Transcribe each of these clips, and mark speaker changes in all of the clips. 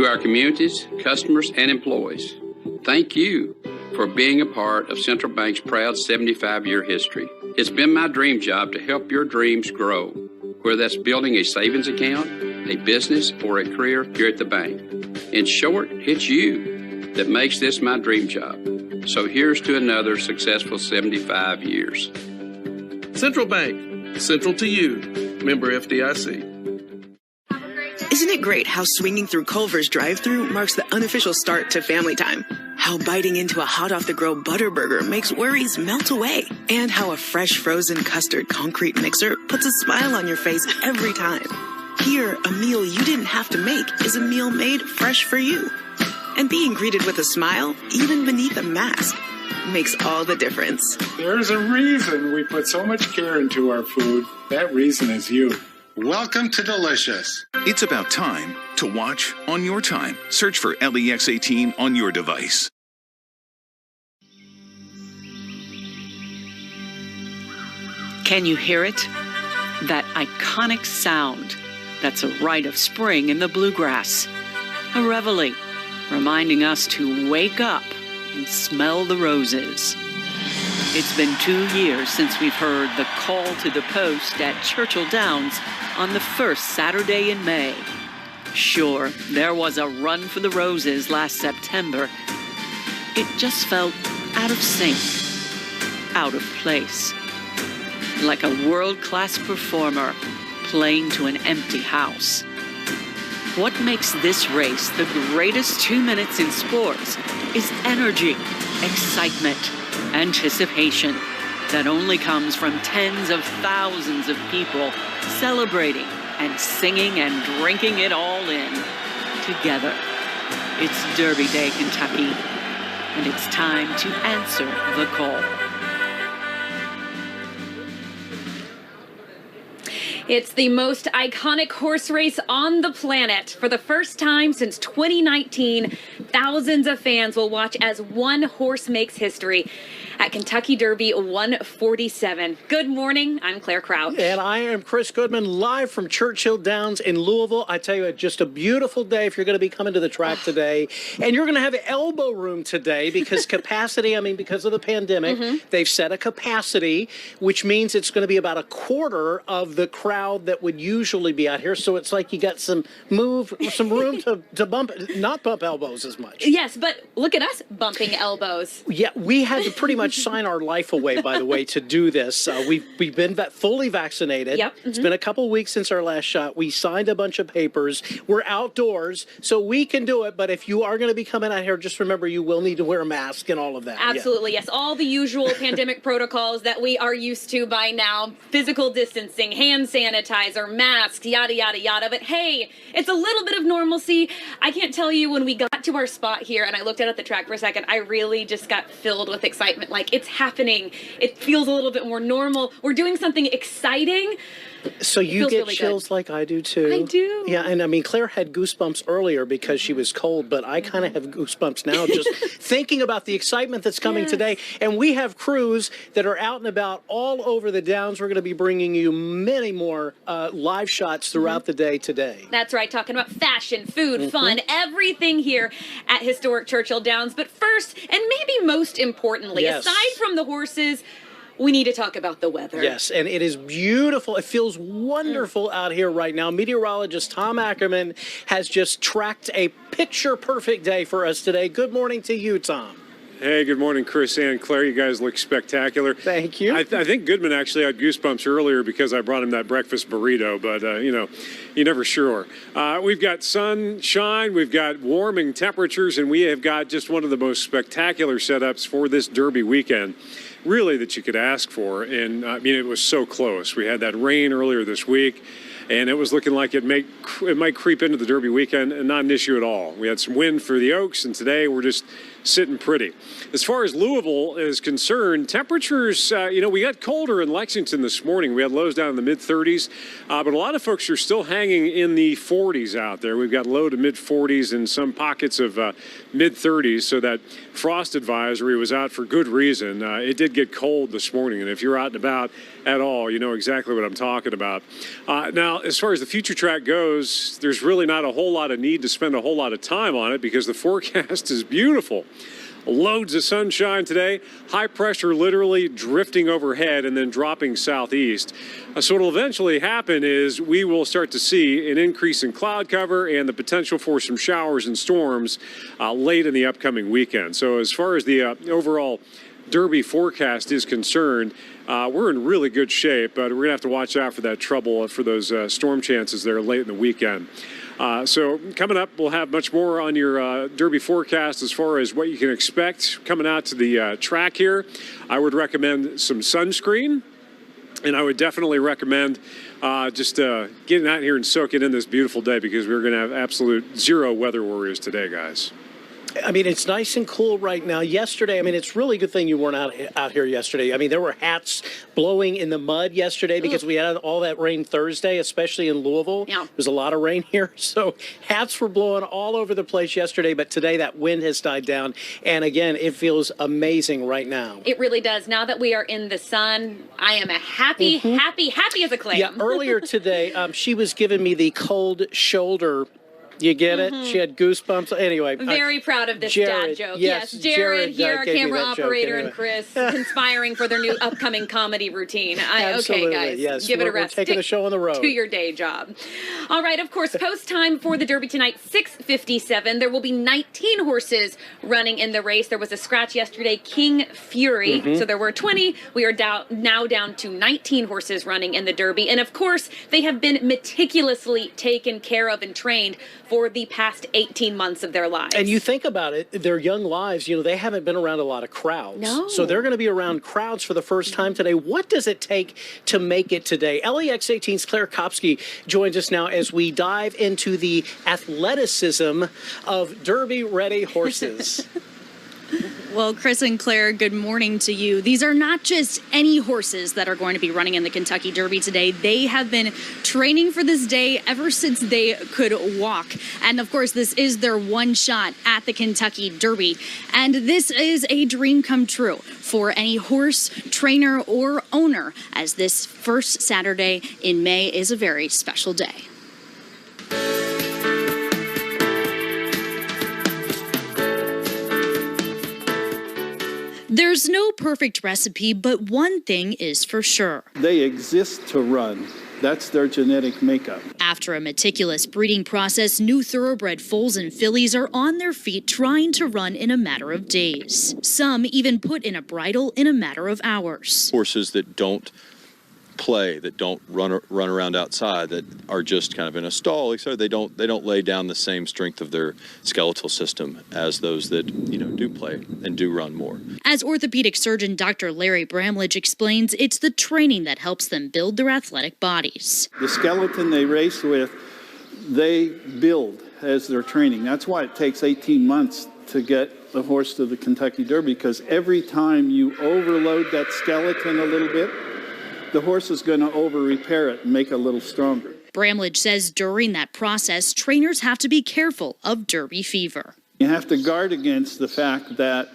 Speaker 1: To our communities, customers, and employees, thank you for being a part of Central Bank's proud 75-year history. It's been my dream job to help your dreams grow, whether that's building a savings account, a business, or a career here at the bank. In short, it's you that makes this my dream job. So here's to another successful 75 years.
Speaker 2: Central Bank, central to you. Member FDIC.
Speaker 3: Isn't it great how swinging through Culver's drive-thru marks the unofficial start to family time? How biting into a hot-off-the-grill Butterburger makes worries melt away? And how a fresh frozen custard concrete mixer puts a smile on your face every time? Here, a meal you didn't have to make is a meal made fresh for you. And being greeted with a smile, even beneath a mask, makes all the difference.
Speaker 4: There's a reason we put so much care into our food. That reason is you.
Speaker 5: Welcome to Delicious.
Speaker 6: It's about time to watch on your time. Search for LEX 18 on your device.
Speaker 7: Can you hear it? That iconic sound. That's a rite of spring in the bluegrass. A reveille, reminding us to wake up and smell the roses. It's been 2 years since we've heard the call to the post at Churchill Downs on the first Saturday in May. Sure, there was a run for the roses last September. It just felt out of sync, out of place. Like a world-class performer playing to an empty house. What makes this race the greatest 2 minutes in sports is energy, excitement, anticipation that only comes from tens of thousands of people celebrating and singing and drinking it all in together. It's Derby Day, Kentucky, and it's time to answer the call.
Speaker 8: It's the most iconic horse race on the planet. For the first time since 2019, thousands of fans will watch as one horse makes history at Kentucky Derby 147. Good morning. I'm Claire Crouch.
Speaker 9: And I am Chris Goodman, live from Churchill Downs in Louisville. I tell you, just a beautiful day if you're going to be coming to the track today. And you're going to have elbow room today because capacity, because of the pandemic, they've set a capacity, which means it's going to be about a quarter of the crowd that would usually be out here. So it's like you got some room to bump, not bump elbows as much.
Speaker 8: Yes, but look at us bumping elbows.
Speaker 9: Yeah, we had to pretty much sign our life away, by the way, to do this. We've been fully vaccinated.
Speaker 8: Yep.
Speaker 9: It's been a couple weeks since our last shot. We signed a bunch of papers. We're outdoors, so we can do it. But if you are going to be coming out here, just remember you will need to wear a mask and all of that.
Speaker 8: Absolutely, yes. All the usual pandemic protocols that we are used to by now. Physical distancing, hand sanitizer, masks, yada, yada, yada. But hey, it's a little bit of normalcy. I can't tell you, when we got to our spot here and I looked out at the track for a second, I really just got filled with excitement. Like, it's happening. It feels a little bit more normal. We're doing something exciting.
Speaker 9: So you get
Speaker 8: really
Speaker 9: chills like I do, too?
Speaker 8: I do.
Speaker 9: Yeah, and Claire had goosebumps earlier because she was cold, but I kind of have goosebumps now just thinking about the excitement that's coming today. And we have crews that are out and about all over the Downs. We're going to be bringing you many more live shots throughout the day today.
Speaker 8: That's right, talking about fashion, food, fun, everything here at historic Churchill Downs. But first, and maybe most importantly, aside from the horses, we need to talk about the weather.
Speaker 9: Yes, and it is beautiful. It feels wonderful out here right now. Meteorologist Tom Ackerman has just tracked a picture-perfect day for us today. Good morning to you, Tom.
Speaker 10: Hey, good morning, Chris and Claire. You guys look spectacular.
Speaker 9: Thank you.
Speaker 10: I think Goodman actually had goosebumps earlier because I brought him that breakfast burrito, but, you're never sure. We've got sunshine, we've got warming temperatures, and we have got just one of the most spectacular setups for this Derby weekend, really, that you could ask for. And, it was so close. We had that rain earlier this week, and it was looking like it might creep into the Derby weekend, and not an issue at all. We had some wind for the Oaks, and today we're just sitting pretty. As far as Louisville is concerned, temperatures, we got colder in Lexington this morning. We had lows down in the mid-30s, but a lot of folks are still hanging in the 40s out there. We've got low to mid-40s and some pockets of mid-30s, so that frost advisory was out for good reason. It did get cold this morning, and if you're out and about at all, you know exactly what I'm talking about. Now, as far as the future track goes, there's really not a whole lot of need to spend a whole lot of time on it because the forecast is beautiful. Loads of sunshine today, high pressure literally drifting overhead and then dropping southeast. So what will eventually happen is we will start to see an increase in cloud cover and the potential for some showers and storms late in the upcoming weekend. So as far as the overall Derby forecast is concerned, we're in really good shape, but we're going to have to watch out for that trouble for those storm chances there late in the weekend. So coming up, we'll have much more on your Derby forecast as far as what you can expect coming out to the track here. I would recommend some sunscreen, and I would definitely recommend just getting out here and soaking in this beautiful day because we're going to have absolute zero weather worries today, guys.
Speaker 9: I mean, it's nice and cool right now. Yesterday, I mean, it's really a good thing you weren't out here yesterday. I mean, there were hats blowing in the mud yesterday because we had all that rain Thursday, especially in Louisville. Yeah. There's a lot of rain here. So hats were blowing all over the place yesterday, but today that wind has died down. And again, it feels amazing right now.
Speaker 8: It really does. Now that we are in the sun, I am a happy as a clam.
Speaker 9: Yeah, earlier today, she was giving me the cold shoulder. You get it? She had goosebumps. Anyway.
Speaker 8: Very proud of this
Speaker 9: Jared,
Speaker 8: dad joke.
Speaker 9: Yes,
Speaker 8: Jared here, our camera operator,
Speaker 9: anyway.
Speaker 8: and Chris conspiring for their new upcoming comedy routine.
Speaker 9: Absolutely,
Speaker 8: okay, guys,
Speaker 9: yes.
Speaker 8: give it a rest.
Speaker 9: We're taking the show on the road.
Speaker 8: Do your day job. All right, of course, post time for the Derby tonight, 6:57. There will be 19 horses running in the race. There was a scratch yesterday, King Fury. So there were 20. We are now down to 19 horses running in the Derby. And of course, they have been meticulously taken care of and trained for the past 18 months of their lives.
Speaker 9: And you think about it, their young lives, they haven't been around a lot of crowds.
Speaker 8: No.
Speaker 9: So they're going to be around crowds for the first time today. What does it take to make it today? LEX 18's Claire Kopsky joins us now as we dive into the athleticism of Derby-ready horses.
Speaker 11: Well, Chris and Claire, good morning to you. These are not just any horses that are going to be running in the Kentucky Derby today. They have been training for this day ever since they could walk. And of course, this is their one shot at the Kentucky Derby. And this is a dream come true for any horse, trainer, or owner, as this first Saturday in May is a very special day. There's no perfect recipe, but one thing is for sure.
Speaker 12: They exist to run. That's their genetic makeup.
Speaker 11: After a meticulous breeding process, new thoroughbred foals and fillies are on their feet trying to run in a matter of days. Some even put in a bridle in a matter of hours.
Speaker 13: Horses that don't play, that don't run around outside, that are just kind of in a stall, etc. They don't lay down the same strength of their skeletal system as those that do play and do run more.
Speaker 11: As orthopedic surgeon Dr. Larry Bramlage explains, it's the training that helps them build their athletic bodies.
Speaker 12: The skeleton they race with, they build as they're training. That's why it takes 18 months to get the horse to the Kentucky Derby, because every time you overload that skeleton a little bit, the horse is going to over-repair it and make it a little stronger.
Speaker 11: Bramlage says during that process, trainers have to be careful of Derby fever.
Speaker 12: You have to guard against the fact that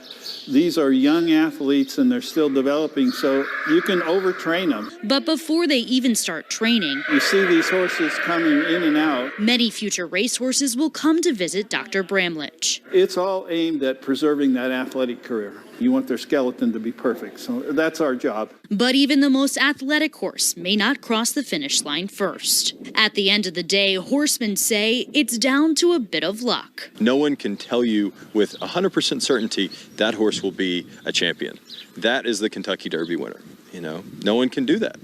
Speaker 12: these are young athletes and they're still developing, so you can overtrain them.
Speaker 11: But before they even start training,
Speaker 12: you see these horses coming in and out.
Speaker 11: Many future racehorses will come to visit Dr. Bramlage.
Speaker 12: It's all aimed at preserving that athletic career. You want their skeleton to be perfect, so that's our job.
Speaker 11: But even the most athletic horse may not cross the finish line first. At the end of the day, horsemen say it's down to a bit of luck.
Speaker 13: No one can tell you with 100% certainty that horse will be a champion. That is the Kentucky Derby winner. No one can do that.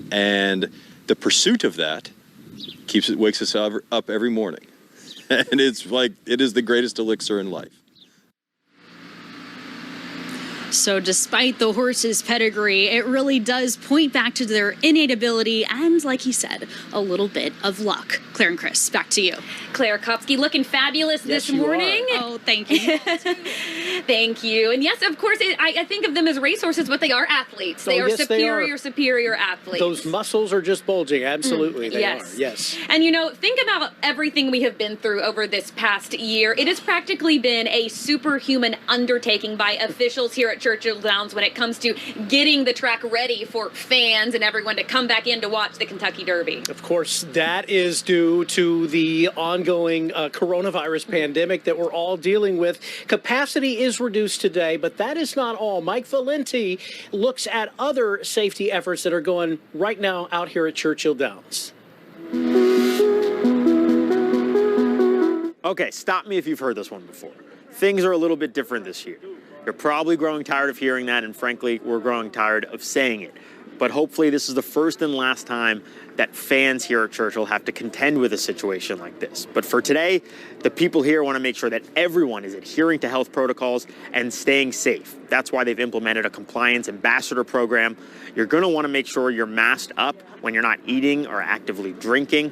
Speaker 13: And the pursuit of that wakes us up every morning. And it's like, it is the greatest elixir in life.
Speaker 11: So despite the horse's pedigree, it really does point back to their innate ability and, like he said, a little bit of luck. Claire and Chris, back to you.
Speaker 8: Claire Kopsky looking fabulous this morning.
Speaker 11: Oh, thank you.
Speaker 8: Thank you. And yes, of course, I think of them as racehorses, but they are athletes. They are
Speaker 9: yes,
Speaker 8: superior athletes.
Speaker 9: Those muscles are just bulging. Absolutely, they
Speaker 8: yes.
Speaker 9: are. Yes.
Speaker 8: And, think about everything we have been through over this past year. It has practically been a superhuman undertaking by officials here at Churchill Downs when it comes to getting the track ready for fans and everyone to come back in to watch the Kentucky Derby.
Speaker 9: Of course, that is due to the ongoing coronavirus pandemic that we're all dealing with. Capacity is reduced today, but that is not all. Mike Valenti looks at other safety efforts that are going right now out here at Churchill Downs.
Speaker 14: Okay, stop me if you've heard this one before. Things are a little bit different this year. You're probably growing tired of hearing that, and frankly, we're growing tired of saying it. But hopefully this is the first and last time that fans here at Churchill have to contend with a situation like this. But for today, the people here want to make sure that everyone is adhering to health protocols and staying safe. That's why they've implemented a compliance ambassador program. You're going to want to make sure you're masked up when you're not eating or actively drinking.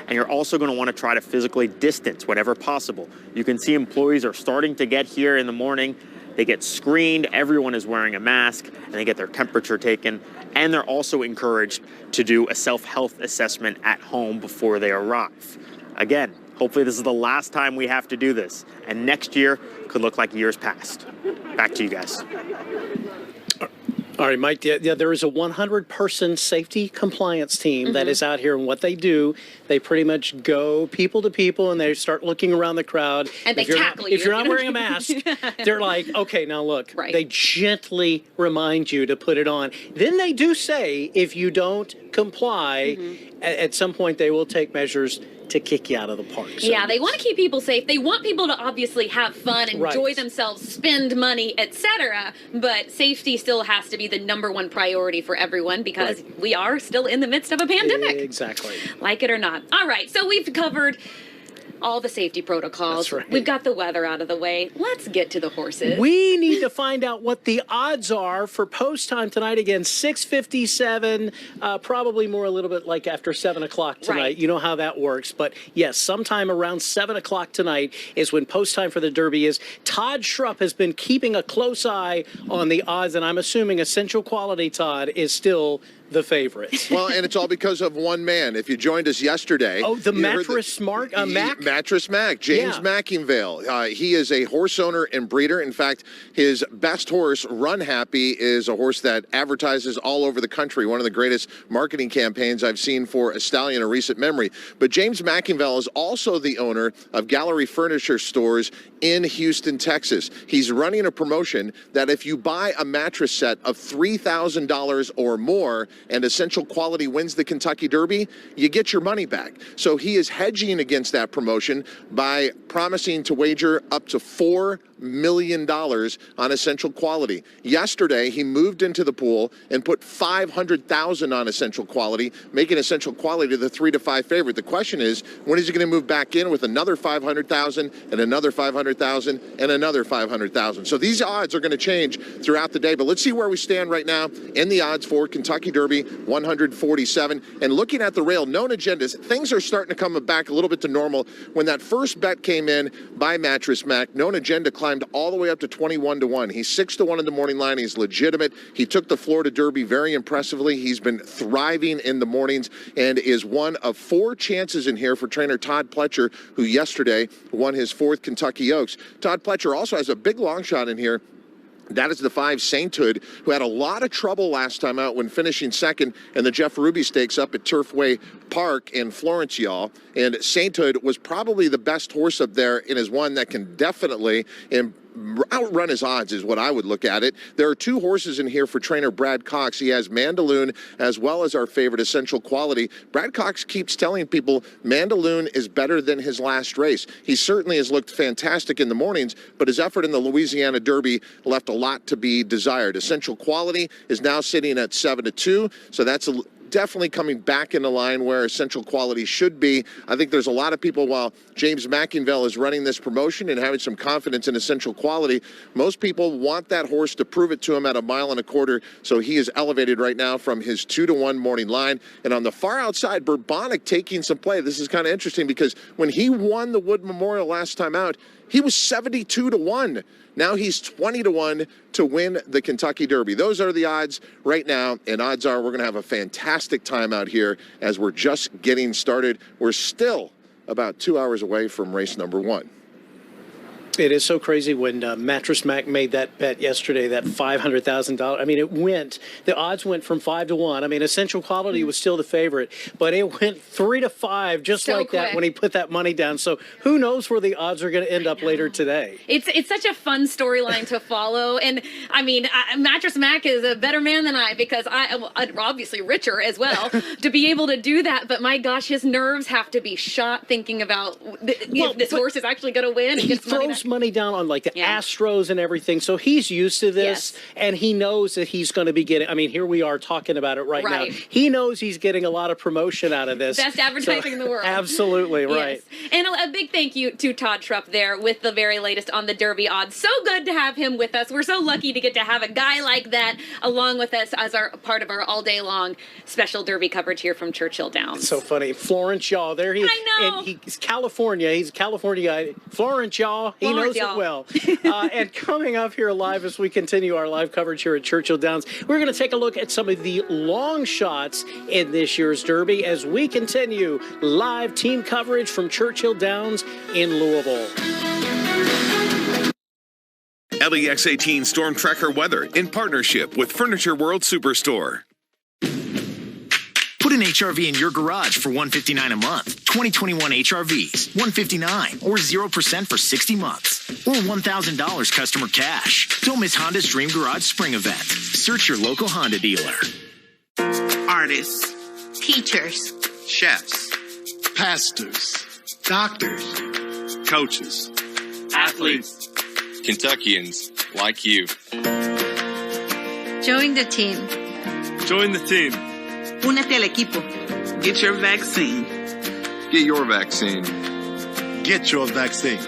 Speaker 14: And you're also going to want to try to physically distance whenever possible. You can see employees are starting to get here in the morning. They get screened, everyone is wearing a mask, and they get their temperature taken. And they're also encouraged to do a self-health assessment at home before they arrive. Again, hopefully this is the last time we have to do this, and next year could look like years past. Back to you guys.
Speaker 9: All right, Mike, there is a 100-person safety compliance team that is out here, and what they do, they pretty much go people to people, and they start looking around the crowd.
Speaker 8: And they tackle you.
Speaker 9: If you're not wearing a mask, they're like, okay, now look.
Speaker 8: Right.
Speaker 9: They gently remind you to put it on. Then they do say if you don't comply, at some point they will take measures to kick you out of the park. So
Speaker 8: yeah, they want to keep people safe. They want people to obviously have fun, enjoy themselves, spend money, etc. But safety still has to be the #1 priority for everyone because we are still in the midst of a pandemic.
Speaker 9: Exactly.
Speaker 8: Like it or not. All right, so we've covered all the safety protocols.
Speaker 9: That's right.
Speaker 8: We've got the weather out of the way. Let's get to the horses.
Speaker 9: We need to find out what the odds are for post time tonight. Again, 6:57, probably more a little bit like after 7 o'clock tonight.
Speaker 8: Right.
Speaker 9: You know how that works. But yes, sometime around 7 o'clock tonight is when post time for the Derby is. Todd Schrupp has been keeping a close eye on the odds, and I'm assuming Essential Quality Todd is still the favorite.
Speaker 15: Well, and it's all because of one man. If you joined us yesterday...
Speaker 9: Oh, the Mattress Mac?
Speaker 15: Mattress Mac, James Mackingvale. He is a horse owner and breeder. In fact, his best horse, Run Happy, is a horse that advertises all over the country. One of the greatest marketing campaigns I've seen for a stallion in recent memory. But James Mackingvale is also the owner of Gallery Furniture Stores in Houston, Texas. He's running a promotion that if you buy a mattress set of $3,000 or more and Essential Quality wins the Kentucky Derby, you get your money back. So he is hedging against that promotion by promising to wager up to $4 million on Essential Quality. Yesterday, he moved into the pool and put $500,000 on Essential Quality, making Essential Quality the 3-5 favorite. The question is, when is he going to move back in with another $500,000 and another $500,000 and another $500,000? So these odds are going to change throughout the day. But let's see where we stand right now in the odds for Kentucky Derby 147. And looking at the rail, known agendas, things are starting to come back a little bit to normal. When that first bet came in by Mattress Mac, known agenda climbed all the way up to 21-1. He's 6-1 in the morning line. He's legitimate. He took the Florida Derby very impressively. He's been thriving in the mornings and is one of 4 chances in here for trainer Todd Pletcher, who yesterday won his 4th Kentucky Oaks. Todd Pletcher also has a big long shot in here. That is the 5 Sainthood, who had a lot of trouble last time out when finishing second in the Jeff Ruby Stakes up at Turfway Park in Florence, y'all. And Sainthood was probably the best horse up there and is one that can definitely outrun his odds is what I would look at it. There are 2 horses in here for trainer Brad Cox. He has Mandaloon as well as our favorite Essential Quality. Brad Cox keeps telling people Mandaloon is better than his last race. He certainly has looked fantastic in the mornings, but his effort in the Louisiana Derby left a lot to be desired. Essential Quality is now sitting at 7-2, so that's definitely coming back into line where essential quality should be. I think there's a lot of people, while James McIngvale is running this promotion and having some confidence in essential quality, most people want that horse to prove it to him at 1.25 miles. So he is elevated right now from his 2-1 morning line. And on the far outside, Bourbonic taking some play. This is kind of interesting because when he won the Wood Memorial last time out, he was 72-1. Now he's 20-1 to win the Kentucky Derby. Those are the odds right now, and odds are we're going to have a fantastic time out here as we're just getting started. We're still about 2 hours away from race number 1.
Speaker 9: It is so crazy when Mattress Mac made that bet yesterday, that $500,000. I mean, the odds went from 5-1. I mean, essential quality was still the favorite, but it went 3-5 just so like quick. That when he put that money down. So who knows where the odds are going to end up later today?
Speaker 8: It's such a fun storyline to follow. And I mean, Mattress Mac is a better man than I, because I'm obviously richer as well to be able to do that. But my gosh, his nerves have to be shot thinking about if this horse is actually going to win.
Speaker 9: He throws money down on like the Astros and everything, so he's used to this, and he knows that he's going to be getting. I mean, here we are talking about it right now. He knows he's getting a lot of promotion out of this.
Speaker 8: Best advertising in the world.
Speaker 9: Absolutely right.
Speaker 8: And a big thank you to Todd Trupp there with the very latest on the Derby odds. So good to have him with us. We're so lucky to get to have a guy like that along with us as our part of our all day long special Derby coverage here from Churchill Downs.
Speaker 9: It's so funny, Florence Yaw. There he is.
Speaker 8: I know.
Speaker 9: And he's California. He's a California guy. Florence Yaw. He knows it well. And coming up here live as we continue our live coverage here at Churchill Downs, we're going to take a look at some of the long shots in this year's Derby as we continue live team coverage from Churchill Downs in Louisville.
Speaker 6: LEX 18 Storm Tracker weather in partnership with Furniture World Superstore.
Speaker 16: Put an HRV in your garage for $159 a month. 2021 HRVs, $159 or 0% for 60 months. Or $1,000 customer cash. Don't miss Honda's Dream Garage Spring Event. Search your local Honda dealer.
Speaker 17: Artists, teachers,
Speaker 5: Chefs,
Speaker 17: pastors, doctors,
Speaker 5: coaches,
Speaker 17: athletes,
Speaker 18: Kentuckians like you.
Speaker 19: Join the team.
Speaker 5: Join the team.
Speaker 19: Únete al equipo.
Speaker 17: get your vaccine.
Speaker 18: Get your vaccine.
Speaker 5: Get your vaccine.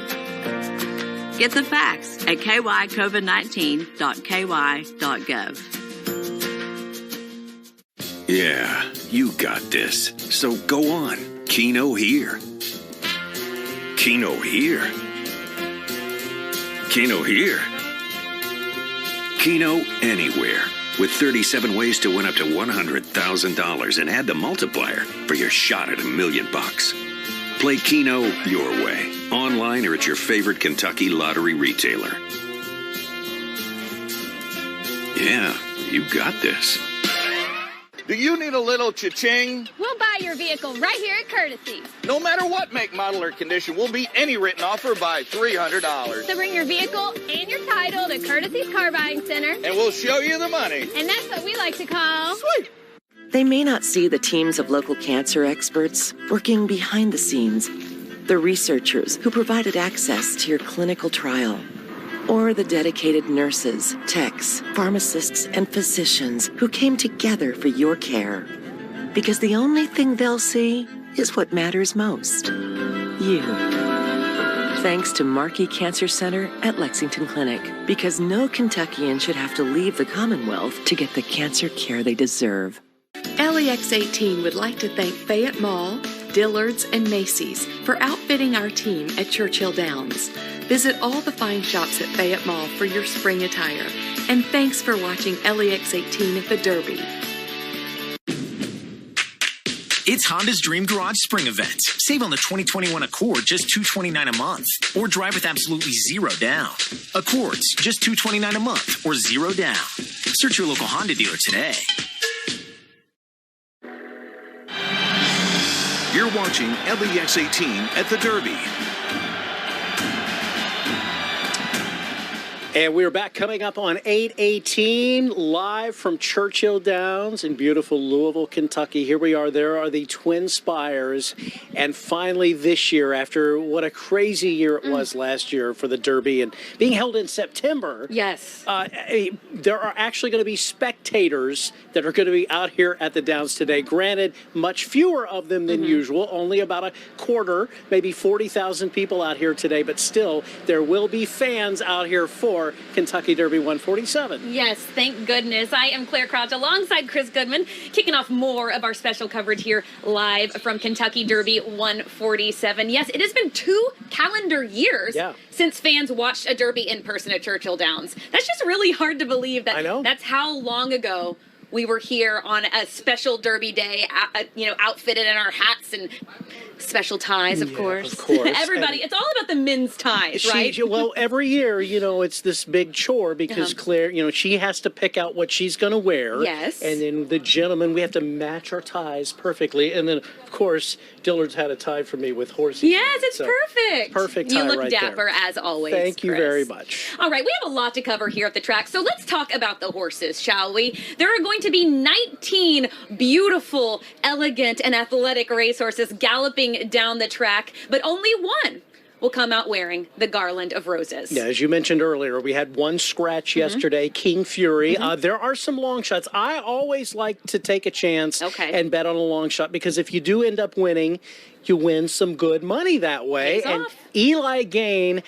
Speaker 19: Get the facts at kycovid19.ky.gov.
Speaker 20: Yeah, you got this. So go on. Keno here. Keno here. Keno here. Keno anywhere. With 37 ways to win up to $100,000 and add the multiplier for your shot at $1 million. Play Keno your way, online or at your favorite Kentucky lottery retailer. Yeah, you got this.
Speaker 21: Do you need a little cha-ching?
Speaker 22: We'll buy your vehicle right here at Courtesy.
Speaker 21: No matter what make, model, or condition, we'll beat any written offer by $300.
Speaker 22: So bring your vehicle and your title to Courtesy's Car Buying Center.
Speaker 21: And we'll show you the money.
Speaker 22: And that's what we like to call...
Speaker 21: Sweet.
Speaker 23: They may not see the teams of local cancer experts working behind the scenes, the researchers who provided access to your clinical trial, or the dedicated nurses, techs, pharmacists, and physicians who came together for your care. Because the only thing they'll see is what matters most. You. Thanks to Markey Cancer Center at Lexington Clinic. Because no Kentuckian should have to leave the Commonwealth to get the cancer care they deserve.
Speaker 24: LEX 18 would like to thank Fayette Mall, Dillard's, and Macy's for outfitting our team at Churchill Downs. Visit all the fine shops at Fayette Mall for your spring attire. And thanks for watching LEX 18 at the Derby.
Speaker 16: It's Honda's Dream Garage Spring Event. Save on the 2021 Accord, just $229 a month. Or drive with absolutely zero down. Accords, just $229 a month or zero down. Search your local Honda dealer today.
Speaker 6: You're watching LEX 18 at the Derby.
Speaker 9: And we're back coming up on 8:18, live from Churchill Downs in beautiful Louisville, Kentucky. Here we are. There are the Twin Spires. And finally this year, after what a crazy year it was last year for the Derby and being held in September.
Speaker 8: Yes.
Speaker 9: There are actually going to be spectators that are going to be out here at the Downs today. Granted, much fewer of them than usual, only about a quarter, maybe 40,000 people out here today. But still, there will be fans out here for Kentucky Derby 147.
Speaker 8: Yes, thank goodness. I am Claire Crouch alongside Chris Goodman, kicking off more of our special coverage here live from Kentucky Derby 147. Yes, it has been 2 calendar years since fans watched a Derby in person at Churchill Downs. That's just really hard to believe that that's how long ago we were here on a special Derby day, outfitted in our hats and special ties, of course.
Speaker 9: Of course.
Speaker 8: Everybody, it's all about the men's ties, right?
Speaker 9: Well, every year, it's this big chore because Claire, she has to pick out what she's going to wear.
Speaker 8: Yes.
Speaker 9: And then the gentlemen, we have to match our ties perfectly. And then, of course, Dillard's had a tie for me with horses.
Speaker 8: Yes, it's perfect.
Speaker 9: Perfect tie
Speaker 8: You look
Speaker 9: right
Speaker 8: dapper
Speaker 9: there.
Speaker 8: as always.
Speaker 9: Thank you
Speaker 8: Chris.
Speaker 9: very much.
Speaker 8: All right, we have a lot to cover here at the track, so let's talk about the horses, shall we? There are going to be 19 beautiful, elegant, and athletic racehorses galloping down the track, but only one will come out wearing the garland of roses.
Speaker 9: Yeah, as you mentioned earlier, we had one scratch yesterday, King Fury. There are some long shots. I always like to take a chance and bet on a long shot because if you do end up winning, you win some good money that way. And Eli Gain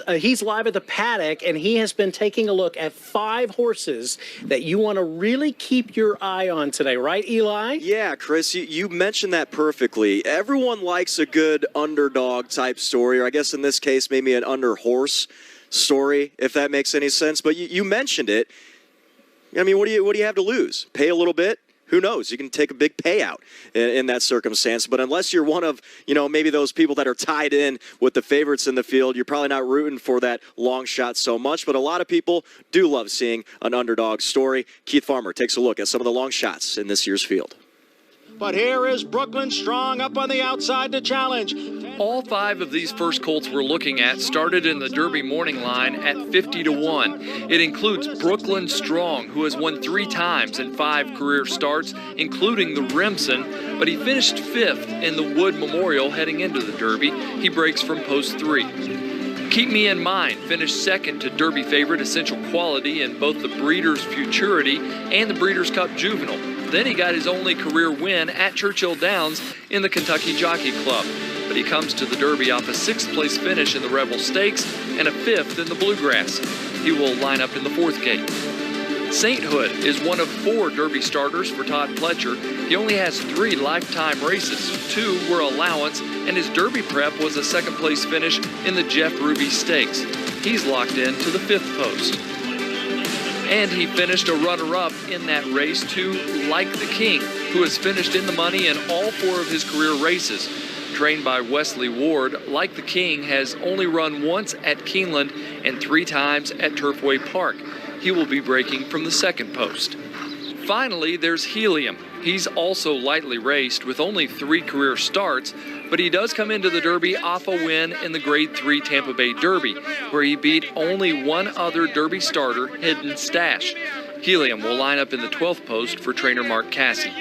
Speaker 9: he's live at the paddock, and he has been taking a look at 5 horses that you want to really keep your eye on today, right, Eli?
Speaker 1: Yeah, Chris, you mentioned that perfectly. Everyone likes a good underdog type story, or I guess in this case, maybe an under horse story, if that makes any sense. But you mentioned it. I mean, what do you have to lose? Pay a little bit? Who knows? You can take a big payout in that circumstance. But unless you're one of, maybe those people that are tied in with the favorites in the field, you're probably not rooting for that long shot so much. But a lot of people do love seeing an underdog story. Keith Farmer takes a look at some of the long shots in this year's field.
Speaker 2: But here is Brooklyn Strong up on the outside to challenge.
Speaker 3: All 5 of these first colts we're looking at started in the Derby morning line at 50-1. It includes Brooklyn Strong, who has won 3 times in 5 career starts, including the Remsen, but he finished 5th in the Wood Memorial heading into the Derby. He breaks from post 3. Keep Me in Mind finished 2nd to Derby favorite Essential Quality in both the Breeders' Futurity and the Breeders' Cup Juvenile. Then he got his only career win at Churchill Downs in the Kentucky Jockey Club. But he comes to the Derby off a 6th place finish in the Rebel Stakes and a 5th in the Bluegrass. He will line up in the 4th gate. Sainthood is one of 4 Derby starters for Todd Pletcher. He only has 3 lifetime races. 2 were allowance, and his Derby prep was a 2nd place finish in the Jeff Ruby Stakes. He's locked in to the 5th post. And he finished a runner-up in that race to Like the King, who has finished in the money in all 4 of his career races. Trained by Wesley Ward, Like the King has only run once at Keeneland and 3 times at Turfway Park. He will be breaking from the 2nd post. Finally, there's Helium. He's also lightly raced with only 3 career starts, but he does come into the Derby off a win in the Grade 3 Tampa Bay Derby, where he beat only one other Derby starter, Hidden Stash. Helium will line up in the 12th post for trainer Mark Cassie.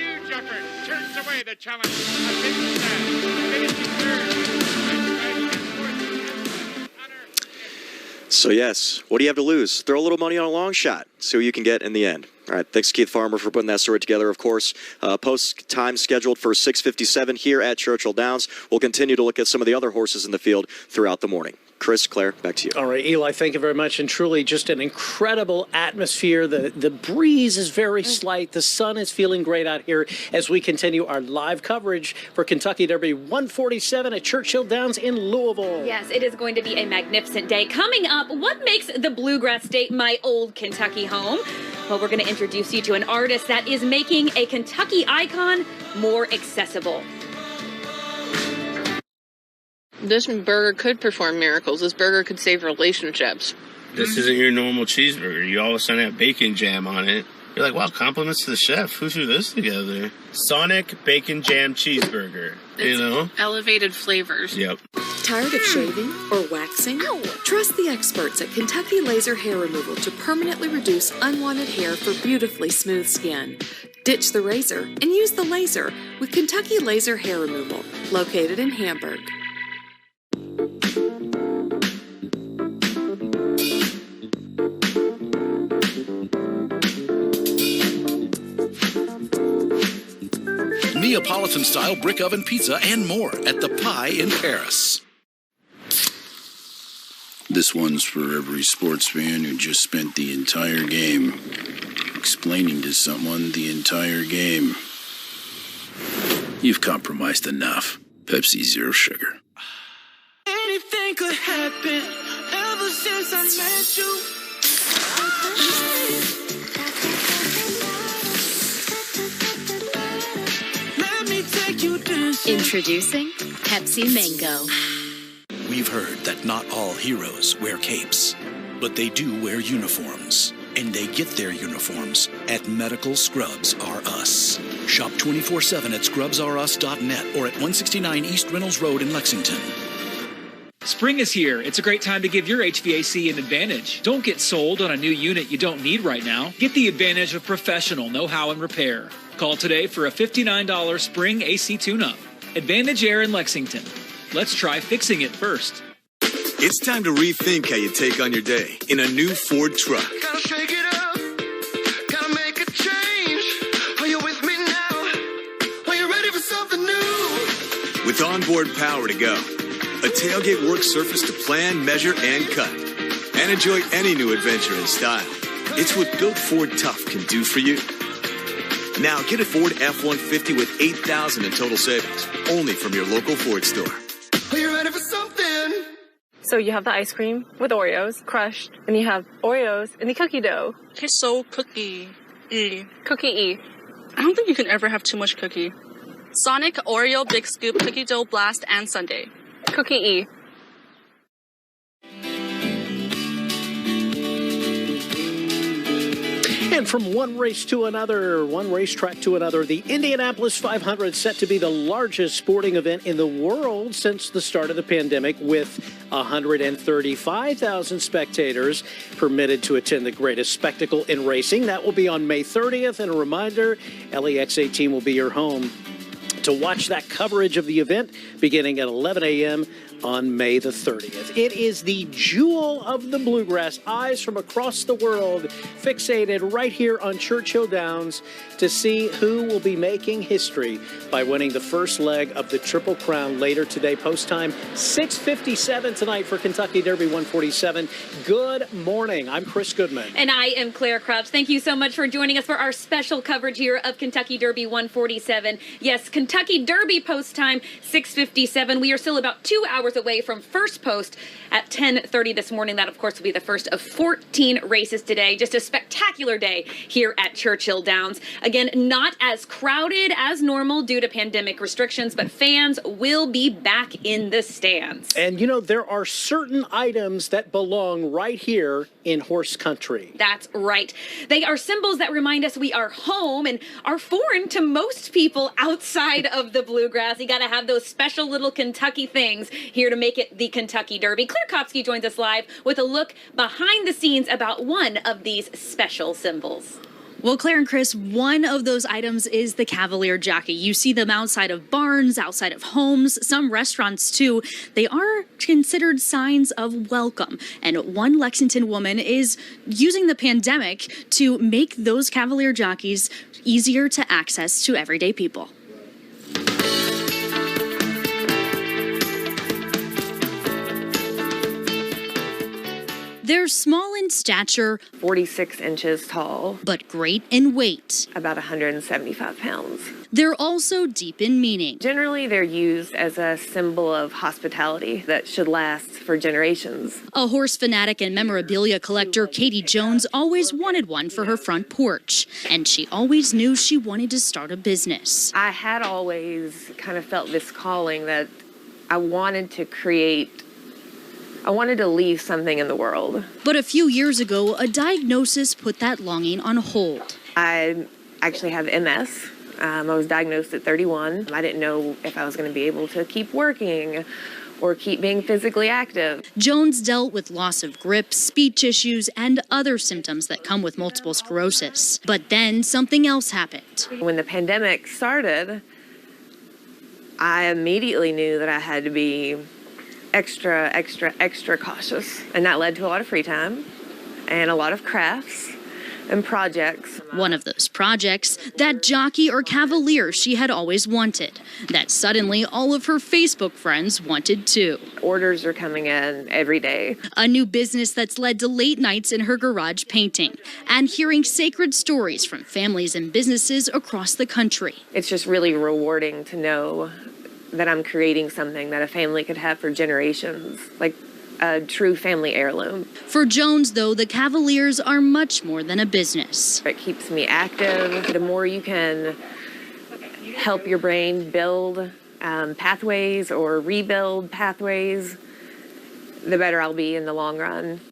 Speaker 1: So yes, what do you have to lose? Throw a little money on a long shot. See what you can get in the end. All right, thanks Keith Farmer for putting that story together. Of course, post time scheduled for 6:57 here at Churchill Downs. We'll continue to look at some of the other horses in the field throughout the morning. Chris, Claire, back to you.
Speaker 9: All right, Eli, thank you very much. And truly just an incredible atmosphere. The breeze is very slight. The sun is feeling great out here as we continue our live coverage for Kentucky Derby 147 at Churchill Downs in Louisville.
Speaker 8: Yes, it is going to be a magnificent day. Coming up, what makes the Bluegrass State my old Kentucky home? Well, we're going to introduce you to an artist that is making a Kentucky icon more accessible.
Speaker 4: This burger could perform miracles. This burger could save relationships.
Speaker 25: This isn't your normal cheeseburger. You all of a sudden have bacon jam on it,
Speaker 7: You're like, wow, compliments to the chef. Who threw this together? Sonic Bacon Jam Cheeseburger. You know?
Speaker 10: Elevated flavors.
Speaker 7: Yep.
Speaker 24: Tired of shaving or waxing? Trust the experts at Kentucky Laser Hair Removal to permanently reduce unwanted hair for beautifully smooth skin. Ditch the razor and use the laser with Kentucky Laser Hair Removal, located in Hamburg.
Speaker 12: Neapolitan-style brick oven pizza and more at the Pie in Paris.
Speaker 13: This one's for every sports fan who just spent the entire game explaining to someone the entire game. You've compromised enough. Pepsi Zero Sugar.
Speaker 25: Anything could happen ever since I met you. Let me take you dancing.
Speaker 26: Introducing Pepsi Mango.
Speaker 12: We've heard that not all heroes wear capes, but they do wear uniforms. And they get their uniforms at Medical Scrubs R Us. Shop 24/7 at scrubsrus.net or at 169 East Reynolds Road in Lexington.
Speaker 27: Spring is here. It's a great time to give your HVAC an advantage. Don't get sold on a new unit you don't need right now. Get the advantage of professional know-how and repair. Call today for a $59 spring AC tune-up. Advantage Air in Lexington. Let's try fixing it first.
Speaker 28: It's time to rethink how you take on your day in a new Ford truck.
Speaker 25: Gotta shake it up. Gotta make a change. Are you with me now? Are you ready for something new?
Speaker 28: With onboard power to go, a tailgate work surface to plan, measure, and cut. And enjoy any new adventure in style. It's what Built Ford Tough can do for you. Now get a Ford F-150 with $8,000 in total savings, only from your local Ford store.
Speaker 25: Are you ready for something?
Speaker 29: So you have the ice cream with Oreos crushed, and you have Oreos in the cookie dough.
Speaker 10: It's so cookie-y.
Speaker 29: Cookie-y.
Speaker 10: I don't think you can ever have too much cookie. Sonic Oreo Big Scoop Cookie Dough Blast and Sundae.
Speaker 29: Cookie-y.
Speaker 9: And from one race to another, one racetrack to another, the Indianapolis 500 set to be the largest sporting event in the world since the start of the pandemic, with 135,000 spectators permitted to attend the greatest spectacle in racing. That will be on May 30th. And a reminder, LEX 18 will be your home to watch that coverage of the event beginning at 11 a.m. on May the 30th. It is the jewel of the bluegrass. Eyes from across the world fixated right here on Churchill Downs to see who will be making history by winning the first leg of the Triple Crown later today. Post time 6:57 tonight for Kentucky Derby 147. Good morning. I'm Chris Goodman.
Speaker 8: And I am Claire Crouch. Thank you so much for joining us for our special coverage here of Kentucky Derby 147. Yes, Kentucky Derby post time 6:57. We are still about 2 hours away from first post at 10:30 this morning. That, of course, will be the first of 14 races today. Just a spectacular day here at Churchill Downs. Again, not as crowded as normal due to pandemic restrictions, but fans will be back in the stands.
Speaker 9: And, you know, there are certain items that belong right here in horse country.
Speaker 8: That's right. They are symbols that remind us we are home and are foreign to most people outside of the bluegrass. You got to have those special little Kentucky things here to make it the Kentucky Derby. Claire Kopsky joins us live with a look behind the scenes about one of these special symbols.
Speaker 11: Well, Claire and Chris, one of those items is the Cavalier jockey. You see them outside of barns, outside of homes, some restaurants too. They are considered signs of welcome. And one Lexington woman is using the pandemic to make those Cavalier jockeys easier to access to everyday people. They're small in stature,
Speaker 30: 46 inches tall,
Speaker 11: but great in weight,
Speaker 30: about 175 pounds.
Speaker 11: They're also deep in meaning.
Speaker 30: Generally, they're used as a symbol of hospitality that should last for generations.
Speaker 11: A horse fanatic and memorabilia collector, Katie Jones, always wanted one for her front porch, and she always knew she wanted to start a business.
Speaker 30: I had always kind of felt this calling that I wanted to leave something in the world.
Speaker 11: But a few years ago, a diagnosis put that longing on hold.
Speaker 30: I actually have MS. I was diagnosed at 31. I didn't know if I was going to be able to keep working or keep being physically active.
Speaker 11: Jones dealt with loss of grip, speech issues, and other symptoms that come with multiple sclerosis. But then something else happened.
Speaker 30: When the pandemic started, I immediately knew that I had to be extra cautious. And that led to a lot of free time and a lot of crafts and projects.
Speaker 11: One of those projects, that jockey or cavalier she had always wanted, that suddenly all of her Facebook friends wanted too.
Speaker 30: Orders are coming in every day.
Speaker 11: A new business that's led to late nights in her garage painting and hearing sacred stories from families and businesses across the country.
Speaker 30: It's just really rewarding to know that I'm creating something that a family could have for generations, like a true family heirloom.
Speaker 11: For Jones, though, the Cavaliers are much more than a business.
Speaker 30: It keeps me active. The more you can help your brain build pathways or rebuild pathways, the better I'll be in the long run.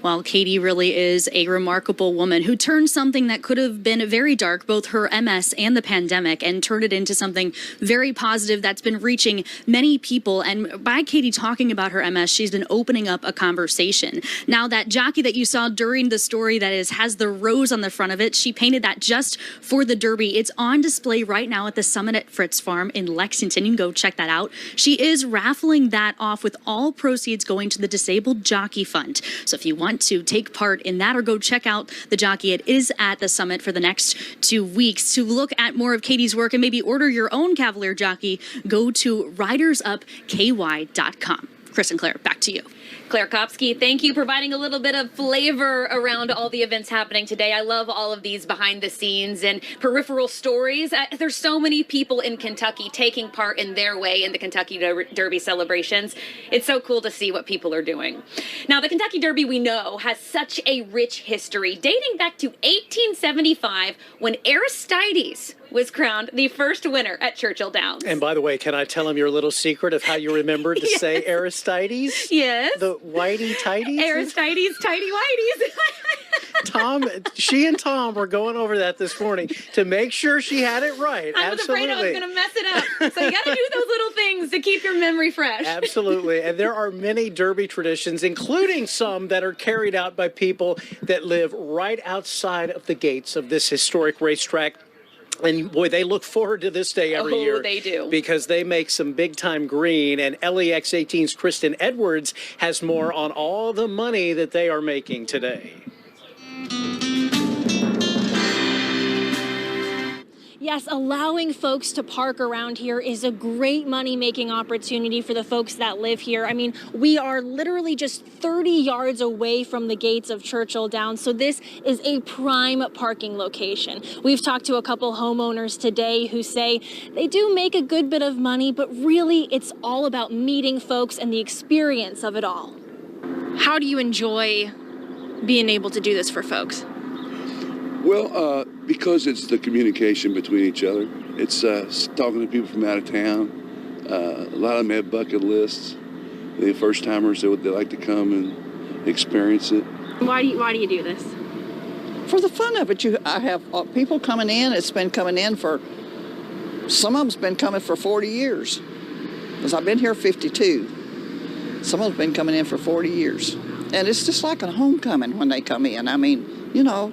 Speaker 11: Well, Katie really is a remarkable woman who turned something that could have been very dark, both her MS and the pandemic, and turned it into something very positive that's been reaching many people. And by Katie talking about her MS, she's been opening up a conversation. Now, that jockey that you saw during the story that has the rose on the front of it, she painted that just for the Derby. It's on display right now at the Summit at Fritz Farm in Lexington. You can go check that out. She is raffling that off with all proceeds going to the Disabled Jockey Fund. So if you want to take part in that or go check out the jockey, it is at the Summit for the next 2 weeks. To look at more of Katie's work and maybe order your own Cavalier jockey, go to ridersupky.com. Chris and Claire, back to you.
Speaker 8: Claire Kopsky, thank you, providing a little bit of flavor around all the events happening today. I love all of these behind the scenes and peripheral stories. There's so many people in Kentucky taking part in their way in the Kentucky Derby celebrations. It's so cool to see what people are doing. Now, the Kentucky Derby, we know, has such a rich history dating back to 1875 when Aristides was crowned the first winner at Churchill Downs.
Speaker 9: And by the way, can I tell him your little secret of how you remembered to say Aristides?
Speaker 8: Yes.
Speaker 9: The whitey tighties?
Speaker 8: Aristides tighty whities.
Speaker 9: Tom, she and Tom were going over that this morning to make sure she had it right.
Speaker 8: I was afraid I was going to mess it up. So you got to do those little things to keep your memory fresh.
Speaker 9: Absolutely. And there are many Derby traditions, including some that are carried out by people that live right outside of the gates of this historic racetrack. And boy, they look forward to this day every year.
Speaker 8: Oh, they do.
Speaker 9: Because they make some big-time green. And LEX 18's Kristen Edwards has more on all the money that they are making today.
Speaker 5: Yes, allowing folks to park around here is a great money-making opportunity for the folks that live here. I mean, we are literally just 30 yards away from the gates of Churchill Downs, so this is a prime parking location. We've talked to a couple homeowners today who say they do make a good bit of money, but really it's all about meeting folks and the experience of it all. How do you enjoy being able to do this for folks?
Speaker 14: Well, because it's the communication between each other. It's talking to people from out of town. A lot of them have bucket lists. The first-timers, they like to come and experience it.
Speaker 5: Why do you do this?
Speaker 15: For the fun of it. I have people coming in. It's been coming in for, some of them's been coming for 40 years. Because I've been here 52. Some of them's been coming in for 40 years. And it's just like a homecoming when they come in. I mean, you know,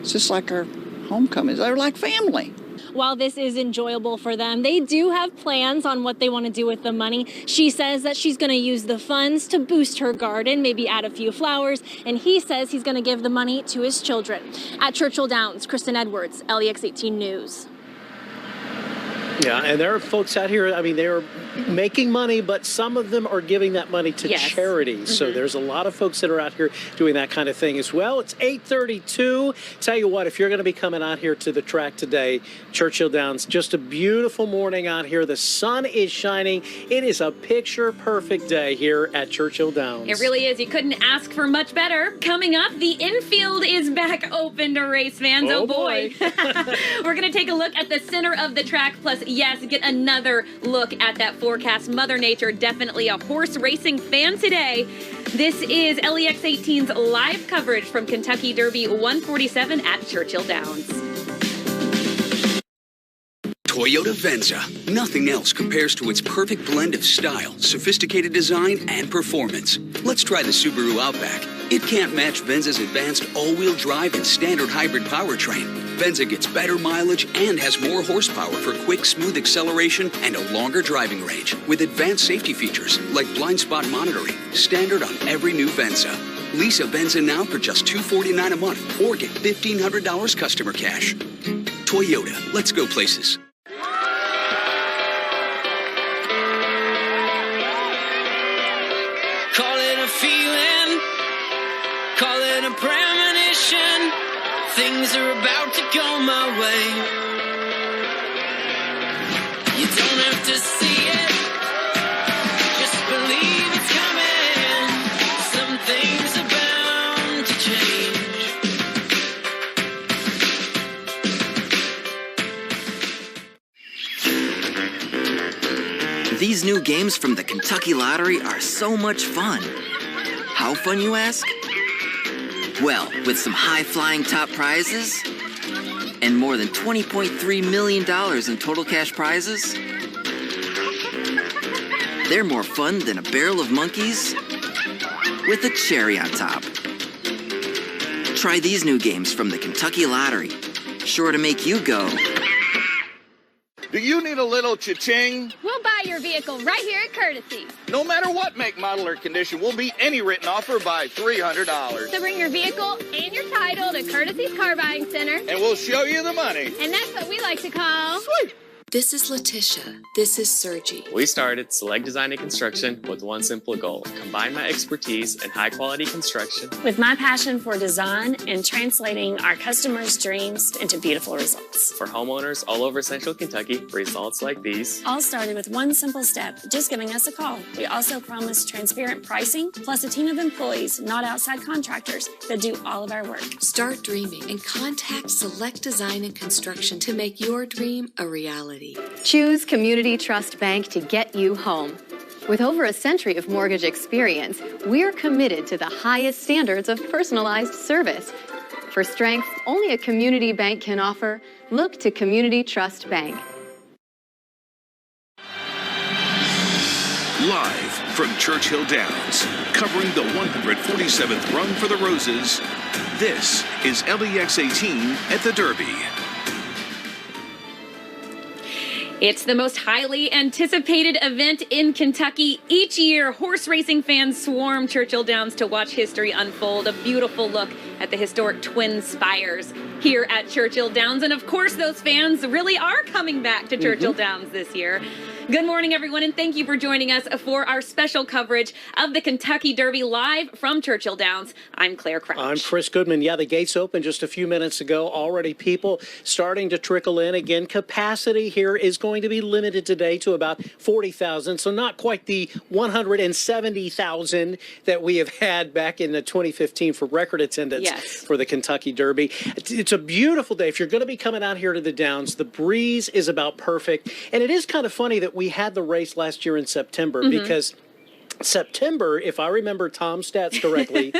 Speaker 15: it's just like our homecomings. They're like family.
Speaker 5: While this is enjoyable for them, they do have plans on what they want to do with the money. She says that she's going to use the funds to boost her garden, maybe add a few flowers, and he says he's going to give the money to his children. At Churchill Downs, Kristen Edwards, LEX 18 News.
Speaker 9: Yeah, and there are folks out here, I mean, they're making money, but some of them are giving that money to charity. So there's a lot of folks that are out here doing that kind of thing as well. It's 8:32. Tell you what, if you're going to be coming out here to the track today, Churchill Downs, just a beautiful morning out here. The sun is shining. It is a picture-perfect day here at Churchill Downs.
Speaker 8: It really is. You couldn't ask for much better. Coming up, the infield is back open to race fans. Oh boy. We're going to take a look at the center of the track, plus yes, get another look at that forecast. Mother Nature, definitely a horse racing fan today. This is LEX 18's live coverage from Kentucky Derby 147 at Churchill Downs.
Speaker 2: Toyota Venza. Nothing else compares to its perfect blend of style, sophisticated design, and performance. Let's try the Subaru Outback. It can't match Venza's advanced all-wheel drive and standard hybrid powertrain. Venza gets better mileage and has more horsepower for quick, smooth acceleration and a longer driving range. With advanced safety features like blind spot monitoring, standard on every new Venza. Lease a Venza now for just $249 a month or get $1,500 customer cash. Toyota, let's go places.
Speaker 6: Call it a feeling, call it a premonition. Things are about to go my way. You don't have to see it, just believe it's coming. Some things are bound to change.
Speaker 16: These new games from the Kentucky Lottery are so much fun. How fun, you ask? Well, with some high-flying top prizes and more than $20.3 million in total cash prizes, they're more fun than a barrel of monkeys with a cherry on top. Try these new games from the Kentucky Lottery. Sure to make you go.
Speaker 17: Do you need a little cha-ching?
Speaker 18: We'll buy your vehicle right here at Courtesy.
Speaker 17: No matter what make, model, or condition, we'll beat any written offer by $300.
Speaker 18: So bring your vehicle and your title to Courtesy's Car Buying Center.
Speaker 17: And we'll show you the money.
Speaker 18: And that's what we like to call...
Speaker 17: Sweet.
Speaker 24: This is Letitia. This is Sergi.
Speaker 19: We started Select Design and Construction with one simple goal: combine my expertise in high-quality construction
Speaker 20: with my passion for design and translating our customers' dreams into beautiful results.
Speaker 19: For homeowners all over Central Kentucky, results like these
Speaker 20: all started with one simple step: just giving us a call. We also promise transparent pricing, plus a team of employees, not outside contractors, that do all of our work.
Speaker 24: Start dreaming and contact Select Design and Construction to make your dream a reality.
Speaker 21: Choose Community Trust Bank to get you home. With over a century of mortgage experience, we're committed to the highest standards of personalized service. For strength only a community bank can offer, look to Community Trust Bank.
Speaker 22: Live from Churchill Downs, covering the 147th Run for the Roses, this is LEX 18 at the Derby.
Speaker 8: It's the most highly anticipated event in Kentucky. Each year, horse racing fans swarm Churchill Downs to watch history unfold. A beautiful look at the historic Twin Spires here at Churchill Downs. And of course, those fans really are coming back to Churchill Downs this year. Good morning, everyone, and thank you for joining us for our special coverage of the Kentucky Derby live from Churchill Downs. I'm Claire Crouch.
Speaker 9: I'm Chris Goodman. Yeah, the gates opened just a few minutes ago. Already people starting to trickle in. Again, capacity here is going to be limited today to about 40,000, so not quite the 170,000 that we have had back in the 2015 for record attendance for the Kentucky Derby. It's a beautiful day. If you're going to be coming out here to the Downs, the breeze is about perfect, and it is kind of funny that we had the race last year in September because September, if I remember Tom's stats correctly,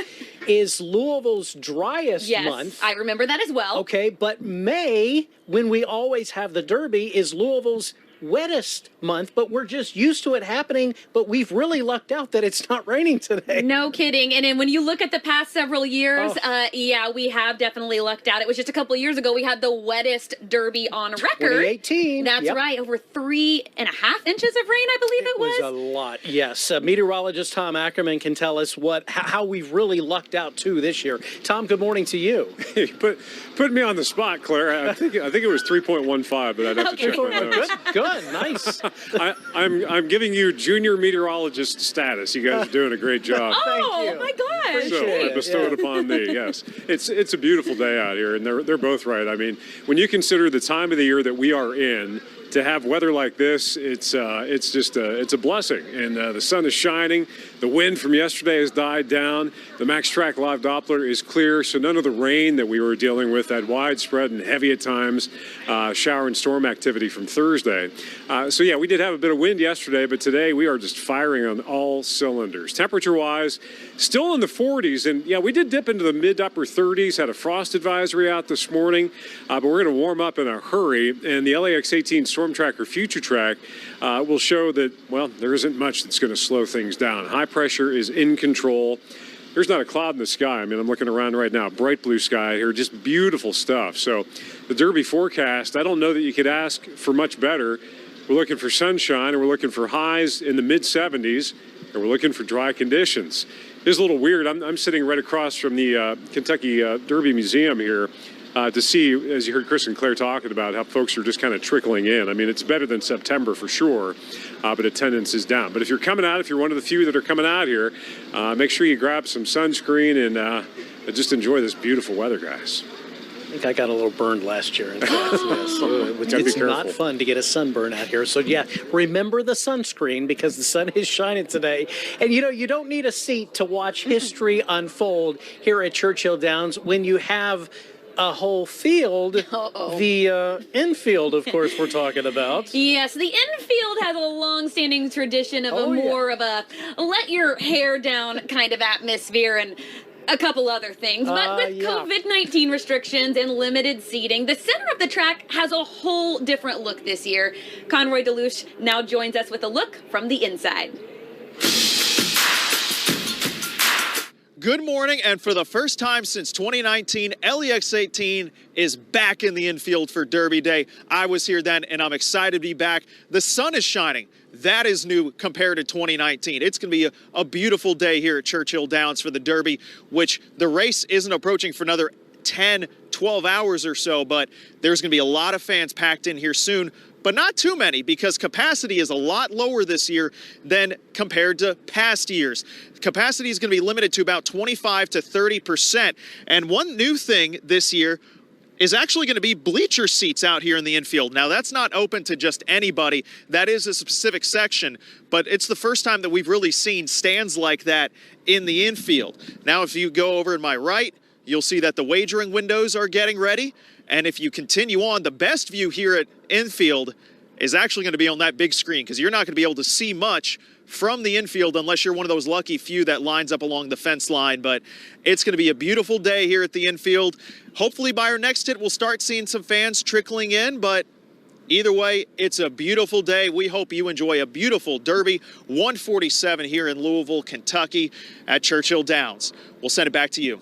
Speaker 9: is Louisville's driest month.
Speaker 8: I remember that as well.
Speaker 9: Okay, but May, when we always have the Derby, is Louisville's wettest month, but we're just used to it happening, but we've really lucked out that it's not raining today.
Speaker 8: No kidding. And then when you look at the past several years, yeah, we have definitely lucked out. It was just a couple of years ago we had the wettest Derby on record.
Speaker 9: 2018.
Speaker 8: That's right. Over 3.5 inches of rain, I believe it was.
Speaker 9: It was a lot, yes. Meteorologist Tom Ackerman can tell us how we've really lucked out, too, this year. Tom, good morning to you.
Speaker 23: Put me on the spot, Claire. I think it was 3.15, but I'd have to check my notes.
Speaker 9: Good. Nice.
Speaker 23: I'm giving you junior meteorologist status. You guys are doing a great job.
Speaker 8: Oh, my gosh.
Speaker 23: So I bestow it upon me, yes. It's a beautiful day out here, and they're both right. I mean, when you consider the time of the year that we are in, to have weather like this, it's just it's a blessing, and the sun is shining. The wind from yesterday has died down. The Max Track Live Doppler is clear, so none of the rain that we were dealing with, that widespread and heavy at times shower and storm activity from Thursday. So yeah, we did have a bit of wind yesterday, but today we are just firing on all cylinders. Temperature-wise, still in the 40s, and yeah, we did dip into the mid-upper 30s, had a frost advisory out this morning, but we're going to warm up in a hurry, and the LEX 18 Storm Tracker Future Track will show that, well, there isn't much that's going to slow things down. High pressure is in control. There's not a cloud in the sky. I mean, I'm looking around right now, bright blue sky here, just beautiful stuff. So the Derby forecast, I don't know that you could ask for much better. We're looking for sunshine, and we're looking for highs in the mid-70s, and we're looking for dry conditions. It's a little weird. I'm sitting right across from the Kentucky Derby Museum here to see, as you heard Chris and Claire talking about, how folks are just kind of trickling in. I mean, it's better than September for sure, but attendance is down. But if you're coming out, if you're one of the few that are coming out here, make sure you grab some sunscreen and just enjoy this beautiful weather, guys.
Speaker 9: I think I got a little burned last year. In fact, yes. It's not fun to get a sunburn out here. So, yeah, remember the sunscreen because the sun is shining today. And, you know, you don't need a seat to watch history unfold here at Churchill Downs when you have a whole field, the infield, of course, we're talking about.
Speaker 8: Yes, the infield has a long-standing tradition of more of a let your hair down kind of atmosphere and a couple other things. But with COVID-19 restrictions and limited seating, the center of the track has a whole different look this year. Conroy DeLuche now joins us with a look from the inside.
Speaker 1: Good morning, and for the first time since 2019, LEX 18 is back in the infield for Derby Day. I was here then, and I'm excited to be back. The sun is shining. That is new compared to 2019. It's going to be a beautiful day here at Churchill Downs for the Derby, which the race isn't approaching for another 10, 12 hours or so, but there's going to be a lot of fans packed in here soon. But not too many because capacity is a lot lower this year than compared to past years. Capacity is going to be limited to about 25 to 30%. And one new thing this year is actually going to be bleacher seats out here in the infield. Now, that's not open to just anybody. That is a specific section, but it's the first time that we've really seen stands like that in the infield. Now, if you go over to my right, you'll see that the wagering windows are getting ready. And if you continue on, the best view here at infield is actually going to be on that big screen because you're not going to be able to see much from the infield unless you're one of those lucky few that lines up along the fence line. But it's going to be a beautiful day here at the infield. Hopefully by our next hit, we'll start seeing some fans trickling in. But either way, it's a beautiful day. We hope you enjoy a beautiful Derby 147 here in Louisville, Kentucky at Churchill Downs. We'll send it back to you.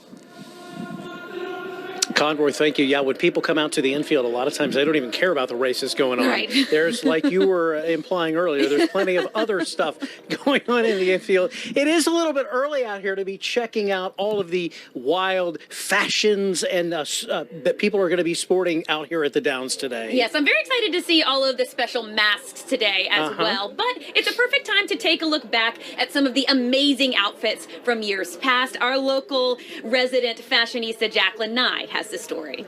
Speaker 9: Conroy, thank you. Yeah, when people come out to the infield, a lot of times they don't even care about the races going on.
Speaker 8: Right.
Speaker 9: There's, like you were implying earlier, there's plenty of other stuff going on in the infield. It is a little bit early out here to be checking out all of the wild fashions and that people are going to be sporting out here at the Downs today.
Speaker 8: Yes, I'm very excited to see all of the special masks today as well. But it's a perfect time to take a look back at some of the amazing outfits from years past. Our local resident fashionista, Jacqueline Nye, has the story.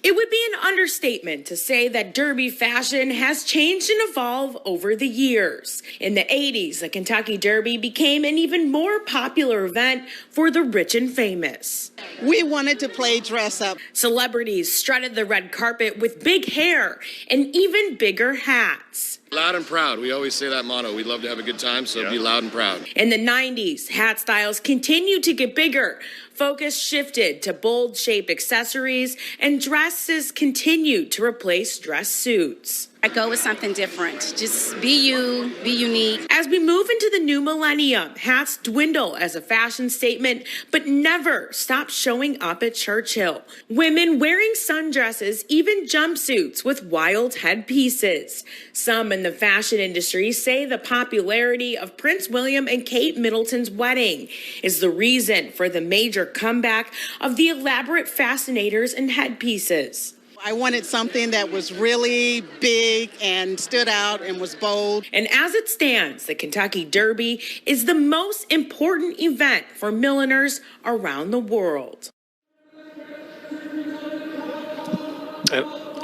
Speaker 3: It would be an understatement to say that Derby fashion has changed and evolved over the years. In the 80s, the Kentucky Derby became an even more popular event for the rich and famous.
Speaker 4: We wanted to play dress up.
Speaker 3: Celebrities strutted the red carpet with big hair and even bigger hats.
Speaker 7: Loud and proud. We always say that motto. We love to have a good time, so be loud and proud.
Speaker 3: In the 90s, hat styles continued to get bigger. Focus shifted to bold shape accessories, and dresses continued to replace dress suits.
Speaker 12: I go with something different. Just be you, be unique.
Speaker 3: As we move into the new millennium, hats dwindle as a fashion statement, but never stop showing up at Churchill. Women wearing sundresses, even jumpsuits with wild headpieces. Some in the fashion industry say the popularity of Prince William and Kate Middleton's wedding is the reason for the major comeback of the elaborate fascinators and headpieces.
Speaker 4: I wanted something that was really big and stood out and was bold.
Speaker 3: And as it stands, the Kentucky Derby is the most important event for milliners around the world.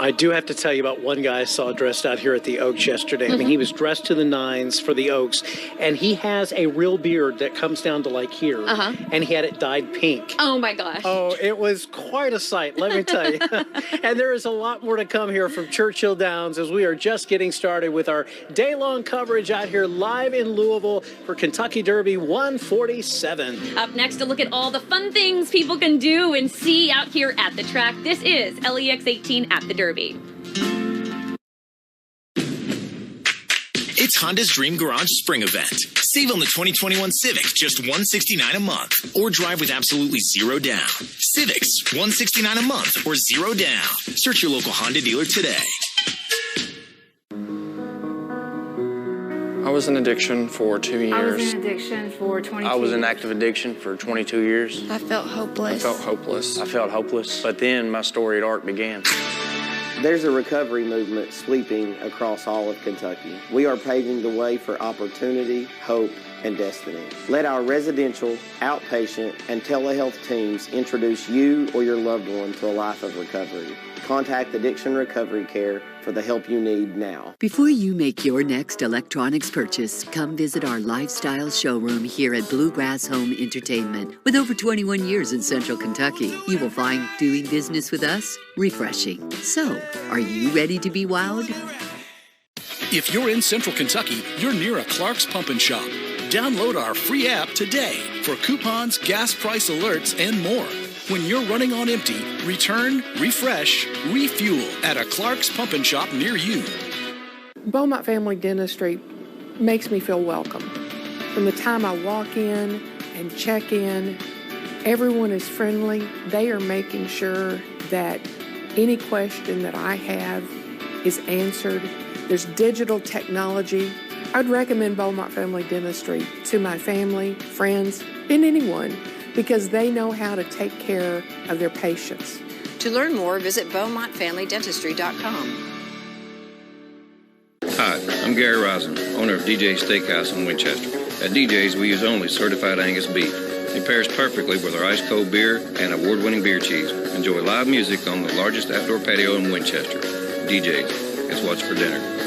Speaker 9: I do have to tell you about one guy I saw dressed out here at the Oaks yesterday. I mean, he was dressed to the nines for the Oaks, and he has a real beard that comes down to like here, and he had it dyed pink.
Speaker 8: Oh my gosh.
Speaker 9: Oh, it was quite a sight, let me tell you. And there is a lot more to come here from Churchill Downs as we are just getting started with our day-long coverage out here live in Louisville for Kentucky Derby 147.
Speaker 8: Up next, to look at all the fun things people can do and see out here at the track. This is LEX 18 at the Derby.
Speaker 10: It's Honda's Dream Garage Spring Event. Save on the 2021 Civic, just $169 a month, or drive with absolutely zero down. Civics, $169 a month, or zero down. Search your local Honda dealer today.
Speaker 11: I was in addiction for 2 years.
Speaker 13: I was in addiction for 22
Speaker 11: I was in
Speaker 13: years.
Speaker 11: active addiction for 22 years.
Speaker 13: I felt hopeless.
Speaker 11: I felt hopeless. But then my storied arc began.
Speaker 14: There's a recovery movement sweeping across all of Kentucky. We are paving the way for opportunity, hope, and destiny. Let our residential, outpatient, and telehealth teams introduce you or your loved one to a life of recovery. Contact Addiction Recovery Care for the help you need now.
Speaker 25: Before you make your next electronics purchase, come visit our lifestyle showroom here at Bluegrass Home Entertainment. With over 21 years in Central Kentucky, you will find doing business with us refreshing. So, are you ready to be wowed?
Speaker 26: If you're in Central Kentucky, you're near a Clark's Pump and Shop. Download our free app today for coupons, gas price alerts, and more. When you're running on empty, return, refresh, refuel at a Clark's Pump and Shop near you.
Speaker 27: Beaumont Family Dentistry makes me feel welcome. From the time I walk in and check in, everyone is friendly. They are making sure that any question that I have is answered. There's digital technology. I'd recommend Beaumont Family Dentistry to my family, friends, and anyone, because they know how to take care of their patients.
Speaker 28: To learn more, visit BeaumontFamilyDentistry.com.
Speaker 29: Hi, I'm Gary Rosen, owner of DJ's Steakhouse in Winchester. At DJ's, we use only certified Angus beef. It pairs perfectly with our ice-cold beer and award-winning beer cheese. Enjoy live music on the largest outdoor patio in Winchester. DJ's, it's what's for dinner.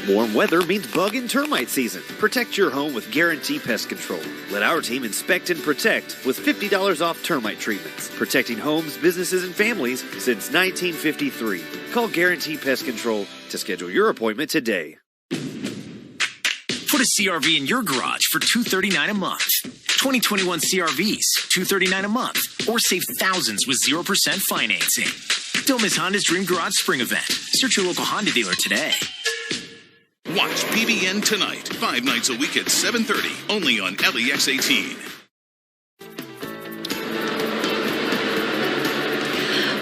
Speaker 30: Warm weather means bug and termite season. Protect your home with Guarantee Pest Control. Let our team inspect and protect with $50 off termite treatments. Protecting homes, businesses, and families since 1953. Call Guarantee Pest Control to schedule your appointment today.
Speaker 10: Put a CRV in your garage for $239 a month. 2021 CRVs, $239 a month, or save thousands with 0% financing. Don't miss Honda's Dream Garage Spring Event. Search your local Honda dealer today.
Speaker 22: Watch PBN tonight, 5 nights a week at 7:30, only on LEX 18.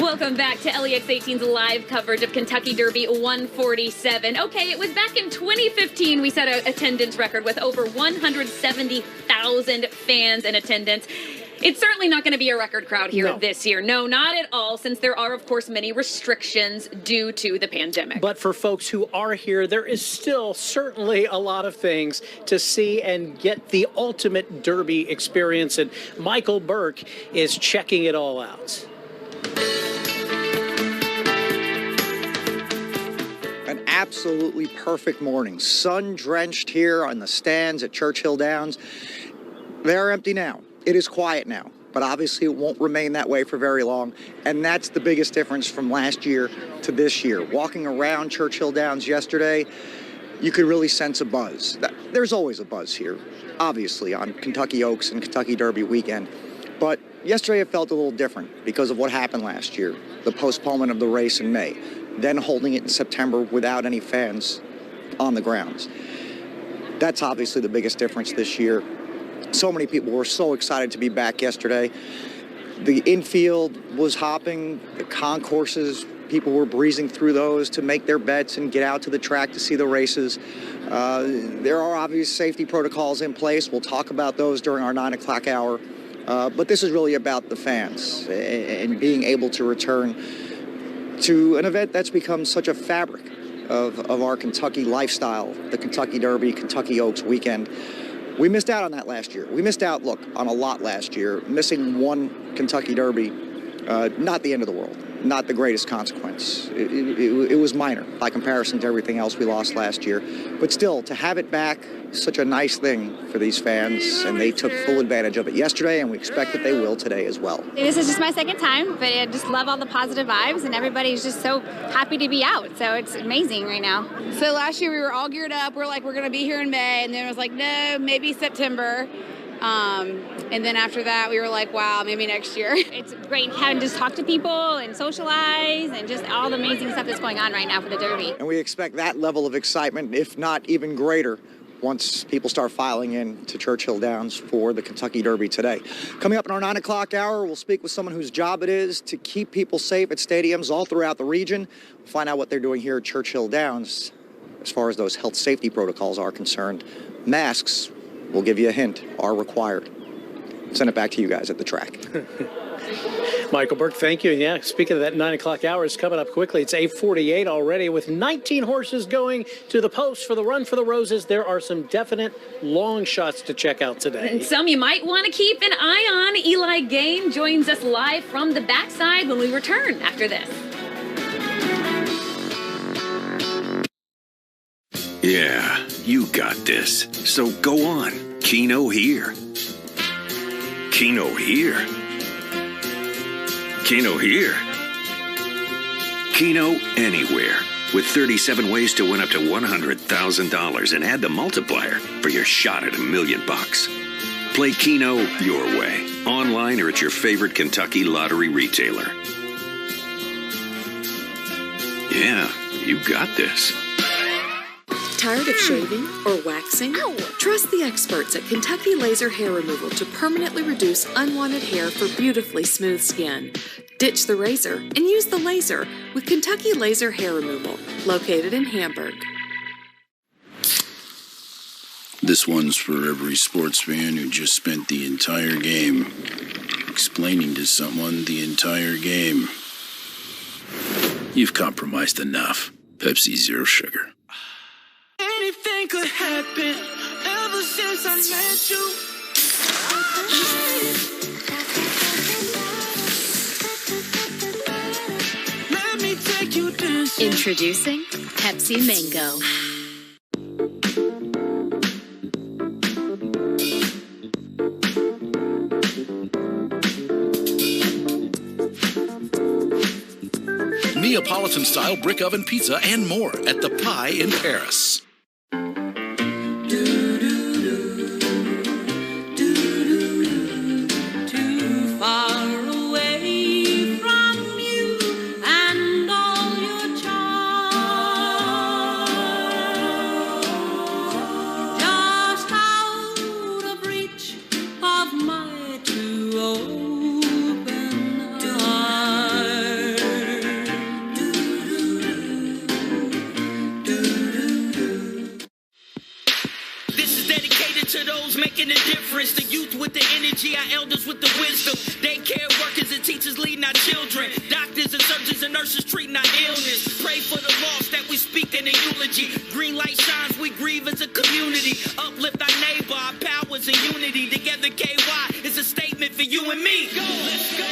Speaker 8: Welcome back to LEX 18's live coverage of Kentucky Derby 147. Okay, it was back in 2015 we set an attendance record with over 170,000 fans in attendance. It's certainly not going to be a record crowd here this year. No, not at all, since there are, of course, many restrictions due to the pandemic.
Speaker 9: But for folks who are here, there is still certainly a lot of things to see and get the ultimate Derby experience. And Michael Burke is checking it all out.
Speaker 31: An absolutely perfect morning. Sun-drenched here on the stands at Churchill Downs. They're empty now. It is quiet now, but obviously it won't remain that way for very long, and that's the biggest difference from last year to this year. Walking around Churchill Downs yesterday, you could really sense a buzz. There's always a buzz here, obviously, on Kentucky Oaks and Kentucky Derby weekend, but yesterday it felt a little different because of what happened last year, the postponement of the race in May, then holding it in September without any fans on the grounds. That's obviously the biggest difference this year. So many people were so excited to be back yesterday. The infield was hopping, the concourses, people were breezing through those to make their bets and get out to the track to see the races. There are obvious safety protocols in place. We'll talk about those during our 9 o'clock hour. But this is really about the fans and being able to return to an event that's become such a fabric of our Kentucky lifestyle, the Kentucky Derby, Kentucky Oaks weekend. We missed out on that last year. We missed out, on a lot last year. Missing one Kentucky Derby, not the end of the world. not the greatest consequence. It was minor by comparison to everything else we lost last year. But still, to have it back, such a nice thing for these fans, and they took full advantage of it yesterday, and we expect that they will today as well.
Speaker 2: This is just my second time, but I just love all the positive vibes, and everybody's just so happy to be out. So it's amazing right now.
Speaker 5: So last year we were all geared up. We're like, we're going to be here in May, and then it was like, no, maybe September. And then after that, we were like, wow, maybe next year.
Speaker 2: It's great having to just talk to people and socialize and just all the amazing stuff that's going on right now for the Derby.
Speaker 31: And we expect that level of excitement, if not even greater, once people start filing in to Churchill Downs for the Kentucky Derby today. Coming up in our 9 o'clock hour, we'll speak with someone whose job it is to keep people safe at stadiums all throughout the region. We'll find out what they're doing here at Churchill Downs as far as those health safety protocols are concerned. Masks, we'll give you a hint, are required. Send it back to you guys at the track.
Speaker 9: Michael Burke, thank you. And yeah, speaking of that 9 o'clock hour, is coming up quickly. It's 8:48 already with 19 horses going to the post for the Run for the Roses. There are some definite long shots to check out today.
Speaker 8: And some you might want to keep an eye on. Eli Gain joins us live from the backside when we return after this.
Speaker 6: Yeah, you got this. So go on. Keno here. Keno here. Keno here. Keno anywhere. With 37 ways to win up to $100,000 and add the multiplier for your shot at $1 million. Play Keno your way. Online or at your favorite Kentucky lottery retailer. Yeah, you got this.
Speaker 15: Tired of shaving or waxing? Trust the experts at Kentucky Laser Hair Removal to permanently reduce unwanted hair for beautifully smooth skin. Ditch the razor and use the laser with Kentucky Laser Hair Removal, located in Hamburg.
Speaker 16: This one's for every sports fan who just spent the entire game explaining to someone the entire game. You've compromised enough. Pepsi Zero Sugar.
Speaker 17: Anything could happen ever since I met you. Let me take you dancing.
Speaker 15: Introducing Pepsi Mango.
Speaker 26: Neapolitan-style brick oven pizza and more at the Pie in Paris.
Speaker 17: Making a difference. The youth with the energy, our elders with the wisdom. Daycare workers and teachers leading our children. Doctors and surgeons and nurses treating our illness. Pray for the lost that we speak in a eulogy. Green light shines, we grieve as a community. Uplift our neighbor, our powers and unity. Together KY is a statement for you and me. Go, let's go.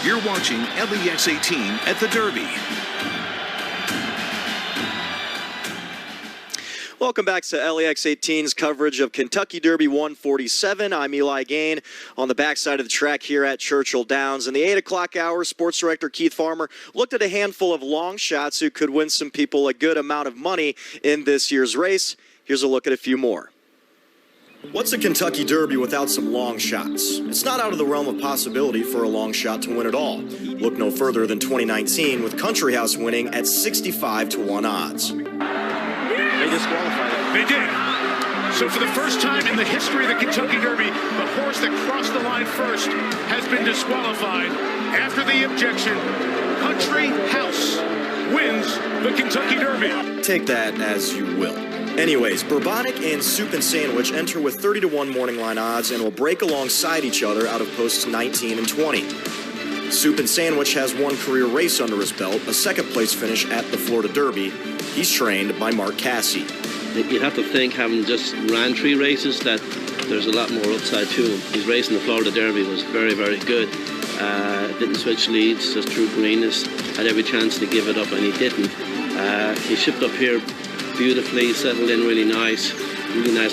Speaker 22: You're watching LEX 18 at the Derby.
Speaker 18: Welcome back to LEX 18's coverage of Kentucky Derby 147. I'm Eli Gain on the backside of the track here at Churchill Downs. In the 8 o'clock hour, sports director Keith Farmer looked at a handful of long shots who could win some people a good amount of money in this year's race. Here's a look at a few more. What's a Kentucky Derby without some long shots? It's not out of the realm of possibility for a long shot to win it all. Look no further than 2019 with Country House winning at 65-1 odds.
Speaker 19: They disqualified it. They did. So for the first time in the history of the Kentucky Derby, the horse that crossed the line first has been disqualified. After the objection, Country House wins the Kentucky Derby.
Speaker 18: Take that as you will. Anyways, Bourbonic and Soup and Sandwich enter with 30-1 morning line odds and will break alongside each other out of posts 19 and 20. Soup and Sandwich has one career race under his belt, a second-place finish at the Florida Derby. He's trained by Mark Cassey.
Speaker 1: you'd have to think, having just ran 3 races, that there's a lot more upside to him. His race in the Florida Derby was very, very good. Didn't switch leads, just through greenness. Had every chance to give it up, and he didn't. He shipped up here beautifully, settled in really nice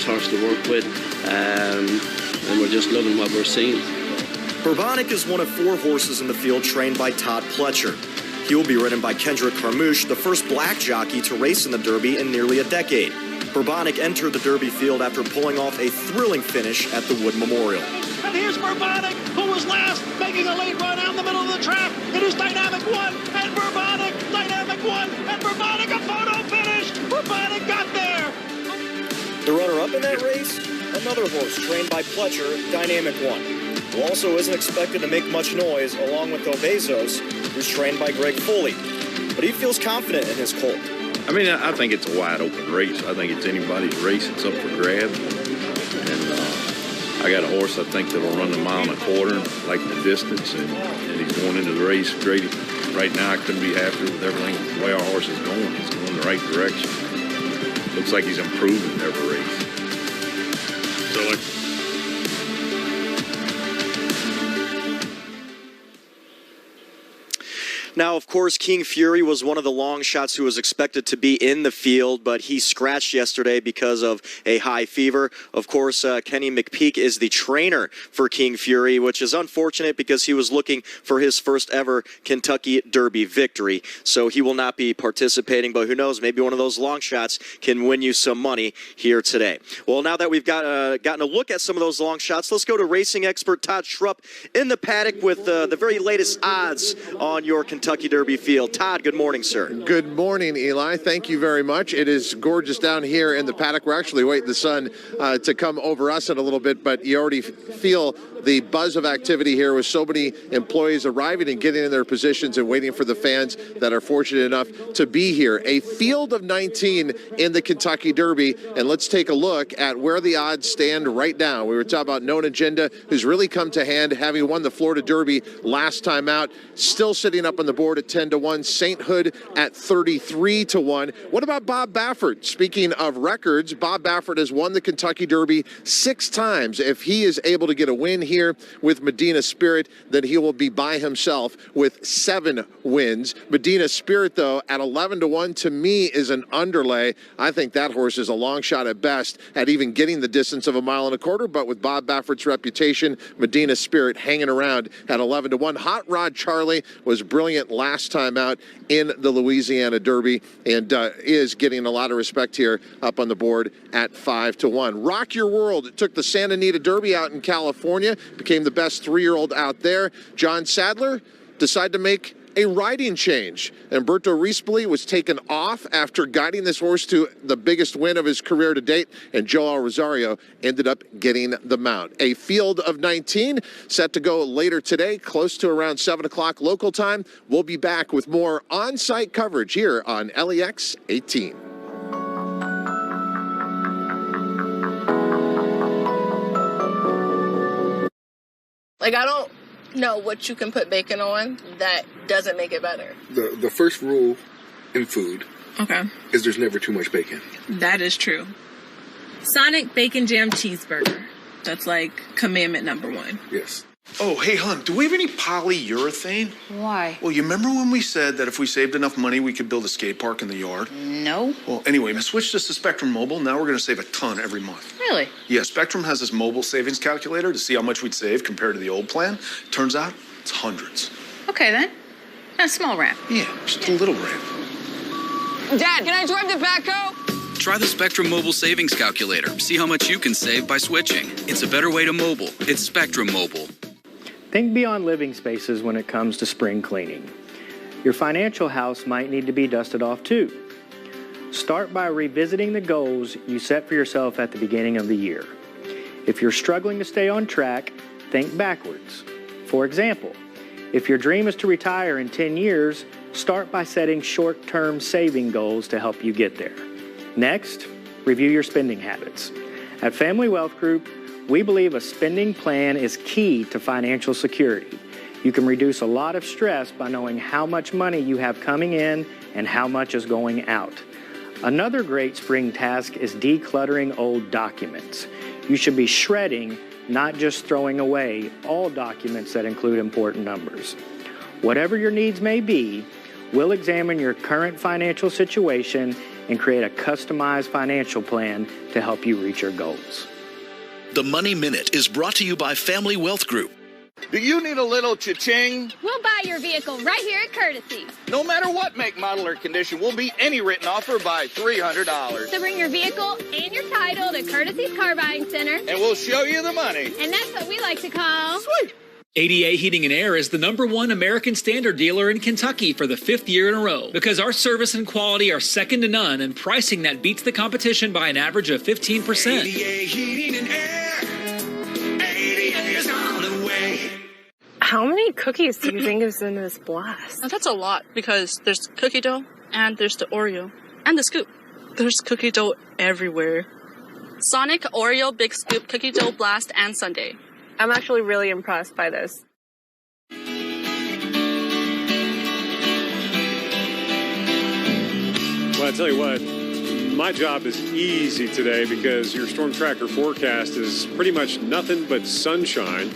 Speaker 1: horse to work with, and we're just loving what we're seeing.
Speaker 18: Bourbonic is one of 4 horses in the field trained by Todd Pletcher. He will be ridden by Kendrick Carmouche, the first black jockey to race in the Derby in nearly a decade. Bourbonic entered the Derby field after pulling off a thrilling finish at the Wood Memorial.
Speaker 3: And here's Bourbonic, who was last, making a late run down the middle of the track. It is Dynamic 1 and Bourbonic, Dynamic 1 and Bourbonic, a photo finish. Bourbonic got there.
Speaker 18: The runner-up in that race, another horse trained by Pletcher, Dynamic 1, who also isn't expected to make much noise, along with Ovezos, who's trained by Greg Foley. But he feels confident in his colt.
Speaker 4: I mean, I think it's a wide open race. I think it's anybody's race. It's up for grabs. And I got a horse I think that'll run 1.25 miles, like the distance, and he's going into the race. Grady, right now I couldn't be happier with everything, the way our horse is going. He's going the right direction. Looks like he's improving every race. So
Speaker 18: Now, of course, King Fury was one of the long shots who was expected to be in the field, but he scratched yesterday because of a high fever. Of course, Kenny McPeak is the trainer for King Fury, which is unfortunate because he was looking for his first ever Kentucky Derby victory. So he will not be participating, but who knows, maybe one of those long shots can win you some money here today. Well, now that we've gotten a look at some of those long shots, let's go to racing expert Todd Schrupp in the paddock with the very latest odds on your Kentucky Derby field. Todd, good morning, sir.
Speaker 7: Good morning, Eli. Thank you very much. It is gorgeous down here in the paddock. We're actually waiting the sun to come over us in a little bit, but you already feel the buzz of activity here with so many employees arriving and getting in their positions and waiting for the fans that are fortunate enough to be here. A field of 19 in the Kentucky Derby, and let's take a look at where the odds stand right now. We were talking about Known Agenda, who's really come to hand, having won the Florida Derby last time out, still sitting up on the board at 10-1. St. Hood at 33-1. What about Bob Baffert? Speaking of records, Bob Baffert has won the Kentucky Derby 6 times. If he is able to get a win here with Medina Spirit, then he will be by himself with 7 wins. Medina Spirit, though, at 11-1, to me is an underlay. I think that horse is a long shot at best at even getting the distance of 1.25 miles, but with Bob Baffert's reputation, Medina Spirit hanging around at 11-1. Hot Rod Charlie was brilliant last time out in the Louisiana Derby and is getting a lot of respect here up on the board at 5-1. Rock Your World, it took the Santa Anita Derby out in California, became the best 3-year-old out there. John Sadler decided to make a riding change. Umberto Rispoli was taken off after guiding this horse to the biggest win of his career to date, and Joel Rosario ended up getting the mount. A field of 19 set to go later today, close to around 7 o'clock local time. We'll be back with more on-site coverage here on LEX 18.
Speaker 11: Like, I don't know what you can put bacon on that doesn't make it better.
Speaker 12: The first rule in food is there's never too much bacon.
Speaker 11: That is true. Sonic Bacon Jam Cheeseburger. That's like commandment number 1.
Speaker 12: Yes.
Speaker 13: Oh, hey, hon, do we have any polyurethane?
Speaker 11: Why?
Speaker 13: Well, you remember when we said that if we saved enough money, we could build a skate park in the yard?
Speaker 11: No.
Speaker 13: Well, anyway, we switched this to Spectrum Mobile. Now we're going to save a ton every month.
Speaker 11: Really?
Speaker 13: Yeah, Spectrum has this mobile savings calculator to see how much we'd save compared to the old plan. Turns out it's hundreds.
Speaker 11: Okay, then. A small ramp.
Speaker 13: Yeah, just a little ramp.
Speaker 11: Dad, can I drive the backhoe?
Speaker 20: Try the Spectrum Mobile Savings Calculator. See how much you can save by switching. It's a better way to mobile. It's Spectrum Mobile.
Speaker 21: Think beyond living spaces when it comes to spring cleaning. Your financial house might need to be dusted off too. Start by revisiting the goals you set for yourself at the beginning of the year. If you're struggling to stay on track, think backwards. For example, if your dream is to retire in 10 years, start by setting short-term saving goals to help you get there. Next, review your spending habits. At Family Wealth Group, we believe a spending plan is key to financial security. You can reduce a lot of stress by knowing how much money you have coming in and how much is going out. Another great spring task is decluttering old documents. You should be shredding, not just throwing away, all documents that include important numbers. Whatever your needs may be, we'll examine your current financial situation and create a customized financial plan to help you reach your goals.
Speaker 2: The Money Minute is brought to you by Family Wealth Group.
Speaker 5: Do you need a little cha-ching?
Speaker 10: We'll buy your vehicle right here at Courtesy.
Speaker 5: No matter what make, model, or condition, we'll beat any written offer by $300.
Speaker 10: So bring your vehicle and your title to Courtesy's Car Buying Center.
Speaker 5: And we'll show you the money.
Speaker 10: And that's what we like to call...
Speaker 5: Sweet!
Speaker 14: ADA Heating and Air is the #1 American Standard dealer in Kentucky for the 5th year in a row because our service and quality are second to none and pricing that beats the competition by an average of 15%.
Speaker 17: ADA Heating and Air. ADA is on the way.
Speaker 11: How many cookies do you think is in this blast?
Speaker 23: Oh, that's a lot because there's cookie dough and there's the Oreo and the scoop. There's cookie dough everywhere. Sonic Oreo Big Scoop Cookie Dough Blast and Sundae.
Speaker 11: I'm actually really impressed by this.
Speaker 24: Well, I tell you what, my job is easy today because your storm tracker forecast is pretty much nothing but sunshine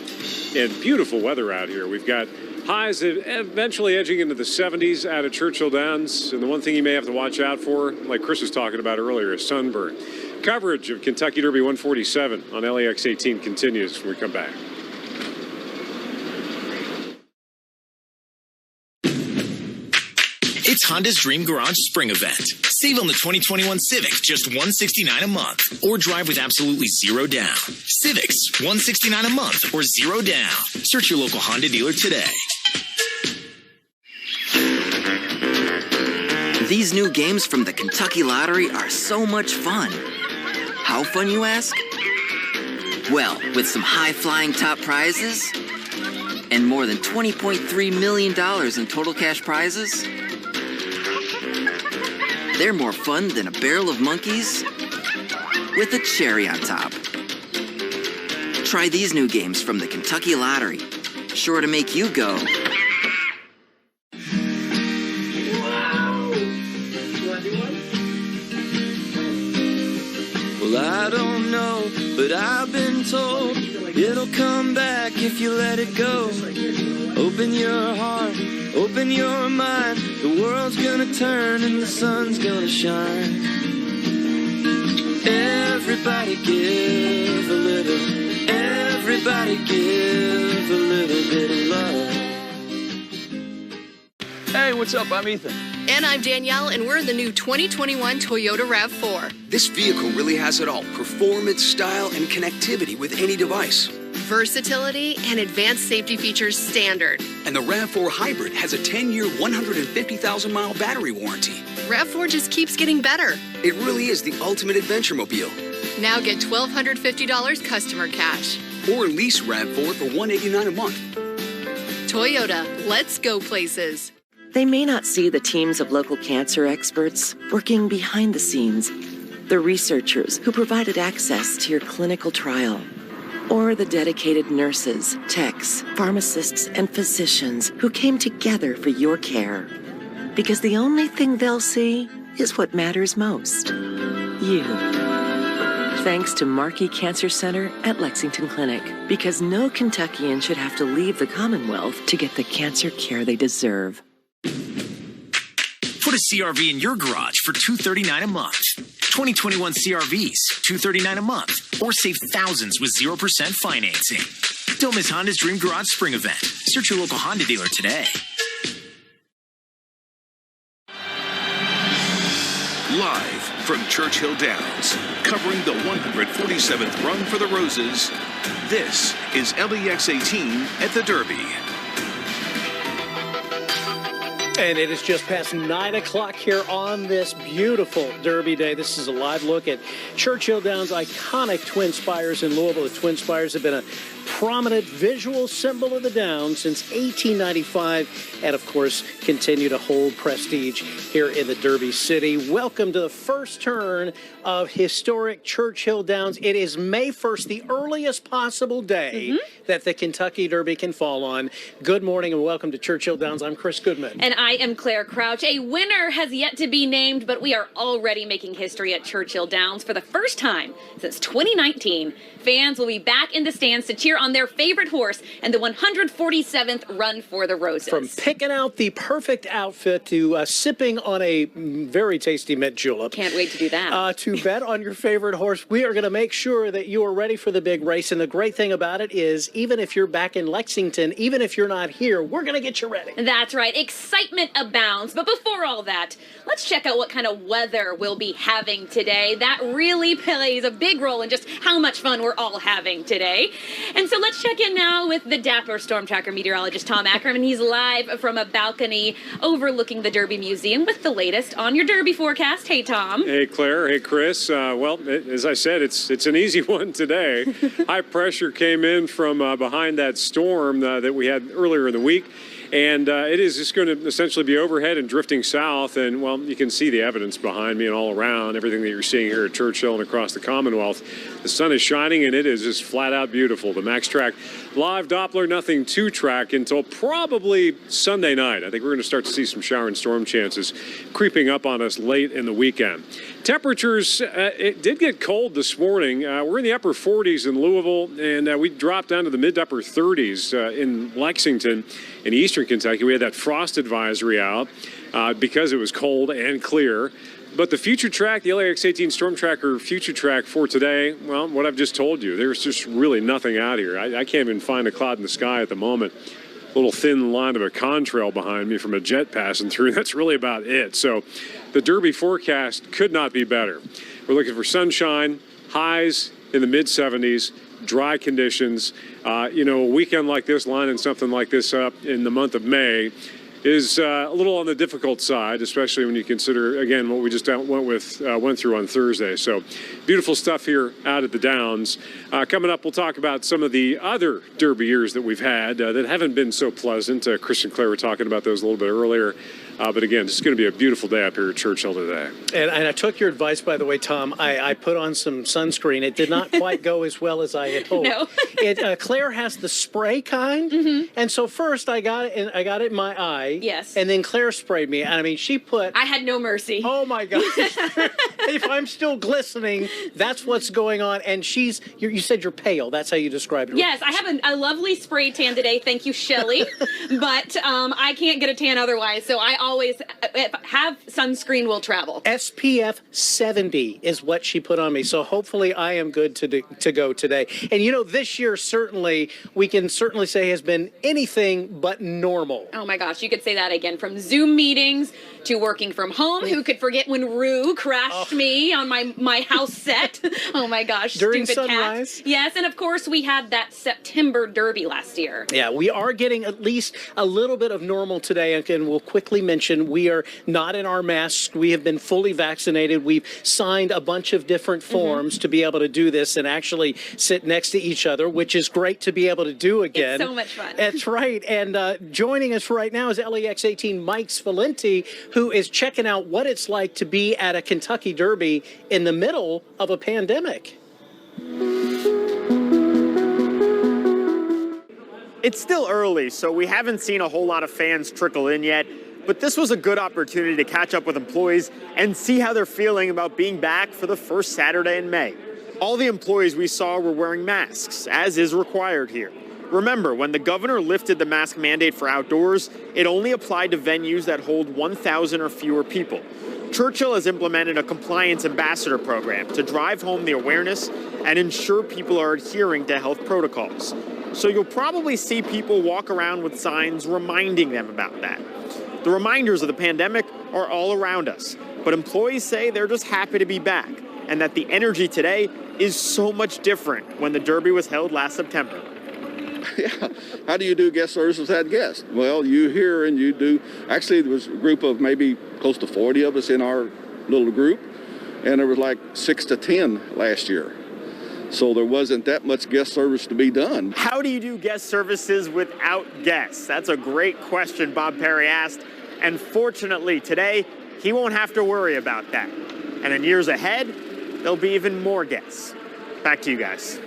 Speaker 24: and beautiful weather out here. We've got highs eventually edging into the 70s out of Churchill Downs. And the one thing you may have to watch out for, like Chris was talking about earlier, is sunburn. Coverage of Kentucky Derby 147 on LEX 18 continues when we come back.
Speaker 25: It's Honda's Dream Garage Spring Event. Save on the 2021 Civic, just $169 a month, or drive with absolutely zero down. Civics, $169 a month, or zero down. Search your local Honda dealer today.
Speaker 27: These new games from the Kentucky Lottery are so much fun. How fun, you ask? Well, with some high-flying top prizes and more than $20.3 million in total cash prizes, they're more fun than a barrel of monkeys with a cherry on top. Try these new games from the Kentucky Lottery. Sure to make you go.
Speaker 17: Well, I don't know, but I've been told it'll come back if you let it go. Open your heart, open your mind. The world's gonna turn and the sun's gonna shine. Everybody give a little. Everybody give a little bit of love.
Speaker 31: Hey, what's up? I'm Ethan.
Speaker 28: And I'm Danielle, and we're in the new 2021 Toyota RAV4.
Speaker 12: This vehicle really has it all: performance, style, and connectivity with any device.
Speaker 28: Versatility and advanced safety features standard.
Speaker 12: And the RAV4 Hybrid has a 10-year, 150,000-mile battery warranty.
Speaker 28: RAV4 just keeps getting better.
Speaker 12: It really is the ultimate adventure mobile.
Speaker 28: Now get $1,250 customer cash.
Speaker 12: Or lease RAV4 for $189 a month.
Speaker 28: Toyota, let's go places.
Speaker 29: They may not see the teams of local cancer experts working behind the scenes, the researchers who provided access to your clinical trial, or the dedicated nurses, techs, pharmacists, and physicians who came together for your care. Because the only thing they'll see is what matters most: you. Thanks to Markey Cancer Center at Lexington Clinic, because no Kentuckian should have to leave the Commonwealth to get the cancer care they deserve.
Speaker 25: Put a CRV in your garage for $239 a month. 2021 CRVs, $239 a month, or save thousands with 0% financing. Don't miss Honda's Dream Garage Spring Event. Search your local Honda dealer today.
Speaker 22: Live from Churchill Downs, covering the 147th Run for the Roses, this is LEX 18 at the Derby.
Speaker 9: And it is just past 9 o'clock here on this beautiful Derby day. This is a live look at Churchill Downs' iconic twin spires in Louisville. The twin spires have been a prominent visual symbol of the Downs since 1895 and, of course, continue to hold prestige here in the Derby City. Welcome to the first turn of historic Churchill Downs. It is May 1st, the earliest possible day that the Kentucky Derby can fall on. Good morning and welcome to Churchill Downs. I'm Chris Goodman.
Speaker 8: And I am Claire Crouch. A winner has yet to be named, but we are already making history at Churchill Downs. For the first time since 2019, fans will be back in the stands to cheer on their favorite horse and the 147th Run for the Roses.
Speaker 9: From picking out the perfect outfit to sipping on a very tasty mint julep.
Speaker 8: Can't wait to do that.
Speaker 9: To bet on your favorite horse, we are going to make sure that you are ready for the big race. And the great thing about it is, even if you're back in Lexington, even if you're not here, we're going to get you ready.
Speaker 8: That's right. Excitement abounds. But before all that, let's check out what kind of weather we'll be having today. That really plays a big role in just how much fun we're all having today. And so let's check in now with the dapper storm tracker meteorologist Tom Ackerman. He's live from a balcony overlooking the Derby Museum with the latest on your Derby forecast. Hey, Tom.
Speaker 24: Hey, Claire. Hey, Chris. Well, as I said, it's an easy one today. High pressure came in from behind that storm that we had earlier in the week. And it is just going to essentially be overhead and drifting south. And, well, you can see the evidence behind me and all around, everything that you're seeing here at Churchill and across the Commonwealth. The sun is shining, and it is just flat out beautiful. The Max Track live Doppler, nothing to track until probably Sunday night. I think we're going to start to see some shower and storm chances creeping up on us late in the weekend. Temperatures, it did get cold this morning. We're in the upper 40s in Louisville, and we dropped down to the mid to upper 30s in Lexington. In eastern Kentucky, we had that frost advisory out because it was cold and clear. But the future track, the LEX 18 Storm Tracker future track for today, well, what I've just told you, there's just really nothing out here. I can't even find a cloud in the sky at the moment. A little thin line of a contrail behind me from a jet passing through. That's really about it. So the Derby forecast could not be better. We're looking for sunshine, highs in the mid-70s, dry conditions. A weekend like this, lining something like this up in the month of May is a little on the difficult side, especially when you consider, again, what we just went through on Thursday. So beautiful stuff here out at the Downs. Coming up, we'll talk about some of the other Derby years that we've had that haven't been so pleasant. Chris and Claire were talking about those a little bit earlier. But again, it's going to be a beautiful day up here at Churchill today.
Speaker 9: And I took your advice, by the way, Tom. I put on some sunscreen. It did not quite go as well as I had hoped.
Speaker 8: No.
Speaker 9: Claire has the spray kind, and so first I got it in my eye.
Speaker 8: Yes.
Speaker 9: And then Claire sprayed me. And I mean, she put.
Speaker 8: I had no mercy.
Speaker 9: Oh my gosh! If I'm still glistening, that's what's going on. And you said you're pale. That's how you described it.
Speaker 8: Yes, I have a lovely spray tan today. Thank you, Shelley. But I can't get a tan otherwise, so I always have sunscreen will travel.
Speaker 9: SPF 70 is what she put on me, so hopefully I am good to go today. And this year we can certainly say has been anything but normal.
Speaker 8: Oh my gosh, you could say that again. From Zoom meetings to working from home. Who could forget when Rue crashed me on my house set? Oh my gosh,
Speaker 9: during
Speaker 8: stupid
Speaker 9: sunrise.
Speaker 8: Cat. Yes, and of course we had that September Derby last year.
Speaker 9: Yeah, we are getting at least a little bit of normal today. And we'll quickly mention we are not in our masks. We have been fully vaccinated. We've signed a bunch of different forms to be able to do this and actually sit next to each other, which is great to be able to do again.
Speaker 8: It's so much fun.
Speaker 9: That's right. And joining us right now is LEX 18 Mike Valenti, who is checking out what it's like to be at a Kentucky Derby in the middle of a pandemic.
Speaker 1: It's still early, so we haven't seen a whole lot of fans trickle in yet, but this was a good opportunity to catch up with employees and see how they're feeling about being back for the first Saturday in May. All the employees we saw were wearing masks, as is required here. Remember, when the governor lifted the mask mandate for outdoors, it only applied to venues that hold 1,000 or fewer people. Churchill has implemented a compliance ambassador program to drive home the awareness and ensure people are adhering to health protocols. So you'll probably see people walk around with signs reminding them about that. The reminders of the pandemic are all around us, but employees say they're just happy to be back and that the energy today is so much different when the Derby was held last September.
Speaker 3: Yeah, how do you do guest service without guests? Well, you hear and you do. Actually, there was a group of maybe close to 40 of us in our little group, and there was like 6 to 10 last year. So there wasn't that much guest service to be done.
Speaker 1: How do you do guest services without guests? That's a great question Bob Perry asked. And fortunately, today, he won't have to worry about that. And in years ahead, there'll be even more guests. Back to you guys.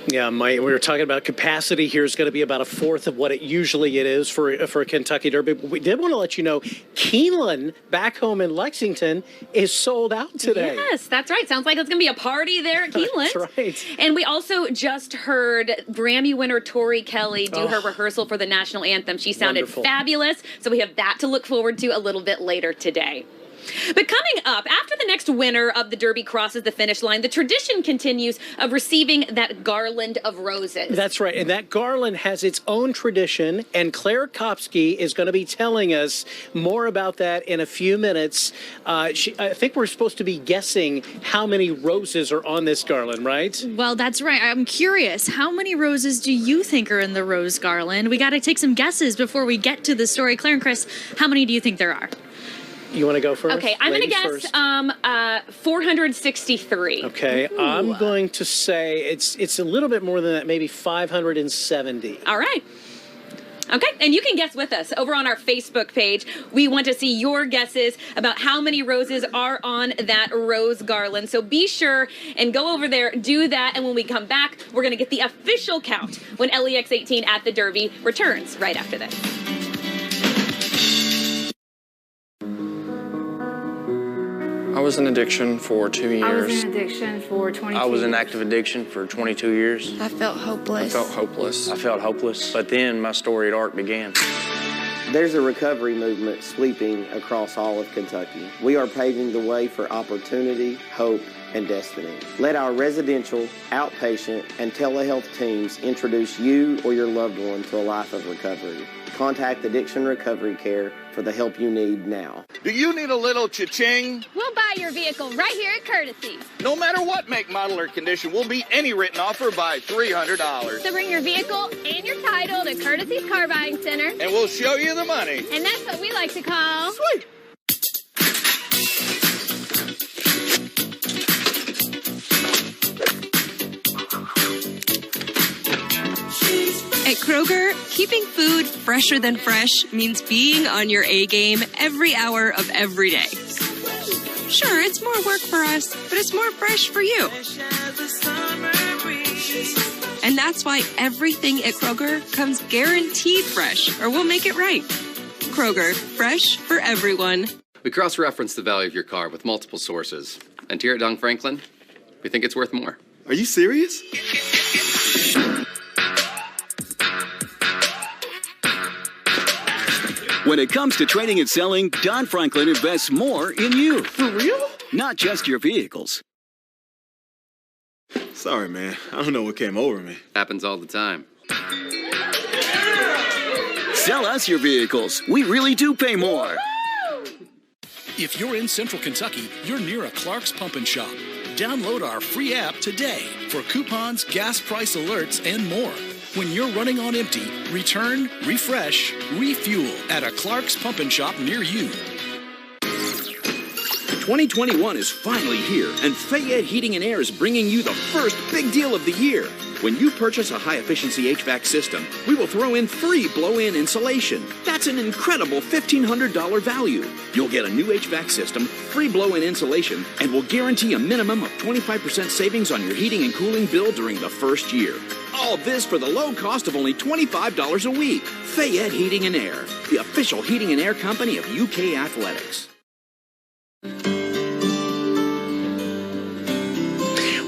Speaker 9: Yeah, we were talking about capacity here is going to be about a fourth of what it usually is for a Kentucky Derby. But we did want to let you know, Keeneland, back home in Lexington, is sold out today.
Speaker 8: Yes, that's right. Sounds like it's going to be a party there at Keeneland.
Speaker 9: That's right.
Speaker 8: And we also just heard Grammy winner Tori Kelly do her rehearsal for the national anthem. She sounded fabulous. So we have that to look forward to a little bit later today. But coming up, after the next winner of the Derby crosses the finish line, the tradition continues of receiving that garland of roses.
Speaker 9: That's right. And that garland has its own tradition. And Claire Kopsky is going to be telling us more about that in a few minutes. I think we're supposed to be guessing how many roses are on this garland, right?
Speaker 4: Well, that's right. I'm curious. How many roses do you think are in the rose garland? We got to take some guesses before we get to the story. Claire and Chris, how many do you think there are?
Speaker 9: You want to go first?
Speaker 8: Okay, I'm going to guess 463.
Speaker 9: Okay, ooh. I'm going to say it's a little bit more than that, maybe 570.
Speaker 8: All right. Okay, and you can guess with us over on our Facebook page. We want to see your guesses about how many roses are on that rose garland. So be sure and go over there, do that, and when we come back, we're going to get the official count when LEX 18 at the Derby returns right after this.
Speaker 6: I was in addiction for 2 years.
Speaker 7: I was in addiction for 22
Speaker 13: I was in active addiction for 22 years.
Speaker 7: I felt hopeless.
Speaker 6: I felt hopeless.
Speaker 13: I felt hopeless. But then my storied arc began.
Speaker 15: There's a recovery movement sweeping across all of Kentucky. We are paving the way for opportunity, hope, and destiny. Let our residential, outpatient, and telehealth teams introduce you or your loved one to a life of recovery. Contact Addiction Recovery Care for the help you need now.
Speaker 5: Do you need a little cha-ching?
Speaker 10: We'll buy your vehicle right here at Courtesy.
Speaker 5: No matter what make, model, or condition, we'll beat any written offer by $300.
Speaker 10: So bring your vehicle and your title to Courtesy's Car Buying Center.
Speaker 5: And we'll show you the money.
Speaker 10: And that's what we like to call...
Speaker 5: Sweet.
Speaker 16: At Kroger, keeping food fresher than fresh means being on your A game every hour of every day. Sure, it's more work for us, but it's more fresh for you. And that's why everything at Kroger comes guaranteed fresh, or we'll make it right. Kroger, fresh for everyone.
Speaker 18: We cross-reference the value of your car with multiple sources. And here at Dung Franklin, we think it's worth more.
Speaker 19: Are you serious?
Speaker 20: When it comes to trading and selling, Don Franklin invests more in you.
Speaker 19: For real?
Speaker 20: Not just your vehicles.
Speaker 19: Sorry, man. I don't know what came over me.
Speaker 18: Happens all the time.
Speaker 20: Sell us your vehicles. We really do pay more.
Speaker 2: If you're in Central Kentucky, you're near a Clark's Pump and Shop. Download our free app today for coupons, gas price alerts, and more. When you're running on empty, return, refresh, refuel at a Clark's Pump and Shop near you.
Speaker 26: 2021 is finally here, and Fayette Heating and Air is bringing you the first big deal of the year. When you purchase a high-efficiency HVAC system, we will throw in free blow-in insulation. That's an incredible $1,500 value. You'll get a new HVAC system, free blow-in insulation, and will guarantee a minimum of 25% savings on your heating and cooling bill during the first year. All this for the low cost of only $25 a week. Fayette Heating and Air, the official heating and air company of UK Athletics.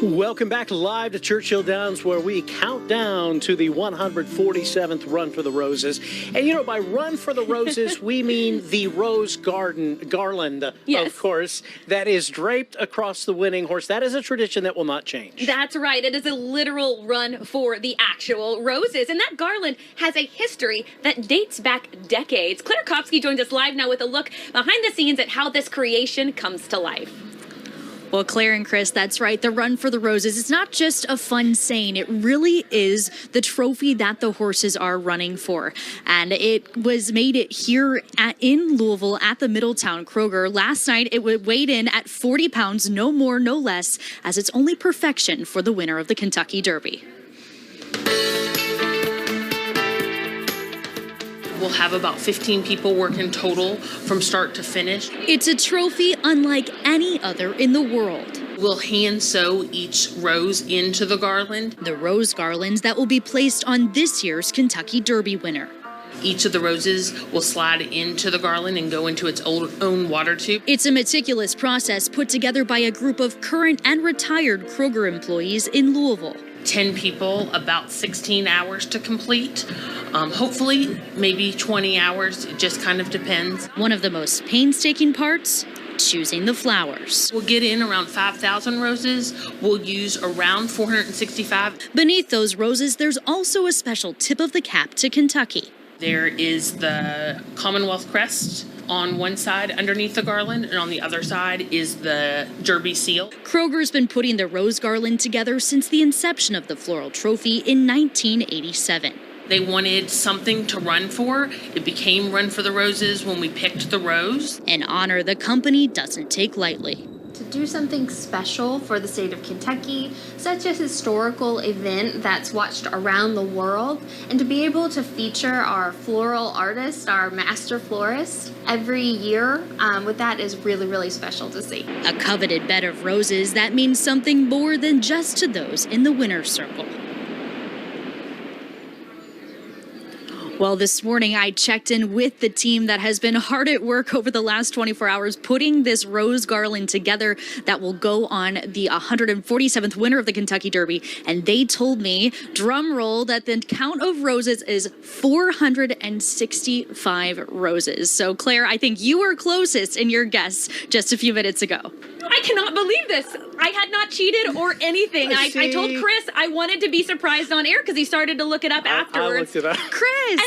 Speaker 9: Welcome back live to Churchill Downs, where we count down to the 147th Run for the Roses. And, you know, by Run for the Roses, we mean the rose garland, yes, of course, that is draped across the winning horse. That is a tradition that will not change.
Speaker 8: That's right. It is a literal run for the actual roses. And that garland has a history that dates back decades. Claire Kopsky joins us live now with a look behind the scenes at how this creation comes to life.
Speaker 4: Well, Claire and Chris, that's right. The Run for the Roses, it's not just a fun saying. It really is the trophy that the horses are running for. And it was made here in Louisville at the Middletown Kroger. Last night, it weighed in at 40 pounds, no more, no less, as it's only perfection for the winner of the Kentucky Derby.
Speaker 11: We'll have about 15 people working total from start to finish.
Speaker 4: It's a trophy unlike any other in the world.
Speaker 11: We'll hand sew each rose into the garland.
Speaker 4: The rose garlands that will be placed on this year's Kentucky Derby winner.
Speaker 11: Each of the roses will slide into the garland and go into its own water tube.
Speaker 4: It's a meticulous process put together by a group of current and retired Kroger employees in Louisville.
Speaker 11: 10 people, about 16 hours to complete. Hopefully, maybe 20 hours. It just kind of depends.
Speaker 4: One of the most painstaking parts, choosing the flowers.
Speaker 11: We'll get in around 5,000 roses. We'll use around 465.
Speaker 4: Beneath those roses, there's also a special tip of the cap to Kentucky.
Speaker 11: There is the Commonwealth crest on one side underneath the garland, and on the other side is the Derby seal.
Speaker 4: Kroger's been putting the rose garland together since the inception of the floral trophy in 1987.
Speaker 11: They wanted something to run for. It became Run for the Roses when we picked the rose.
Speaker 4: An honor the company doesn't take lightly.
Speaker 7: To do something special for the state of Kentucky, such a historical event that's watched around the world, and to be able to feature our floral artist, our master florist, every year with that is really, really special to see.
Speaker 4: A coveted bed of roses that means something more than just to those in the winner's circle. Well, this morning I checked in with the team that has been hard at work over the last 24 hours putting this rose garland together that will go on the 147th winner of the Kentucky Derby. And they told me, drum roll, that the count of roses is 465 roses. So, Claire, I think you were closest in your guess just a few minutes ago.
Speaker 8: I cannot believe this. I had not cheated or anything. I told Chris I wanted to be surprised on air because he started to look it up afterwards.
Speaker 9: I looked it up.
Speaker 4: Chris!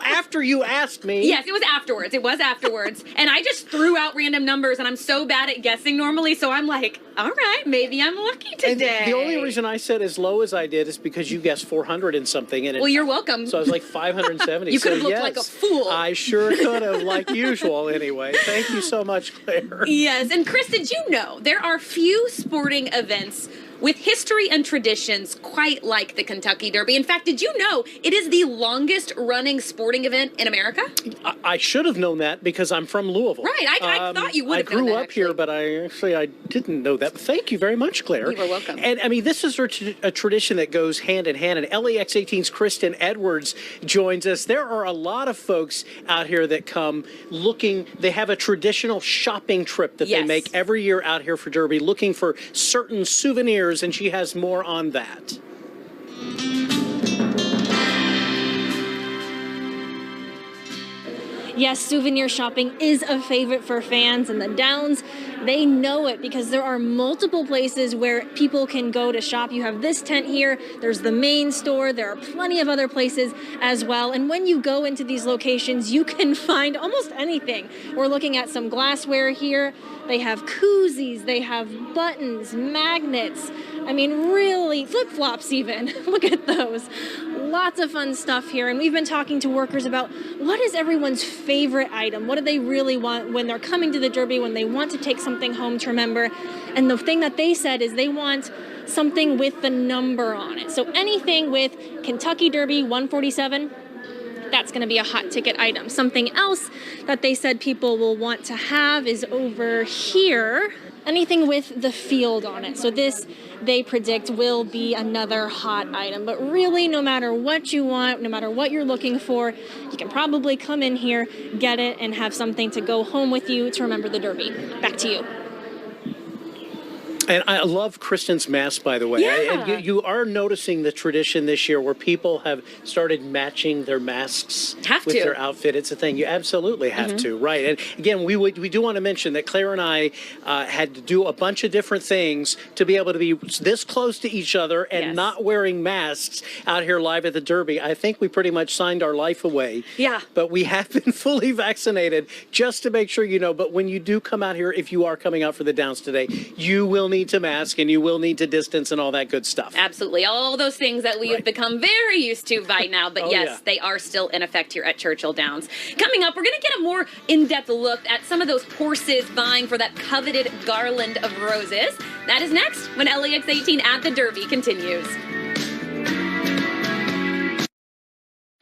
Speaker 9: After you asked me.
Speaker 8: Yes, it was afterwards. And I just threw out random numbers, and I'm so bad at guessing normally, so I'm like, all right, maybe I'm lucky today.
Speaker 9: And the only reason I said as low as I did is because you guessed 400 and something. And
Speaker 8: well, you're welcome.
Speaker 9: So I was like 570.
Speaker 8: You could have looked like a fool.
Speaker 9: I sure could have, like usual anyway. Thank you so much, Claire.
Speaker 8: Yes, and Chris, did you know there are few sporting events with history and traditions quite like the Kentucky Derby? In fact, did you know it is the longest running sporting event in America?
Speaker 9: I should have known that because I'm from Louisville.
Speaker 8: Right, I thought you would have known that.
Speaker 9: I grew up here, but I didn't know that. But thank you very much, Claire.
Speaker 8: You are welcome.
Speaker 9: And I mean, this is a tradition that goes hand in hand. And LEX 18's Kristen Edwards joins us. There are a lot of folks out here that come looking. They have a traditional shopping trip that they make every year out here for Derby, looking for certain souvenirs. And she has more on that.
Speaker 12: Yes, souvenir shopping is a favorite for fans, and the Downs, they know it because there are multiple places where people can go to shop. You have this tent here, there's the main store, there are plenty of other places as well. And when you go into these locations, you can find almost anything. We're looking at some glassware here. They have koozies, they have buttons, magnets. I mean, really, flip-flops even. Look at those. Lots of fun stuff here. And we've been talking to workers about what is everyone's favorite item? What do they really want when they're coming to the Derby, when they want to take something home to remember? And the thing that they said is they want something with the number on it. So anything with Kentucky Derby 147, that's going to be a hot ticket item. Something else that they said people will want to have is over here. Anything with the field on it. So this, they predict, will be another hot item. But really, no matter what you want, no matter what you're looking for, you can probably come in here, get it, and have something to go home with you to remember the Derby. Back to you.
Speaker 9: And I love Kristen's mask, by the way.
Speaker 12: Yeah.
Speaker 9: You are noticing the tradition this year where people have started matching their masks with their outfit. It's a thing. You absolutely have to, right? And again, we do want to mention that Claire and I had to do a bunch of different things to be able to be this close to each other and not wearing masks out here live at the Derby. I think we pretty much signed our life away.
Speaker 8: Yeah.
Speaker 9: But we have been fully vaccinated just to make sure you know. But when you do come out here, if you are coming out for the Downs today, you will need to mask and you will need to distance and all that good stuff.
Speaker 8: Absolutely. All those things that we have become very used to by now. But yes, they are still in effect here at Churchill Downs. Coming up, we're going to get a more in-depth look at some of those horses vying for that coveted garland of roses. That is next when LEX 18 at the Derby continues.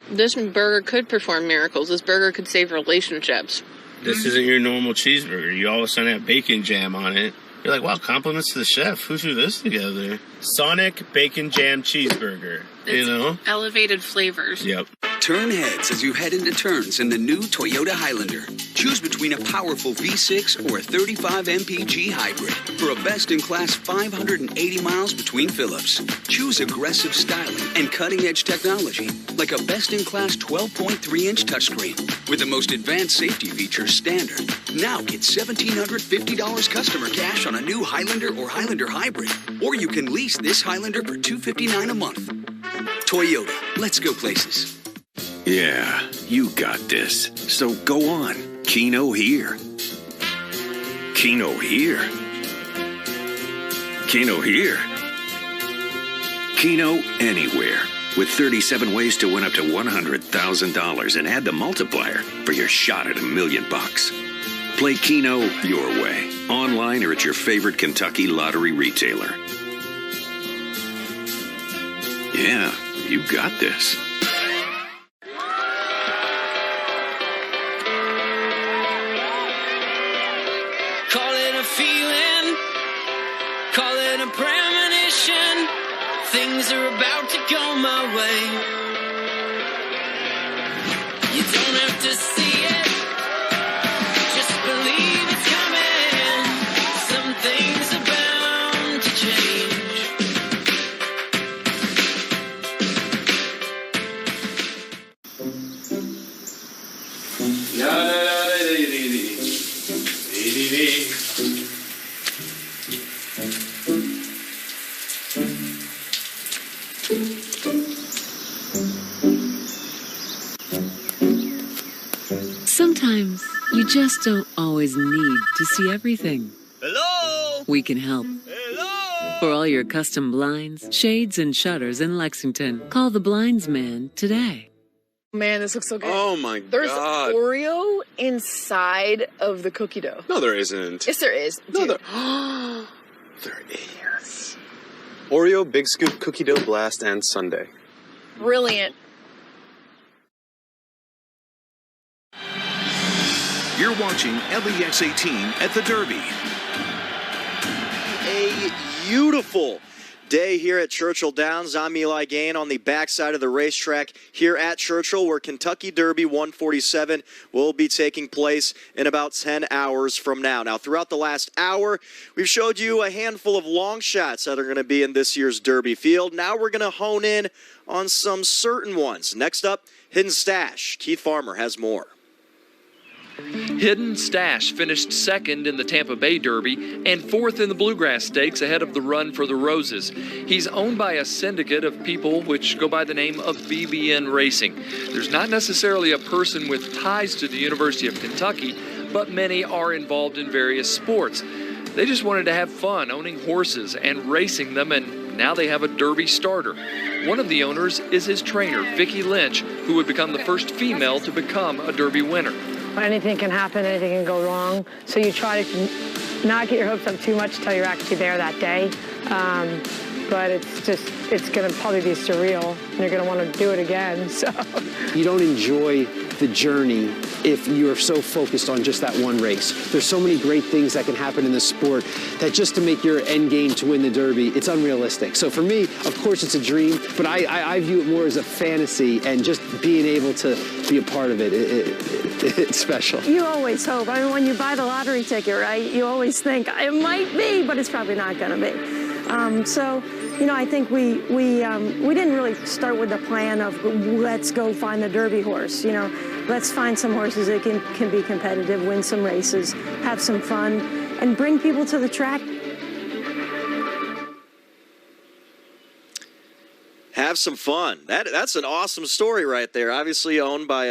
Speaker 11: This burger could perform miracles. This burger could save relationships.
Speaker 14: This isn't your normal cheeseburger. You all of a sudden have bacon jam on it. You're like, wow, compliments to the chef. Who threw this together? Sonic Bacon Jam Cheeseburger. You know?
Speaker 11: Elevated flavors.
Speaker 14: Yep.
Speaker 20: Turn heads as you head into turns in the new Toyota Highlander. Choose between a powerful V6 or a 35 mpg hybrid for a best-in-class 580 miles between Phillips. Choose aggressive styling and cutting-edge technology like a best-in-class 12.3-inch touchscreen with the most advanced safety features standard. Now get $1,750 customer cash on a new Highlander or Highlander hybrid, or you can lease this Highlander for $259 a month. Toyota, let's go places.
Speaker 17: Yeah, you got this. So go on. Keno here. Keno here. Keno here. Keno anywhere. With 37 ways to win up to $100,000 and add the multiplier for your shot at $1 million. Play Keno your way. Online or at your favorite Kentucky lottery retailer. Yeah, you got this.
Speaker 21: Call it a feeling, call it a premonition. Things are about to go my way. You don't have to see it, just believe it's coming. Some things are bound to change.
Speaker 22: Sometimes you just don't always need to see everything.
Speaker 21: Hello?
Speaker 22: We can help.
Speaker 21: Hello?
Speaker 22: For all your custom blinds, shades, and shutters in Lexington, call the Blinds Man today.
Speaker 23: Man, this looks so good.
Speaker 19: Oh my
Speaker 23: There's
Speaker 19: God.
Speaker 23: There's Oreo inside of the cookie dough.
Speaker 19: No, there isn't.
Speaker 23: Yes, there is.
Speaker 19: No,
Speaker 23: Dude.
Speaker 19: there is. Oreo, Big Scoop, Cookie Dough Blast, and Sundae.
Speaker 23: Brilliant.
Speaker 20: You're watching LEX 18 at the Derby.
Speaker 25: A beautiful day here at Churchill Downs. I'm Eli Gain on the backside of the racetrack here at Churchill, where Kentucky Derby 147 will be taking place in about 10 hours from now. Now, throughout the last hour, we've showed you a handful of long shots that are going to be in this year's Derby field. Now we're going to hone in on some certain ones. Next up, Hidden Stash. Keith Farmer has more.
Speaker 27: Hidden Stash finished second in the Tampa Bay Derby and fourth in the Bluegrass Stakes ahead of the Run for the Roses. He's owned by a syndicate of people which go by the name of BBN Racing. There's not necessarily a person with ties to the University of Kentucky, but many are involved in various sports. They just wanted to have fun owning horses and racing them, and now they have a Derby starter. One of the owners is his trainer, Vicki Lynch, who would become the first female to become a Derby winner.
Speaker 28: Anything can happen, anything can go wrong. So you try to not get your hopes up too much until you're actually there that day. But it's going to probably be surreal. And you're going to want to do it again, so.
Speaker 29: You don't enjoy the journey if you're so focused on just that one race. There's so many great things that can happen in the sport that just to make your end game to win the Derby, it's unrealistic. So for me, of course it's a dream, but I view it more as a fantasy, and just being able to be a part of it, it's special.
Speaker 28: You always hope. I mean, when you buy the lottery ticket, right, you always think, it might be, but it's probably not going to be. So, you know, I think we didn't really start with the plan of let's go find the Derby horse, you know. Let's find some horses that can be competitive, win some races, have some fun, and bring people to the track.
Speaker 25: Have some fun. That's an awesome story right there. Obviously owned by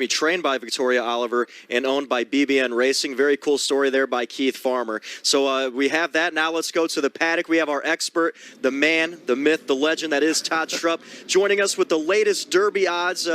Speaker 25: trained by Victoria Oliver and owned by BBN Racing. Very cool story there by Keith Farmer. So we have that. Now let's go to the paddock. We have our expert, the man, the myth, the legend that is Todd Strupp, joining us with the latest Derby odds.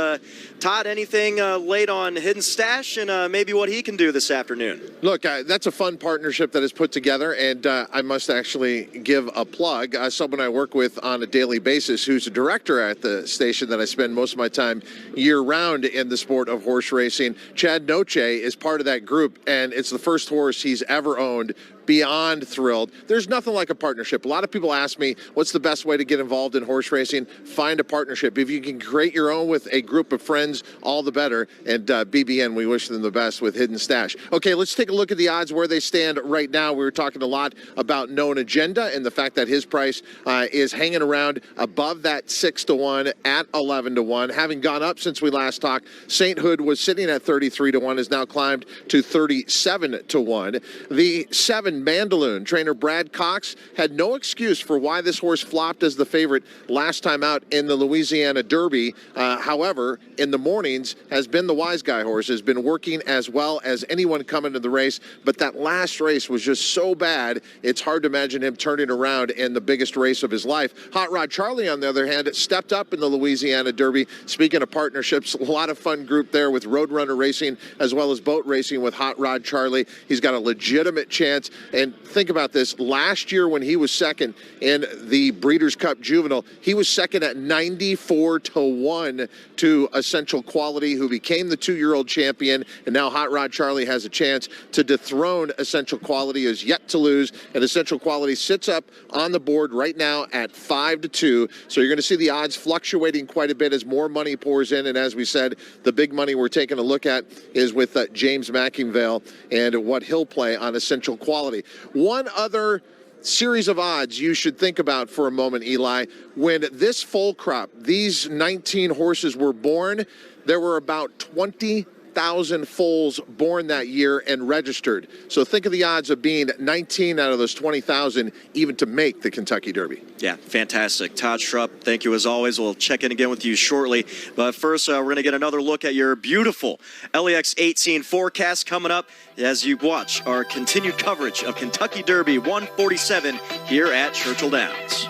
Speaker 25: Todd, anything late on Hidden Stash and maybe what he can do this afternoon?
Speaker 30: Look, that's a fun partnership that is put together, and I must actually give a plug. Someone I work with on a daily basis who's a director at the station that I spend most of my time year-round in the sport of horse racing. Chad Noche is part of that group, and it's the first horse he's ever owned beyond thrilled. There's nothing like a partnership. A lot of people ask me, what's the best way to get involved in horse racing? Find a partnership. If you can create your own with a group of friends, all the better. And BBN, we wish them the best with Hidden Stash. Okay, let's take a look at the odds where they stand right now. We were talking a lot about Known Agenda and the fact that his price is hanging around above that 6-1 at 11-1. Having gone up since we last talked, St. Hood was sitting at 33-1, has now climbed to 37-1. The 7 Mandaloon trainer Brad Cox had no excuse for why this horse flopped as the favorite last time out in the Louisiana Derby. However, in the mornings has been the wise guy horse, has been working as well as anyone coming to the race, but that last race was just so bad, it's hard to imagine him turning around in the biggest race of his life. Hot Rod Charlie, on the other hand, stepped up in the Louisiana Derby. Speaking of partnerships, a lot of fun group there with Roadrunner Racing as well as boat racing with Hot Rod Charlie. He's got a legitimate chance. And think about this. Last year when he was second in the Breeders' Cup Juvenile, he was second at 94-1 to Essential Quality, who became the 2-year-old champion. And now Hot Rod Charlie has a chance to dethrone Essential Quality, is yet to lose. And Essential Quality sits up on the board right now at 5-2. So you're going to see the odds fluctuating quite a bit as more money pours in. And as we said, the big money we're taking a look at is with James McIngvale and what he'll play on Essential Quality. One other series of odds you should think about for a moment, Eli. When this foal crop, these 19 horses were born, there were about 20,000 foals born that year and registered. So think of the odds of being 19 out of those 20,000 even to make the Kentucky Derby.
Speaker 25: Yeah, fantastic. Todd Schrupp, thank you as always. We'll check in again with you shortly. But first, we're going to get another look at your beautiful LEX 18 forecast coming up as you watch our continued coverage of Kentucky Derby 147 here at Churchill Downs.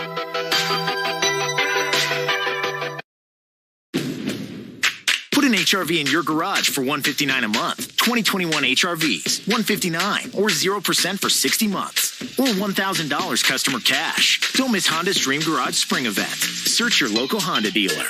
Speaker 1: Put an HRV in your garage for $159 a month. 2021 HRVs, $159 or 0% for 60 months. Or $1,000 customer cash. Don't miss Honda's Dream Garage Spring Event. Search your local Honda dealer.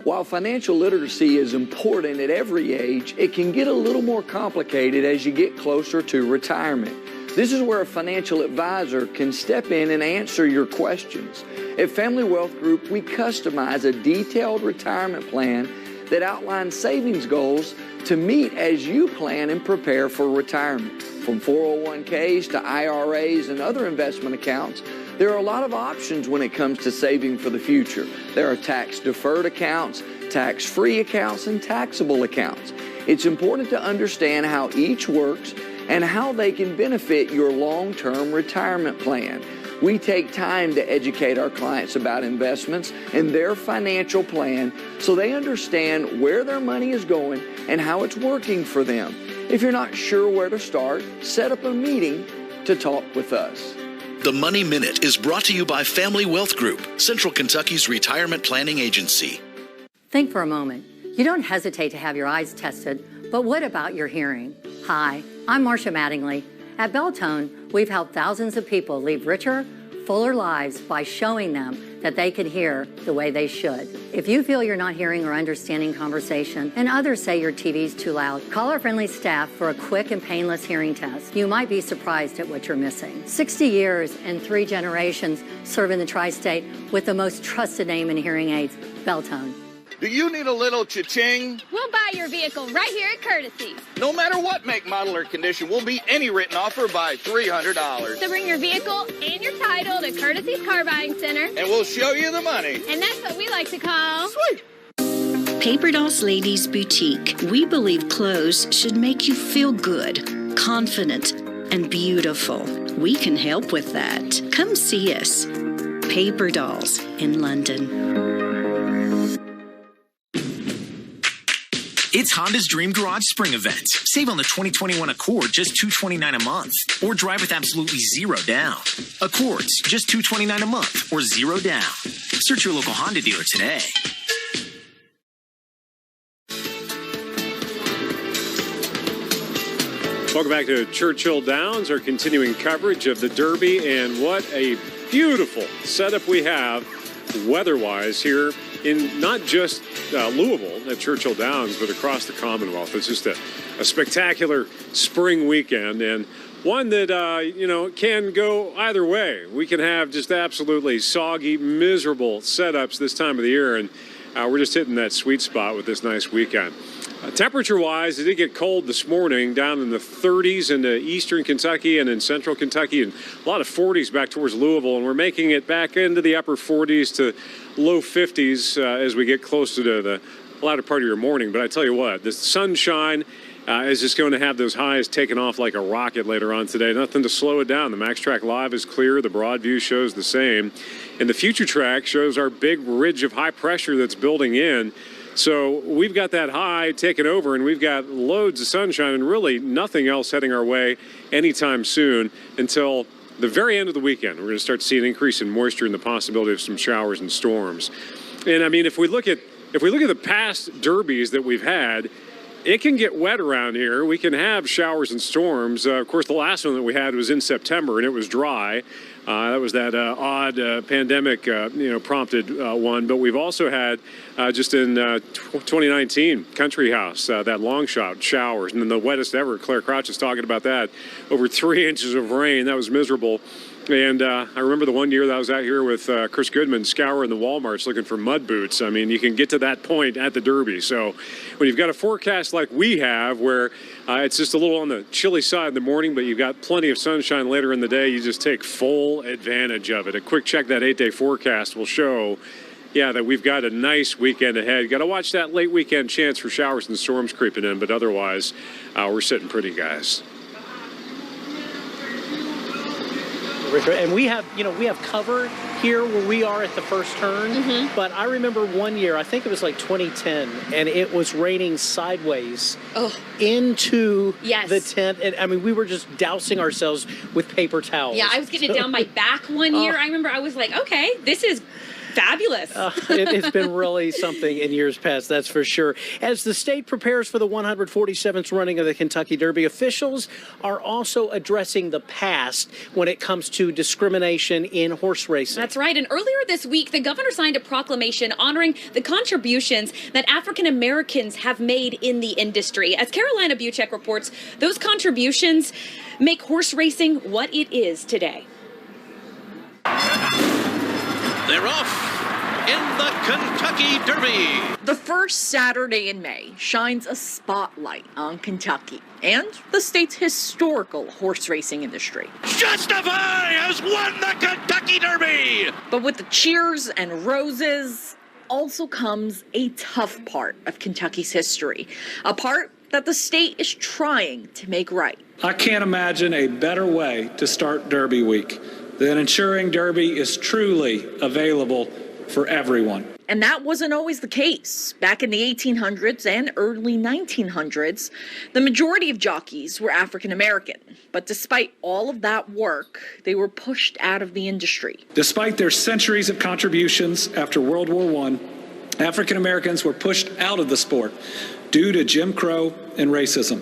Speaker 3: While financial literacy is important at every age, it can get a little more complicated as you get closer to retirement. This is where a financial advisor can step in and answer your questions. At Family Wealth Group, we customize a detailed retirement plan that outlines savings goals to meet as you plan and prepare for retirement. From 401ks to IRAs and other investment accounts, there are a lot of options when it comes to saving for the future. There are tax-deferred accounts, tax-free accounts, and taxable accounts. It's important to understand how each works and how they can benefit your long-term retirement plan. We take time to educate our clients about investments and their financial plan so they understand where their money is going and how it's working for them. If you're not sure where to start, set up a meeting to talk with us.
Speaker 2: The Money Minute is brought to you by Family Wealth Group, Central Kentucky's retirement planning agency.
Speaker 5: Think for a moment. You don't hesitate to have your eyes tested, but what about your hearing? Hi, I'm Marcia Mattingly. At Beltone, we've helped thousands of people live richer, fuller lives by showing them that they can hear the way they should. If you feel you're not hearing or understanding conversation and others say your TV's too loud, call our friendly staff for a quick and painless hearing test. You might be surprised at what you're missing. 60 years and 3 generations serving the tri-state with the most trusted name in hearing aids, Beltone.
Speaker 6: Do you need a little cha-ching?
Speaker 10: We'll buy your vehicle right here at Courtesy.
Speaker 6: No matter what make, model, or condition, we'll beat any written offer by $300.
Speaker 10: So bring your vehicle and your title to Courtesy's Car Buying Center.
Speaker 6: And we'll show you the money.
Speaker 10: And that's what we like to call...
Speaker 6: Sweet!
Speaker 13: Paper Dolls Ladies Boutique. We believe clothes should make you feel good, confident, and beautiful. We can help with that. Come see us. Paper Dolls in London.
Speaker 1: It's Honda's Dream Garage Spring Event. Save on the 2021 Accord, just $229 a month. Or drive with absolutely zero down. Accords, just $229 a month or zero down. Search your local Honda dealer today.
Speaker 15: Welcome back to Churchill Downs, our continuing coverage of the Derby, and what a beautiful setup we have weather-wise here in not just Louisville at Churchill Downs, but across the Commonwealth. It's just a spectacular spring weekend, and one that, can go either way. We can have just absolutely soggy, miserable setups this time of the year, and we're just hitting that sweet spot with this nice weekend. Temperature-wise, it did get cold this morning, down in the 30s in eastern Kentucky and in central Kentucky, and a lot of 40s back towards Louisville, and we're making it back into the upper 40s to low 50s as we get closer to the latter part of your morning. But I tell you what, the sunshine is just going to have those highs taking off like a rocket later on today. Nothing to slow it down. The Max Track Live is clear. The broad view shows the same. And the future track shows our big ridge of high pressure that's building in. So we've got that high taken over, and we've got loads of sunshine and really nothing else heading our way anytime soon until the very end of the weekend. We're going to start to see an increase in moisture and the possibility of some showers and storms. And I mean, if we look at the past derbies that we've had, it can get wet around here. We can have showers and storms. Of course, the last one that we had was in September, and it was dry. That was that odd pandemic, prompted one. But we've also had just in 2019, Country House, that long shot showers, and then the wettest ever. Claire Crouch is talking about that. Over 3 inches of rain. That was miserable. And I remember the one year that I was out here with Chris Goodman scouring the Walmarts looking for mud boots. I mean, you can get to that point at the Derby. So when you've got a forecast like we have where it's just a little on the chilly side in the morning, but you've got plenty of sunshine later in the day, you just take full advantage of it. A quick check that 8-day forecast will show, that we've got a nice weekend ahead. You got to watch that late weekend chance for showers and storms creeping in, but otherwise, we're sitting pretty, guys.
Speaker 4: And we have cover here where we are at the first turn. But I remember one year, I think it was like 2010, and it was raining sideways into the tent. And I mean, we were just dousing ourselves with paper towels.
Speaker 7: Yeah, I was getting it down my back one year. I remember I was like, okay, this is fabulous.
Speaker 4: It's been really something in years past, that's for sure. As the state prepares for the 147th running of the Kentucky Derby, officials are also addressing the past when it comes to discrimination in horse racing.
Speaker 7: That's right. And earlier this week, the governor signed a proclamation honoring the contributions that African Americans have made in the industry. As Carolina Buchek reports, those contributions make horse racing what it is today.
Speaker 8: They're off in the Kentucky Derby.
Speaker 23: The first Saturday in May shines a spotlight on Kentucky and the state's historical horse racing industry.
Speaker 8: Justify has won the Kentucky Derby!
Speaker 23: But with the cheers and roses also comes a tough part of Kentucky's history, a part that the state is trying to make right.
Speaker 9: I can't imagine a better way to start Derby Week than ensuring Derby is truly available for everyone.
Speaker 23: And that wasn't always the case. Back in the 1800s and early 1900s, the majority of jockeys were African American. But despite all of that work, they were pushed out of the industry.
Speaker 9: Despite their centuries of contributions after World War I, African Americans were pushed out of the sport due to Jim Crow and racism.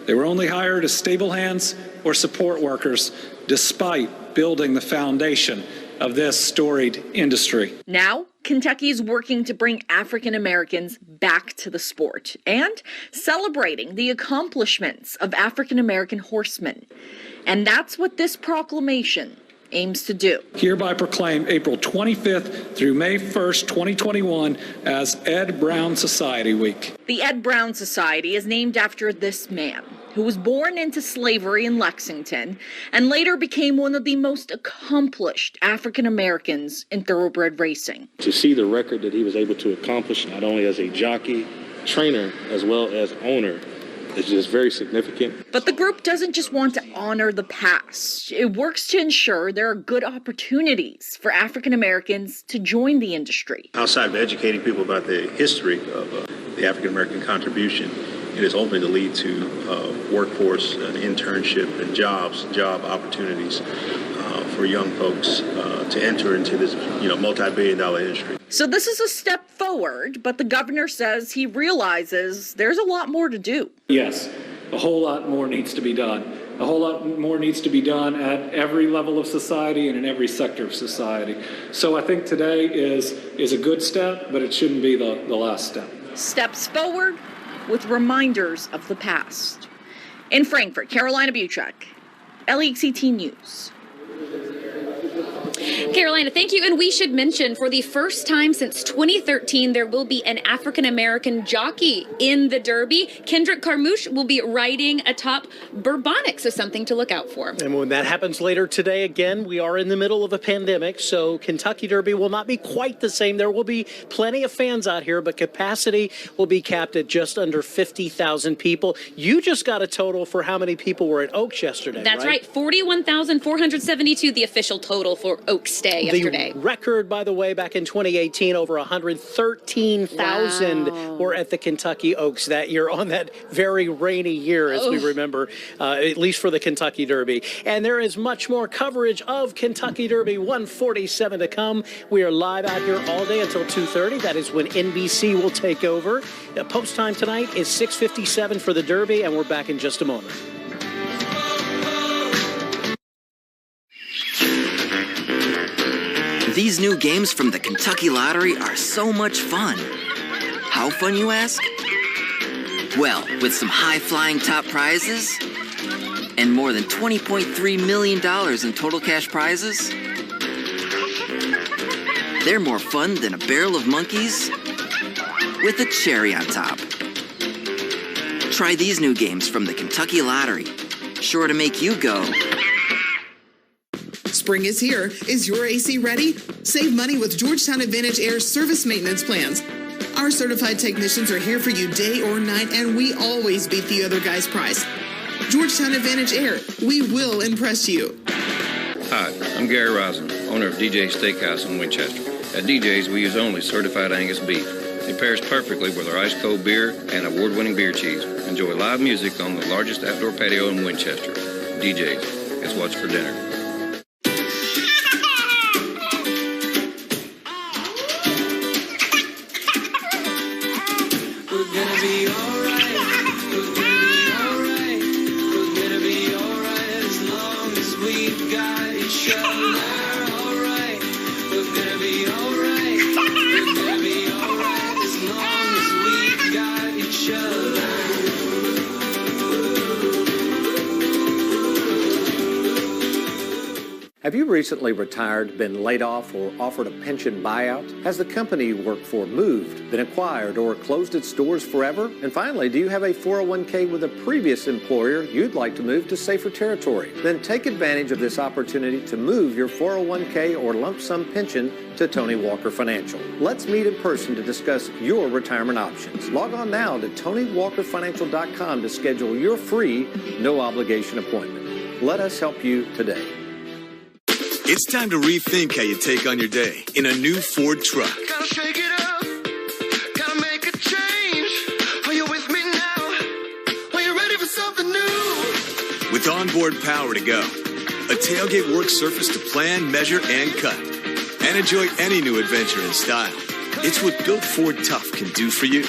Speaker 9: They were only hired as stable hands or support workers, despite building the foundation of this storied industry.
Speaker 23: Now, Kentucky is working to bring African Americans back to the sport and celebrating the accomplishments of African American horsemen. And that's what this proclamation aims to do.
Speaker 9: Hereby proclaim April 25th through May 1st, 2021 as Ed Brown Society Week.
Speaker 23: The Ed Brown Society is named after this man, who was born into slavery in Lexington and later became one of the most accomplished African Americans in thoroughbred racing.
Speaker 11: To see the record that he was able to accomplish, not only as a jockey, trainer, as well as owner, is just very significant.
Speaker 23: But the group doesn't just want to honor the past. It works to ensure there are good opportunities for African Americans to join the industry.
Speaker 12: Outside of educating people about the history of the African American contribution, it is ultimately to lead to workforce and internship and job opportunities for young folks to enter into this, multi-billion-dollar industry.
Speaker 23: So this is a step forward, but the governor says he realizes there's a lot more to do.
Speaker 9: Yes, a whole lot more needs to be done. A whole lot more needs to be done at every level of society and in every sector of society. So I think today is a good step, but it shouldn't be the last step.
Speaker 23: Steps forward with reminders of the past. In Frankfort, Carolina Buchek, LEX 18 News.
Speaker 7: Carolina, thank you. And we should mention, for the first time since 2013, there will be an African-American jockey in the Derby. Kendrick Carmouche will be riding atop Bourbonic, so something to look out for.
Speaker 4: And when that happens later today, again, we are in the middle of a pandemic, so Kentucky Derby will not be quite the same. There will be plenty of fans out here, but capacity will be capped at just under 50,000 people. You just got a total for how many people were at Oaks yesterday,
Speaker 7: That's right. 41,472, the official total for Oaks Day yesterday.
Speaker 4: The record, by the way, back in 2018, over 113,000 were at the Kentucky Oaks that year on that very rainy year, as we remember, at least for the Kentucky Derby. And there is much more coverage of Kentucky Derby 147 to come. We are live out here all day until 2:30. That is when NBC will take over. Post time tonight is 6:57 for the Derby, and we're back in just a moment.
Speaker 14: These new games from the Kentucky Lottery are so much fun. How fun, you ask? Well, with some high-flying top prizes and more than $20.3 million in total cash prizes, they're more fun than a barrel of monkeys with a cherry on top. Try these new games from the Kentucky Lottery. Sure to make you go.
Speaker 16: Spring is here. Is your AC ready? Save money with Georgetown Advantage Air's service maintenance plans. Our certified technicians are here for you day or night, and we always beat the other guy's price. Georgetown Advantage Air, we will impress you.
Speaker 17: Hi, I'm Gary Rosen, owner of DJ's Steakhouse in Winchester. At DJ's, we use only certified Angus beef. It pairs perfectly with our ice-cold beer and award-winning beer cheese. Enjoy live music on the largest outdoor patio in Winchester. DJ's, it's what's for dinner.
Speaker 18: Have you recently retired, been laid off, or offered a pension buyout? Has the company you work for moved, been acquired, or closed its doors forever? And finally, do you have a 401k with a previous employer you'd like to move to safer territory? Then take advantage of this opportunity to move your 401k or lump sum pension to Tony Walker Financial. Let's meet in person to discuss your retirement options. Log on now to TonyWalkerFinancial.com to schedule your free, no-obligation appointment. Let us help you today.
Speaker 19: It's time to rethink how you take on your day in a new Ford truck.
Speaker 8: Gotta shake it up, gotta make a change. Are you with me now? Are you ready for something new?
Speaker 19: With onboard power to go, a tailgate work surface to plan, measure, and cut, and enjoy any new adventure in style. It's what built Ford Tough can do for you.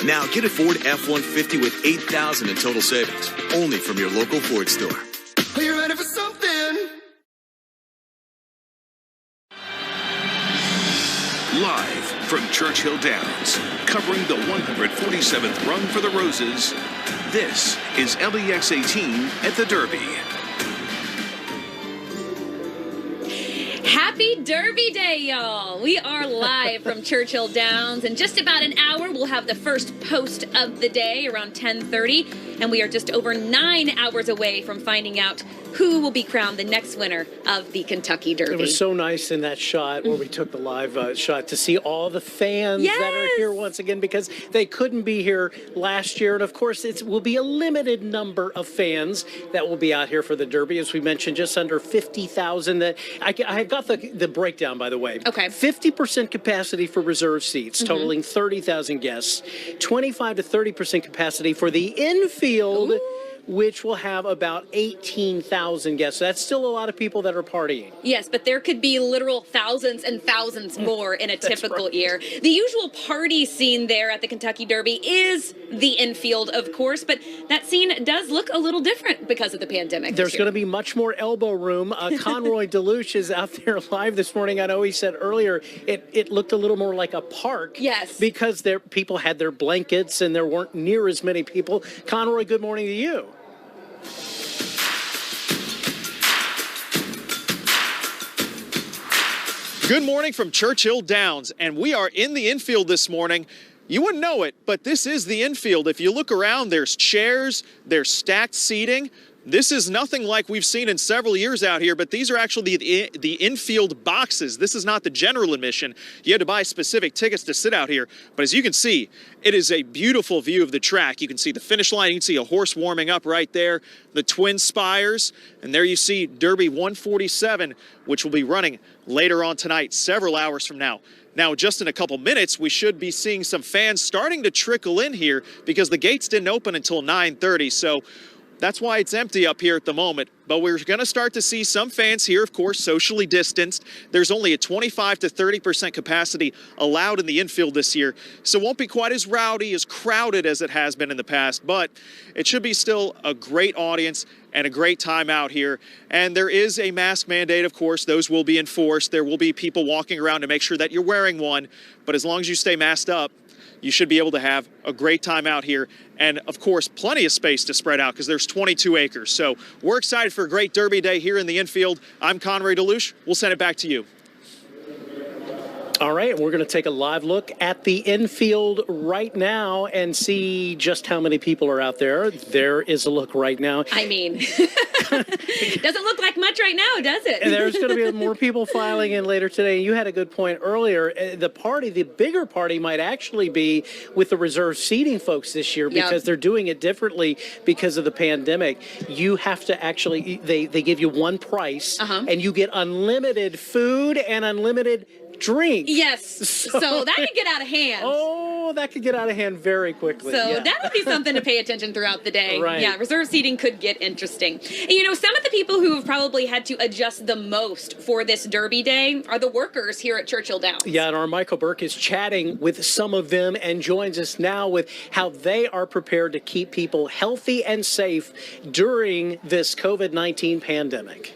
Speaker 19: Now get a Ford F-150 with $8,000 in total savings, only from your local Ford store.
Speaker 8: Are you ready for something?
Speaker 2: Live from Churchill Downs, covering the 147th Run for the Roses, this is LEX 18 at the Derby.
Speaker 7: Happy Derby Day, y'all. We are live from Churchill Downs. In just about an hour, we'll have the first post of the day around 10:30. And we are just over 9 hours away from finding out who will be crowned the next winner of the Kentucky Derby.
Speaker 4: It was so nice in that shot where we took the live shot to see all the fans that are here once again, because they couldn't be here last year. And of course, it will be a limited number of fans that will be out here for the Derby. As we mentioned, just under 50,000. I got the breakdown, by the way.
Speaker 7: Okay.
Speaker 4: 50% capacity for reserve seats, totaling 30,000 guests. 25 to 30% capacity for the infield, which will have about 18,000 guests. So that's still a lot of people that are partying.
Speaker 7: Yes, but there could be literal thousands and thousands more in a typical year. The usual party scene there at the Kentucky Derby is the infield, of course, but that scene does look a little different because of the pandemic.
Speaker 4: There's going to be much more elbow room. Conroy Deluche is out there live this morning. I know he said earlier it looked a little more like a park.
Speaker 7: Yes.
Speaker 4: Because people had their blankets and there weren't near as many people. Conroy, good morning to you.
Speaker 20: Good morning from Churchill Downs, and we are in the infield this morning. You wouldn't know it, but this is the infield. If you look around, there's chairs, there's stacked seating. This is nothing like we've seen in several years out here, but these are actually the infield boxes. This is not the general admission. You had to buy specific tickets to sit out here. But as you can see, it is a beautiful view of the track. You can see the finish line. You can see a horse warming up right there, the twin spires. And there you see Derby 147, which will be running later on tonight, several hours from now. Now, just in a couple minutes, we should be seeing some fans starting to trickle in here because the gates didn't open until 9:30. So that's why it's empty up here at the moment. But we're going to start to see some fans here, of course, socially distanced. There's only a 25 to 30% capacity allowed in the infield this year. So it won't be quite as rowdy, as crowded as it has been in the past. But it should be still a great audience and a great time out here. And there is a mask mandate, of course. Those will be enforced. There will be people walking around to make sure that you're wearing one. But as long as you stay masked up, you should be able to have a great time out here. And, of course, plenty of space to spread out because there's 22 acres. So we're excited for a great Derby day here in the infield. I'm Conrad DeLuche. We'll send it back to you.
Speaker 4: All right, we're going to take a live look at the infield right now and see just how many people are out there. There is a look right now.
Speaker 7: I mean, doesn't look like much right now, does it?
Speaker 4: And there's going to be more people filing in later today. You had a good point earlier. The bigger party might actually be with the reserved seating folks this year because they're doing it differently because of the pandemic. You have to actually, they give you one price and you get unlimited food and unlimited drink.
Speaker 7: Yes. So that could get out of hand.
Speaker 4: Oh, that could get out of hand very quickly.
Speaker 7: So that would be something to pay attention throughout the day.
Speaker 4: Right.
Speaker 7: Yeah, reserve seating could get interesting. And, you know, some of the people who have probably had to adjust the most for this Derby day are the workers here at Churchill Downs.
Speaker 4: Yeah, and our Michael Burke is chatting with some of them and joins us now with how they are prepared to keep people healthy and safe during this COVID-19 pandemic.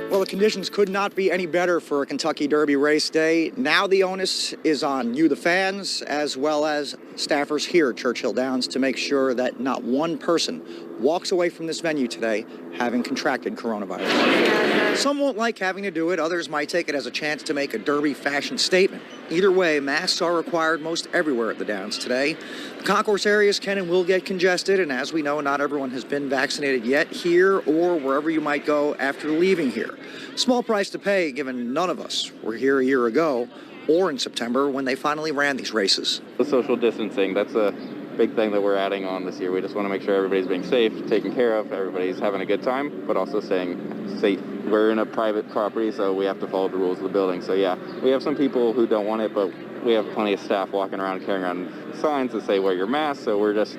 Speaker 21: Well, the conditions could not be any better for a Kentucky Derby race day. Now the onus is on you, the fans, as well as staffers here at Churchill Downs to make sure that not one person walks away from this venue today having contracted coronavirus. Some won't like having to do it. Others might take it as a chance to make a Derby fashion statement. Either way, masks are required most everywhere at the Downs today. The concourse areas can and will get congested, and as we know, not everyone has been vaccinated yet here or wherever you might go after leaving here. Small price to pay, given none of us were here a year ago or in September when they finally ran these races.
Speaker 22: The social distancing, that's a big thing that we're adding on this year. We just want to make sure everybody's being safe, taken care of, everybody's having a good time, but also staying safe. We're in a private property, so we have to follow the rules of the building. So yeah, we have some people who don't want it, but we have plenty of staff walking around carrying around signs that say wear your mask, so we're just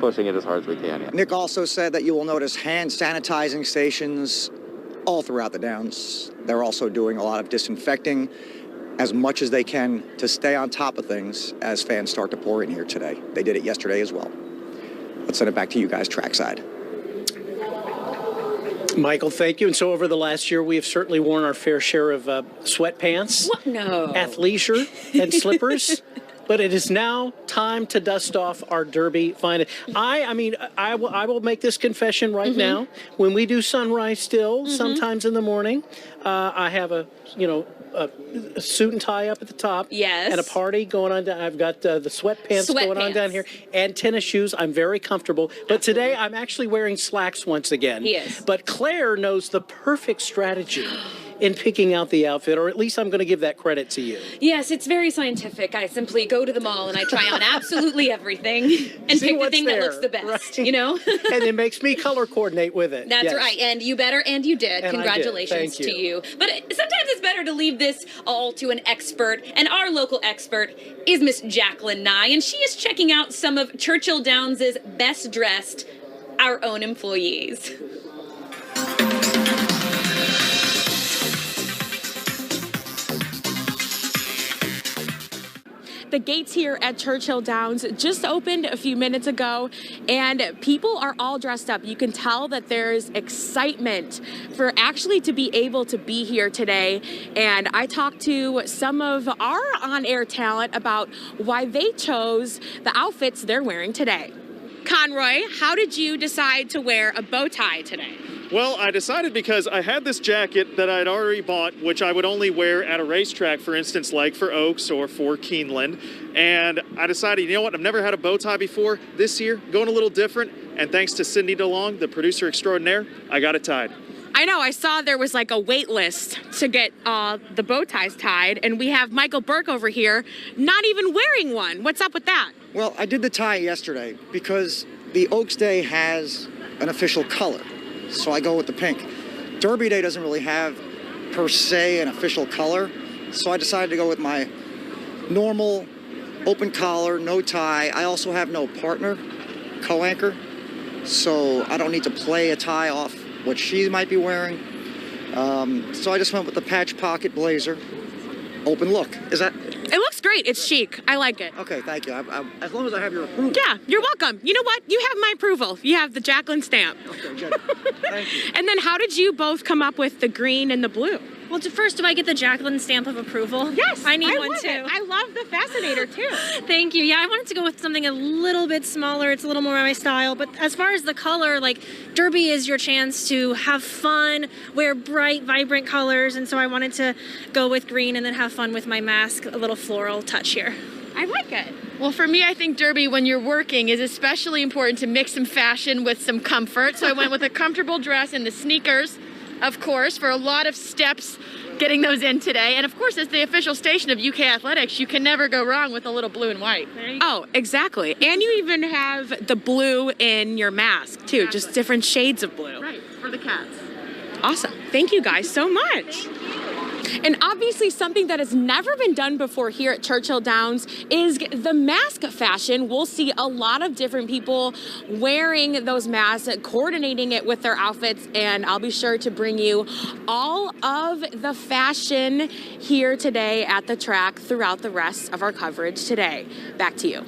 Speaker 22: pushing it as hard as we can. Yeah.
Speaker 21: Nick also said that you will notice hand sanitizing stations all throughout the Downs. They're also doing a lot of disinfecting as much as they can to stay on top of things as fans start to pour in here today. They did it yesterday as well. Let's send it back to you guys trackside.
Speaker 4: Michael, thank you. And so over the last year, we have certainly worn our fair share of sweatpants,
Speaker 7: what? No.
Speaker 4: athleisure, and slippers. But it is now time to dust off our Derby fine. I will make this confession right now. When we do sunrise still, sometimes in the morning, I have a suit and tie up at the top.
Speaker 7: Yes.
Speaker 4: And a party going on. I've got the sweatpants going on down here and tennis shoes. I'm very comfortable. But today I'm actually wearing slacks once again.
Speaker 7: He is.
Speaker 4: But Claire knows the perfect strategy in picking out the outfit, or at least I'm going to give that credit to you.
Speaker 7: Yes, it's very scientific. I simply go to the mall and I try on absolutely everything and pick the thing that looks the best, you know?
Speaker 4: And it makes me color coordinate with it.
Speaker 7: That's right. And you better, and you did.
Speaker 4: And
Speaker 7: congratulations to you. But sometimes it's better to leave this all to an expert. And our local expert is Miss Jacqueline Nye, and she is checking out some of Churchill Downs' best dressed, our own employees.
Speaker 24: The gates here at Churchill Downs just opened a few minutes ago, and people are all dressed up. You can tell that there's excitement for actually to be able to be here today. And I talked to some of our on-air talent about why they chose the outfits they're wearing today. Conroy, how did you decide to wear a bow tie today?
Speaker 20: Well, I decided because I had this jacket that I'd already bought, which I would only wear at a racetrack, for instance, like for Oaks or for Keeneland. And I decided, you know what, I've never had a bow tie before. This year, going a little different. And thanks to Sydney DeLong, the producer extraordinaire, I got it tied.
Speaker 24: I know, I saw there was like a wait list to get the bow ties tied, and we have Michael Burke over here not even wearing one. What's up with that?
Speaker 21: Well, I did the tie yesterday because the Oaks Day has an official color, so I go with the pink. Derby Day doesn't really have, per se, an official color, so I decided to go with my normal open collar, no tie. I also have no partner, co-anchor, so I don't need to play a tie off what she might be wearing. So I just went with the patch pocket blazer, open look. Is that?
Speaker 24: It looks great. It's chic. I like it.
Speaker 21: Okay, thank you. As long as I have your approval.
Speaker 24: Yeah, you're welcome. You know what? You have my approval. You have the Jacqueline stamp.
Speaker 21: Okay, good. Thank you.
Speaker 24: And then how did you both come up with the green and the blue?
Speaker 3: Well, first, do I get the Jacqueline stamp of approval?
Speaker 24: Yes,
Speaker 3: I need one
Speaker 24: love
Speaker 3: too.
Speaker 24: It. I love the Fascinator too.
Speaker 3: Thank you. Yeah, I wanted to go with something a little bit smaller. It's a little more my style. But as far as the color, like Derby is your chance to have fun, wear bright, vibrant colors, and so I wanted to go with green and then have fun with my mask, a little floral touch here.
Speaker 24: I like it.
Speaker 5: Well, for me, I think Derby, when you're working, is especially important to mix some fashion with some comfort. So I went with a comfortable dress and the sneakers, of course, for a lot of steps getting those in today. And of course, as the official station of UK Athletics, you can never go wrong with a little blue and white.
Speaker 24: Oh, exactly. And you even have the blue in your mask, too. Just different shades of blue.
Speaker 5: Right, for the cats.
Speaker 24: Awesome. Thank you guys so much. And obviously something that has never been done before here at Churchill Downs is the mask fashion. We'll see a lot of different people wearing those masks, coordinating it with their outfits, and I'll be sure to bring you all of the fashion here today at the track throughout the rest of our coverage today. Back to you.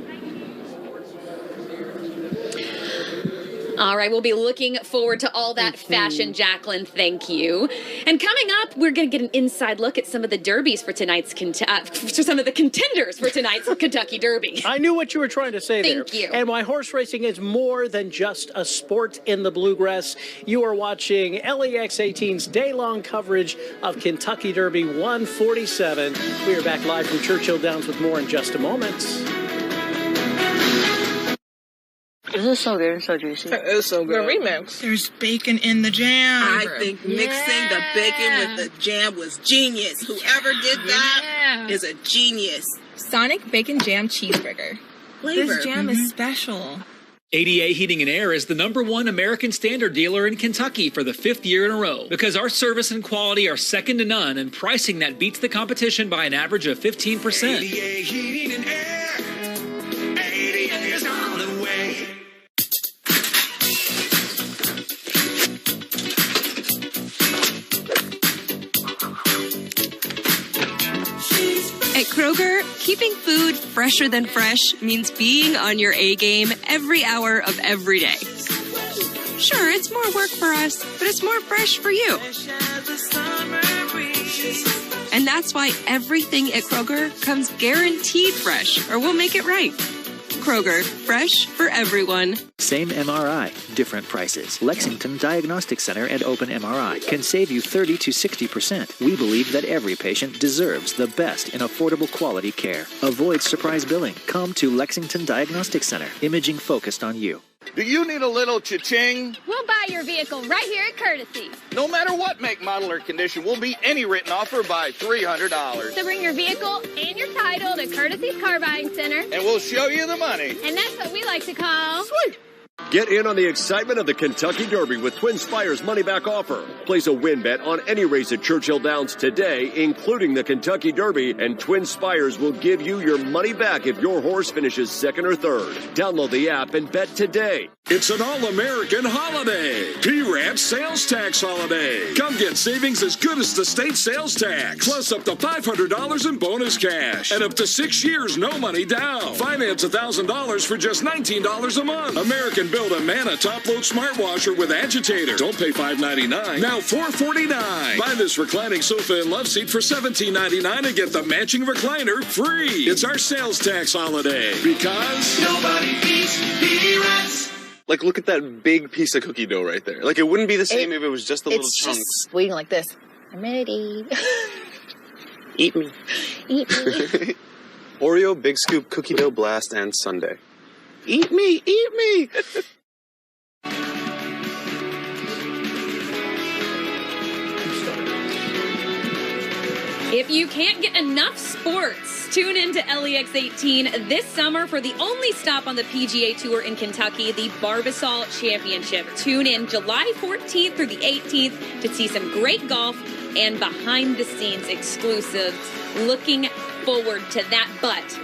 Speaker 7: All right, we'll be looking forward to all that fashion, Jacqueline. Thank you. And coming up, we're going to get an inside look at some of the derbies for tonight's some of the contenders for tonight's Kentucky Derby.
Speaker 4: I knew what you were trying to say there.
Speaker 7: Thank you.
Speaker 4: And why horse racing is more than just a sport in the bluegrass. You are watching LEX 18's day-long coverage of Kentucky Derby 147. We are back live from Churchill Downs with more in just a moment.
Speaker 6: This is so good and so juicy.
Speaker 10: It's so good.
Speaker 6: The remix.
Speaker 10: There's bacon in the jam.
Speaker 6: I think mixing the bacon with the jam was genius. Whoever did that is a genius.
Speaker 10: Sonic Bacon Jam Cheeseburger.
Speaker 6: Flavor.
Speaker 10: This jam is special.
Speaker 25: ADA Heating and Air is the #1 American Standard dealer in Kentucky for the 5th year in a row because our service and quality are second to none and pricing that beats the competition by an average of 15%.
Speaker 8: ADA Heating and Air. ADA is on the way.
Speaker 26: At Kroger, keeping food fresher than fresh means being on your A game every hour of every day. Sure, it's more work for us, but it's more fresh for you. And that's why everything at Kroger comes guaranteed fresh, or we'll make it right. Kroger, fresh for everyone.
Speaker 1: Same MRI, different prices. Lexington Diagnostic Center and Open MRI can save you 30 to 60%. We believe that every patient deserves the best in affordable quality care. Avoid surprise billing. Come to Lexington Diagnostic Center. Imaging focused on you.
Speaker 27: Do you need a little cha-ching?
Speaker 28: We'll buy your vehicle right here at Courtesy.
Speaker 27: No matter what make, model, or condition, we'll beat any written offer by $300.
Speaker 28: So bring your vehicle and your title to Courtesy's Car Buying Center.
Speaker 27: And we'll show you the money.
Speaker 28: And that's what we like to call...
Speaker 27: Sweet!
Speaker 29: Get in on the excitement of the Kentucky Derby with Twin Spire's money-back offer. Place a win bet on any race at Churchill Downs today, including the Kentucky Derby, and Twin Spires will give you your money back if your horse finishes second or third. Download the app and bet today.
Speaker 30: It's an all-American holiday. P-Ranch Sales Tax Holiday. Come get savings as good as the state sales tax. Plus up to $500 in bonus cash. And up to 6 years, no money down. Finance $1,000 for just $19 a month. American built a Mana top-load smart washer with agitator. Don't pay $5.99. Now $4.49. Buy this reclining sofa and love seat for $17.99 and get the matching recliner free. It's our sales tax holiday. Because
Speaker 8: nobody beats P-Ranch.
Speaker 9: Like, look at that big piece of cookie dough right there. Like, it wouldn't be the same if it was just the little chunks.
Speaker 11: It's just waiting like this. I'm ready.
Speaker 9: Eat me.
Speaker 11: Eat me.
Speaker 9: Oreo, Big Scoop, Cookie Dough Blast, and Sundae. Eat me, eat me.
Speaker 7: If you can't get enough sports, tune in to LEX 18 this summer for the only stop on the PGA Tour in Kentucky, the Barbasol Championship. Tune in July 14th through the 18th to see some great golf and behind-the-scenes exclusives. Looking forward to that, but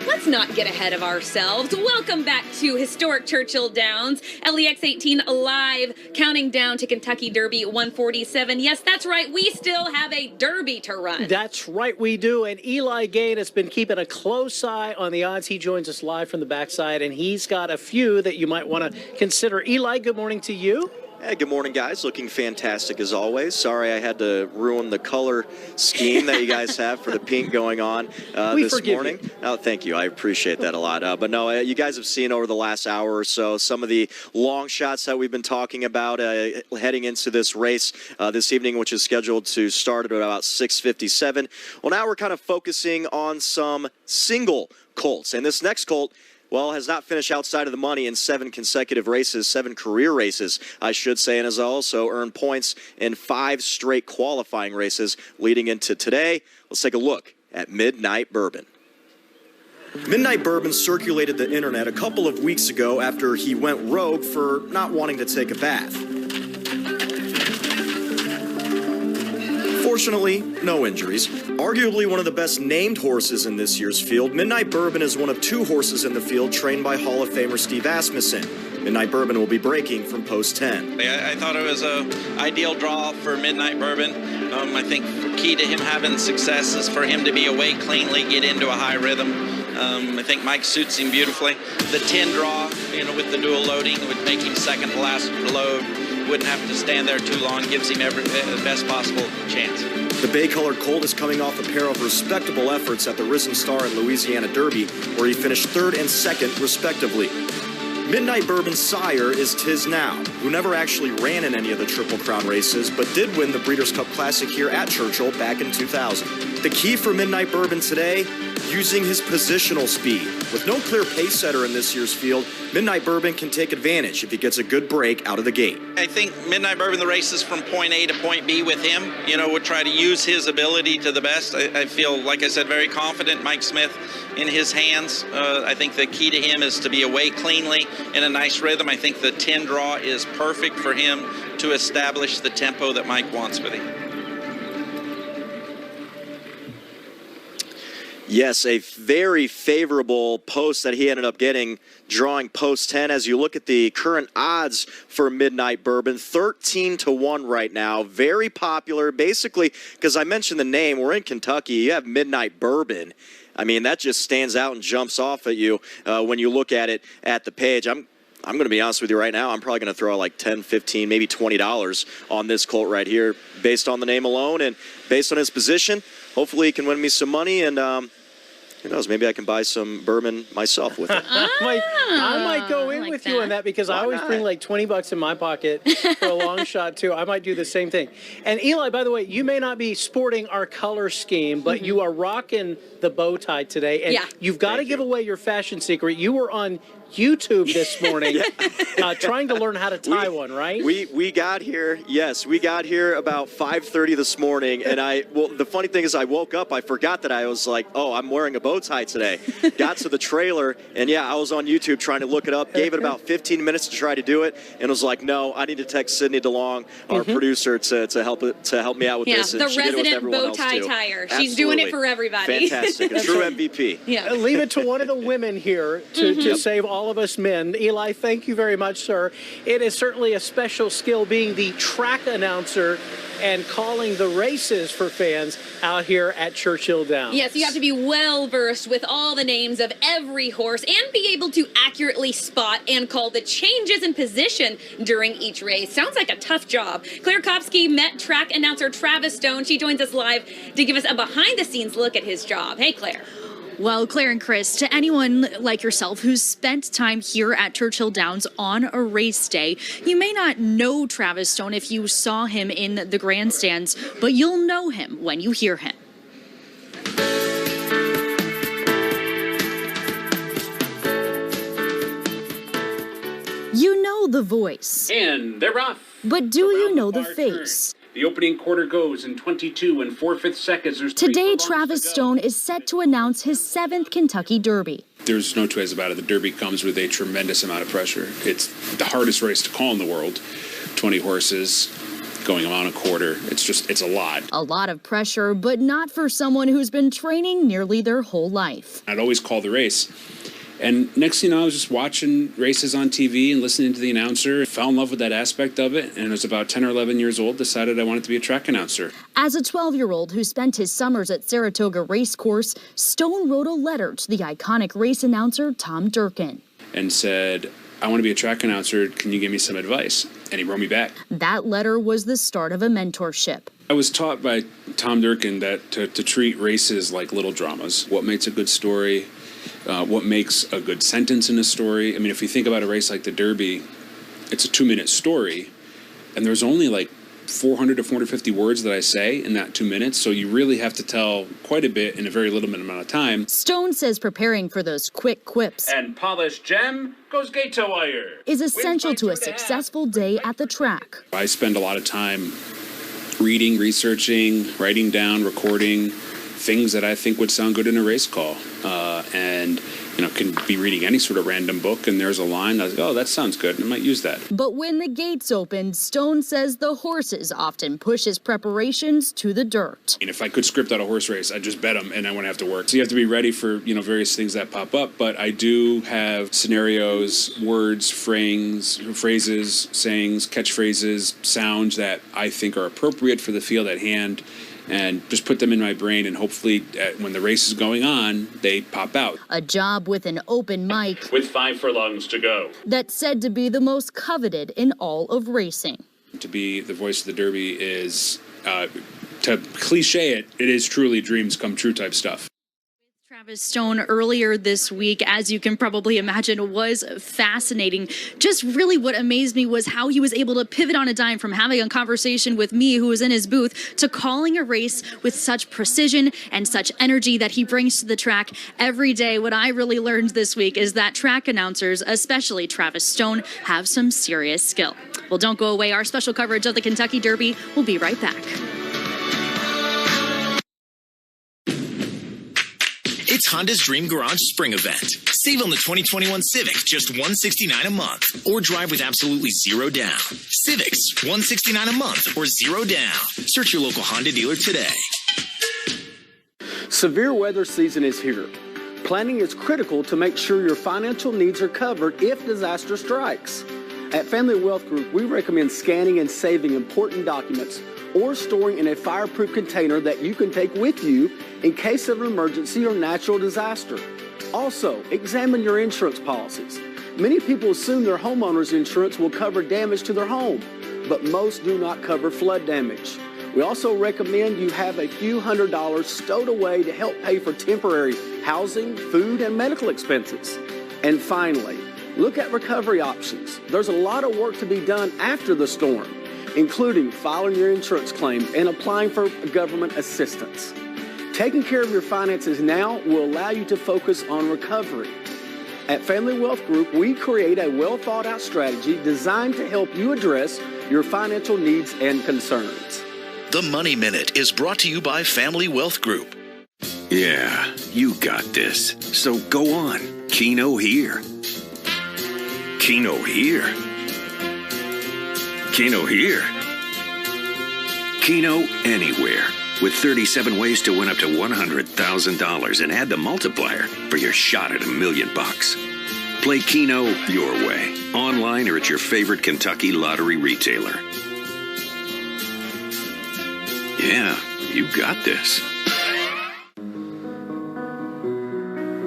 Speaker 7: let's not get ahead of ourselves. Welcome back to historic Churchill Downs. LEX 18 live, counting down to Kentucky Derby 147. Yes, that's right. We still have a Derby to run.
Speaker 4: That's right, we do. And Eli Gain has been keeping a close eye on the odds. He joins us live from the backside, and he's got a few that you might want to consider. Eli, good morning to you.
Speaker 12: Hey, good morning, guys. Looking fantastic as always. Sorry I had to ruin the color scheme that you guys have for the pink going on this morning. Oh, thank you. I appreciate that a lot. But no, you guys have seen over the last hour or so some of the long shots that we've been talking about heading into this race this evening, which is scheduled to start at about 6:57. Well, now we're kind of focusing on some single colts. And this next colt, well, has not finished outside of the money in 7 consecutive races, 7 career races, I should say, and has also earned points in 5 straight qualifying races leading into today. Let's take a look at Midnight Bourbon. Midnight Bourbon circulated the internet a couple of weeks ago after he went rogue for not wanting to take a bath. Fortunately, no injuries. Arguably one of the best named horses in this year's field, Midnight Bourbon is one of 2 horses in the field trained by Hall of Famer Steve Asmussen. Midnight Bourbon will be breaking from post 10.
Speaker 13: I thought it was an ideal draw for Midnight Bourbon. I think the key to him having success is for him to be away cleanly, get into a high rhythm. I think Mike suits him beautifully. The 10 draw, with the dual loading would make him second to last load. Wouldn't have to stand there too long, gives him the best possible chance.
Speaker 12: The bay-colored colt is coming off a pair of respectable efforts at the Risen Star and Louisiana Derby, where he finished 3rd and 2nd, respectively. Midnight Bourbon's sire is Tiz Now, who never actually ran in any of the Triple Crown races, but did win the Breeders' Cup Classic here at Churchill back in 2000. The key for Midnight Bourbon today, using his positional speed. With no clear pace setter in this year's field, Midnight Bourbon can take advantage if he gets a good break out of the gate.
Speaker 13: I think Midnight Bourbon, the races from point A to point B with him, would try to use his ability to the best. I feel, like I said, very confident Mike Smith in his hands. I think the key to him is to be away cleanly in a nice rhythm. I think the 10 draw is perfect for him to establish the tempo that Mike wants with him.
Speaker 12: Yes, a very favorable post that he ended up getting, drawing post 10. As you look at the current odds for Midnight Bourbon, 13-1 right now. Very popular. Basically, because I mentioned the name, we're in Kentucky. You have Midnight Bourbon. I mean, that just stands out and jumps off at you when you look at it at the page. I'm going to be honest with you right now. I'm probably going to throw like $10, $15, maybe $20 on this colt right here based on the name alone and based on his position. Hopefully he can win me some money, and who knows, maybe I can buy some bourbon myself with it.
Speaker 4: I might go in with you on that, because I always bring like $20 in my pocket for a long shot too. I might do the same thing. And Eli, by the way, you may not be sporting our color scheme, but you are rocking the bow tie today. And you've got to give away your fashion secret. You were on YouTube this morning trying to learn how to tie one, right?
Speaker 12: We got here, yes, we got here about 5:30 this morning, and the funny thing is I woke up, I forgot that I was like, oh, I'm wearing a bow tie today. Got to the trailer, and I was on YouTube trying to look it up, gave it about 15 minutes to try to do it, and was like, no, I need to text Sydney DeLong, our producer, to help me out with this.
Speaker 7: The resident bow tie tire. She's doing it for everybody.
Speaker 12: Fantastic, a true MVP.
Speaker 4: Yeah. Leave it to one of the women here to save all of us men. Eli, thank you very much, sir. It is certainly a special skill being the track announcer and calling the races for fans out here at Churchill Downs.
Speaker 7: Yes, you have to be well versed with all the names of every horse and be able to accurately spot and call the changes in position during each race. Sounds like a tough job. Claire Kopsky met track announcer Travis Stone. She joins us live to give us a behind-the-scenes look at his job. Hey, Claire.
Speaker 2: Well, Claire and Chris, to anyone like yourself who's spent time here at Churchill Downs on a race day, you may not know Travis Stone if you saw him in the grandstands, but you'll know him when you hear him. You know the voice.
Speaker 14: And they're off.
Speaker 2: But do you know the face?
Speaker 14: The opening quarter goes in 22 and 4/5 seconds. There's
Speaker 2: Today, Travis Stone is set to announce his 7th Kentucky Derby.
Speaker 14: There's no two ways about it. The Derby comes with a tremendous amount of pressure. It's the hardest race to call in the world. 20 horses going on a quarter. It's a lot.
Speaker 2: A lot of pressure, but not for someone who's been training nearly their whole life.
Speaker 14: I'd always call the race. And next thing you know, I was just watching races on TV and listening to the announcer. I fell in love with that aspect of it, and I was about 10 or 11 years old, decided I wanted to be a track announcer.
Speaker 2: As a 12-year-old who spent his summers at Saratoga Racecourse, Stone wrote a letter to the iconic race announcer Tom Durkin.
Speaker 14: And said, I want to be a track announcer, can you give me some advice? And he wrote me back.
Speaker 2: That letter was the start of a mentorship.
Speaker 14: I was taught by Tom Durkin that to treat races like little dramas. What makes a good story? What makes a good sentence in a story? I mean, if you think about a race like the Derby, it's a 2-minute story, and there's only like 400 to 450 words that I say in that 2 minutes, so you really have to tell quite a bit in a very little amount of time.
Speaker 2: Stone says preparing for those quick quips
Speaker 14: and polished gem goes gate to wire
Speaker 2: is essential to a successful day at the track.
Speaker 14: I spend a lot of time reading, researching, writing down, recording things that I think would sound good in a race call. And, can be reading any sort of random book, and there's a line that's, oh, that sounds good, I might use that.
Speaker 2: But when the gates opened, Stone says the horses often push his preparations to the dirt.
Speaker 14: And if I could script out a horse race, I'd just bet them, and I wouldn't have to work. So you have to be ready for, various things that pop up, but I do have scenarios, words, phrases, sayings, catchphrases, sounds that I think are appropriate for the field at hand, and just put them in my brain, and hopefully when the race is going on, they pop out.
Speaker 2: A job with an open mic.
Speaker 14: With 5 furlongs to go.
Speaker 2: That's said to be the most coveted in all of racing.
Speaker 14: To be the voice of the Derby is, to cliche it is truly dreams come true type stuff.
Speaker 2: Travis Stone earlier this week, as you can probably imagine, was fascinating. Just really what amazed me was how he was able to pivot on a dime from having a conversation with me, who was in his booth, to calling a race with such precision and such energy that he brings to the track every day. What I really learned this week is that track announcers, especially Travis Stone, have some serious skill. Well, don't go away. Our special coverage of the Kentucky Derby will be right back.
Speaker 1: It's Honda's Dream Garage Spring Event. Save on the 2021 Civic, just $169 a month, or drive with absolutely zero down. Civics, $169 a month, or zero down. Search your local Honda dealer today.
Speaker 15: Severe weather season is here. Planning is critical to make sure your financial needs are covered if disaster strikes. At Family Wealth Group, we recommend scanning and saving important documents or storing in a fireproof container that you can take with you in case of an emergency or natural disaster. Also, examine your insurance policies. Many people assume their homeowner's insurance will cover damage to their home, but most do not cover flood damage. We also recommend you have a few $100s stowed away to help pay for temporary housing, food, and medical expenses. And finally, look at recovery options. There's a lot of work to be done after the storm, including filing your insurance claim and applying for government assistance. Taking care of your finances now will allow you to focus on recovery. At Family Wealth Group, we create a well-thought-out strategy designed to help you address your financial needs and concerns.
Speaker 16: The Money Minute is brought to you by Family Wealth Group.
Speaker 17: Yeah, you got this. So go on. Keno here. Keno here. Keno here. Keno anywhere. With 37 ways to win up to $100,000 and add the multiplier for your shot at $1 million. Play Keno your way, online or at your favorite Kentucky lottery retailer. Yeah, you got this.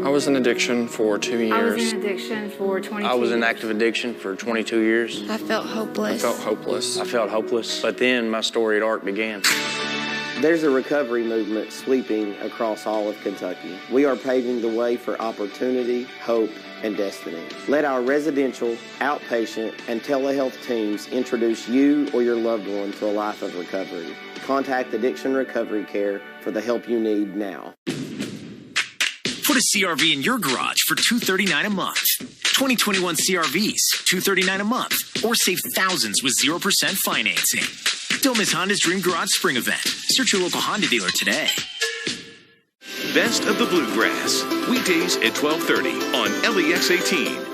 Speaker 18: I was in addiction for 2 years.
Speaker 19: I was in addiction for 22 years.
Speaker 18: I was in active addiction for 22 years.
Speaker 19: I felt hopeless.
Speaker 18: I felt hopeless. But then my storied arc began.
Speaker 3: There's a recovery movement sweeping across all of Kentucky. We are paving the way for opportunity, hope, and destiny. Let our residential, outpatient, and telehealth teams introduce you or your loved one to a life of recovery. Contact Addiction Recovery Care for the help you need now.
Speaker 1: Put a CRV in your garage for $239 a month. 2021 CRVs, $239 a month, or save thousands with 0% financing. Don't miss Honda's Dream Garage Spring Event. Search your local Honda dealer today.
Speaker 16: Best of the Bluegrass, weekdays at 12:30 on LEX 18.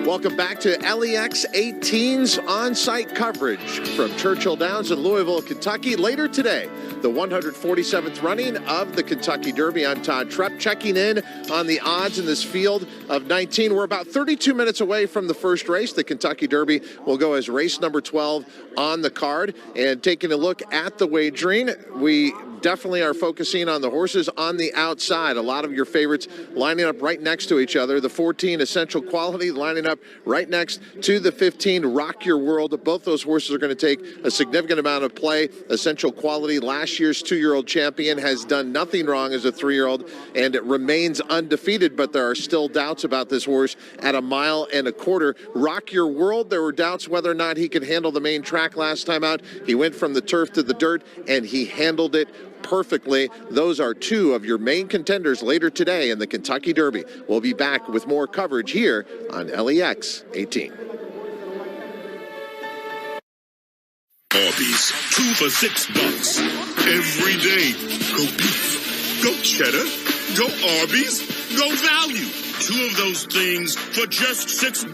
Speaker 5: Welcome back to LEX 18's on-site coverage from Churchill Downs in Louisville, Kentucky. Later today, the 147th running of the Kentucky Derby. I'm Todd Trepp, checking in on the odds in this field of 19. We're about 32 minutes away from the first race. The Kentucky Derby will go as race number 12 on the card. And taking a look at the wagering, we definitely are focusing on the horses on the outside. A lot of your favorites lining up right next to each other. The 14 Essential Quality lining up right next to the 15 Rock Your World. Both those horses are going to take a significant amount of play. Essential Quality, last year's 2-year-old champion, has done nothing wrong as a 3-year-old, and it remains undefeated, but there are still doubts about this horse at 1.25 miles. Rock Your World, there were doubts whether or not he could handle the main track last time out. He went from the turf to the dirt, and he handled it perfectly. Those are two of your main contenders later today in the Kentucky Derby. We'll be back with more coverage here on LEX 18.
Speaker 6: Arby's, 2 for $6 every day. Go beef, go cheddar, go Arby's, go value. 2 of those things for just $6.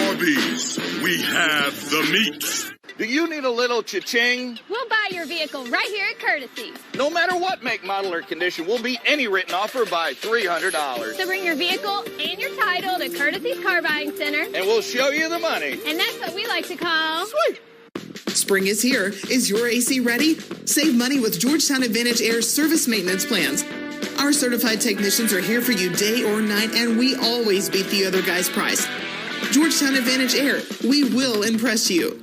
Speaker 6: Arby's, we have the meat.
Speaker 27: Do you need a little cha-ching?
Speaker 28: We'll buy your vehicle right here at Courtesy.
Speaker 27: No matter what make, model, or condition, we'll beat any written offer by $300.
Speaker 28: So bring your vehicle and your title to Courtesy's Car Buying Center.
Speaker 27: And we'll show you the money.
Speaker 28: And that's what we like to call...
Speaker 27: Sweet!
Speaker 10: Spring is here. Is your AC ready? Save money with Georgetown Advantage Air's service maintenance plans. Our certified technicians are here for you day or night, and we always beat the other guy's price. Georgetown Advantage Air, we will impress you.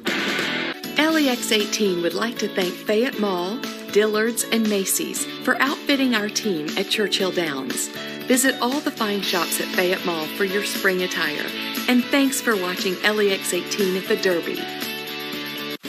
Speaker 20: LEX 18 would like to thank Fayette Mall, Dillard's, and Macy's for outfitting our team at Churchill Downs. Visit all the fine shops at Fayette Mall for your spring attire. And thanks for watching LEX 18 at the Derby.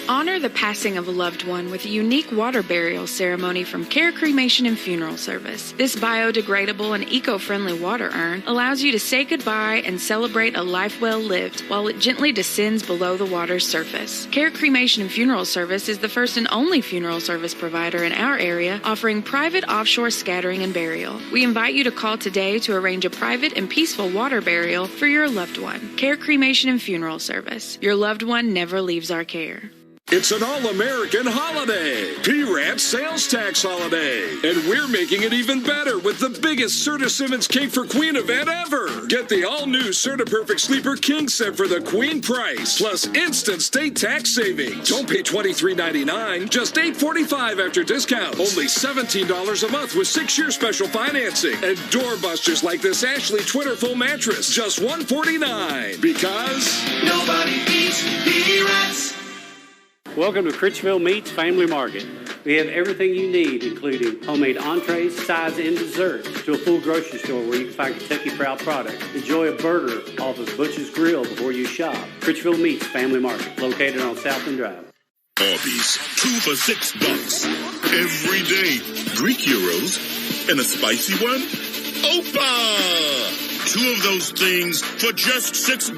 Speaker 26: Honor the passing of a loved one with a unique water burial ceremony from Care Cremation and Funeral Service. This biodegradable and eco-friendly water urn allows you to say goodbye and celebrate a life well lived while it gently descends below the water's surface. Care Cremation and Funeral Service is the first and only funeral service provider in our area offering private offshore scattering and burial. We invite you to call today to arrange a private and peaceful water burial for your loved one. Care Cremation and Funeral Service. Your loved one never leaves our care.
Speaker 30: It's an all-American holiday, PRAP sales tax holiday. And we're making it even better with the biggest Serta Simmons King for Queen event ever. Get the all-new Serta Perfect Sleeper King set for the Queen price, plus instant state tax savings. Don't pay $23.99, just $8.45 after discount. Only $17 a month with 6-year special financing. And doorbusters like this Ashley Twitterful mattress, just $149. Because
Speaker 8: nobody beats PRAPs.
Speaker 15: Welcome to Critchville Meats Family Market. We have everything you need, including homemade entrees, sides, and desserts, to a full grocery store where you can find Kentucky Proud products. Enjoy a burger off of Butcher's Grill before you shop. Critchville Meats Family Market, located on Southland Drive.
Speaker 6: Arby's, 2 for $6 every day. Greek gyros and a spicy one? Opa! 2 of those things for just $6.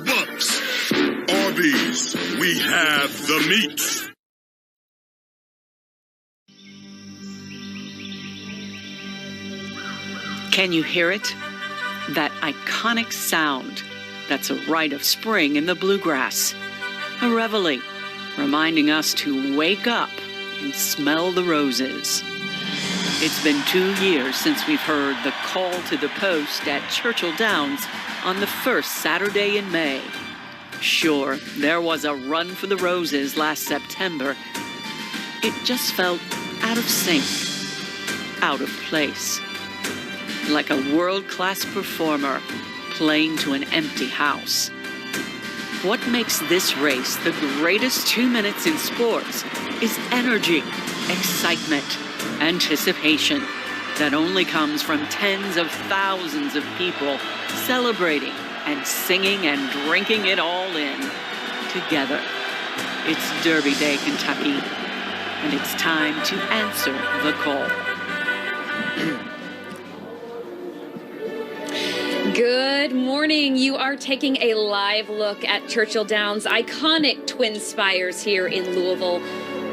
Speaker 6: Arby's, we have the meat.
Speaker 21: Can you hear it? That iconic sound. That's a rite of spring in the bluegrass. A reveille, reminding us to wake up and smell the roses. It's been 2 years since we've heard the call to the post at Churchill Downs on the first Saturday in May. Sure, there was a run for the roses last September. It just felt out of sync, out of place. Like a world-class performer playing to an empty house. What makes this race the greatest 2 minutes in sports is energy, excitement, anticipation that only comes from tens of thousands of people celebrating and singing and drinking it all in together. It's Derby Day, Kentucky, and it's time to answer the call.
Speaker 7: Good morning. You are taking a live look at Churchill Downs' iconic twin spires here in Louisville.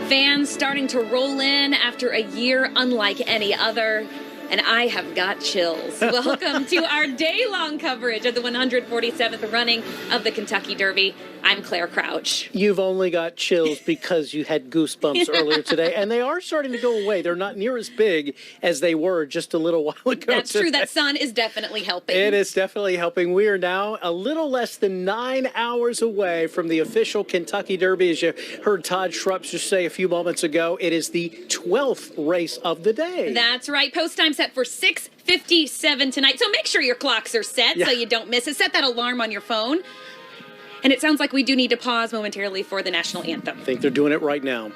Speaker 7: Fans starting to roll in after a year unlike any other, and I have got chills. Welcome to our day-long coverage of the 147th running of the Kentucky Derby. I'm Claire Crouch.
Speaker 4: You've only got chills because you had goosebumps earlier today, and they are starting to go away. They're not near as big as they were just a little while ago.
Speaker 7: That's true. That sun is definitely helping.
Speaker 4: It is definitely helping. We are now a little less than 9 hours away from the official Kentucky Derby. As you heard Todd Schrupp just say a few moments ago, it is the 12th race of the day.
Speaker 7: That's right. Post time set for 6:57 tonight. So make sure your clocks are set so you don't miss it. Set that alarm on your phone. And it sounds like we do need to pause momentarily for the national anthem.
Speaker 4: I think they're doing it right now.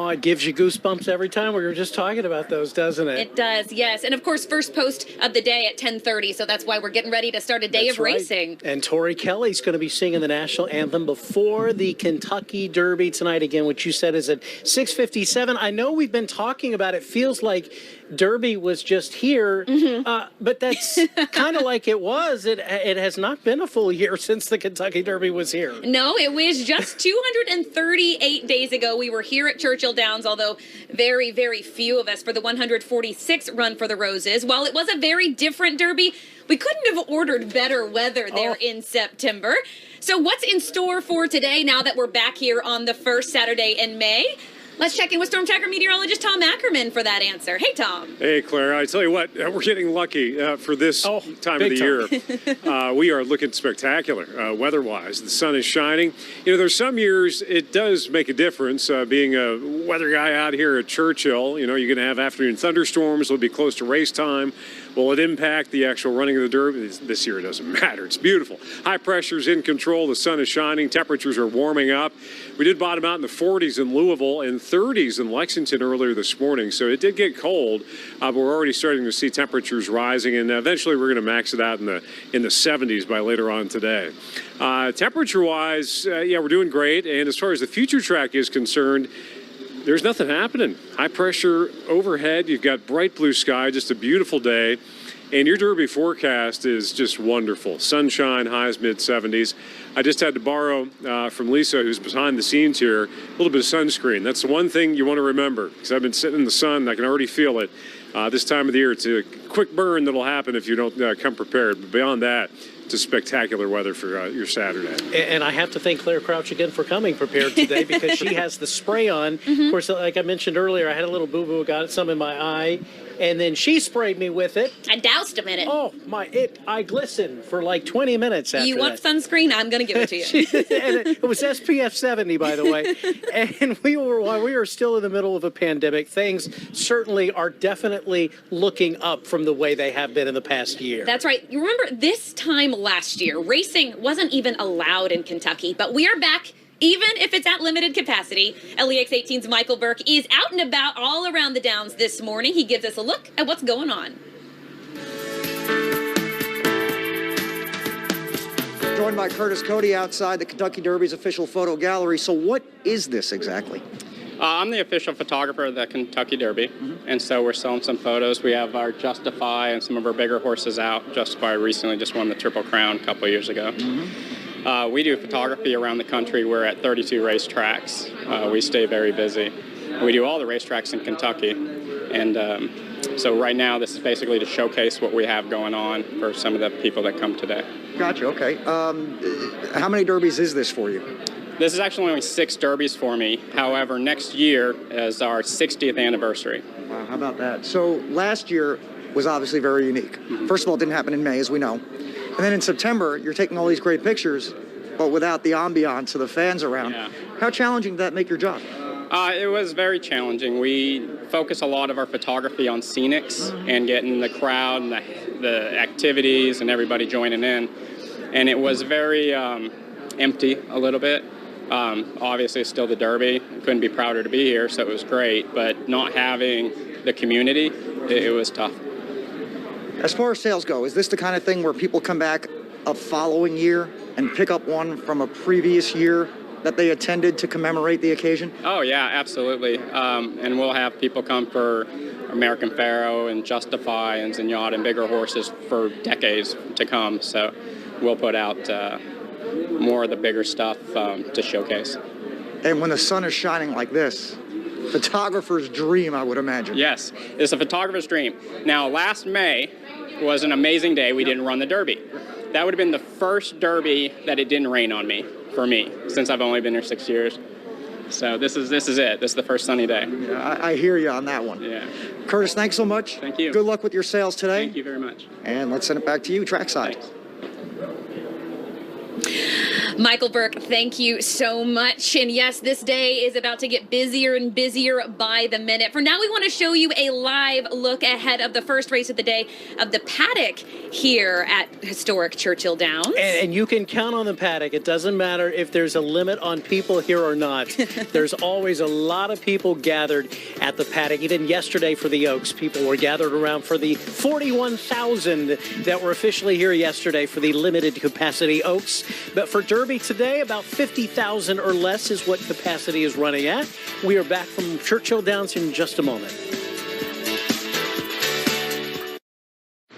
Speaker 4: It gives you goosebumps every time. We were just talking about those, doesn't it?
Speaker 7: It does, yes. And of course, first post of the day at 10:30. So that's why we're getting ready to start a day of racing.
Speaker 4: And Tori Kelly's going to be singing the national anthem before the Kentucky Derby tonight again, which you said is at 6:57. I know we've been talking about it. Feels like Derby was just here, but that's kind of like it was. It has not been a full year since the Kentucky Derby was here.
Speaker 7: No, it was just 238 days ago. We were here at Churchill Downs, although very, very few of us for the 146th Run for the Roses. While it was a very different Derby, we couldn't have ordered better weather there in September. So what's in store for today now that we're back here on the first Saturday in May? Let's check in with Storm Tracker meteorologist Tom Ackerman for that answer. Hey, Tom.
Speaker 9: Hey, Claire. I tell you what, we're getting lucky for this time of the year. We are looking spectacular weather-wise. The sun is shining. You know, there's some years it does make a difference. Being a weather guy out here at Churchill, you know, you're going to have afternoon thunderstorms. It'll be close to race time. Will it impact the actual running of the Derby? This year it doesn't matter. It's beautiful. High pressure's in control. The sun is shining. Temperatures are warming up. We did bottom out in the 40s in Louisville and 30s in Lexington earlier this morning. So it did get cold, but we're already starting to see temperatures rising, and eventually we're going to max it out in the 70s by later on today. Temperature-wise, yeah, we're doing great. And as far as the future track is concerned, there's nothing happening. High pressure overhead. You've got bright blue sky, just a beautiful day. And your Derby forecast is just wonderful. Sunshine, highs mid-70s. I just had to borrow from Lisa, who's behind the scenes here, a little bit of sunscreen. That's the one thing you want to remember, because I've been sitting in the sun and I can already feel it. This time of the year, it's a quick burn that'll happen if you don't come prepared. But beyond that, it's a spectacular weather for your Saturday.
Speaker 4: And I have to thank Claire Crouch again for coming prepared today, because she has the spray on. Of course, like I mentioned earlier, I had a little boo-boo, got some in my eye, and then she sprayed me with it.
Speaker 7: I doused him in it.
Speaker 4: Oh, I glistened for like 20 minutes after
Speaker 7: You want sunscreen? I'm going to give it to you.
Speaker 4: And it was SPF 70, by the way. And while we were still in the middle of a pandemic, things certainly are definitely looking up from the way they have been in the past year.
Speaker 7: That's right. You remember this time last year, racing wasn't even allowed in Kentucky, but we are back even if it's at limited capacity. LEX 18's Michael Burke is out and about all around the Downs this morning. He gives us a look at what's going on.
Speaker 2: Joined by Curtis Cody outside the Kentucky Derby's official photo gallery. So what is this exactly?
Speaker 18: I'm the official photographer of the Kentucky Derby, and so we're selling some photos. We have our Justify and some of our bigger horses out. Justify recently just won the Triple Crown a couple of years ago. We do photography around the country. We're at 32 racetracks. We stay very busy. We do all the racetracks in Kentucky, and so right now this is basically to showcase what we have going on for some of the people that come today.
Speaker 2: Gotcha, okay. How many derbies is this for you?
Speaker 18: This is actually only 6 derbies for me. However, next year is our 60th anniversary.
Speaker 2: Wow, how about that? So last year was obviously very unique. First of all, it didn't happen in May, as we know. And then in September, you're taking all these great pictures, but without the ambiance of the fans around. Yeah. How challenging did that make your job?
Speaker 18: It was very challenging. We focus a lot of our photography on scenics and getting the crowd and the activities and everybody joining in. And it was very empty a little bit. Obviously, it's still the Derby. Couldn't be prouder to be here, so it was great. But not having the community, it was tough.
Speaker 2: As far as sales go, is this the kind of thing where people come back a following year and pick up one from a previous year that they attended to commemorate the occasion?
Speaker 18: Oh, yeah, absolutely. And we'll have people come for American Pharaoh and Justify and Zenyatta and bigger horses for decades to come. So we'll put out more of the bigger stuff to showcase.
Speaker 2: And when the sun is shining like this, photographer's dream, I would imagine.
Speaker 18: Yes, it's a photographer's dream. Now, last May was an amazing day. We didn't run the Derby. That would have been the first Derby that it didn't rain on me, for me, since I've only been here 6 years. So this is it. This is the first sunny day.
Speaker 2: Yeah, I hear you on that one.
Speaker 18: Yeah.
Speaker 2: Curtis, thanks so much.
Speaker 18: Thank you.
Speaker 2: Good luck with your sales today.
Speaker 18: Thank you very much.
Speaker 2: And let's send it back to you, trackside.
Speaker 18: Thanks.
Speaker 7: Michael Burke, thank you so much. And yes, this day is about to get busier and busier by the minute. For now, we want to show you a live look ahead of the first race of the day of the paddock here at historic Churchill Downs.
Speaker 4: And you can count on the paddock. It doesn't matter if there's a limit on people here or not. There's always a lot of people gathered at the paddock. Even yesterday for the Oaks, people were gathered around for the 41,000 that were officially here yesterday for the limited capacity Oaks. But for Derby today, about 50,000 or less is what capacity is running at. We are back from Churchill Downs in just a moment.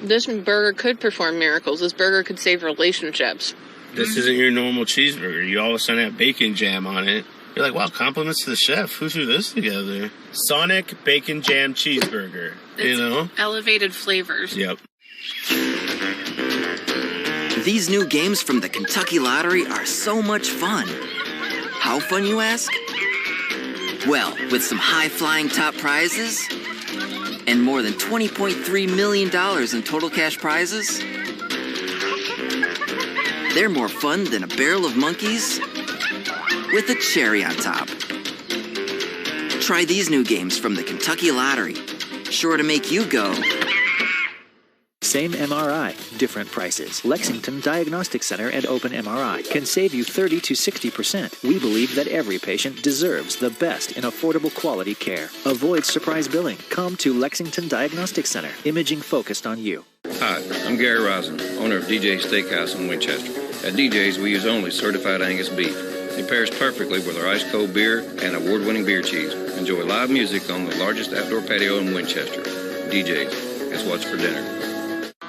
Speaker 11: This burger could perform miracles. This burger could save relationships.
Speaker 12: This isn't your normal cheeseburger. You all of a sudden have bacon jam on it. You're like, wow, compliments to the chef. Who threw this together? Sonic Bacon Jam Cheeseburger.
Speaker 11: It's elevated flavors.
Speaker 12: Yep.
Speaker 13: These new games from the Kentucky Lottery are so much fun. How fun, you ask? Well, with some high-flying top prizes and more than $20.3 million in total cash prizes, they're more fun than a barrel of monkeys with a cherry on top. Try these new games from the Kentucky Lottery. Sure to make you go.
Speaker 14: Same MRI, different prices. Lexington Diagnostic Center and Open MRI can save you 30 to 60%. We believe that every patient deserves the best in affordable quality care. Avoid surprise billing. Come to Lexington Diagnostic Center. Imaging focused on you.
Speaker 22: Hi, I'm Gary Rosen, owner of DJ's Steakhouse in Winchester. At DJ's, we use only certified Angus beef. It pairs perfectly with our ice-cold beer and award-winning beer cheese. Enjoy live music on the largest outdoor patio in Winchester. DJ's, it's what's for dinner.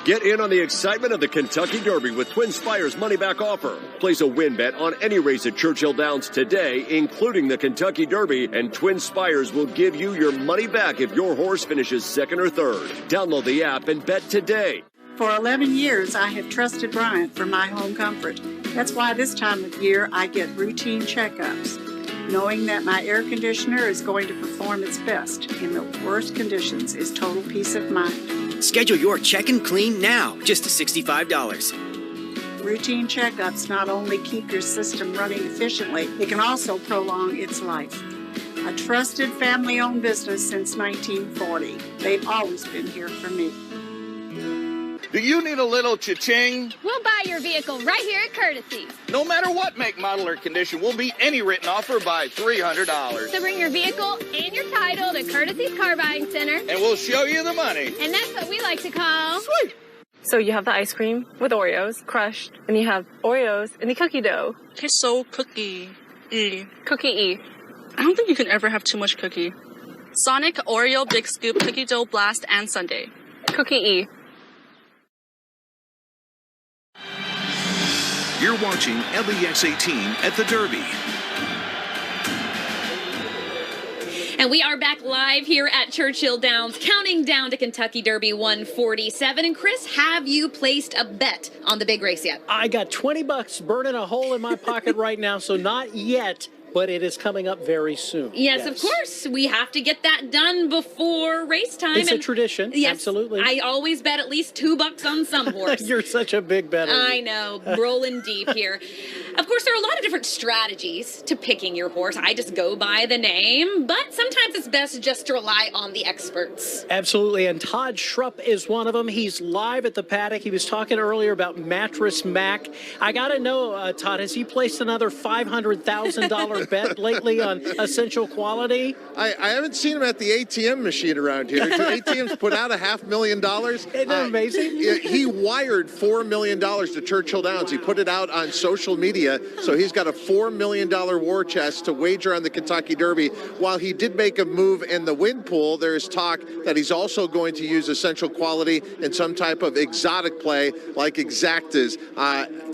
Speaker 23: Get in on the excitement of the Kentucky Derby with Twin Spire's money-back offer. Place a win bet on any race at Churchill Downs today, including the Kentucky Derby, and Twin Spires will give you your money back if your horse finishes second or third. Download the app and bet today.
Speaker 24: For 11 years, I have trusted Bryant for my home comfort. That's why this time of year, I get routine checkups, knowing that my air conditioner is going to perform its best in the worst conditions is total peace of mind.
Speaker 25: Schedule your check and clean now, just $65.
Speaker 24: Routine checkups not only keep your system running efficiently, it can also prolong its life. A trusted family-owned business since 1940. They've always been here for me.
Speaker 1: Do you need a little cha-ching?
Speaker 3: We'll buy your vehicle right here at Courtesy.
Speaker 1: No matter what make, model, or condition, we'll beat any written offer by $300.
Speaker 3: So bring your vehicle and your title to Courtesy's Car Buying Center.
Speaker 1: And we'll show you the money.
Speaker 3: And that's what we like to call...
Speaker 1: Sweet!
Speaker 5: So you have the ice cream with Oreos crushed, and you have Oreos in the cookie dough.
Speaker 10: It's so cookie-y.
Speaker 5: Cookie-y.
Speaker 10: I don't think you can ever have too much cookie. Sonic Oreo Big Scoop Cookie Dough Blast and Sundae.
Speaker 5: Cookie-y.
Speaker 16: You're watching LEX 18 at the Derby.
Speaker 7: And we are back live here at Churchill Downs, counting down to Kentucky Derby 147. And Chris, have you placed a bet on the big race yet?
Speaker 4: I got $20 burning a hole in my pocket right now, so not yet. But it is coming up very soon.
Speaker 7: Yes, of course. We have to get that done before race time.
Speaker 4: It's a tradition.
Speaker 7: Yes,
Speaker 4: absolutely.
Speaker 7: I always bet at least $2 on some horse.
Speaker 4: You're such a big bettor.
Speaker 7: I know. Rolling deep here. Of course, there are a lot of different strategies to picking your horse. I just go by the name, but sometimes it's best just to rely on the experts.
Speaker 4: Absolutely, and Todd Schrupp is one of them. He's live at the paddock. He was talking earlier about Mattress Mac. I got to know, Todd, has he placed another $500,000 bet lately on essential quality?
Speaker 17: I haven't seen him at the ATM machine around here. The ATM's put out $500,000.
Speaker 4: Isn't that amazing?
Speaker 17: He wired $4 million to Churchill Downs. He put it out on social media, so he's got a $4 million war chest to wager on the Kentucky Derby. While he did make a move in the win pool, there's talk that he's also going to use essential quality in some type of exotic play like exactas.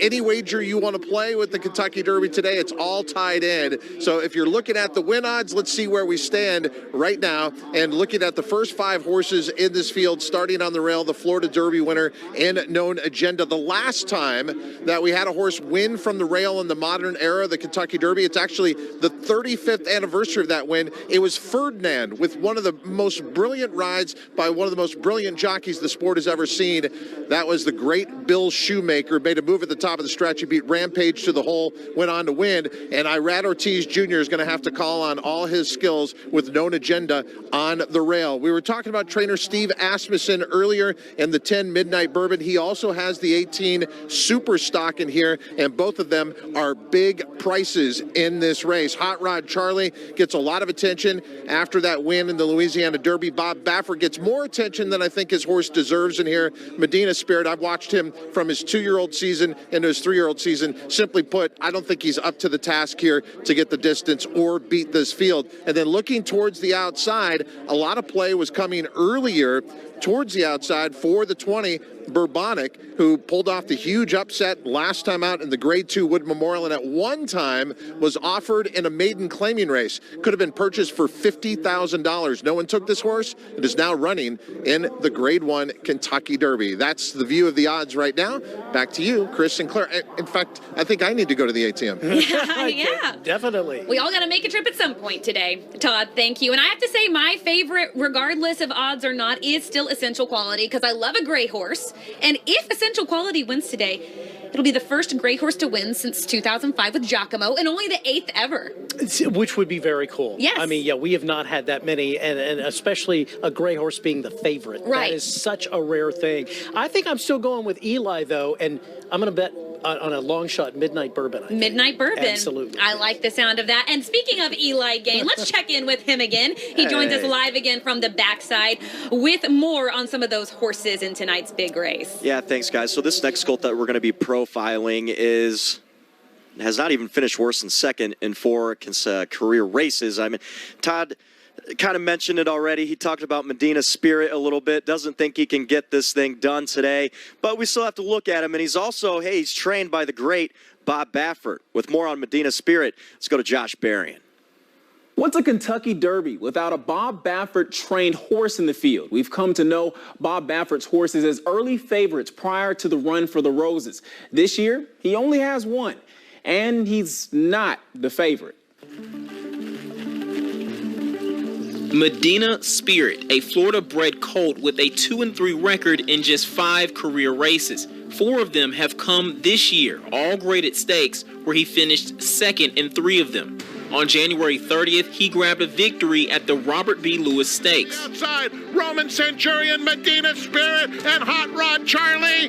Speaker 17: Any wager you want to play with the Kentucky Derby today, it's all tied in. So if you're looking at the win odds, let's see where we stand right now. And looking at the first 5 horses in this field, starting on the rail, the Florida Derby winner and Known Agenda. The last time that we had a horse win from the rail in the modern era, the Kentucky Derby, it's actually the 35th anniversary of that win. It was Ferdinand with one of the most brilliant rides by one of the most brilliant jockeys the sport has ever seen. That was the great Bill Shoemaker. Made a move at the top of the stretch. He beat Rampage to the hole, went on to win. And Irad Ortiz Jr. is going to have to call on all his skills with Known Agenda on the rail. We were talking about trainer Steve Asmussen earlier in the 10 Midnight Bourbon. He also has the 18 Super Stock in here, and both of them are big prices in this race. Hot Rod Charlie gets a lot of attention after that win in the Louisiana Derby. Bob Baffert gets more attention than I think his horse deserves in here. Medina Spirit, I've watched him from his 2-year-old season into his 3-year-old season. Simply put, I don't think he's up to the task here to get the distance or beat this field. And then looking towards the outside, a lot of play was coming earlier towards the outside for the 20, Bourbonic, who pulled off the huge upset last time out in the Grade 2 Wood Memorial, and at one time was offered in a maiden claiming race. Could have been purchased for $50,000. No one took this horse. It is now running in the Grade 1 Kentucky Derby. That's the view of the odds right now. Back to you, Chris Sinclair. In fact, I think I need to go to the ATM.
Speaker 7: Yeah.
Speaker 4: Definitely.
Speaker 7: We all got to make a trip at some point today. Todd, thank you. And I have to say my favorite, regardless of odds or not, is still Essential Quality, because I love a gray horse. And if Essential Quality wins today, it'll be the first gray horse to win since 2005 with Giacomo, and only the 8th ever.
Speaker 4: Which would be very cool.
Speaker 7: Yes.
Speaker 4: I mean, yeah, we have not had that many, and especially a gray horse being the favorite.
Speaker 7: Right.
Speaker 4: That is such a rare thing. I think I'm still going with Eli, though, and I'm going to bet on a long shot Midnight Bourbon. I think.
Speaker 7: Midnight Bourbon.
Speaker 4: Absolutely.
Speaker 7: I like the sound of that. And speaking of Eli Gain, let's check in with him again. He joins us live again from the backside with more on some of those horses in tonight's big race.
Speaker 19: Yeah, thanks, guys. So this next colt that we're going to be profiling has not even finished worse than second in 4 career races. I mean, Todd kind of mentioned it already. He talked about Medina Spirit a little bit. Doesn't think he can get this thing done today. But we still have to look at him. And he's also, he's trained by the great Bob Baffert. With more on Medina Spirit, let's go to Josh Berrien.
Speaker 27: What's a Kentucky Derby without a Bob Baffert-trained horse in the field? We've come to know Bob Baffert's horses as early favorites prior to the run for the Roses. This year, he only has one, and he's not the favorite.
Speaker 28: Medina Spirit, a Florida-bred colt with a 2-3 record in just 5 career races. 4 of them have come this year, all graded stakes, where he finished second in 3 of them. On January 30th, he grabbed a victory at the Robert B. Lewis Stakes.
Speaker 2: Outside, Roman Centurion, Medina Spirit, and Hot Rod Charlie.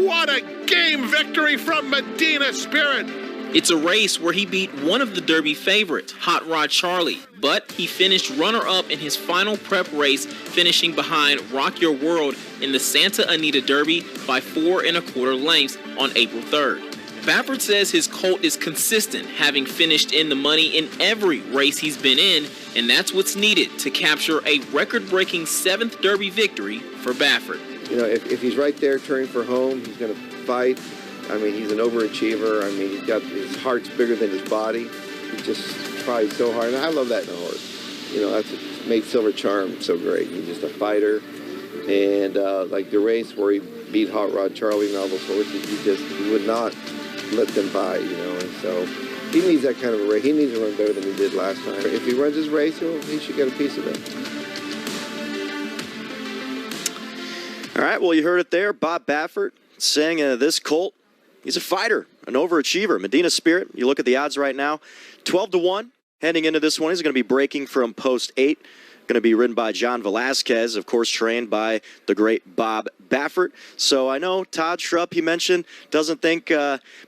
Speaker 2: What a game victory from Medina Spirit.
Speaker 28: It's a race where he beat one of the Derby favorites, Hot Rod Charlie, but he finished runner-up in his final prep race, finishing behind Rock Your World in the Santa Anita Derby by 4 1/4 lengths on April 3rd. Baffert says his colt is consistent, having finished in the money in every race he's been in, and that's what's needed to capture a record-breaking 7th Derby victory for Baffert.
Speaker 6: You know, if he's right there turning for home, he's going to fight. I mean, he's an overachiever. I mean, his heart's bigger than his body. He just tries so hard. And I love that in a horse. You know, that's what made Silver Charm so great. He's just a fighter. And like the race where he beat Hot Rod Charlie and all those horses, he would not let them by, you know. And so he needs that kind of a race. He needs to run better than he did last time. If he runs his race, he should get a piece of it.
Speaker 19: All right, well, you heard it there. Bob Baffert saying this colt, he's a fighter, an overachiever. Medina Spirit, you look at the odds right now, 12-1. Heading into this one, he's going to be breaking from post 8. Going to be ridden by John Velasquez, of course, trained by the great Bob Baffert. So I know Todd Schrupp, he mentioned, doesn't think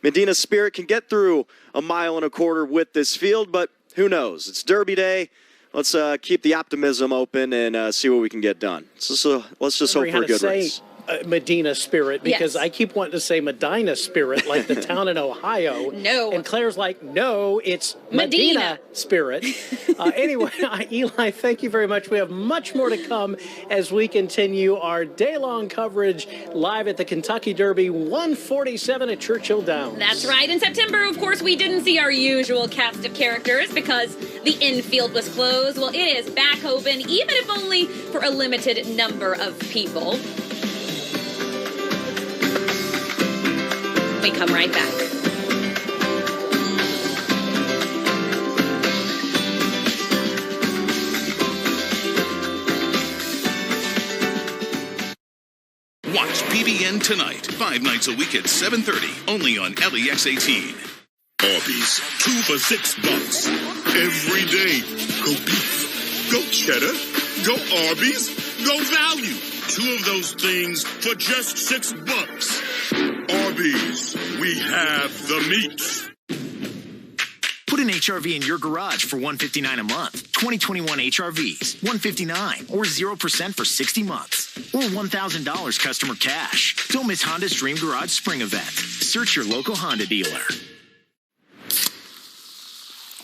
Speaker 19: Medina Spirit can get through 1 1/4 miles with this field, but who knows? It's Derby Day. Let's keep the optimism open and see what we can get done. So let's just hope for a good race.
Speaker 4: Medina Spirit, because I keep wanting to say Medina Spirit, like the town in Ohio.
Speaker 7: No.
Speaker 4: And Claire's like, no, it's Medina Spirit. Anyway, Eli, thank you very much. We have much more to come as we continue our day-long coverage live at the Kentucky Derby 147 at Churchill Downs.
Speaker 7: That's right. In September, of course, we didn't see our usual cast of characters because the infield was closed. Well, it is back open, even if only for a limited number of people. We come right back.
Speaker 16: Watch PBN tonight, 5 nights a week at 7:30, only on LEX 18. Arby's, 2 for $6. Every day. Go beef, go cheddar, go Arby's, go value. 2 of those things for just $6. Arby's, we have the meat.
Speaker 8: Put an HRV in your garage for $159 a month. 2021 HRVs, $159 or 0% for 60 months. Or $1,000 customer cash. Don't miss Honda's Dream Garage Spring Event. Search your local Honda dealer.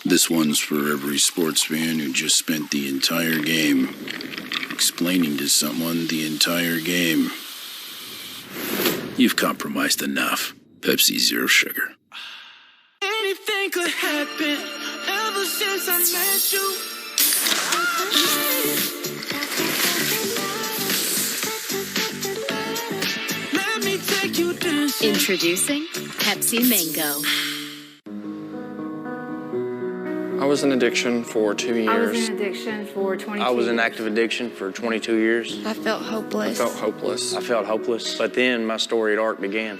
Speaker 9: This one's for every sports fan who just spent the entire game explaining to someone the entire game. You've compromised enough. Pepsi Zero Sugar.
Speaker 15: Anything could happen ever since I met you. Let me take you dancing.
Speaker 20: Introducing Pepsi Mango.
Speaker 21: I was in addiction for 2 years.
Speaker 26: I was in addiction for 22
Speaker 21: I was in
Speaker 26: years.
Speaker 21: active addiction for 22 years.
Speaker 26: I felt hopeless.
Speaker 21: I felt hopeless. But then my storied arc began.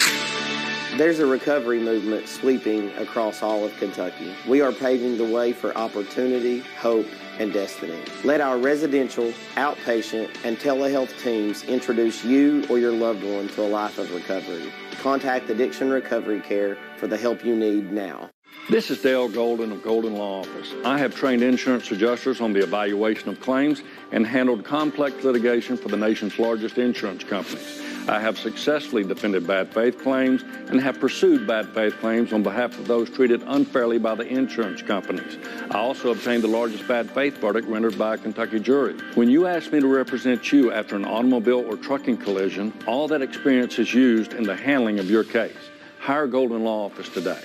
Speaker 29: There's a recovery movement sweeping across all of Kentucky. We are paving the way for opportunity, hope, and destiny. Let our residential, outpatient, and telehealth teams introduce you or your loved one to a life of recovery. Contact Addiction Recovery Care for the help you need now.
Speaker 30: This is Dale Golden of Golden Law Office. I have trained insurance adjusters on the evaluation of claims and handled complex litigation for the nation's largest insurance companies. I have successfully defended bad faith claims and have pursued bad faith claims on behalf of those treated unfairly by the insurance companies. I also obtained the largest bad faith verdict rendered by a Kentucky jury. When you ask me to represent you after an automobile or trucking collision, all that experience is used in the handling of your case. Hire Golden Law Office today.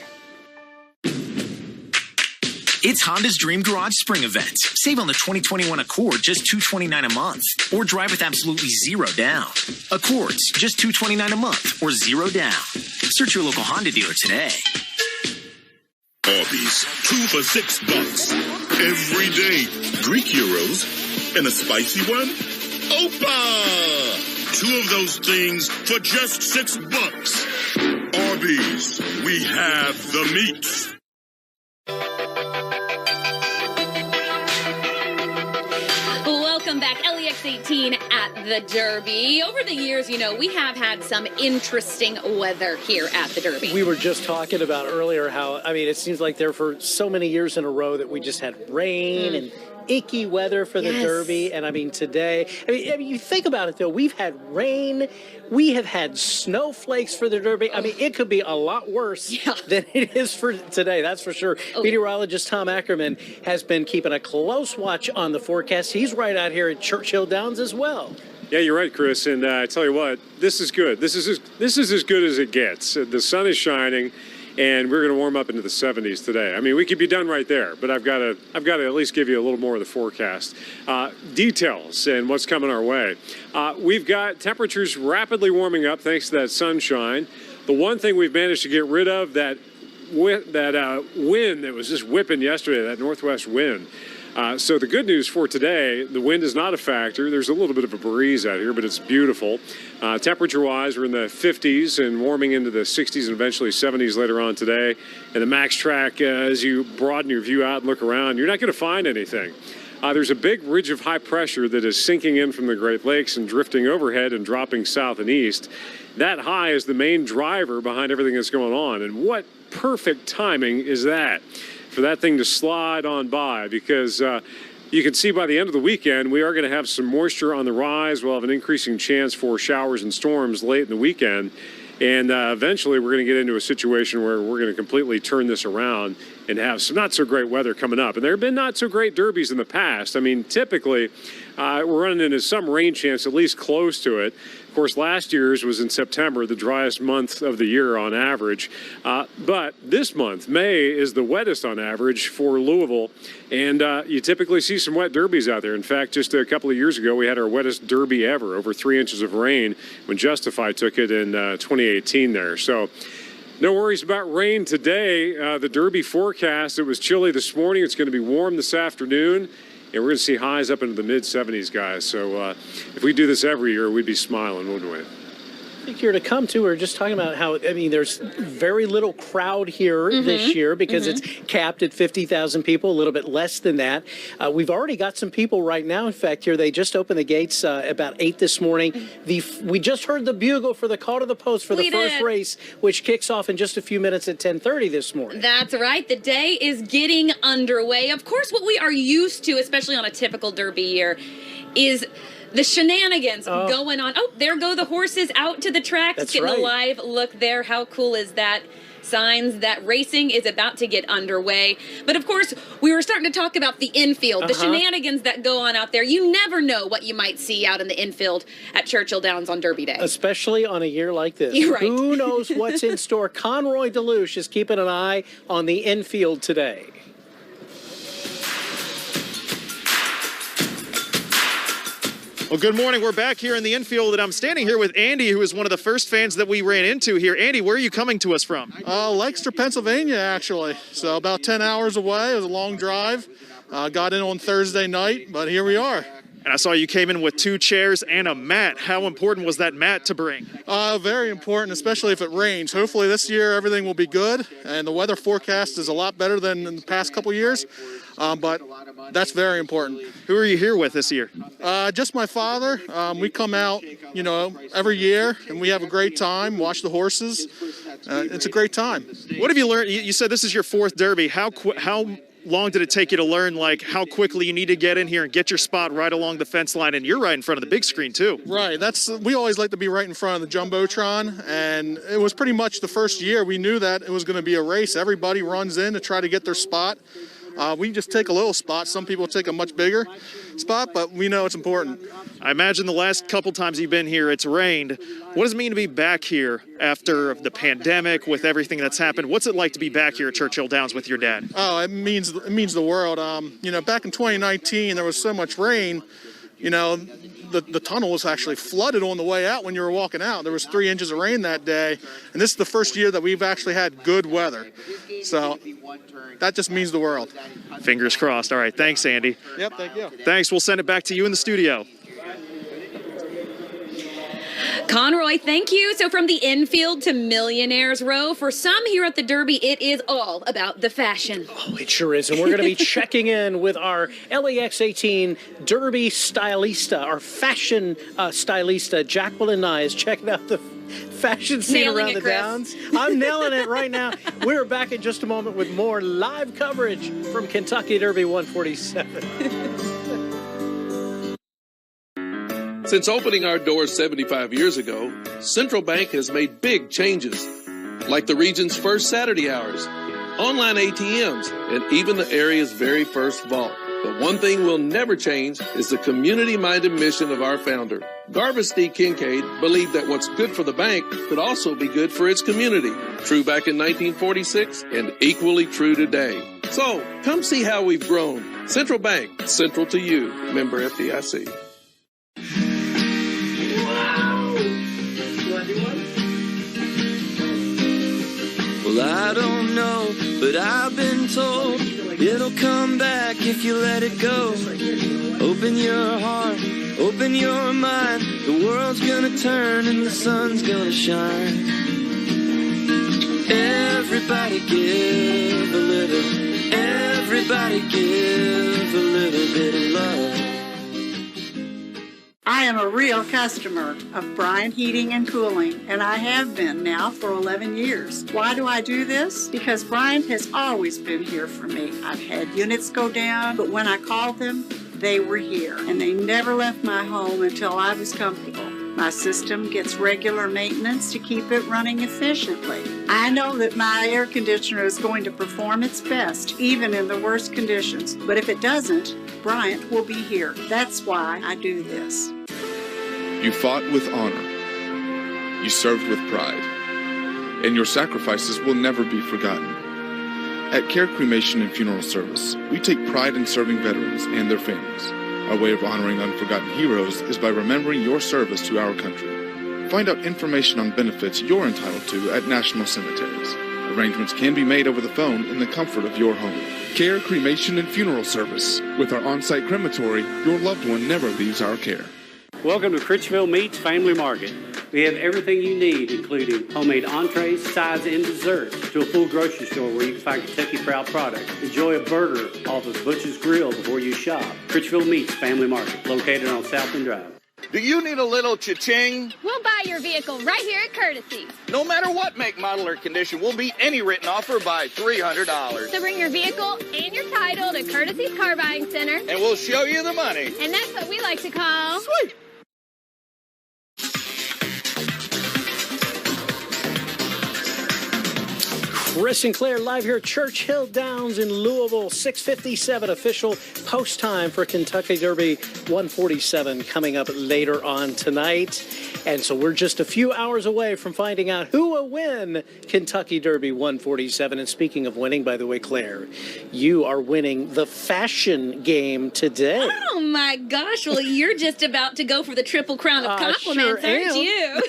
Speaker 8: It's Honda's Dream Garage Spring Event. Save on the 2021 Accord, just $229 a month. Or drive with absolutely zero down. Accords, just $229 a month or zero down. Search your local Honda dealer today.
Speaker 16: Arby's, 2 for $6. Every day. Greek gyros and a spicy one. Opa! 2 of those things for just $6. Arby's, we have the meat.
Speaker 7: LEX18 at the Derby. Over the years, we have had some interesting weather here at the Derby.
Speaker 4: We were just talking about earlier how, it seems like there for so many years in a row that we just had rain and icky weather for the Derby. And today, you think about it though, we've had rain, we have had snowflakes for the Derby. It could be a lot worse than it is for today, that's for sure. Meteorologist Tom Ackerman has been keeping a close watch on the forecast. He's right out here at Churchill Downs as well.
Speaker 3: Yeah, you're right, Chris. And I tell you what, this is good. This is as good as it gets. The sun is shining, and we're going to warm up into the 70s today. We could be done right there, but I've got to at least give you a little more of the forecast. Details and what's coming our way. We've got temperatures rapidly warming up thanks to that sunshine. The one thing we've managed to get rid of, that wind that was just whipping yesterday, that northwest wind. So the good news for today, the wind is not a factor. There's a little bit of a breeze out here, but it's beautiful. Temperature-wise, we're in the 50s and warming into the 60s and eventually 70s later on today. And the max track, as you broaden your view out and look around, you're not going to find anything. There's a big ridge of high pressure that is sinking in from the Great Lakes and drifting overhead and dropping south and east. That high is the main driver behind everything that's going on. And what perfect timing is that for that thing to slide on by, because you can see by the end of the weekend, we are going to have some moisture on the rise. We'll have an increasing chance for showers and storms late in the weekend. And eventually we're going to get into a situation where we're going to completely turn this around and have some not so great weather coming up. And there have been not so great derbies in the past. Typically we're running into some rain chance, at least close to it. Of course, last year's was in September, the driest month of the year on average. But this month, May, is the wettest on average for Louisville. And you typically see some wet derbies out there. In fact, just a couple of years ago, we had our wettest derby ever, over 3 inches of rain when Justify took it in 2018 there. So no worries about rain today. The Derby forecast, it was chilly this morning. It's going to be warm this afternoon. And we're going to see highs up into the mid-70s, guys. So if we do this every year, we'd be smiling, wouldn't we?
Speaker 4: I think you're to come to. We're just talking about how, there's very little crowd here this year because it's capped at 50,000 people, a little bit less than that. We've already got some people right now. In fact, here, they just opened the gates about 8 this morning. We just heard the bugle for the call to the post for the first race, which kicks off in just a few minutes at 10:30 this morning.
Speaker 7: That's right. The day is getting underway. Of course, what we are used to, especially on a typical Derby year, is the shenanigans going on. Oh, there go the horses out to the track.
Speaker 4: That's
Speaker 7: getting
Speaker 4: right.
Speaker 7: a live look there. How cool is that? Signs that racing is about to get underway. But of course, we were starting to talk about the infield, the shenanigans that go on out there. You never know what you might see out in the infield at Churchill Downs on Derby Day.
Speaker 4: Especially on a year like this.
Speaker 7: You're right.
Speaker 4: Who knows what's in store? Conroy DeLuche is keeping an eye on the infield today.
Speaker 11: Well, good morning. We're back here in the infield, and I'm standing here with Andy, who is one of the first fans that we ran into here. Andy, where are you coming to us from?
Speaker 12: Lancaster, Pennsylvania, actually. So about 10 hours away. It was a long drive. Got in on Thursday night, but here we are.
Speaker 11: And I saw you came in with 2 chairs and a mat. How important was that mat to bring?
Speaker 12: Very important, especially if it rains. Hopefully this year everything will be good, and the weather forecast is a lot better than in the past couple years. But that's very important.
Speaker 11: Who are you here with this year?
Speaker 12: Just my father. We come out, every year, and we have a great time, watch the horses. It's a great time.
Speaker 11: What have you learned? You said this is your 4th Derby. How long did it take you to learn, how quickly you need to get in here and get your spot right along the fence line? And you're right in front of the big screen, too.
Speaker 12: Right. We always like to be right in front of the Jumbotron. And it was pretty much the first year we knew that it was going to be a race. Everybody runs in to try to get their spot. We just take a little spot. Some people take a much bigger spot, but we know it's important.
Speaker 11: I imagine the last couple times you've been here, it's rained. What does it mean to be back here after the pandemic, with everything that's happened? What's it like to be back here at Churchill Downs with your dad?
Speaker 12: Oh, it means the world. Back in 2019, there was so much rain. The tunnel was actually flooded on the way out when you were walking out. There was 3 inches of rain that day, and this is the first year that we've actually had good weather. So that just means the world.
Speaker 11: Fingers crossed. All right, thanks, Andy.
Speaker 12: Yep, thank you.
Speaker 11: Thanks. We'll send it back to you in the studio.
Speaker 7: Conroy, thank you. So from the infield to Millionaires Row, for some here at the Derby, it is all about the fashion.
Speaker 4: Oh, it sure is. And we're going to be checking in with our LEX 18 Derby stylista, our fashion stylista, Jacqueline Nye, is checking out the fashion scene around the Downs. I'm nailing it right now. We're back in just a moment with more live coverage from Kentucky Derby 147.
Speaker 1: Since opening our doors 75 years ago, Central Bank has made big changes, like the region's first Saturday hours, online ATMs, and even the area's very first vault. But one thing will never change is the community-minded mission of our founder. Garvis D. Kincaid believed that what's good for the bank could also be good for its community. True back in 1946 and equally true today. So, come see how we've grown. Central Bank, central to you. Member FDIC.
Speaker 15: Well, I don't know, but I've been told it'll come back if you let it go. Open your heart, open your mind. The world's gonna turn and the sun's gonna shine. Everybody give a little. Everybody give a little bit of love.
Speaker 5: I am a real customer of Bryant Heating and Cooling, and I have been now for 11 years. Why do I do this? Because Bryant has always been here for me. I've had units go down, but when I called them, they were here, and they never left my home until I was comfortable. My system gets regular maintenance to keep it running efficiently. I know that my air conditioner is going to perform its best, even in the worst conditions. But if it doesn't, Bryant will be here. That's why I do this.
Speaker 10: You fought with honor. You served with pride. And your sacrifices will never be forgotten. At Care Cremation and Funeral Service, we take pride in serving veterans and their families. Our way of honoring unforgotten heroes is by remembering your service to our country. Find out information on benefits you're entitled to at national cemeteries. Arrangements can be made over the phone in the comfort of your home. Care Cremation and Funeral Service. With our on-site crematory, your loved one never leaves our care.
Speaker 13: Welcome to Critchville Meats Family Market. We have everything you need, including homemade entrees, sides, and desserts, to a full grocery store where you can find Kentucky Proud products. Enjoy a burger off of Butcher's Grill before you shop. Critchville Meats Family Market, located on Southland Drive.
Speaker 14: Do you need a little cha-ching?
Speaker 18: We'll buy your vehicle right here at Courtesy.
Speaker 14: No matter what make, model, or condition, we'll beat any written offer by $300.
Speaker 18: So bring your vehicle and your title to Courtesy's Car Buying Center.
Speaker 14: And we'll show you the money.
Speaker 18: And that's what we like to call...
Speaker 14: Sweet.
Speaker 4: Chris and Claire live here at Churchill Downs in Louisville. 6:57 official post time for Kentucky Derby 147 coming up later on tonight. And so we're just a few hours away from finding out who will win Kentucky Derby 147. And speaking of winning, by the way, Claire, you are winning the fashion game today.
Speaker 7: Oh my gosh, well, you're just about to go for the triple crown of compliments,
Speaker 4: sure
Speaker 7: aren't you?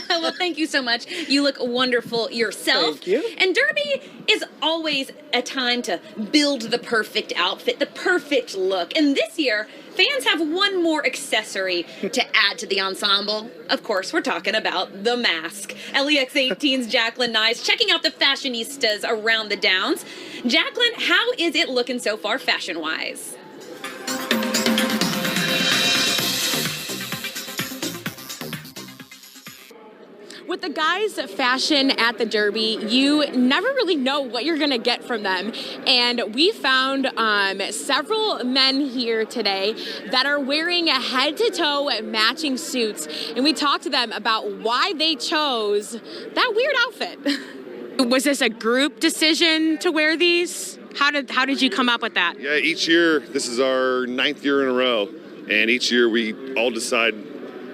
Speaker 7: Well, thank you so much. You look wonderful yourself.
Speaker 4: Thank you.
Speaker 7: And Derby is always a time to build the perfect outfit, the perfect look. And this year, fans have one more accessory to add to the ensemble. Of course, we're talking about the mask. LEX 18's Jacqueline Nye checking out the fashionistas around the Downs. Jacqueline, how is it looking so far fashion-wise?
Speaker 22: With the guys' fashion at the Derby, you never really know what you're going to get from them. And we found several men here today that are wearing a head-to-toe matching suits. And we talked to them about why they chose that weird outfit. Was this a group decision to wear these? How did you come up with that?
Speaker 23: Yeah, each year, this is our 9th year in a row. And each year we all decide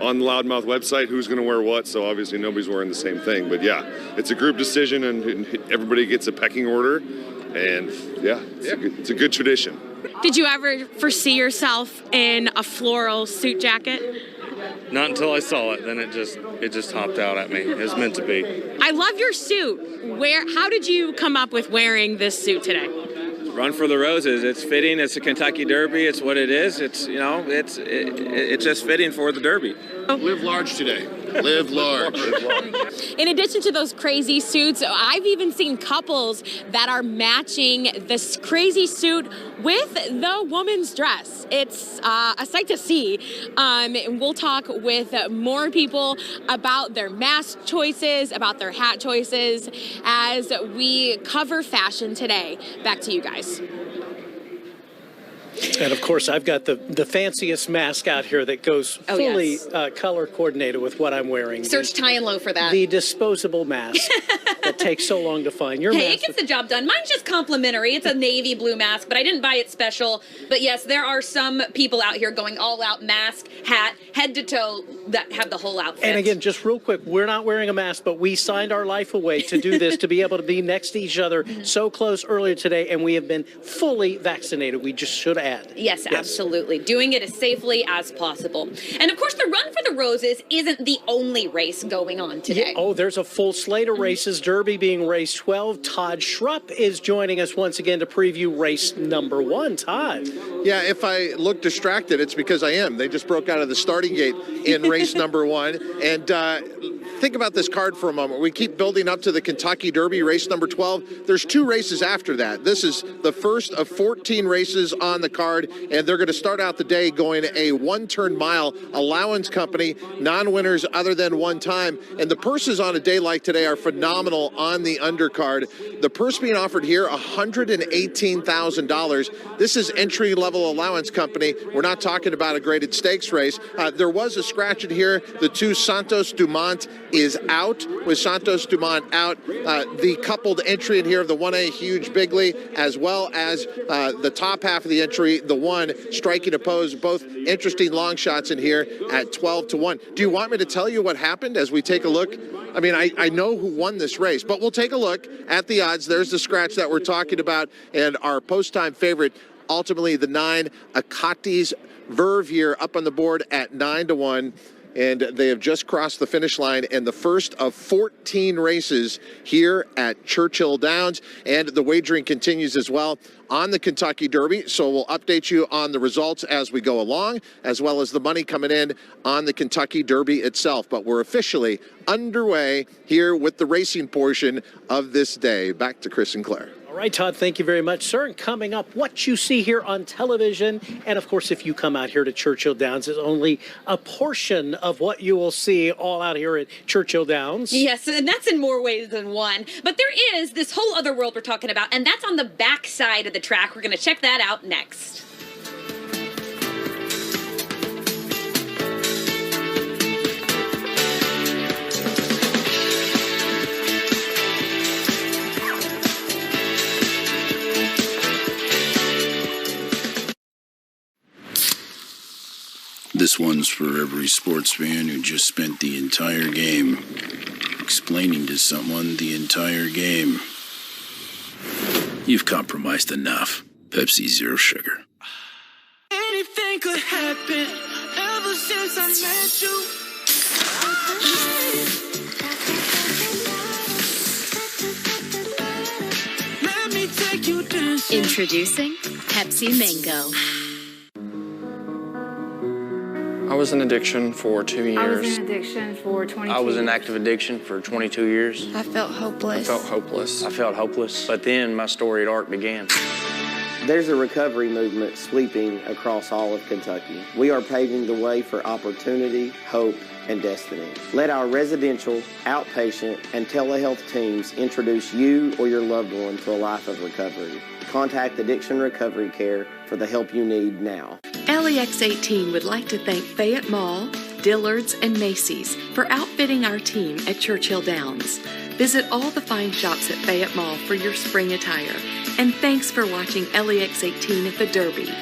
Speaker 23: on the Loudmouth website who's going to wear what, so obviously nobody's wearing the same thing. But yeah, it's a group decision, and everybody gets a pecking order, and yeah, it's a good tradition.
Speaker 22: Did you ever foresee yourself in a floral suit jacket?
Speaker 24: Not until I saw it, then it just hopped out at me. It was meant to be.
Speaker 22: I love your suit. How did you come up with wearing this suit today?
Speaker 24: Run for the roses. It's fitting. It's a Kentucky Derby. It's what it is. It's it's just fitting for the Derby.
Speaker 2: Live large today. Live large.
Speaker 22: In addition to those crazy suits, I've even seen couples that are matching this crazy suit with the woman's dress. It's a sight to see. We'll talk with more people about their mask choices, about their hat choices, as we cover fashion today. Back to you guys.
Speaker 4: And of course, I've got the fanciest mask out here that goes fully color coordinated with what I'm wearing.
Speaker 7: Search high and low for that.
Speaker 4: The disposable mask that takes so long to find. Your
Speaker 7: Hey,
Speaker 4: mask.
Speaker 7: it gets the job done. Mine's just complimentary. It's a navy blue mask, but I didn't buy it special. But yes, there are some people out here going all out mask, hat, head to toe that have the whole outfit.
Speaker 4: And again, just real quick, we're not wearing a mask, but we signed our life away to do this, to be able to be next to each other so close earlier today, and we have been fully vaccinated. We just should add.
Speaker 7: Yes, absolutely. Doing it as safely as possible. And of course, the Run for the Roses isn't the only race going on today.
Speaker 4: Yeah, oh, there's a full slate of races. Derby being race 12. Todd Schrupp is joining us once again to preview race number 1. Todd.
Speaker 6: Yeah, if I look distracted, it's because I am. They just broke out of the starting gate in race number 1. And think about this card for a moment. We keep building up to the Kentucky Derby, race number 12. There's 2 races after that. This is the first of 14 races on the card, and they're going to start out the day going a 1-turn mile allowance company, non-winners other than one time. And the purses on a day like today are phenomenal on the undercard. The purse being offered here, $118,000. This is entry-level allowance company. We're not talking about a graded stakes race. There was a scratch in here. The 2 Santos Dumont is out. With Santos Dumont out, the coupled entry in here of the 1A Huge Bigley, as well as the top half of the entry, the 1 Striking a Pose, both interesting long shots in here at 12-1. Do you want me to tell you what happened as we take a look? I mean, I know who won this race, but we'll take a look at the odds. There's the scratch that we're talking about, and our post-time favorite, ultimately the 9 Akatis Verve here up on the board at 9-1. And they have just crossed the finish line in the first of 14 races here at Churchill Downs. And the wagering continues as well on the Kentucky Derby. So we'll update you on the results as we go along, as well as the money coming in on the Kentucky Derby itself. But we're officially underway here with the racing portion of this day. Back to Chris and Claire.
Speaker 4: All right, Todd, thank you very much, sir. And coming up, what you see here on television. And, of course, if you come out here to Churchill Downs, is only a portion of what you will see all out here at Churchill Downs.
Speaker 7: Yes, and that's in more ways than one. But there is this whole other world we're talking about, and that's on the back side of the track. We're going to check that out next.
Speaker 9: This one's for every sports fan who just spent the entire game explaining to someone the entire game. You've compromised enough. Pepsi Zero Sugar.
Speaker 15: Anything could happen ever since I met you. Let me take you dancing.
Speaker 17: Introducing Pepsi Mango.
Speaker 21: I was in addiction for 2 years.
Speaker 19: I was in addiction for 22
Speaker 21: I was in
Speaker 19: years.
Speaker 21: active addiction for 22 years.
Speaker 19: I felt hopeless.
Speaker 21: I felt hopeless. But then my storied arc began.
Speaker 29: There's a recovery movement sweeping across all of Kentucky. We are paving the way for opportunity, hope, and destiny. Let our residential, outpatient, and telehealth teams introduce you or your loved one to a life of recovery. Contact Addiction Recovery Care for the help you need now.
Speaker 20: LEX 18 would like to thank Fayette Mall, Dillard's, and Macy's for outfitting our team at Churchill Downs. Visit all the fine shops at Fayette Mall for your spring attire. And thanks for watching LEX 18 at the Derby.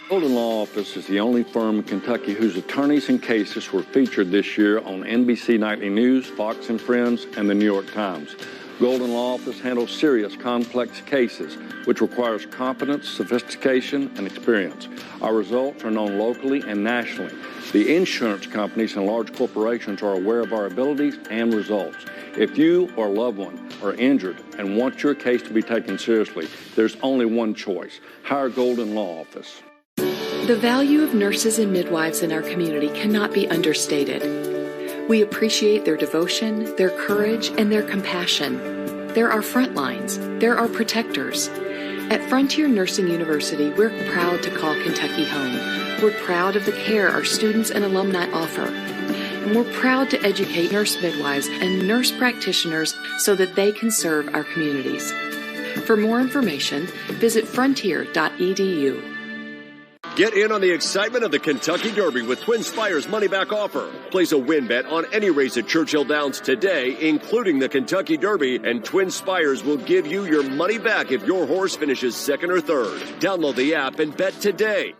Speaker 30: Golden Law Office is the only firm in Kentucky whose attorneys and cases were featured this year on NBC Nightly News, Fox and Friends, and the New York Times. Golden Law Office handles serious, complex cases, which requires competence, sophistication, and experience. Our results are known locally and nationally. The insurance companies and large corporations are aware of our abilities and results. If you or a loved one are injured and want your case to be taken seriously, there's only one choice. Hire Golden Law Office.
Speaker 20: The value of nurses and midwives in our community cannot be understated. We appreciate their devotion, their courage, and their compassion. They're our front lines. They're our protectors. At Frontier Nursing University, we're proud to call Kentucky home. We're proud of the care our students and alumni offer. And we're proud to educate nurse midwives and nurse practitioners so that they can serve our communities. For more information, visit frontier.edu.
Speaker 1: Get in on the excitement of the Kentucky Derby with Twin Spires money-back offer. Place a win bet on any race at Churchill Downs today, including the Kentucky Derby, and Twin Spires will give you your money back if your horse finishes second or third. Download the app and bet today.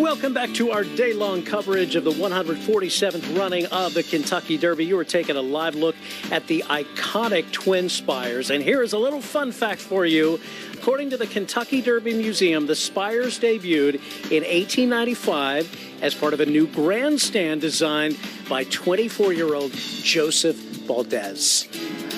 Speaker 4: Welcome back to our day-long coverage of the 147th running of the Kentucky Derby. You were taking a live look at the iconic Twin Spires. And here is a little fun fact for you. According to the Kentucky Derby Museum, the Spires debuted in 1895 as part of a new grandstand designed by 24-year-old Joseph Valdez.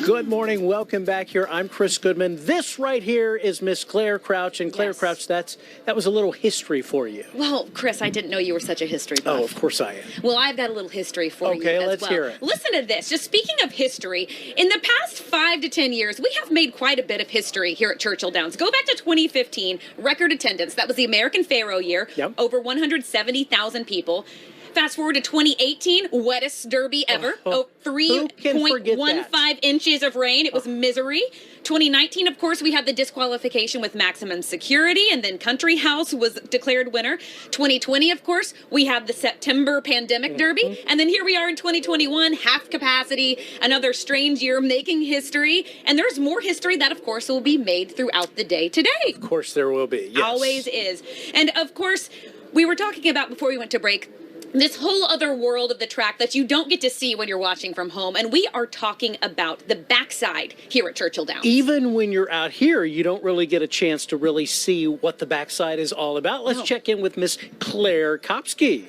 Speaker 4: Good morning. Welcome back here. I'm Chris Goodman. This right here is Miss Claire Crouch. And Claire Crouch, that was a little history for you.
Speaker 7: Well, Chris, I didn't know you were such a history buff.
Speaker 4: Oh, of course I am.
Speaker 7: Well, I've got a little history for you as well.
Speaker 4: Okay, let's hear it.
Speaker 7: Listen to this. Just speaking of history, in the past 5 to 10 years, we have made quite a bit of history here at Churchill Downs. Go back to 2015, record attendance. That was the American Pharaoh year.
Speaker 4: Yep.
Speaker 7: Over 170,000 people. Fast forward to 2018, wettest derby ever. 3.15 inches of rain. It was misery. 2019, of course, we had the disqualification with maximum security, and then Country House was declared winner. 2020, of course, we had the September pandemic derby, and then here we are in 2021, half capacity, another strange year making history, and there's more history that, of course, will be made throughout the day today.
Speaker 4: Of course there will be, yes.
Speaker 7: Always is. And, of course, we were talking about, before we went to break, this whole other world of the track that you don't get to see when you're watching from home. And we are talking about the backside here at Churchill Downs.
Speaker 4: Even when you're out here, you don't really get a chance to really see what the backside is all about. Let's check in with Miss Claire Kopsky.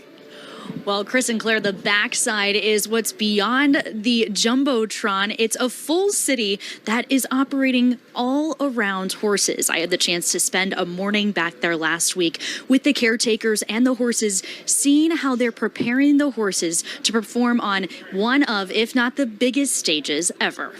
Speaker 3: Well, Chris and Claire, the backside is what's beyond the Jumbotron. It's a full city that is operating all around horses. I had the chance to spend a morning back there last week with the caretakers and the horses, seeing how they're preparing the horses to perform on one of, if not the biggest stages ever.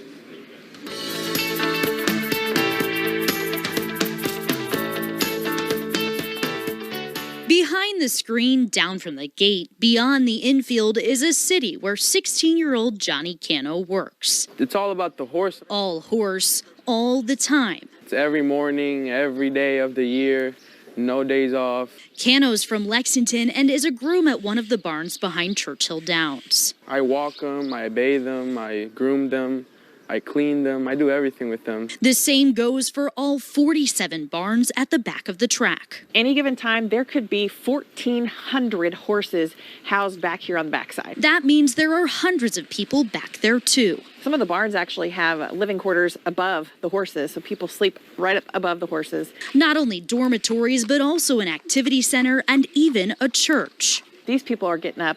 Speaker 3: Behind the screen, down from the gate, beyond the infield is a city where 16-year-old Johnny Cano works.
Speaker 21: It's all about the horse.
Speaker 3: All horse, all the time.
Speaker 21: It's every morning, every day of the year, no days off.
Speaker 3: Cano's from Lexington and is a groom at one of the barns behind Churchill Downs.
Speaker 21: I walk them, I bathe them, I groom them. I clean them. I do everything with them.
Speaker 3: The same goes for all 47 barns at the back of the track.
Speaker 8: Any given time, there could be 1,400 horses housed back here on the backside.
Speaker 3: That means there are hundreds of people back there, too.
Speaker 8: Some of the barns actually have living quarters above the horses, so people sleep right up above the horses.
Speaker 3: Not only dormitories, but also an activity center and even a church.
Speaker 8: These people are getting up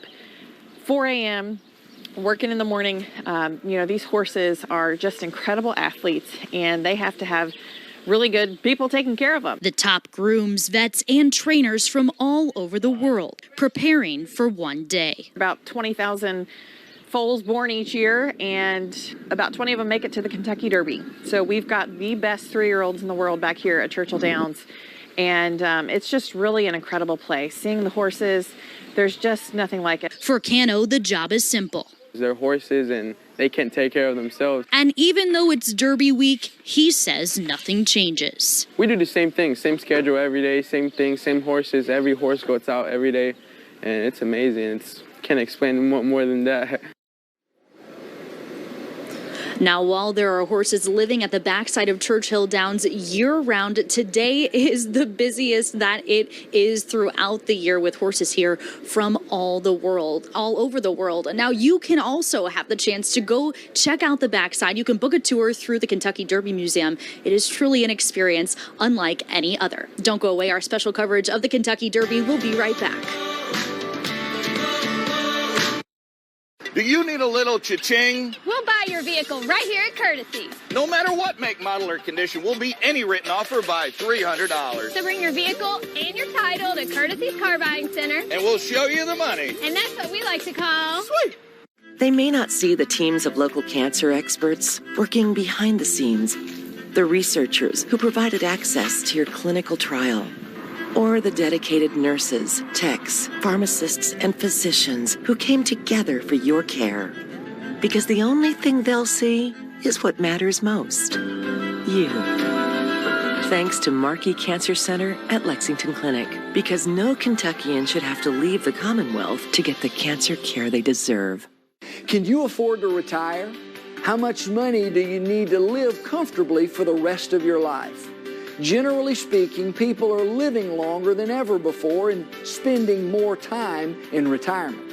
Speaker 8: 4 a.m., working in the morning. These horses are just incredible athletes, and they have to have really good people taking care of them.
Speaker 3: The top grooms, vets, and trainers from all over the world preparing for one day.
Speaker 8: About 20,000 foals born each year, and about 20 of them make it to the Kentucky Derby. So we've got the best 3-year-olds in the world back here at Churchill Downs, and it's just really an incredible place. Seeing the horses, there's just nothing like it.
Speaker 3: For Cano, the job is simple.
Speaker 21: They're horses and they can't take care of themselves.
Speaker 3: And even though it's Derby week, he says nothing changes.
Speaker 21: We do the same thing, same schedule every day, same thing, same horses. Every horse goes out every day, and it's amazing. Can't explain more than that.
Speaker 3: Now, while there are horses living at the backside of Churchill Downs year-round, today is the busiest that it is throughout the year, with horses here from all over the world. Now, you can also have the chance to go check out the backside. You can book a tour through the Kentucky Derby Museum. It is truly an experience unlike any other. Don't go away. Our special coverage of the Kentucky Derby will be right back.
Speaker 14: Do you need a little cha-ching?
Speaker 18: We'll buy your vehicle right here at Courtesy.
Speaker 14: No matter what make, model, or condition, we'll beat any written offer by $300.
Speaker 18: So bring your vehicle and your title to Courtesy's Car Buying Center.
Speaker 14: And we'll show you the money.
Speaker 18: And that's what we like to call...
Speaker 14: Sweet!
Speaker 5: They may not see the teams of local cancer experts working behind the scenes, the researchers who provided access to your clinical trial, or the dedicated nurses, techs, pharmacists, and physicians who came together for your care. Because the only thing they'll see is what matters most. You. Thanks to Markey Cancer Center at Lexington Clinic. Because no Kentuckian should have to leave the Commonwealth to get the cancer care they deserve.
Speaker 10: Can you afford to retire? How much money do you need to live comfortably for the rest of your life? Generally speaking, people are living longer than ever before and spending more time in retirement.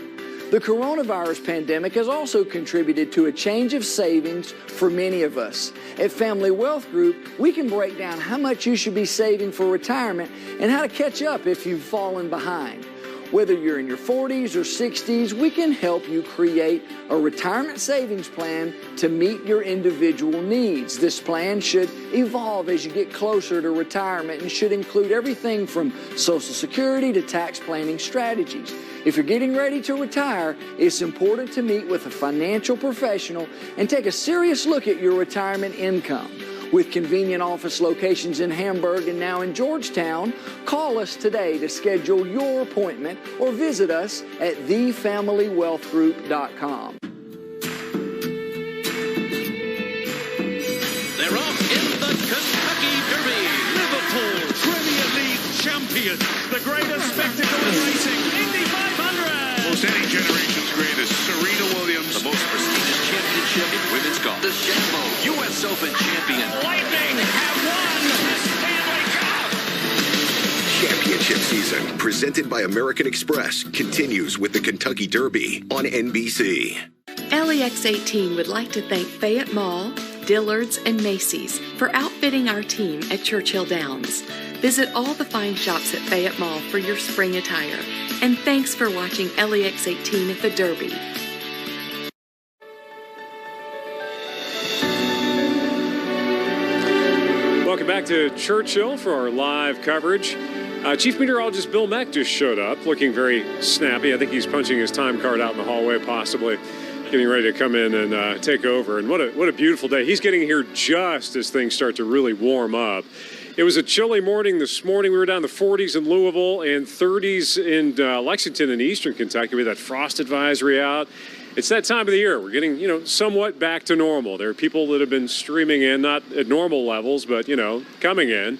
Speaker 10: The coronavirus pandemic has also contributed to a change of savings for many of us. At Family Wealth Group, we can break down how much you should be saving for retirement and how to catch up if you've fallen behind. Whether you're in your 40s or 60s, we can help you create a retirement savings plan to meet your individual needs. This plan should evolve as you get closer to retirement and should include everything from Social Security to tax planning strategies. If you're getting ready to retire, it's important to meet with a financial professional and take a serious look at your retirement income. With convenient office locations in Hamburg and now in Georgetown, call us today to schedule your appointment or visit us at thefamilywealthgroup.com.
Speaker 11: They're off in the Kentucky Derby. Liverpool Premier League champions. The greatest spectacle in racing. Indy 500.
Speaker 12: Most any generation's greatest. Serena Williams.
Speaker 11: The most prestigious championship in women's golf. The Shambo U.S. Open champion. Lightning have won the Stanley Cup.
Speaker 13: Championship season, presented by American Express, continues with the Kentucky Derby on NBC.
Speaker 20: LEX 18 would like to thank Fayette Mall, Dillard's, and Macy's for outfitting our team at Churchill Downs. Visit all the fine shops at Fayette Mall for your spring attire. And thanks for watching LEX 18 at the Derby.
Speaker 16: Welcome back to Churchill for our live coverage. Chief Meteorologist Bill Meck just showed up, looking very snappy. I think he's punching his time card out in the hallway, possibly getting ready to come in and take over. And what a beautiful day. He's getting here just as things start to really warm up. It was a chilly morning this morning. We were down to 40s in Louisville and 30s in Lexington and eastern Kentucky with that frost advisory out. It's that time of the year. We're getting, somewhat back to normal. There are people that have been streaming in, not at normal levels, but, coming in.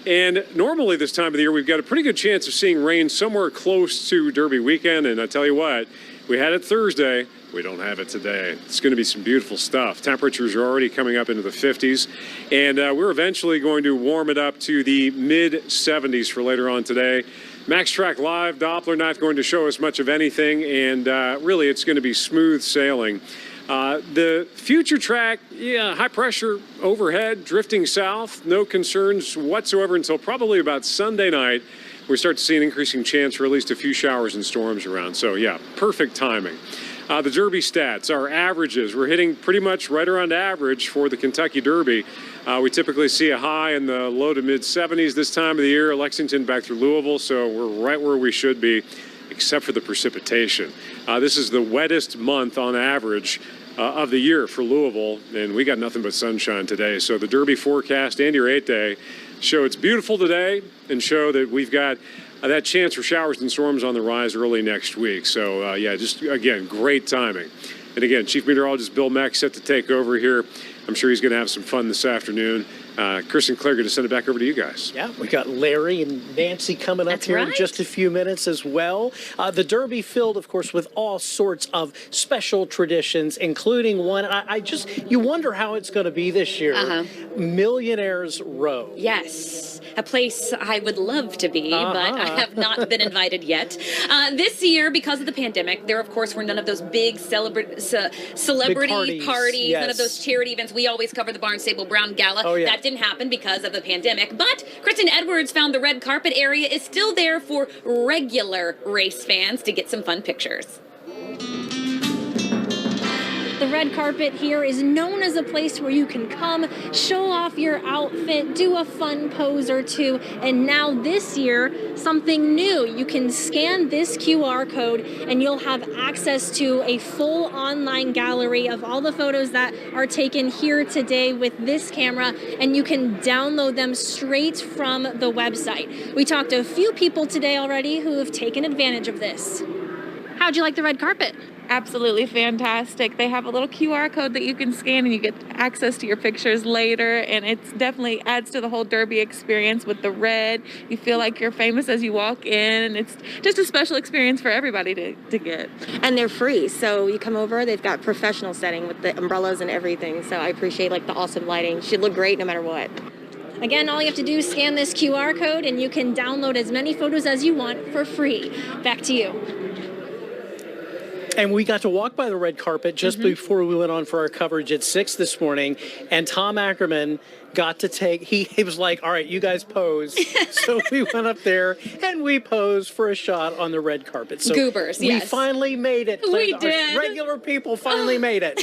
Speaker 16: And normally this time of the year, we've got a pretty good chance of seeing rain somewhere close to Derby weekend. And I tell you what, we had it Thursday. We don't have it today. It's going to be some beautiful stuff. Temperatures are already coming up into the 50s. And we're eventually going to warm it up to the mid-70s for later on today. Max Track Live, Doppler not going to show us much of anything. And really, it's going to be smooth sailing. The future track, high pressure overhead, drifting south. No concerns whatsoever until probably about Sunday night. We start to see an increasing chance for at least a few showers and storms around. So, perfect timing. The Derby stats, our averages, we're hitting pretty much right around average for the Kentucky Derby. We typically see a high in the low to mid-70s this time of the year. Lexington back through Louisville, so we're right where we should be, except for the precipitation. This is the wettest month on average of the year for Louisville, and we got nothing but sunshine today. So the Derby forecast and your 8-day show it's beautiful today and show that we've got that chance for showers and storms on the rise early next week. So, just, again, great timing. And, again, Chief Meteorologist Bill Meck set to take over here. I'm sure he's going to have some fun this afternoon. Chris and Claire, going to send it back over to you guys.
Speaker 4: Yeah, we got Larry and Nancy coming up here in just a few minutes as well. The Derby filled, of course, with all sorts of special traditions, including one you wonder how it's going to be this year. Millionaires Row.
Speaker 7: Yes, a place I would love to be, but I have not been invited yet. This year, because of the pandemic, there, of course, were none of those big celebrity parties,
Speaker 4: yes.
Speaker 7: None of those charity events. We always cover the Barnstable Brown Gala.
Speaker 4: Oh, yeah.
Speaker 7: That didn't happen because of the pandemic. But Kristen Edwards found the red carpet area is still there for regular race fans to get some fun pictures.
Speaker 18: The red carpet here is known as a place where you can come, show off your outfit, do a fun pose or two, and now this year, something new. You can scan this QR code and you'll have access to a full online gallery of all the photos that are taken here today with this camera, and you can download them straight from the website. We talked to a few people today already who have taken advantage of this. How'd you like the red carpet?
Speaker 8: Absolutely fantastic. They have a little QR code that you can scan and you get access to your pictures later, and it definitely adds to the whole Derby experience with the red. You feel like you're famous as you walk in, and it's just a special experience for everybody to get.
Speaker 2: And they're free, so you come over, they've got professional setting with the umbrellas and everything, so I appreciate like the awesome lighting. Should look great no matter what.
Speaker 18: Again, all you have to do is scan this QR code and you can download as many photos as you want for free. Back to you.
Speaker 4: And we got to walk by the red carpet just before we went on for our coverage at 6 this morning. And Tom Ackerman got to take, he was like, all right, you guys pose. So we went up there and we posed for a shot on the red carpet. So
Speaker 7: Goobers, yes.
Speaker 4: We finally made it.
Speaker 7: We
Speaker 4: Our
Speaker 7: did.
Speaker 4: Regular people finally made it.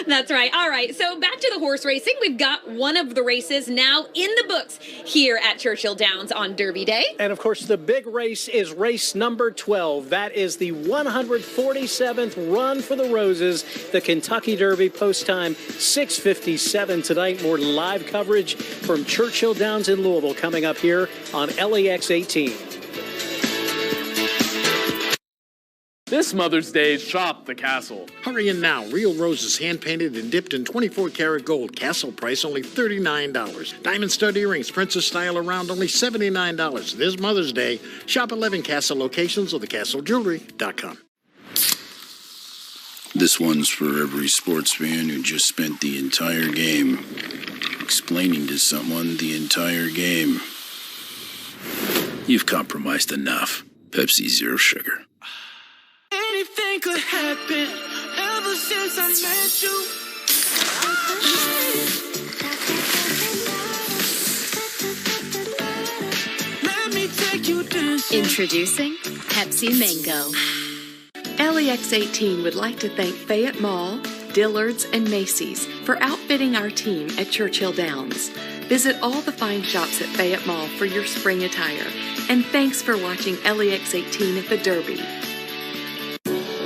Speaker 7: That's right. All right. So back to the horse racing. We've got one of the races now in the books here at Churchill Downs on Derby Day.
Speaker 4: And of course, the big race is race number 12. That is the 147th Run for the Roses, the Kentucky Derby. Post time 6:57 tonight. More live coverage from Churchill Downs in Louisville coming up here on LEX 18.
Speaker 6: This Mother's Day, shop the Castle.
Speaker 9: Hurry in now. Real roses hand-painted and dipped in 24-karat gold. Castle price only $39. Diamond stud earrings, princess style around only $79. This Mother's Day, shop 11 Castle locations or thecastlejewelry.com.
Speaker 22: This one's for every sports fan who just spent the entire game explaining to someone the entire game. You've compromised enough. Pepsi Zero Sugar.
Speaker 15: Anything could happen ever since I met you. Let me take you dancing.
Speaker 17: Introducing Pepsi Mango.
Speaker 20: LEX 18 would like to thank Fayette Mall, Dillard's, and Macy's for outfitting our team at Churchill Downs. Visit all the fine shops at Fayette Mall for your spring attire. And thanks for watching LEX 18 at the Derby.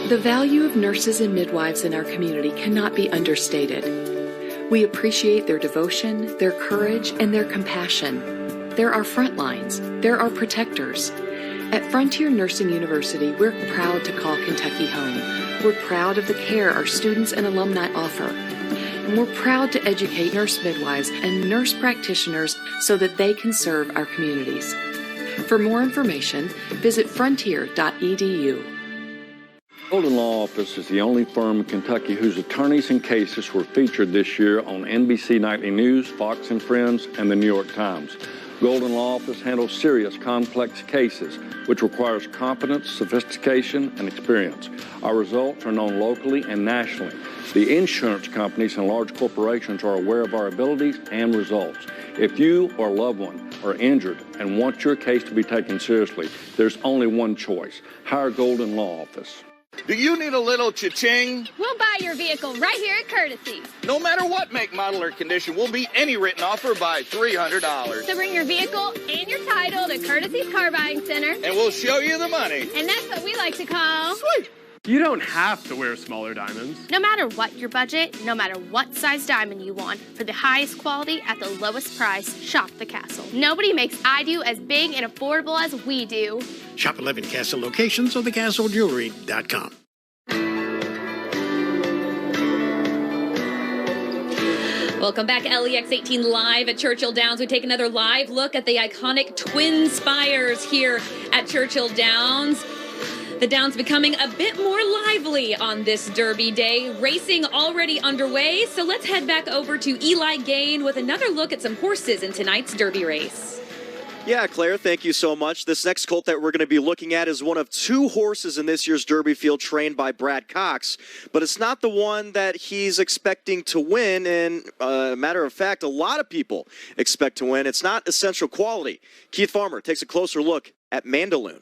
Speaker 20: The value of nurses and midwives in our community cannot be understated. We appreciate their devotion, their courage, and their compassion. They're our front lines. They're our protectors. At Frontier Nursing University, we're proud to call Kentucky home. We're proud of the care our students and alumni offer. And we're proud to educate nurse midwives and nurse practitioners so that they can serve our communities. For more information, visit frontier.edu.
Speaker 30: Golden Law Office is the only firm in Kentucky whose attorneys and cases were featured this year on NBC Nightly News, Fox and Friends, and the New York Times. Golden Law Office handles serious, complex cases, which requires competence, sophistication, and experience. Our results are known locally and nationally. The insurance companies and large corporations are aware of our abilities and results. If you or a loved one are injured and want your case to be taken seriously, there's only one choice: hire Golden Law Office.
Speaker 14: Do you need a little cha-ching?
Speaker 18: We'll buy your vehicle right here at Courtesy.
Speaker 14: No matter what make, model, or condition, we'll beat any written offer by $300.
Speaker 18: So bring your vehicle and your title to Courtesy's Car Buying Center.
Speaker 14: And we'll show you the money.
Speaker 18: And that's what we like to call...
Speaker 14: Sweet.
Speaker 6: You don't have to wear smaller diamonds.
Speaker 18: No matter what your budget, no matter what size diamond you want, for the highest quality at the lowest price, shop the Castle. Nobody makes I Do as big and affordable as we do.
Speaker 9: Shop 11 Castle locations or thecastlejewelry.com.
Speaker 7: Welcome back, LEX 18 live at Churchill Downs. We take another live look at the iconic Twin Spires here at Churchill Downs. The Downs becoming a bit more lively on this Derby Day. Racing already underway, so let's head back over to Eli Gain with another look at some horses in tonight's Derby race.
Speaker 23: Yeah, Claire, thank you so much. This next colt that we're going to be looking at is one of two horses in this year's Derby field trained by Brad Cox, but it's not the one that he's expecting to win, and matter of fact, a lot of people expect to win. It's not Essential Quality. Keith Farmer takes a closer look at Mandaloon.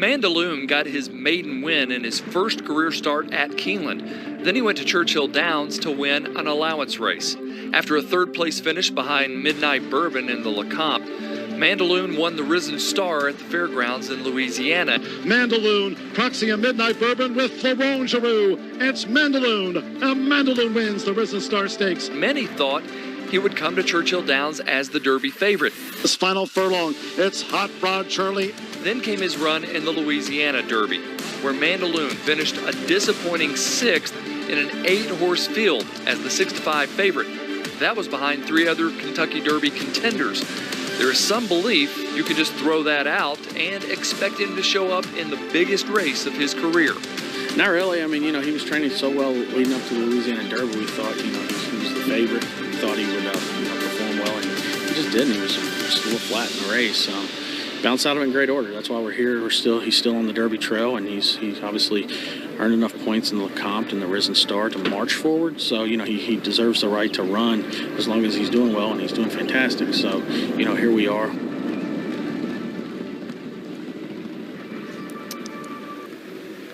Speaker 1: Mandaloon got his maiden win in his first career start at Keeneland. Then he went to Churchill Downs to win an allowance race. After a third-place finish behind Midnight Bourbon in the LeComte, Mandaloon won the Risen Star at the fairgrounds in Louisiana.
Speaker 3: Mandaloon proxy a Midnight Bourbon with Florent Giroux. It's Mandaloon. Mandaloon wins the Risen Star Stakes.
Speaker 1: Many thought he would come to Churchill Downs as the Derby favorite.
Speaker 3: This final furlong, it's Hot Rod Charlie.
Speaker 1: Then came his run in the Louisiana Derby, where Mandaloon finished a disappointing 6th in an 8-horse field as the 6-5 favorite. That was behind 3 other Kentucky Derby contenders. There is some belief you can just throw that out and expect him to show up in the biggest race of his career.
Speaker 19: Not really. I mean, he was training so well leading up to the Louisiana Derby. We thought, he was the favorite. We thought he would perform well, and he just didn't. He was just a little flat in the race. Bounced out of it in great order. That's why we're here. He's still on the Derby trail, and he's obviously earned enough points in the LeComte and the Risen Star to march forward. So, he deserves the right to run as long as he's doing well, and he's doing fantastic. So, here we are.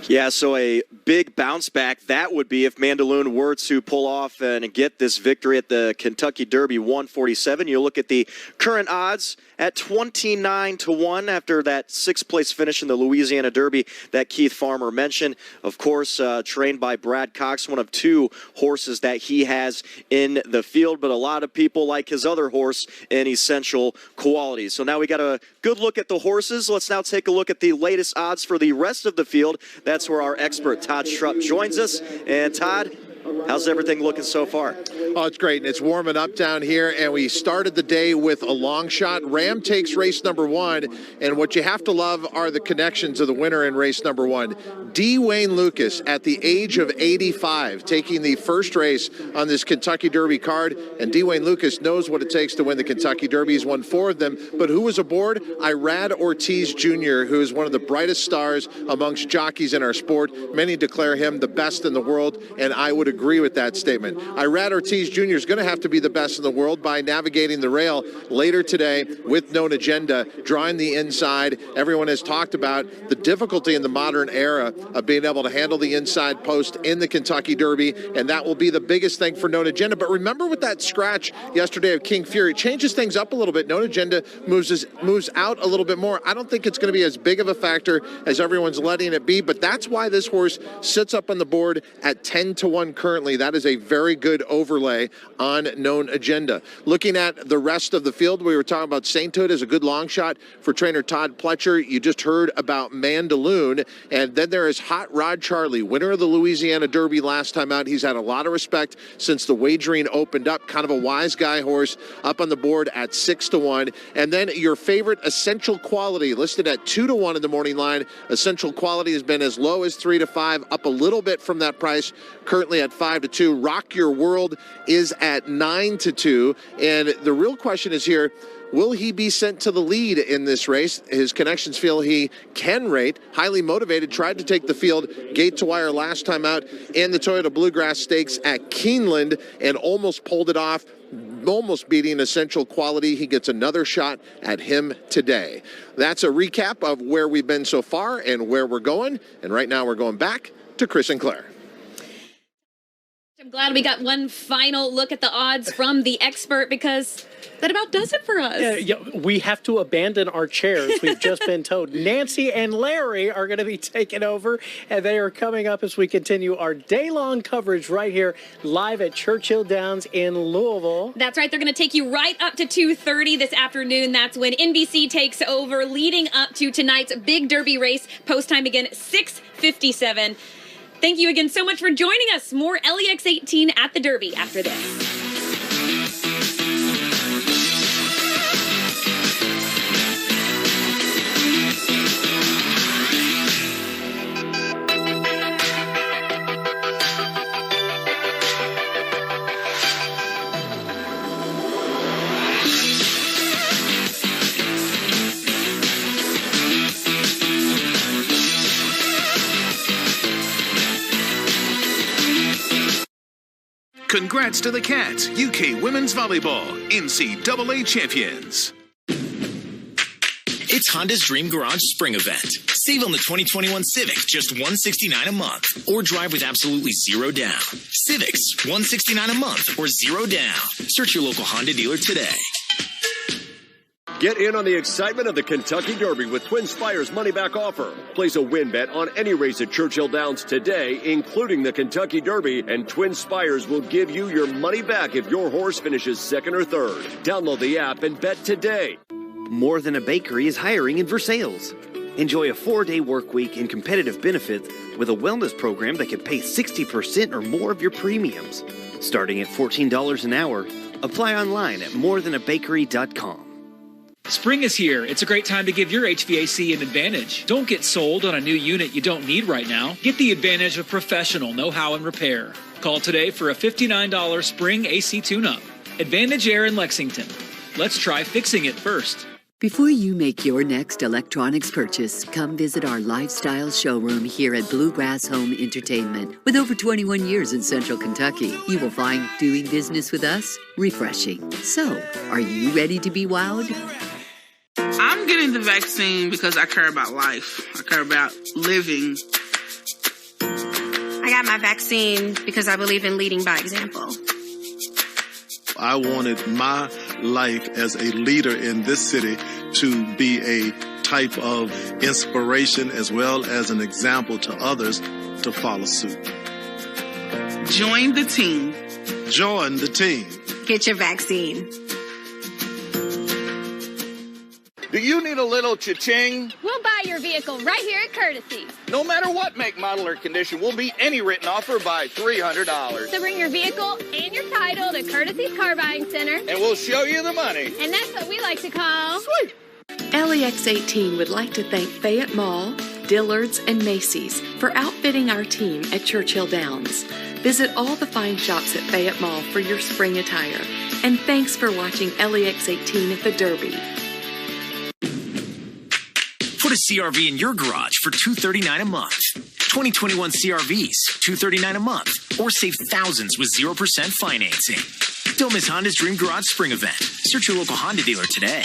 Speaker 23: Yeah, so a big bounce back that would be if Mandaloon were to pull off and get this victory at the Kentucky Derby 147. You look at the current odds at 29-1 after that 6th-place finish in the Louisiana Derby that Keith Farmer mentioned. Of course, trained by Brad Cox, one of 2 horses that he has in the field, but a lot of people like his other horse in Essential Quality. So now we got a good look at the horses. Let's now take a look at the latest odds for the rest of the field. That's where our expert Todd Strupp joins us. And Todd, how's everything looking so far?
Speaker 21: Oh, it's great, and it's warming up down here, and we started the day with a long shot. Ram takes race number 1, and what you have to love are the connections of the winner in race number 1. D. Wayne Lucas, at the age of 85, taking the first race on this Kentucky Derby card, and D. Wayne Lucas knows what it takes to win the Kentucky Derby. He's won 4 of them, but who was aboard? Irad Ortiz Jr., who is one of the brightest stars amongst jockeys in our sport. Many declare him the best in the world, and I would agree with that statement. Irad Ortiz Jr. is going to have to be the best in the world by navigating the rail later today with Known Agenda, drawing the inside. Everyone has talked about the difficulty in the modern era of being able to handle the inside post in the Kentucky Derby, and that will be the biggest thing for Known Agenda. But remember with that scratch yesterday of King Fury, it changes things up a little bit. Known Agenda moves out a little bit more. I don't think it's going to be as big of a factor as everyone's letting it be, but that's why this horse sits up on the board at 10-1 currently. That is a very good overlay on Known Agenda. Looking at the rest of the field, we were talking about Sainthood as a good long shot for trainer Todd Pletcher. You just heard about Mandaloon, and then there is Hot Rod Charlie, winner of the Louisiana Derby last time out. He's had a lot of respect since the wagering opened up. Kind of a wise guy horse up on the board at 6-1. And then your favorite Essential Quality listed at 2-1 in the morning line. Essential Quality has been as low as 3-5, up a little bit from that price, currently at 5-2. Rock Your World is at 9-2. And the real question is here, will he be sent to the lead in this race? His connections feel he can rate. Highly motivated, tried to take the field gate to wire last time out in the Toyota Bluegrass Stakes at Keeneland and almost pulled it off, almost beating Essential Quality. He gets another shot at him today. That's a recap of where we've been so far and where we're going. And right now we're going back to Chris and Claire.
Speaker 7: I'm glad we got one final look at the odds from the expert, because that about does it for us.
Speaker 4: Yeah, we have to abandon our chairs. We've just been told. Nancy and Larry are going to be taking over, and they are coming up as we continue our day-long coverage right here live at Churchill Downs in Louisville.
Speaker 7: That's right. They're going to take you right up to 2:30 this afternoon. That's when NBC takes over, leading up to tonight's big Derby race. Post time again, 6:57. Thank you again so much for joining us. More LEX 18 at the Derby after this.
Speaker 12: Congrats to the Cats, UK Women's Volleyball, NCAA champions.
Speaker 24: It's Honda's Dream Garage Spring Event.
Speaker 5: Save on the 2021 Civic, just $169 a month, or drive with absolutely zero down. Civics, $169 a month or zero down. Search your local Honda dealer today.
Speaker 10: Get in on the excitement of the Kentucky Derby with Twin Spire's money-back offer. Place a win bet on any race at Churchill Downs today, including the Kentucky Derby, and Twin Spires will give you your money back if your horse finishes second or third. Download the app and bet today.
Speaker 11: More Than a Bakery is hiring in Versailles. Enjoy a 4-day work week and competitive benefits with a wellness program that can pay 60% or more of your premiums. Starting at $14 an hour, apply online at morethan-a-bakery.com.
Speaker 13: Spring is here. It's a great time to give your HVAC an advantage. Don't get sold on a new unit you don't need right now. Get the advantage of professional know-how and repair. Call today for a $59 spring AC tune-up. Advantage Air in Lexington. Let's try fixing it first.
Speaker 24: Before you make your next electronics purchase, come visit our lifestyle showroom here at Bluegrass Home Entertainment. With over 21 years in Central Kentucky, you will find doing business with us refreshing. So, are you ready to be wowed?
Speaker 25: I'm getting the vaccine because I care about life. I care about living.
Speaker 26: I got my vaccine because I believe in leading by example.
Speaker 27: I wanted my life as a leader in this city to be a type of inspiration as well as an example to others to follow suit.
Speaker 25: Join the team.
Speaker 27: Join the team.
Speaker 26: Get your vaccine.
Speaker 14: Do you need a little cha-ching?
Speaker 28: We'll buy your vehicle right here at Courtesy.
Speaker 14: No matter what make, model, or condition, we'll beat any written offer by $300.
Speaker 28: So bring your vehicle and your title to Courtesy's Car Buying Center.
Speaker 14: And we'll show you the money.
Speaker 28: And that's what we like to call...
Speaker 14: Sweet!
Speaker 20: LEX 18 would like to thank Fayette Mall, Dillard's, and Macy's for outfitting our team at Churchill Downs. Visit all the fine shops at Fayette Mall for your spring attire. And thanks for watching LEX 18 at the Derby.
Speaker 5: Put a CRV in your garage for $239 a month. 2021 CRVs, $239 a month, or save thousands with 0% financing. Don't miss Honda's Dream Garage Spring Event. Search your local Honda dealer today.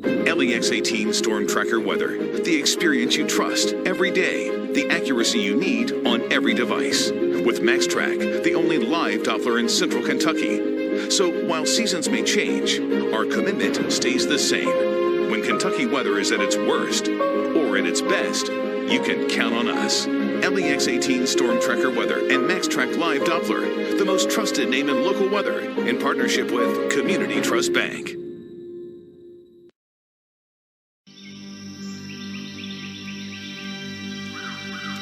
Speaker 12: LEX 18 Storm Tracker Weather. The experience you trust every day. The accuracy you need on every device. With MaxTrack, the only live Doppler in Central Kentucky. So while seasons may change, our commitment stays the same. When Kentucky weather is at its worst or at its best, you can count on us. LEX 18 Storm Tracker Weather and MaxTrack Live Doppler, the most trusted name in local weather, in partnership with Community Trust Bank.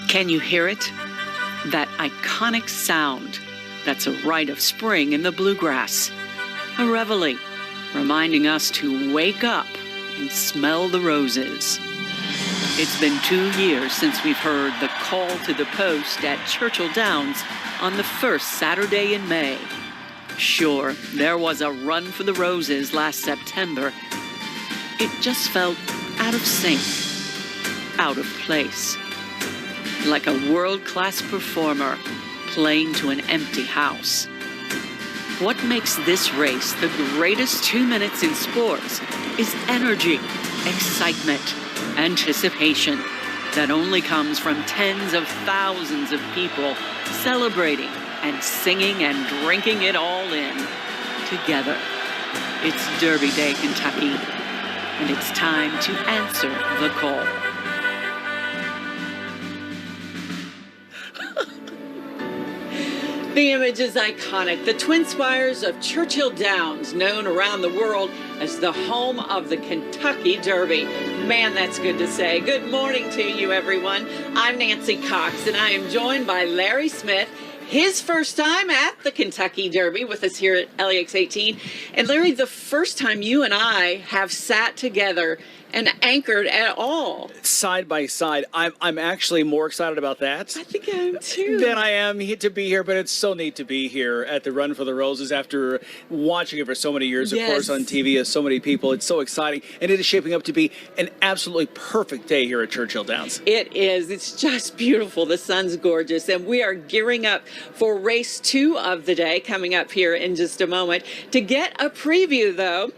Speaker 29: Can you hear it? That iconic sound. That's a rite of spring in the bluegrass. A reveille, reminding us to wake up and smell the roses. It's been 2 years since we've heard the call to the post at Churchill Downs on the first Saturday in May. Sure, there was a run for the roses last September. It just felt out of sync, out of place. Like a world-class performer playing to an empty house. What makes this race the greatest 2 minutes in sports is energy, excitement, anticipation that only comes from tens of thousands of people celebrating and singing and drinking it all in together. It's Derby Day, Kentucky, and it's time to answer the call. The image is iconic. The Twin Spires of Churchill Downs, known around the world as the home of the Kentucky Derby. Man, that's good to say. Good morning to you, everyone. I'm Nancy Cox, and I am joined by Larry Smith, his first time at the Kentucky Derby with us here at LEX 18. And Larry, the first time you and I have sat together and anchored at all.
Speaker 19: Side by side. I'm actually more excited about that.
Speaker 29: I think I am too.
Speaker 19: Than I am to be here, but it's so neat to be here at the Run for the Roses after watching it for so many years, of course, on TV as so many people. It's so exciting, and it is shaping up to be an absolutely perfect day here at Churchill Downs.
Speaker 29: It is. It's just beautiful. The sun's gorgeous, and we are gearing up for race 2 of the day coming up here in just a moment. To get a preview, though,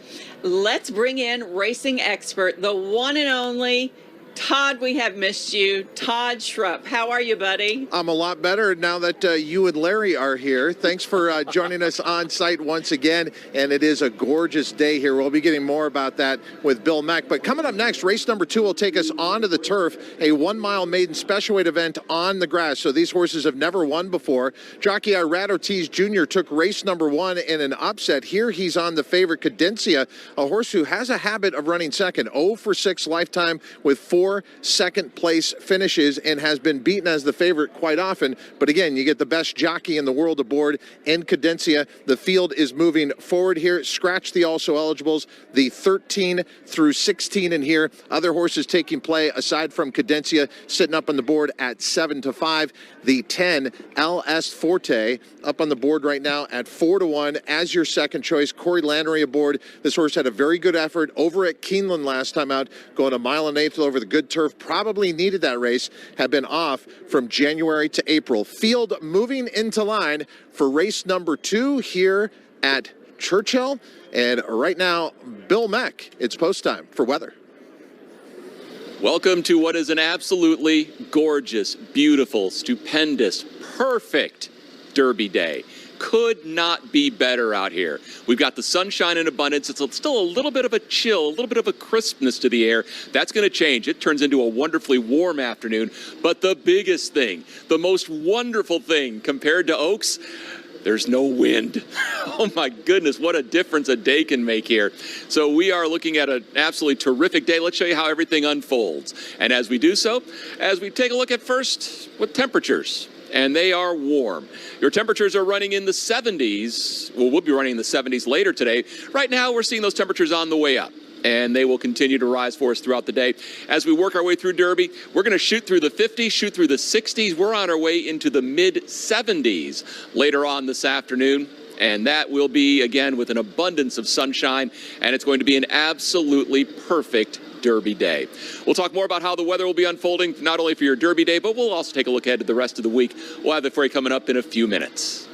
Speaker 29: let's bring in racing expert, the one and only Todd, we have missed you. Todd Schrupp, how are you, buddy?
Speaker 21: I'm a lot better now that you and Larry are here. Thanks for joining us on site once again, and it is a gorgeous day here. We'll be getting more about that with Bill Mack. But coming up next, race number 2 will take us onto the turf, a 1-mile maiden special weight event on the grass. So these horses have never won before. Jockey Irad Ortiz Jr. took race number 1 in an upset. Here he's on the favorite Cadencia, a horse who has a habit of running second. 0 for 6 lifetime with 4 second-place finishes and has been beaten as the favorite quite often. But again, you get the best jockey in the world aboard in Cadencia. The field is moving forward here. Scratch the also eligibles, the 13 through 16 in here. Other horses taking play aside from Cadencia, sitting up on the board at 7-5. The 10, LS Forte, up on the board right now at 4-1 as your second choice. Corey Lannery aboard. This horse had a very good effort over at Keeneland last time out, going a mile and 1/8 over the good turf. Probably needed that race. Had been off from January to April. Field moving into line for race number 2 here at Churchill. And right now, Bill Mack, it's post time for weather.
Speaker 2: Welcome to what is an absolutely gorgeous, beautiful, stupendous, perfect Derby day. Could not be better out here. We've got the sunshine in abundance. It's still a little bit of a chill, a little bit of a crispness to the air. That's going to change. It turns into a wonderfully warm afternoon. But the biggest thing, the most wonderful thing compared to Oaks, there's no wind. Oh my goodness, what a difference a day can make here. So we are looking at an absolutely terrific day. Let's show you how everything unfolds. And as we do so, as we take a look at first with temperatures, and they are warm. Your temperatures are running in the 70s. Well, we'll be running in the 70s later today. Right now, we're seeing those temperatures on the way up, and they will continue to rise for us throughout the day. As we work our way through Derby, we're going to shoot through the 50s, shoot through the 60s. We're on our way into the mid-70s later on this afternoon. And that will be, again, with an abundance of sunshine, and it's going to be an absolutely perfect Derby day. We'll talk more about how the weather will be unfolding, not only for your Derby day, but we'll also take a look ahead to the rest of the week. We'll have it for you coming up in a few minutes.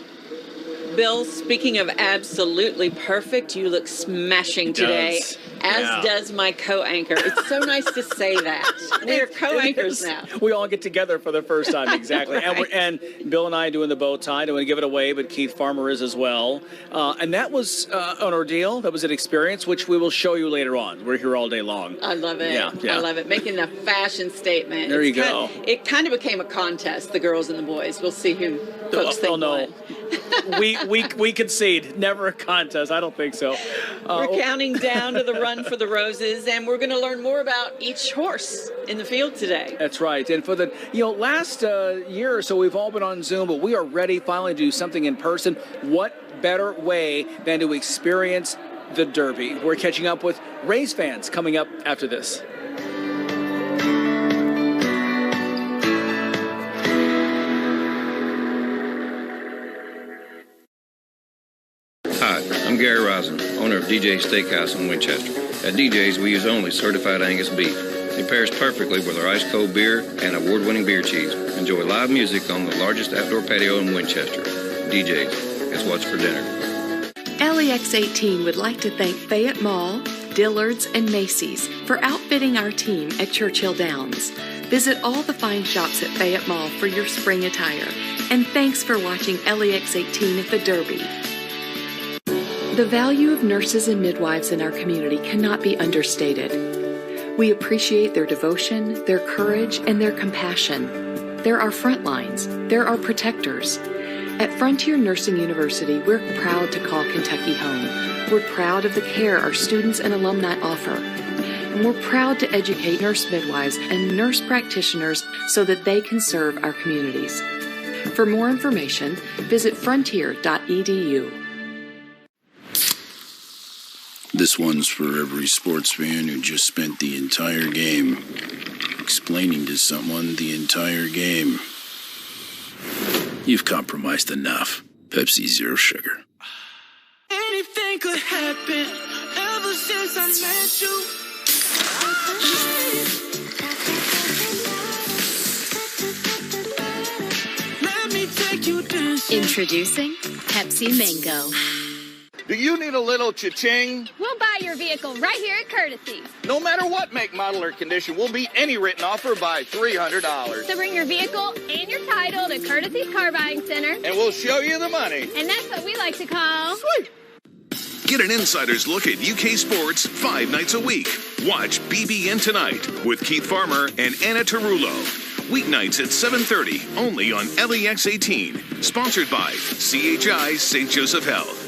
Speaker 29: Bill, speaking of absolutely perfect, you look smashing today, as does my co-anchor. It's so nice to say that. We're co-anchors now.
Speaker 6: We all get together for the first time, exactly.
Speaker 29: Right.
Speaker 6: And Bill and I doing the bow tie, don't want to give it away, but Keith Farmer is as well. And that was an ordeal. That was an experience, which we will show you later on. We're here all day long.
Speaker 29: I love it.
Speaker 6: Yeah.
Speaker 29: I love it. Making a fashion statement.
Speaker 6: There you go.
Speaker 29: It kind of became a contest, the girls and the boys. We'll see who folks think won.
Speaker 6: We concede. Never a contest. I don't think so.
Speaker 29: We're counting down to the Run for the Roses, and we're going to learn more about each horse in the field today.
Speaker 6: That's right. And for the last year or so, we've all been on Zoom, but we are ready finally to do something in person. What better way than to experience the Derby? We're catching up with Rays fans coming up after this.
Speaker 8: Hi, I'm Gary Rosen, owner of DJ's Steakhouse in Winchester. At DJ's, we use only certified Angus beef. It pairs perfectly with our ice-cold beer and award-winning beer cheese. Enjoy live music on the largest outdoor patio in Winchester. DJ's, it's what's for dinner.
Speaker 20: LEX 18 would like to thank Fayette Mall, Dillard's, and Macy's for outfitting our team at Churchill Downs. Visit all the fine shops at Fayette Mall for your spring attire. And thanks for watching LEX 18 at the Derby. The value of nurses and midwives in our community cannot be understated. We appreciate their devotion, their courage, and their compassion. They're our front lines. They're our protectors. At Frontier Nursing University, we're proud to call Kentucky home. We're proud of the care our students and alumni offer. And we're proud to educate nurse midwives and nurse practitioners so that they can serve our communities. For more information, visit frontier.edu.
Speaker 9: This one's for every sports fan who just spent the entire game explaining to someone the entire game. You've compromised enough. Pepsi Zero Sugar.
Speaker 15: Anything could happen ever since I met you. Let me take you dancing.
Speaker 26: Introducing Pepsi Mango.
Speaker 14: Do you need a little cha-ching?
Speaker 28: We'll buy your your vehicle right here at Courtesy.
Speaker 14: No matter what make, model, or condition, we'll beat any written offer by $300.
Speaker 28: So bring your vehicle and your title to Courtesy's Car Buying Center.
Speaker 14: And we'll show you the money.
Speaker 28: And that's what we like to call...
Speaker 14: Sweet!
Speaker 12: Get an insider's look at UK sports 5 nights a week. Watch BBN Tonight with Keith Farmer and Anna Tarullo. Weeknights at 7:30, only on LEX 18. Sponsored by CHI St. Joseph Health.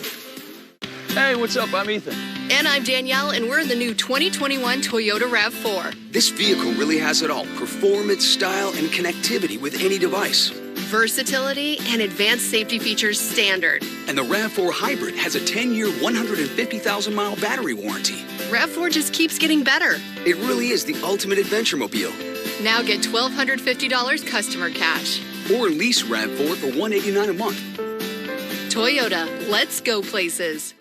Speaker 1: Hey, what's up? I'm Ethan.
Speaker 3: And I'm Danielle, and we're in the new 2021 Toyota RAV4.
Speaker 4: This vehicle really has it all. Performance, style, and connectivity with any device.
Speaker 3: Versatility and advanced safety features standard.
Speaker 4: And the RAV4 Hybrid has a 10-year, 150,000-mile battery warranty.
Speaker 3: RAV4 just keeps getting better.
Speaker 4: It really is the ultimate adventure mobile.
Speaker 3: Now get $1,250 customer cash.
Speaker 4: Or lease RAV4 for $189 a month.
Speaker 3: Toyota, let's go places.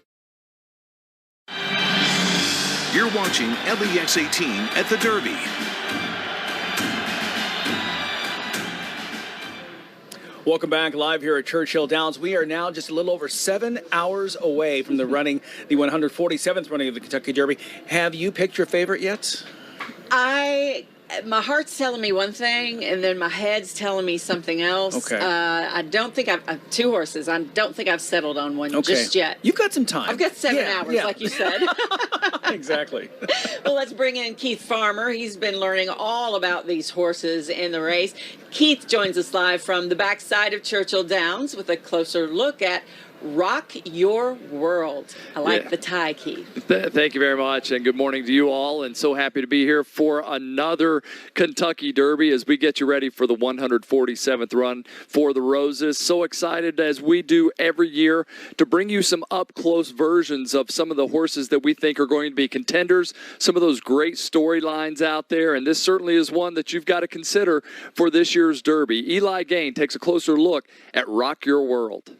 Speaker 12: You're watching LEX 18 at the Derby.
Speaker 6: Welcome back live here at Churchill Downs. We are now just a little over 7 hours away from the 147th running of the Kentucky Derby. Have you picked your favorite yet?
Speaker 29: My heart's telling me one thing, and then my head's telling me something else.
Speaker 6: Okay.
Speaker 29: I don't think I've two horses. I don't think I've settled on one just yet.
Speaker 6: You've got some time.
Speaker 29: I've got 7 hours, like you said.
Speaker 6: Exactly.
Speaker 29: Well, let's bring in Keith Farmer. He's been learning all about these horses in the race. Keith joins us live from the backside of Churchill Downs with a closer look at Rock Your World. I like the tie, Keith.
Speaker 7: Thank you very much, and good morning to you all, and so happy to be here for another Kentucky Derby as we get you ready for the 147th run for the Roses. So excited, as we do every year, to bring you some up-close versions of some of the horses that we think are going to be contenders, some of those great storylines out there, and this certainly is one that you've got to consider for this year's Derby. Eli Gain takes a closer look at Rock Your World.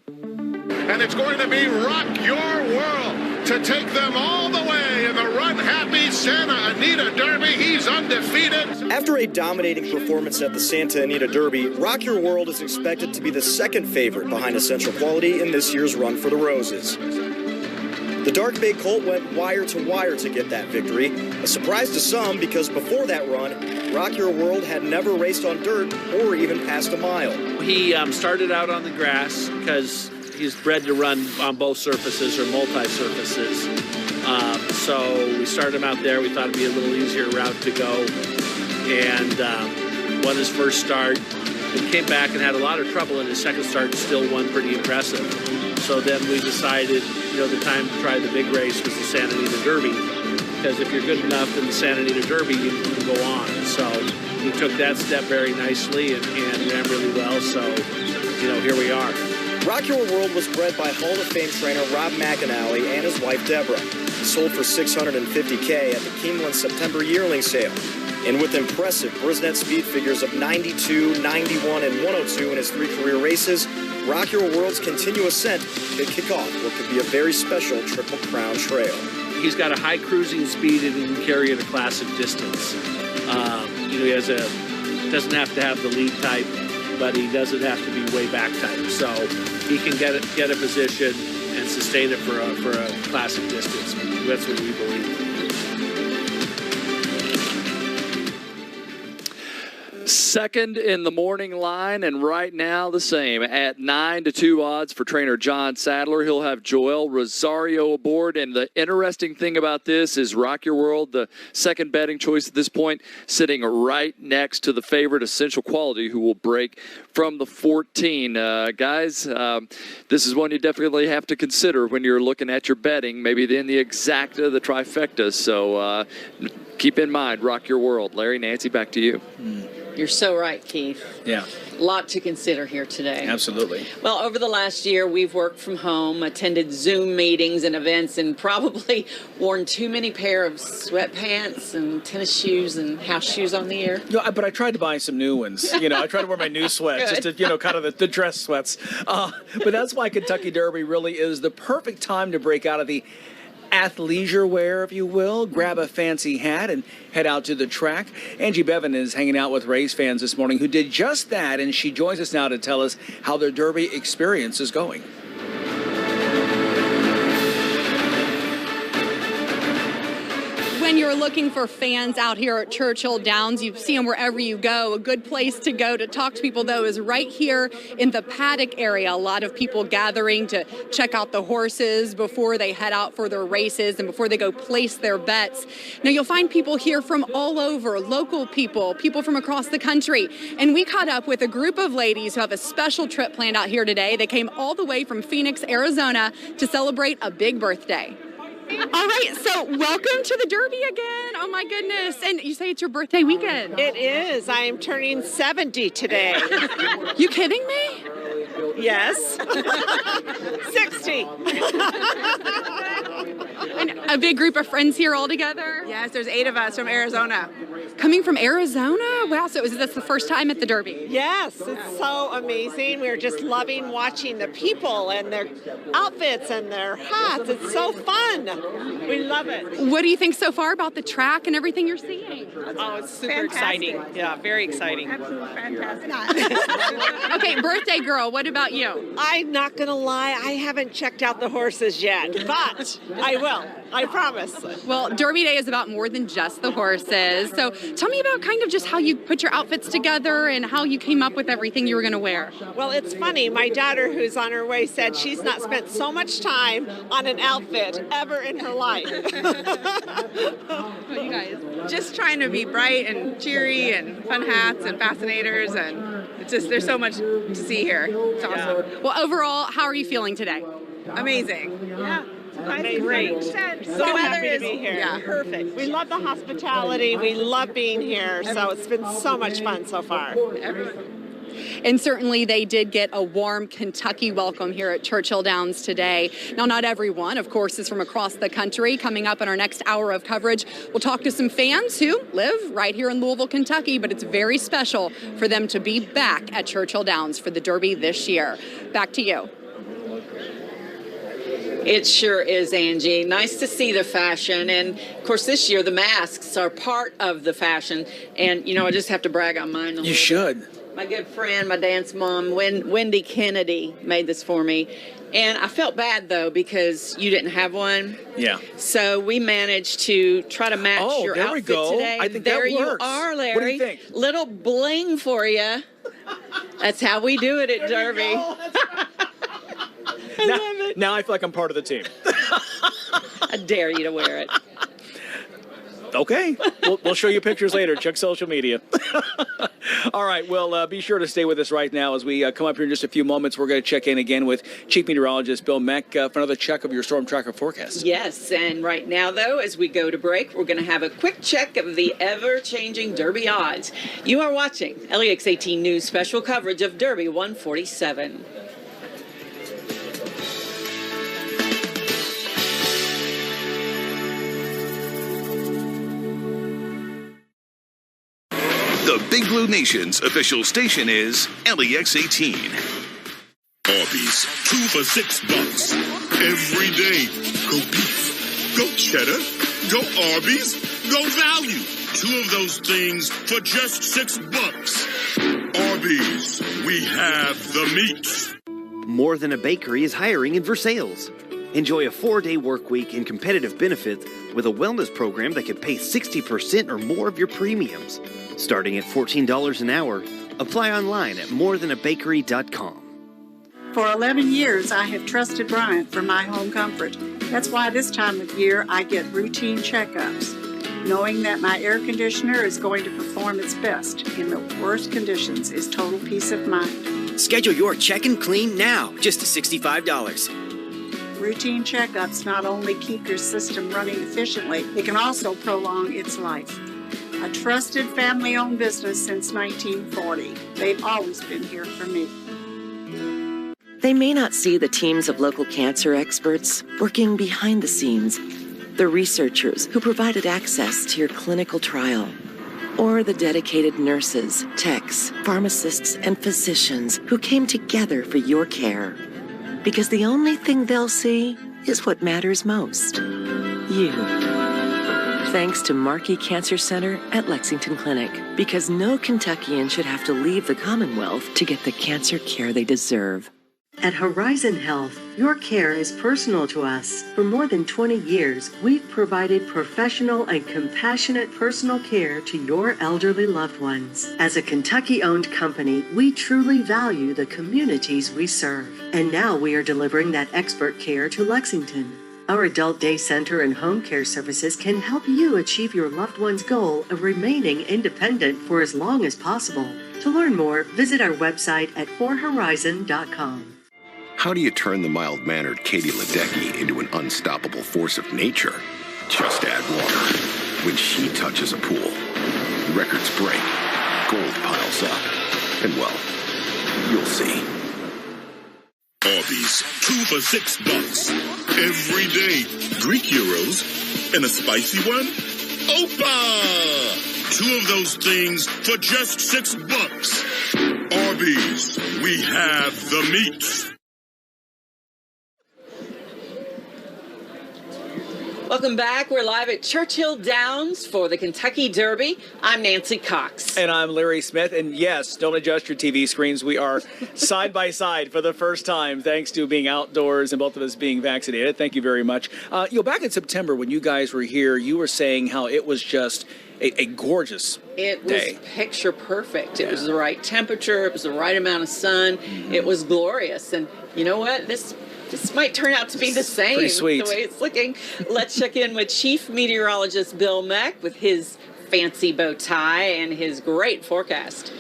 Speaker 21: And it's going to be Rock Your World to take them all the way in the Run Happy Santa Anita Derby. He's undefeated.
Speaker 16: After a dominating performance at the Santa Anita Derby, Rock Your World is expected to be the second favorite behind Essential Quality in this year's Run for the Roses. The Dark Bay Colt went wire to wire to get that victory, a surprise to some because before that run, Rock Your World had never raced on dirt or even passed a mile.
Speaker 17: He started out on the grass because he's bred to run on both surfaces or multi-surfaces. So we started him out there. We thought it'd be a little easier route to go. And won his first start. And came back and had a lot of trouble in his second start and still won pretty impressive. So then we decided, the time to try the big race was the Santa Anita Derby. Because if you're good enough in the Santa Anita Derby, you can go on. So he took that step very nicely and ran really well. So, here we are.
Speaker 16: Rock Your World was bred by Hall of Fame trainer Rob McAnally and his wife Deborah. He sold for $650K at the Keeneland September yearling sale. And with impressive Brisnet speed figures of 92, 91, and 102 in his 3 career races, Rock Your World's continuous ascent could kick off what could be a very special Triple Crown trail.
Speaker 17: He's got a high cruising speed and he can carry at a classic distance. He doesn't have to have the lead type, but he doesn't have to be way back type. So he can get a position and sustain it for a classic distance. That's what we believe.
Speaker 7: Second in the morning line, and right now the same at 9-2 odds for trainer John Sadler. He'll have Joel Rosario aboard, and the interesting thing about this is Rock Your World, the second betting choice at this point, sitting right next to the favorite Essential Quality, who will break from the 14. Guys, this is one you definitely have to consider when you're looking at your betting, maybe in the exacta, the trifecta. So keep in mind, Rock Your World. Larry, Nancy, back to you.
Speaker 29: You're so right, Keith.
Speaker 6: Yeah.
Speaker 29: A lot to consider here today.
Speaker 6: Absolutely.
Speaker 29: Well, over the last year, we've worked from home, attended Zoom meetings and events, and probably worn too many pair of sweatpants and tennis shoes and house shoes on the air.
Speaker 6: But I tried to buy some new ones. I tried to wear my new sweats, just to, kind of the dress sweats. But that's why Kentucky Derby really is the perfect time to break out of the athleisure wear, if you will. Grab a fancy hat and head out to the track. Angie Bevan is hanging out with race fans this morning who did just that, and she joins us now to tell us how their Derby experience is going.
Speaker 3: when you're looking for fans out here at Churchill Downs, you see them wherever you go. A good place to go to talk to people, though, is right here in the paddock area. A lot of people gathering to check out the horses before they head out for their races and before they go place their bets. Now, you'll find people here from all over, local people, people from across the country. And we caught up with a group of ladies who have a special trip planned out here today. They came all the way from Phoenix, Arizona to celebrate a big birthday. All right, so welcome to the Derby again. Oh my goodness. And you say it's your birthday weekend.
Speaker 10: It is. I am turning 70 today.
Speaker 3: You kidding me?
Speaker 10: Yes. 60.
Speaker 3: And a big group of friends here all together?
Speaker 10: Yes, there's 8 of us from Arizona.
Speaker 3: Coming from Arizona? Wow, so is this the first time at the Derby?
Speaker 10: Yes, it's so amazing. We're just loving watching the people and their outfits and their hats. It's so fun. We love it.
Speaker 3: What do you think so far about the track and everything you're seeing?
Speaker 10: Oh, it's super exciting. Yeah, very exciting. Absolutely fantastic.
Speaker 3: Okay, birthday girl, what about you?
Speaker 10: I'm not going to lie, I haven't checked out the horses yet, but I will. I promise.
Speaker 3: Well, Derby Day is about more than just the horses. So tell me about kind of just how you put your outfits together and how you came up with everything you were going to wear.
Speaker 10: Well, it's funny. My daughter, who's on her way, said she's not spent so much time on an outfit ever in her life.
Speaker 3: You guys?
Speaker 11: Just trying to be bright and cheery and fun hats and fascinators, and it's just, there's so much to see here. It's awesome.
Speaker 3: Yeah. Well, overall, how are you feeling today?
Speaker 11: Amazing. Yeah.
Speaker 10: Great. So happy to be here.
Speaker 11: Yeah.
Speaker 10: Perfect. We love the hospitality. We love being here. So it's been so much fun so far.
Speaker 3: And certainly they did get a warm Kentucky welcome here at Churchill Downs today. Now, not everyone, of course, is from across the country. Coming up in our next hour of coverage, we'll talk to some fans who live right here in Louisville, Kentucky, but it's very special for them to be back at Churchill Downs for the Derby this year. Back to you.
Speaker 13: It sure is, Angie. Nice to see the fashion. And, of course, this year the masks are part of the fashion. And, you know, I just have to brag on mine a little.
Speaker 6: You should.
Speaker 13: Bit. My good friend, my dance mom, Wendy Kennedy, made this for me. And I felt bad, though, because you didn't have one.
Speaker 6: Yeah.
Speaker 13: So we managed to try to match your
Speaker 6: there
Speaker 13: outfit
Speaker 6: we go.
Speaker 13: today.
Speaker 6: I think
Speaker 13: there
Speaker 6: that
Speaker 13: you
Speaker 6: works.
Speaker 13: are, Larry.
Speaker 6: What do you think?
Speaker 13: Little bling for you. That's how we do it at Derby.
Speaker 6: Now I feel like I'm part of the team.
Speaker 13: I dare you to wear it.
Speaker 6: Okay. We'll show you pictures later. Check social media. All right. Well, be sure to stay with us right now as we come up here in just a few moments. We're going to check in again with Chief Meteorologist Bill Meck for another check of your storm tracker forecast.
Speaker 13: Yes. And right now, though, as we go to break, we're going to have a quick check of the ever-changing Derby odds. You are watching LEX 18 News special coverage of Derby 147.
Speaker 12: The Big Blue Nation's official station is LEX 18.
Speaker 18: Arby's, 2 for $6. Every day. Go beef, go cheddar, go Arby's, go value. 2 of those things for just $6. Arby's, we have the meat.
Speaker 22: More Than a Bakery is hiring in Versailles. Enjoy a 4-day work week and competitive benefits with a wellness program that can pay 60% or more of your premiums. Starting at $14 an hour. Apply online at morethanabakery.com.
Speaker 23: For 11 years, I have trusted Bryant for my home comfort. That's why this time of year I get routine checkups, knowing that my air conditioner is going to perform its best in the worst conditions is total peace of mind.
Speaker 24: Schedule your check and clean now, just $65.
Speaker 23: Routine checkups not only keep your system running efficiently, it can also prolong its life. A trusted family-owned business since 1940. They've always been here for me.
Speaker 25: They may not see the teams of local cancer experts working behind the scenes, the researchers who provided access to your clinical trial, or the dedicated nurses, techs, pharmacists, and physicians who came together for your care. Because the only thing they'll see is what matters most. You. Thanks to Markey Cancer Center at Lexington Clinic. Because no Kentuckian should have to leave the Commonwealth to get the cancer care they deserve. At Horizon Health, your care is personal to us. For more than 20 years, we've provided professional and compassionate personal care to your elderly loved ones. As a Kentucky-owned company, we truly value the communities we serve. And now we are delivering that expert care to Lexington. Our adult day center and home care services can help you achieve your loved one's goal of remaining independent for as long as possible. To learn more, visit our website at forhorizon.com.
Speaker 2: How do you turn the mild-mannered Katie Ledecky into an unstoppable force of nature? Just add water. When she touches a pool, records break, gold piles up, and well, you'll see.
Speaker 18: Arby's, 2 for $6. Every day, Greek euros and a spicy one. Opa! 2 of those things for just $6. Arby's, we have the meat.
Speaker 13: Welcome back. We're live at Churchill Downs for the Kentucky Derby. I'm Nancy Cox.
Speaker 6: And I'm Larry Smith. And yes, don't adjust your TV screens. We are side by side for the first time, thanks to being outdoors and both of us being vaccinated. Thank you very much. Back in September when you guys were here, you were saying how it was just a gorgeous
Speaker 13: It
Speaker 6: day.
Speaker 13: was picture perfect. It was the right temperature. It was the right amount of sun. It was glorious. And you know what? This might turn out to be the same,
Speaker 6: pretty sweet.
Speaker 13: The way it's looking. Let's check in with Chief Meteorologist Bill Meck with his fancy bow tie and his great forecast.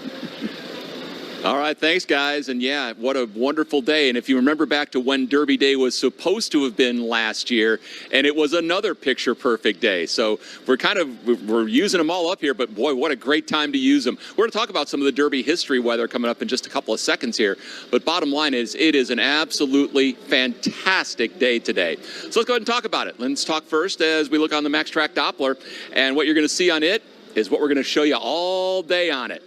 Speaker 7: All right, thanks, guys. And yeah, what a wonderful day. And if you remember back to when Derby Day was supposed to have been last year, and it was another picture-perfect day. So we're using them all up here, but boy, what a great time to use them. We're going to talk about some of the Derby history weather coming up in just a couple of seconds here. But bottom line is, it is an absolutely fantastic day today. So let's go ahead and talk about it. Let's talk first as we look on the MaxTrack Doppler. And what you're going to see on it is what we're going to show you all day on it.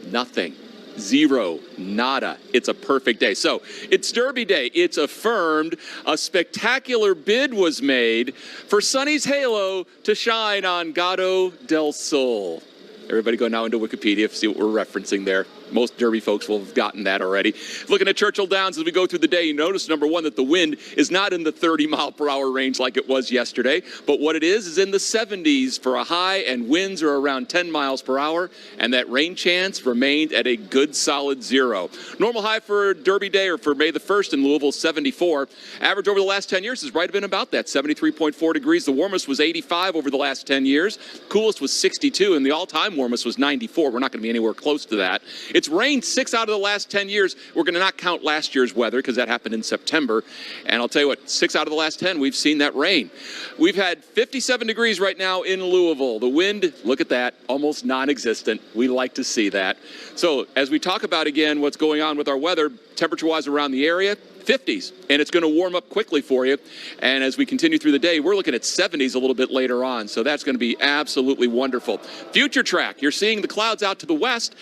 Speaker 7: Nothing. Zero, nada. It's a perfect day. So it's Derby Day. It's affirmed. A spectacular bid was made for Sonny's halo to shine on Gato del Sol. Everybody go now into Wikipedia, see what we're referencing there. Most Derby folks will have gotten that already. Looking at Churchill Downs as we go through the day, you notice, number one, that the wind is not in the 30-mile-per-hour range like it was yesterday, but what it is in the 70s for a high, and winds are around 10 miles per hour, and that rain chance remained at a good solid 0. Normal high for Derby Day, or for May the 1st in Louisville, 74. Average over the last 10 years has right been about that, 73.4 degrees. The warmest was 85 over the last 10 years. Coolest was 62, and the all-time warmest was 94. We're not going to be anywhere close to that. It's rained 6 out of the last 10 years. We're going to not count last year's weather because that happened in September. And I'll tell you what, 6 out of the last 10, we've seen that rain. We've had 57 degrees right now in Louisville. The wind, look at that, almost non-existent. We like to see that. So as we talk about again what's going on with our weather, temperature-wise around the area, 50s, and it's going to warm up quickly for you. And as we continue through the day, we're looking at 70s a little bit later on. So that's going to be absolutely wonderful. Future track, you're seeing the clouds out to the west.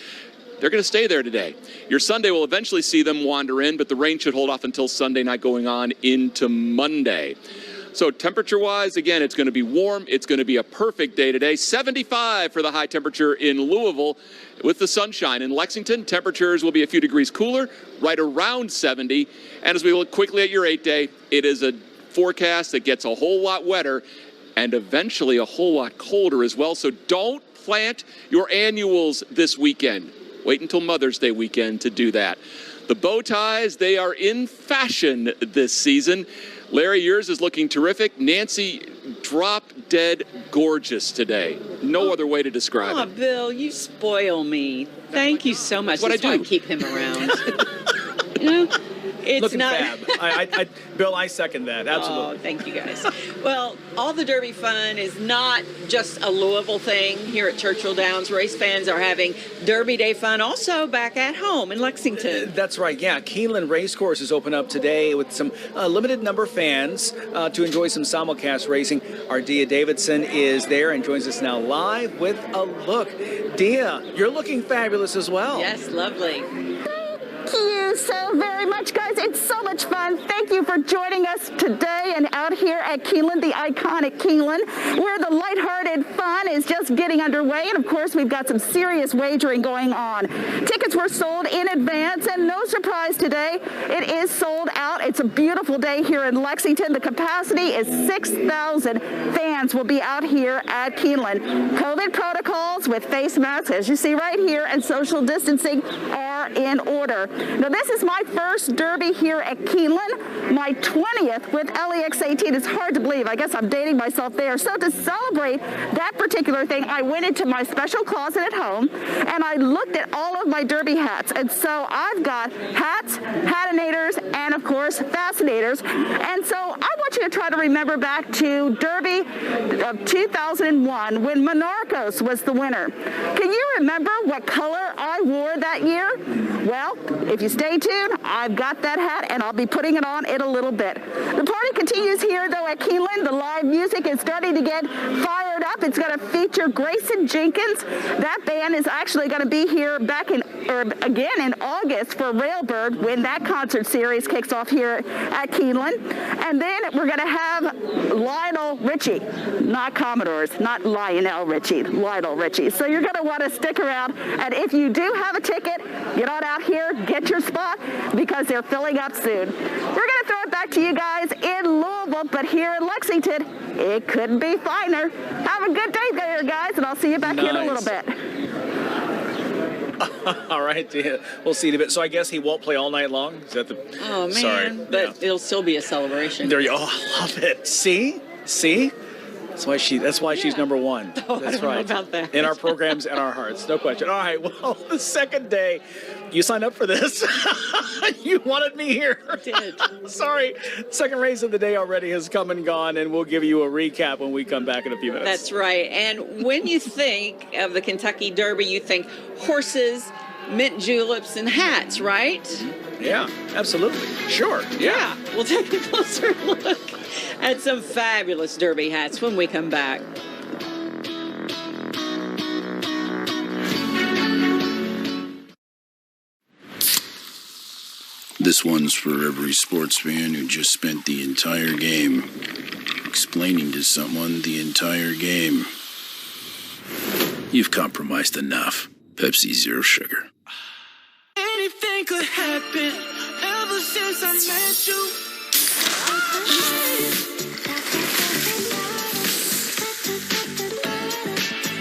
Speaker 7: They're going to stay there today. Your Sunday will eventually see them wander in, but the rain should hold off until Sunday night going on into Monday. So temperature-wise, again, it's going to be warm. It's going to be a perfect day today. 75 for the high temperature in Louisville with the sunshine. In Lexington, temperatures will be a few degrees cooler, right around 70. And as we look quickly at your 8-day, it is a forecast that gets a whole lot wetter and eventually a whole lot colder as well. So don't plant your annuals this weekend. Wait until Mother's Day weekend to do that. The bow ties, they are in fashion this season. Larry, yours is looking terrific. Nancy, drop dead gorgeous today. No other way to describe it.
Speaker 13: Bill, you spoil me. Thank you so much.
Speaker 6: What
Speaker 13: That's
Speaker 6: I do.
Speaker 13: why I keep him around. You know, it's
Speaker 6: Looking
Speaker 13: not.
Speaker 6: fab. Bill, I second that. Absolutely.
Speaker 13: Oh, thank you guys. Well, all the Derby fun is not just a Louisville thing here at Churchill Downs. Race fans are having Derby Day fun also back at home in Lexington.
Speaker 6: That's right, yeah. Keeneland Racecourse is open up today with some limited number of fans to enjoy some simulcast racing. Our Dia Davidson is there and joins us now live with a look. Dia, you're looking fabulous as well.
Speaker 13: Yes, lovely.
Speaker 5: You. you so very much, guys. It's so much fun. Thank you for joining us today and out here at Keeneland, the iconic Keeneland, where the lighthearted fun is just getting underway. And of course, we've got some serious wagering going on. Tickets were sold in advance, and no surprise today, it is sold out. It's a beautiful day here in Lexington. The capacity is 6,000 fans will be out here at Keeneland. COVID protocols with face masks, as you see right here, and social distancing are in order. Now, this is my first Derby here at Keeneland, my 20th with LEX 18. It's hard to believe. I guess I'm dating myself there. So to celebrate that particular thing, I went into my special closet at home and I looked at all of my Derby hats. And so I've got hats, hatinators, and of course, fascinators. And so I want you to try to remember back to Derby of 2001 when Monarchos was the winner. Can you remember what color I wore that year? Well, if you stay tuned, I've got that hat and I'll be putting it on in a little bit. The party continues here though at Keeneland. The live music is starting to get fired up. It's going to feature Grayson Jenkins. That band is actually going to be here again in August for Railbird when that concert series kicks off here at Keeneland. And then we're going to have Lionel Richie, not Commodores, not Lionel Richie, Lionel Richie. So you're going to want to stick around. And if you do have a ticket, get on out here, get your spot, because they're filling up soon. We're going to throw it back to you guys in Louisville, but here in Lexington, it couldn't be finer. Have a good day there, guys, and I'll see you back here in a little bit.
Speaker 6: All right, yeah. We'll see in a bit. So I guess he won't play all night long? Is that the...
Speaker 13: Oh, man.
Speaker 6: Sorry.
Speaker 13: But it'll still be a celebration.
Speaker 6: There you go. Oh, I love it. See? That's why she's number one.
Speaker 13: Oh,
Speaker 6: That's
Speaker 13: I don't
Speaker 6: right.
Speaker 13: know about that.
Speaker 6: In our programs and our hearts. No question. All right. Well, the second day, you signed up for this. You wanted me here.
Speaker 13: I did.
Speaker 6: Sorry. Second race of the day already has come and gone, and we'll give you a recap when we come back in a few minutes.
Speaker 13: That's right. And when you think of the Kentucky Derby, you think horses, mint juleps, and hats, right?
Speaker 6: Yeah, absolutely. Sure. Yeah.
Speaker 13: We'll take a closer look at some fabulous Derby hats when we come back.
Speaker 8: This one's for every sports fan who just spent the entire game explaining to someone the entire game. You've compromised enough. Pepsi Zero Sugar.
Speaker 9: Anything could happen ever since I met you.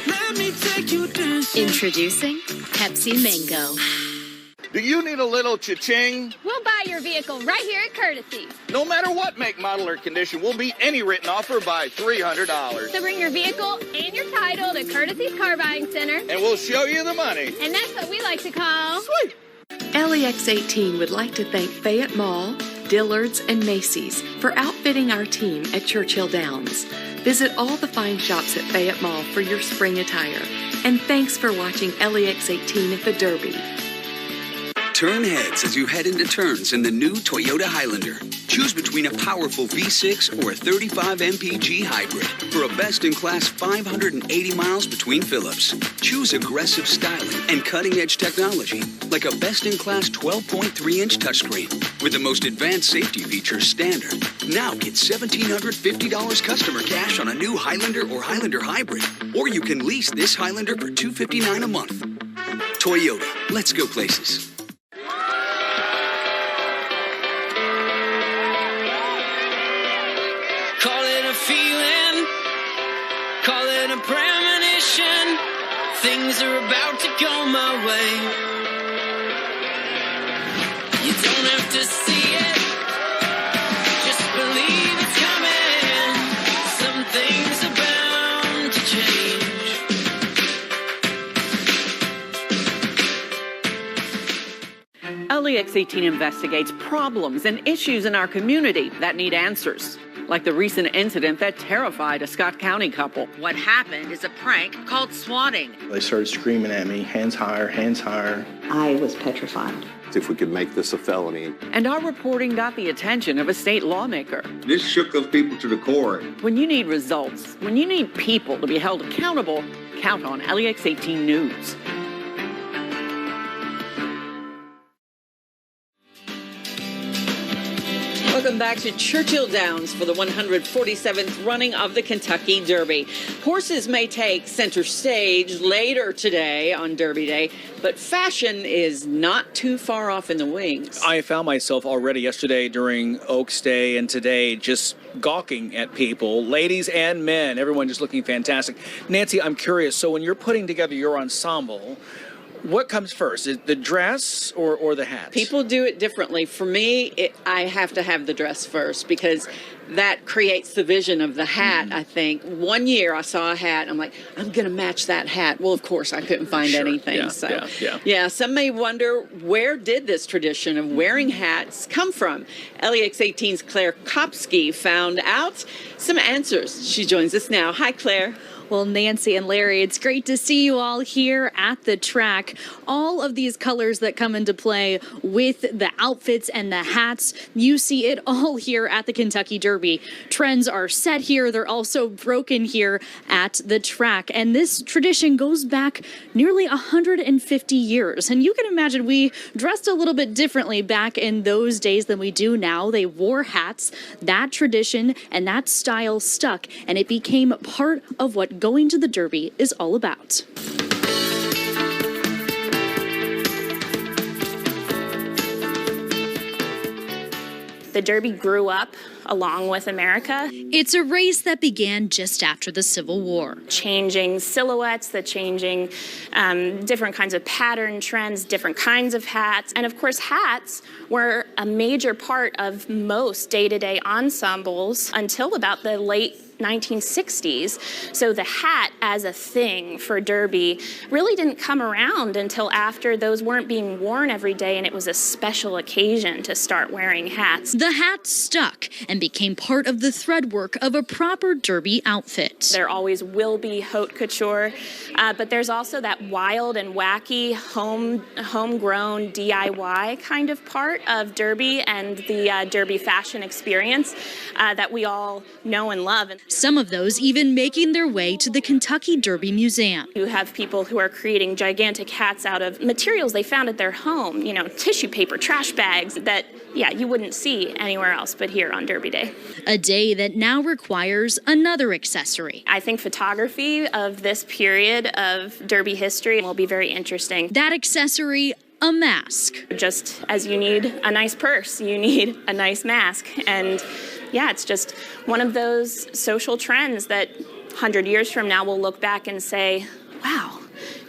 Speaker 9: Let me take you dancing.
Speaker 15: Introducing Pepsi Mango.
Speaker 14: Do you need a little cha-ching?
Speaker 19: We'll buy your vehicle right here at Courtesy.
Speaker 14: No matter what make, model, or condition, we'll beat any written offer by $300.
Speaker 19: So bring your vehicle and your title to Courtesy's Car Buying Center.
Speaker 14: And we'll show you the money.
Speaker 19: And that's what we like to call...
Speaker 14: Sweet!
Speaker 25: LEX 18 would like to thank Fayette Mall, Dillard's, and Macy's for outfitting our team at Churchill Downs. Visit all the fine shops at Fayette Mall for your spring attire. And thanks for watching LEX 18 at the Derby.
Speaker 4: Turn heads as you head into turns in the new Toyota Highlander. Choose between a powerful V6 or a 35 mpg hybrid for a best-in-class 580 miles between Phillips. Choose aggressive styling and cutting-edge technology, like a best-in-class 12.3-inch touchscreen with the most advanced safety features standard. Now get $1,750 customer cash on a new Highlander or Highlander hybrid, or you can lease this Highlander for $259 a month. Toyota, let's go places.
Speaker 9: Call it a feeling, call it a premonition. Things are about to go my way. You don't have to see it, just believe it's coming. Some things are bound to change.
Speaker 29: LEX 18 investigates problems and issues in our community that need answers. Like the recent incident that terrified a Scott County couple. What happened is a prank called swatting.
Speaker 20: They started screaming at me, hands higher, hands higher.
Speaker 26: I was petrified.
Speaker 27: If we could make this a felony.
Speaker 29: And our reporting got the attention of a state lawmaker.
Speaker 27: This shook those people to the core.
Speaker 29: When you need results, when you need people to be held accountable, count on LEX 18 News.
Speaker 13: back to Churchill Downs for the 147th running of the Kentucky Derby. Horses may take center stage later today on Derby Day, but fashion is not too far off in the wings.
Speaker 6: I found myself already yesterday during Oaks Day and today just gawking at people, ladies and men, everyone just looking fantastic. Nancy, I'm curious, so when you're putting together your ensemble, what comes first, is the dress or the hat?
Speaker 13: People do it differently. For me, I have to have the dress first because that creates the vision of the hat, I think. One year I saw a hat, I'm like, I'm going to match that hat. Well, of course, I couldn't find anything. Yeah, some may wonder, where did this tradition of wearing hats come from? LEX 18's Claire Kopsky found out some answers. She joins us now. Hi, Claire.
Speaker 1: Well, Nancy and Larry, it's great to see you all here at the track. All of these colors that come into play with the outfits and the hats, you see it all here at the Kentucky Derby. Trends are set here. They're also broken here at the track. And this tradition goes back nearly 150 years. And you can imagine we dressed a little bit differently back in those days than we do now. They wore hats. That tradition and that style stuck, and it became part of what going to the Derby is all about.
Speaker 3: The Derby grew up along with America.
Speaker 15: It's a race that began just after the Civil War.
Speaker 3: Changing silhouettes, the changing different kinds of pattern trends, different kinds of hats. And of course, hats were a major part of most day-to-day ensembles until about the late 1960s. So the hat as a thing for Derby really didn't come around until after those weren't being worn every day and it was a special occasion to start wearing hats.
Speaker 15: The hat stuck and became part of the thread work of a proper Derby outfit.
Speaker 3: There always will be haute couture, but there's also that wild and wacky homegrown DIY kind of part of Derby and the Derby fashion experience that we all know and love.
Speaker 15: Some of those even making their way to the Kentucky Derby Museum.
Speaker 3: You have people who are creating gigantic hats out of materials they found at their home, you know, tissue paper, trash bags that, you wouldn't see anywhere else but here on Derby Day.
Speaker 15: A day that now requires another accessory.
Speaker 3: I think photography of this period of Derby history will be very interesting.
Speaker 15: That accessory, a mask.
Speaker 3: Just as you need a nice purse, you need a nice mask. And it's just one of those social trends that 100 years from now we'll look back and say, wow,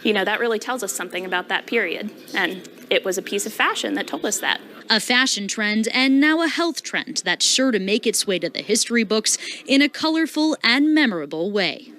Speaker 3: that really tells us something about that period. And it was a piece of fashion that told us that.
Speaker 15: A fashion trend and now a health trend that's sure to make its way to the history books in a colorful and memorable way.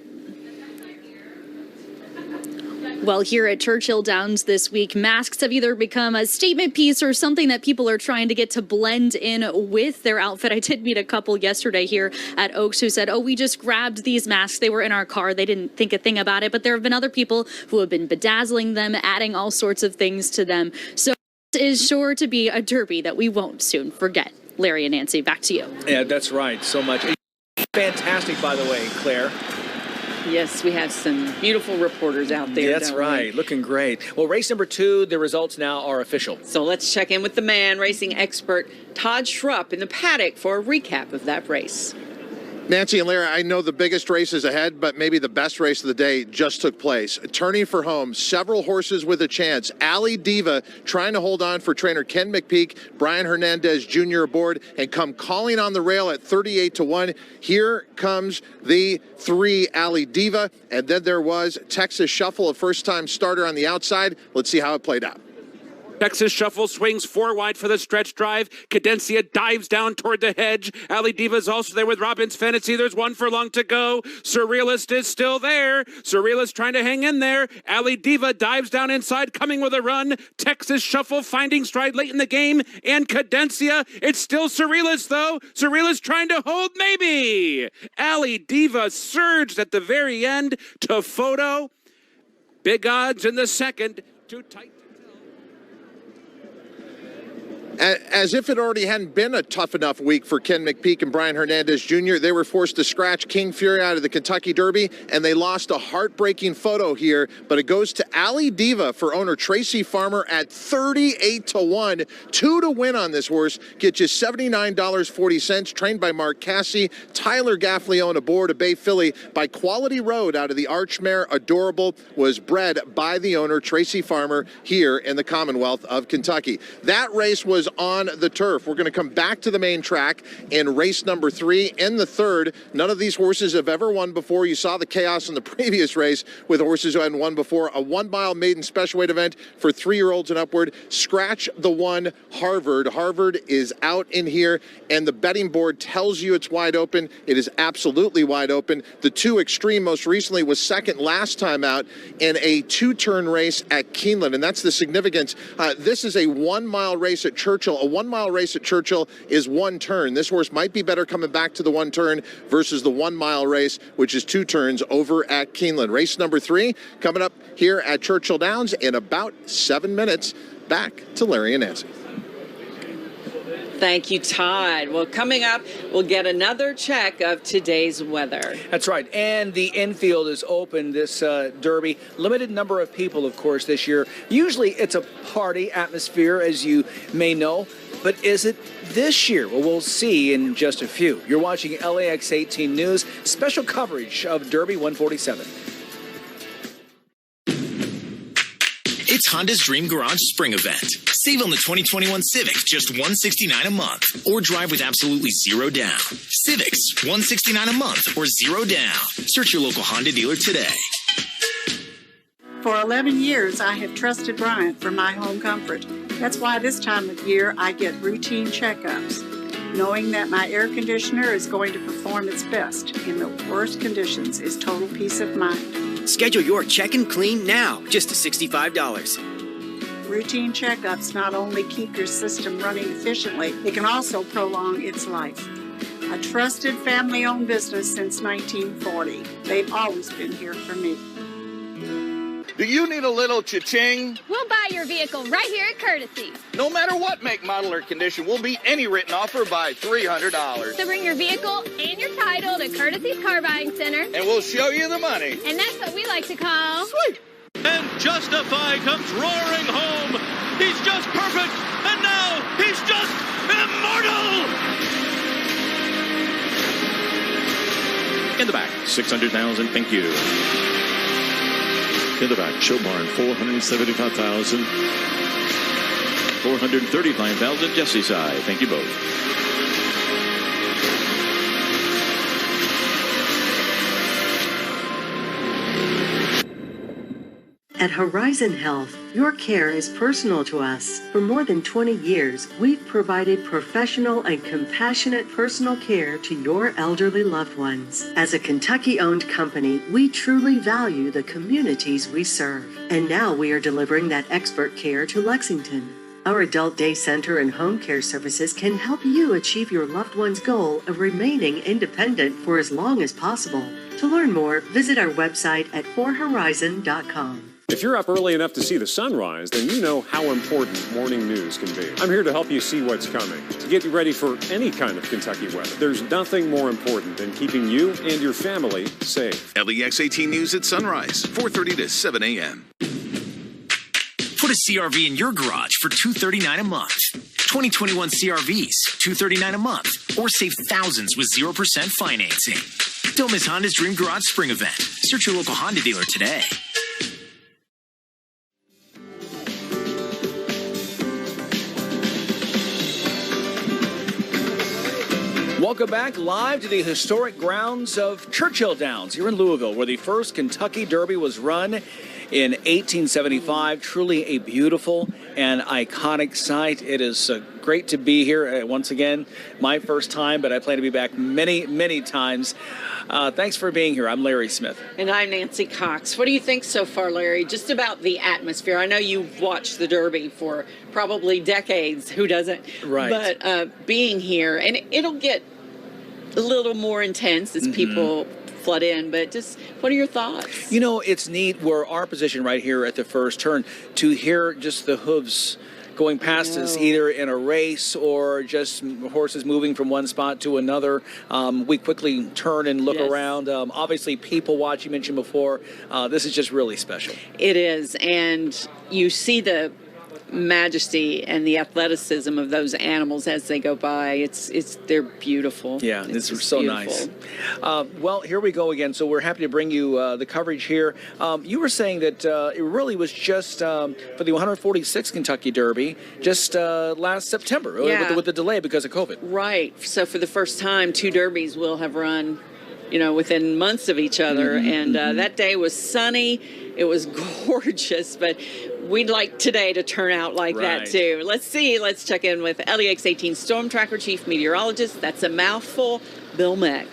Speaker 15: Well, here at Churchill Downs this week, masks have either become a statement piece or something that people are trying to get to blend in with their outfit. I did meet a couple yesterday here at Oaks who said, we just grabbed these masks. They were in our car. They didn't think a thing about it. But there have been other people who have been bedazzling them, adding all sorts of things to them. So it is sure to be a Derby that we won't soon forget. Larry and Nancy, back to you.
Speaker 6: Yeah, that's right. So much. Fantastic, by the way, Claire.
Speaker 13: Yes, we have some beautiful reporters out there.
Speaker 6: That's right. Looking great. Well, race number 2, the results now are official.
Speaker 13: So let's check in with the man, racing expert Todd Schrupp in the paddock for a recap of that race.
Speaker 10: Nancy and Larry, I know the biggest race is ahead, but maybe the best race of the day just took place. Turning for home, several horses with a chance. Ali Diva trying to hold on for trainer Ken McPeak, Brian Hernandez Jr. aboard, and come calling on the rail at 38-1. Here comes the 3, Ali Diva, and then there was Texas Shuffle, a first-time starter on the outside. Let's see how it played out.
Speaker 11: Texas Shuffle swings 4 wide for the stretch drive. Cadencia dives down toward the hedge. Ali Diva's also there with Robbins Fantasy. There's 1 furlong to go. Surrealist is still there. Surrealist trying to hang in there. Ali Diva dives down inside, coming with a run. Texas Shuffle finding stride late in the game. And Cadencia, it's still Surrealist though. Surrealist trying to hold maybe. Ali Diva surged at the very end to photo. Big odds in the second. Too tight.
Speaker 10: As if it already hadn't been a tough enough week for Ken McPeek and Brian Hernandez Jr., they were forced to scratch King Fury out of the Kentucky Derby, and they lost a heartbreaking photo here, but it goes to Ali Diva for owner Tracy Farmer at 38-1. 2 to win on this horse. Get you $79.40. Trained by Mark Cassey. Tyler Gaffleone aboard a Bay Filly by Quality Road out of the Archmare. Adorable was bred by the owner Tracy Farmer here in the Commonwealth of Kentucky. That race was on the turf. We're going to come back to the main track in race number 3 in the third. None of these horses have ever won before. You saw the chaos in the previous race with horses who hadn't won before. A 1-mile maiden special weight event for 3-year-olds and upward. Scratch the one, Harvard. Harvard is out in here, and the betting board tells you it's wide open. It is absolutely wide open. The 2 Extreme most recently was second last time out in a 2-turn race at Keeneland, and that's the significance. This is a 1-mile race at Churchill. A 1-mile race at Churchill is 1 turn. This horse might be better coming back to the 1 turn versus the 1-mile race, which is 2 turns over at Keeneland. Race number 3 coming up here at Churchill Downs in about 7 minutes. Back to Larry and Nancy.
Speaker 13: Thank you, Todd. Well, coming up, we'll get another check of today's weather.
Speaker 6: That's right. And the infield is open this Derby. Limited number of people, of course, this year. Usually it's a party atmosphere, as you may know. But is it this year? Well, we'll see in just a few. You're watching LEX 18 News, special coverage of Derby 147.
Speaker 12: It's Honda's Dream Garage Spring Event. Save on the 2021 Civic, just $169 a month, or drive with absolutely 0 down. Civics, $169 a month, or 0 down. Search your local Honda dealer today.
Speaker 16: For 11 years, I have trusted Bryant for my home comfort. That's why this time of year, I get routine checkups. Knowing that my air conditioner is going to perform its best in the worst conditions is total peace of mind.
Speaker 17: Schedule your check and clean now, just to $65.
Speaker 16: Routine checkups not only keep your system running efficiently, it can also prolong its life. A trusted family-owned business since 1940. They've always been here for me.
Speaker 14: Do you need a little cha-ching?
Speaker 19: We'll buy your vehicle right here at Courtesy.
Speaker 14: No matter what make, model, or condition, we'll beat any written offer by $300.
Speaker 19: So bring your vehicle and your title to Courtesy's Car Buying Center.
Speaker 14: And we'll show you the money.
Speaker 19: And that's what we like to call...
Speaker 14: Sweet!
Speaker 21: And Justify comes roaring home. He's just perfect. And now he's just immortal. In the back, 600,000. Thank you. In the back, Show Barn, 475,000. 439,000, Jesse's side. Thank you both.
Speaker 25: At Horizon Health, your care is personal to us. For more than 20 years, we've provided professional and compassionate personal care to your elderly loved ones. As a Kentucky-owned company, we truly value the communities we serve. And now we are delivering that expert care to Lexington. Our adult day center and home care services can help you achieve your loved one's goal of remaining independent for as long as possible. To learn more, visit our website at forhorizon.com.
Speaker 22: If you're up early enough to see the sunrise, then you know how important morning news can be. I'm here to help you see what's coming, to get you ready for any kind of Kentucky weather. There's nothing more important than keeping you and your family safe.
Speaker 27: LEX 18 News at sunrise, 4:30 to 7 a.m.
Speaker 12: Put a CRV in your garage for $239 a month. 2021 CRVs, $239 a month, or save thousands with 0% financing. Don't miss Honda's Dream Garage Spring Event. Search your local Honda dealer today.
Speaker 6: Welcome back live to the historic grounds of Churchill Downs here in Louisville, where the first Kentucky Derby was run in 1875. Truly a beautiful and iconic sight. It is great to be here once again. My first time, but I plan to be back many, many times. Thanks for being here. I'm Larry Smith.
Speaker 13: And I'm Nancy Cox. What do you think so far, Larry, just about the atmosphere? I know you've watched the Derby for probably decades. Who doesn't?
Speaker 6: Right.
Speaker 13: But being here, and it'll get a little more intense as people flood in, but just what are your thoughts?
Speaker 6: You know, it's neat. We're our position right here at the first turn to hear just the hooves going past us, either in a race or just horses moving from one spot to another. We quickly turn and look around. Obviously, people watch, you mentioned before. This is just really special.
Speaker 13: It is, and you see the majesty and the athleticism of those animals as they go by. They're beautiful.
Speaker 6: Yeah, it's so
Speaker 13: beautiful.
Speaker 6: nice. Well, here we go again. So we're happy to bring you the coverage here. You were saying that it really was just for the 146th Kentucky Derby just last September with the delay because of COVID.
Speaker 13: Right. So for the first time, two derbies will have run, within months of each other. And that day was sunny. It was gorgeous, but we'd like today to turn out like that too. Let's see. Let's check in with LEX 18 Storm Tracker Chief Meteorologist. That's a mouthful. Bill Meck.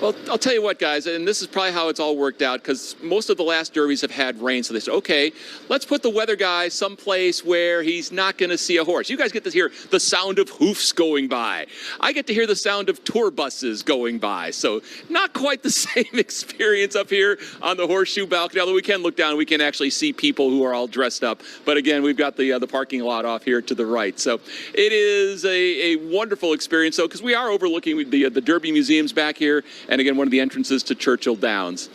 Speaker 2: Well, I'll tell you what, guys, and this is probably how it's all worked out, because most of the last derbies have had rain. So they said, okay, let's put the weather guy someplace where he's not going to see a horse. You guys get to hear the sound of hoofs going by. I get to hear the sound of tour buses going by. So not quite the same experience up here on the horseshoe balcony, although we can look down and we can actually see people who are all dressed up. But again, we've got the parking lot off here to the right. So it is a wonderful experience, though, because we are overlooking the Derby Museum's back here, and again, one of the entrances to Churchill Downs.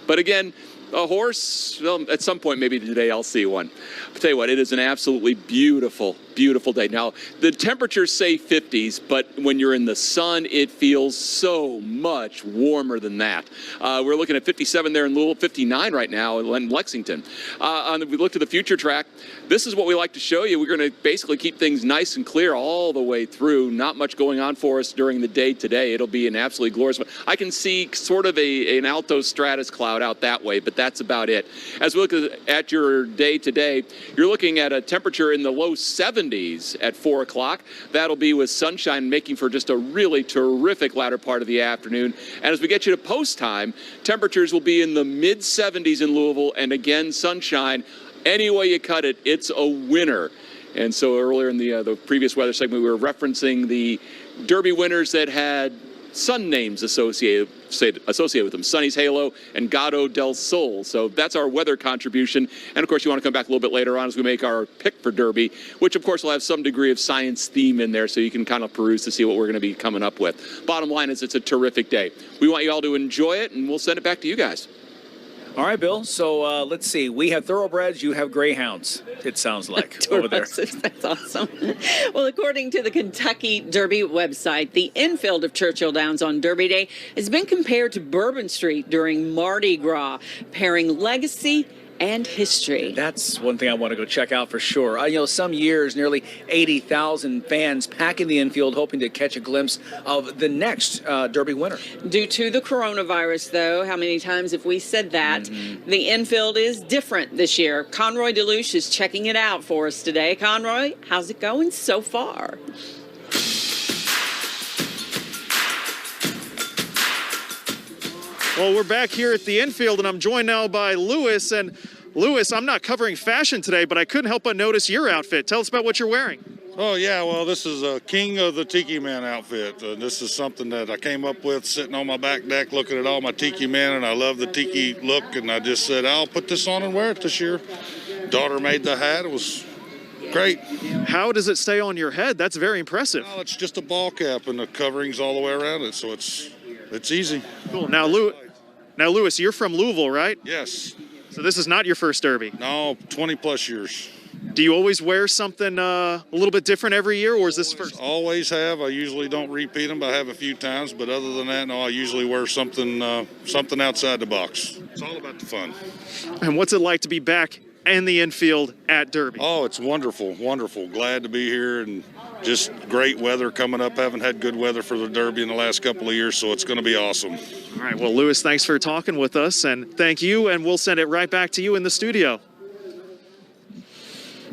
Speaker 2: But again, a horse, well, at some point maybe today I'll see one. I'll tell you what, it is an absolutely beautiful, beautiful day. Now, the temperatures say 50s, but when you're in the sun, it feels so much warmer than that. We're looking at 57 there in Louisville, 59 right now in Lexington. We look to the future track. This is what we like to show you. We're going to basically keep things nice and clear all the way through. Not much going on for us during the day today. It'll be an absolutely glorious one. I can see sort of an alto stratus cloud out that way, but that's about it. As we look at your day today, you're looking at a temperature in the low 70s at 4 o'clock. That'll be with sunshine, making for just a really terrific latter part of the afternoon. And as we get you to post time, temperatures will be in the mid 70s in Louisville, and again, sunshine. Any way you cut it, it's a winner. And so earlier in the previous weather segment, we were referencing the Derby winners that had sun names associated with them: Sonny's Halo and Gato del Sol. So that's our weather contribution. And of course, you want to come back a little bit later on as we make our pick for Derby, which of course will have some degree of science theme in there, so you can kind of peruse to see what we're going to be coming up with. Bottom line is, it's a terrific day. We want you all to enjoy it, and we'll send it back to you guys.
Speaker 6: All right, Bill. So let's see. We have thoroughbreds. You have greyhounds, it sounds like, over there.
Speaker 13: That's awesome. Well, according to the Kentucky Derby website, the infield of Churchill Downs on Derby Day has been compared to Bourbon Street during Mardi Gras, pairing legacy and history.
Speaker 6: That's one thing I want to go check out for sure. Some years, nearly 80,000 fans packing the infield, hoping to catch a glimpse of the next Derby winner.
Speaker 13: Due to the coronavirus, though, how many times have we said that? The infield is different this year. Conroy DeLuche is checking it out for us today. Conroy, how's it going so far?
Speaker 5: Well, we're back here at the infield, and I'm joined now by Lewis. And Lewis, I'm not covering fashion today, but I couldn't help but notice your outfit. Tell us about what you're wearing.
Speaker 7: Oh, yeah, well, this is a King of the Tiki Man outfit. This is something that I came up with sitting on my back deck looking at all my Tiki men, and I love the Tiki look, and I just said, I'll put this on and wear it this year. Daughter made the hat. It was great.
Speaker 5: How does it stay on your head? That's very impressive.
Speaker 7: Well, it's just a ball cap, and the covering's all the way around it, so it's easy.
Speaker 5: Cool. Now, Lewis, you're from Louisville, right?
Speaker 7: Yes.
Speaker 5: So this is not your first Derby?
Speaker 7: No, 20-plus years.
Speaker 5: Do you always wear something a little bit different every year, or is this first?
Speaker 7: Always have. I usually don't repeat them, but I have a few times. But other than that, no, I usually wear something outside the box. It's all about the fun.
Speaker 5: And what's it like to be back in the infield at Derby?
Speaker 7: Oh, it's wonderful, wonderful. Glad to be here, and just great weather coming up. Haven't had good weather for the Derby in the last couple of years, so it's going to be awesome.
Speaker 5: All right, well, Lewis, thanks for talking with us, and thank you, and we'll send it right back to you in the studio.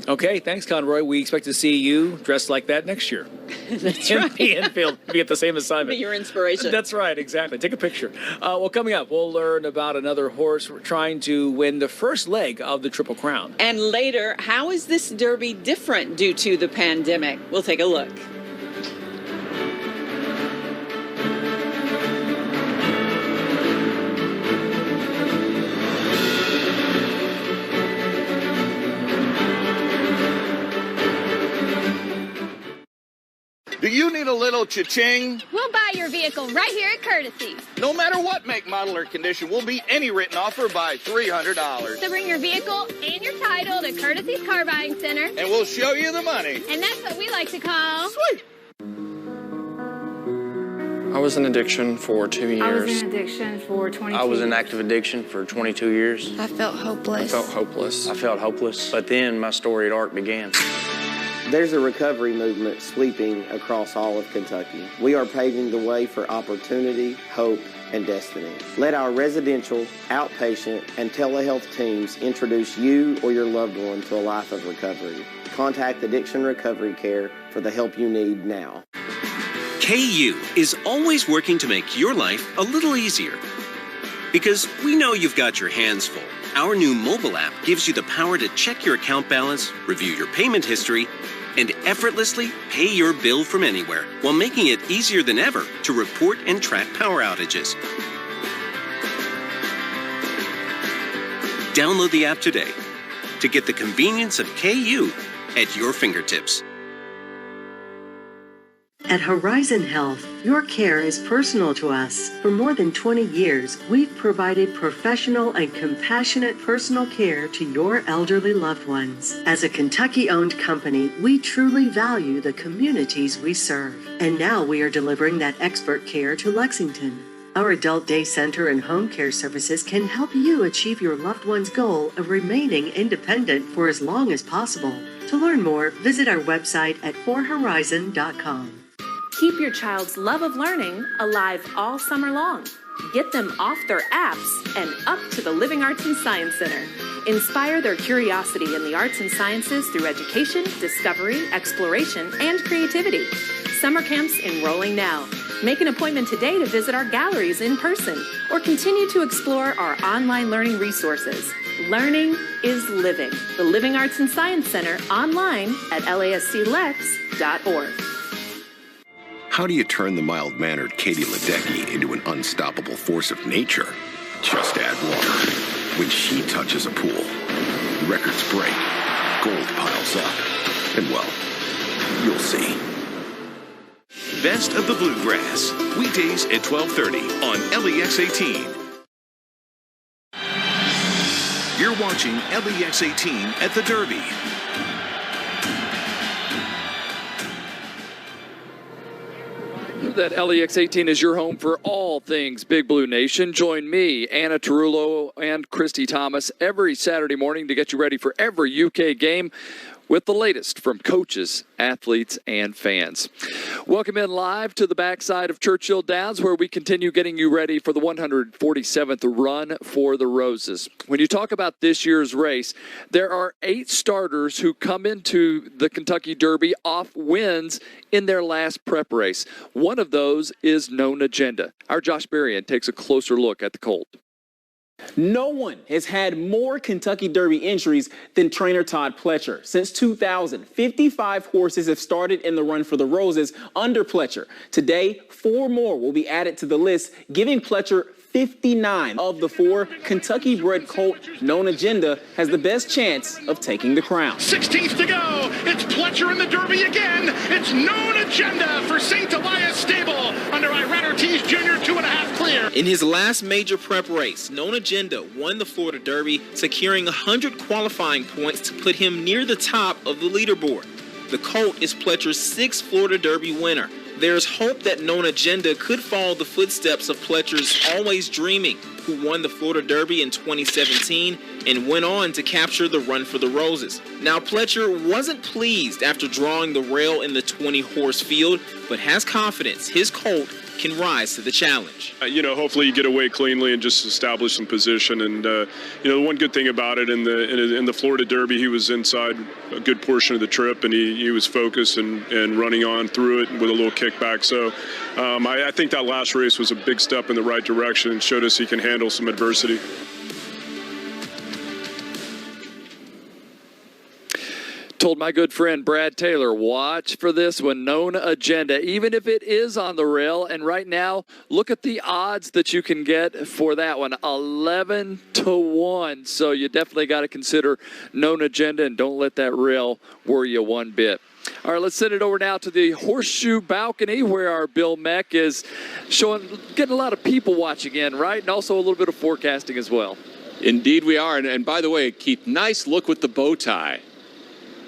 Speaker 6: Okay, thanks, Conroy. We expect to see you dressed like that next year.
Speaker 13: That's
Speaker 6: in
Speaker 13: right.
Speaker 6: the infield. We get the same assignment.
Speaker 13: Be your inspiration.
Speaker 6: That's right, exactly. Take a picture. Well, coming up, we'll learn about another horse trying to win the first leg of the Triple Crown.
Speaker 13: And later, how is this Derby different due to the pandemic? We'll take a look.
Speaker 14: you need a little cha-ching?
Speaker 19: We'll buy your vehicle right here at Courtesy.
Speaker 14: No matter what make, model, or condition, we'll beat any written offer by $300.
Speaker 19: So bring your vehicle and your title to Courtesy's Car Buying Center.
Speaker 14: And we'll show you the money.
Speaker 19: And that's what we like to call...
Speaker 14: Sweet.
Speaker 4: I was in addiction for 2 years.
Speaker 8: I was in addiction for 22
Speaker 4: I was in
Speaker 8: years.
Speaker 4: active addiction for 22 years.
Speaker 8: I felt hopeless.
Speaker 4: I felt hopeless. I felt hopeless. But then my storied arc began.
Speaker 9: There's a recovery movement sweeping across all of Kentucky. We are paving the way for opportunity, hope, and destiny. Let our residential, outpatient, and telehealth teams introduce you or your loved one to a life of recovery. Contact Addiction Recovery Care for the help you need now.
Speaker 18: KU is always working to make your life a little easier. Because we know you've got your hands full. Our new mobile app gives you the power to check your account balance, review your payment history, and effortlessly pay your bill from anywhere, while making it easier than ever to report and track power outages. Download the app today to get the convenience of KU at your fingertips.
Speaker 25: At Horizon Health, your care is personal to us. For more than 20 years, we've provided professional and compassionate personal care to your elderly loved ones. As a Kentucky-owned company, we truly value the communities we serve. And now we are delivering that expert care to Lexington. Our adult day center and home care services can help you achieve your loved one's goal of remaining independent for as long as possible. To learn more, visit our website at forhorizon.com.
Speaker 20: Keep your child's love of learning alive all summer long. Get them off their apps and up to the Living Arts and Science Center. Inspire their curiosity in the arts and sciences through education, discovery, exploration, and creativity. Summer camps enrolling now. Make an appointment today to visit our galleries in person or continue to explore our online learning resources. Learning is living. The Living Arts and Science Center online at lasclex.org.
Speaker 23: How do you turn the mild-mannered Katie Ledecky into an unstoppable force of nature? Just add water. When she touches a pool, records break, gold piles up, and well, you'll see.
Speaker 27: Best of the Bluegrass, weekdays at 12:30 on LEX 18. You're watching LEX 18 at the Derby.
Speaker 24: That LEX 18 is your home for all things Big Blue Nation. Join me, Anna Tarullo, and Christy Thomas every Saturday morning to get you ready for every UK game with the latest from coaches, athletes, and fans. Welcome in live to the backside of Churchill Downs, where we continue getting you ready for the 147th Run for the Roses. When you talk about this year's race, there are 8 starters who come into the Kentucky Derby off wins in their last prep race. One of those is Known Agenda. Our Josh Berrien takes a closer look at the colt.
Speaker 26: No one has had more Kentucky Derby entries than trainer Todd Pletcher. Since 2000, 55 horses have started in the Run for the Roses under Pletcher. Today, 4 more will be added to the list, giving Pletcher 59. Of the 4, Kentucky-bred colt Known Agenda has the best chance of taking the crown.
Speaker 28: 16th to go. It's Pletcher in the Derby again. It's Known Agenda for St. Elias Stable under Irad Ortiz Jr. 2.5 clear.
Speaker 30: In his last major prep race, Known Agenda won the Florida Derby, securing 100 qualifying points to put him near the top of the leaderboard. The colt is Pletcher's 6th Florida Derby winner. There's hope that Known Agenda could follow the footsteps of Pletcher's Always Dreaming, who won the Florida Derby in 2017 and went on to capture the Run for the Roses. Now, Pletcher wasn't pleased after drawing the rail in the 20-horse field, but has confidence his colt can rise to the challenge.
Speaker 31: Hopefully you get away cleanly and just establish some position. And, the one good thing about it, in the Florida Derby, he was inside a good portion of the trip, and he was focused and running on through it with a little kickback. So I think that last race was a big step in the right direction and showed us he can handle some adversity.
Speaker 24: Told my good friend Brad Taylor, watch for this one, Known Agenda, even if it is on the rail. And right now, look at the odds that you can get for that one, 11-1. So you definitely got to consider Known Agenda, and don't let that rail worry you one bit. All right, let's send it over now to the horseshoe balcony where our Bill Meck is getting a lot of people watching in, right? And also a little bit of forecasting as well.
Speaker 2: Indeed we are. And by the way, Keith, nice look with the bow tie.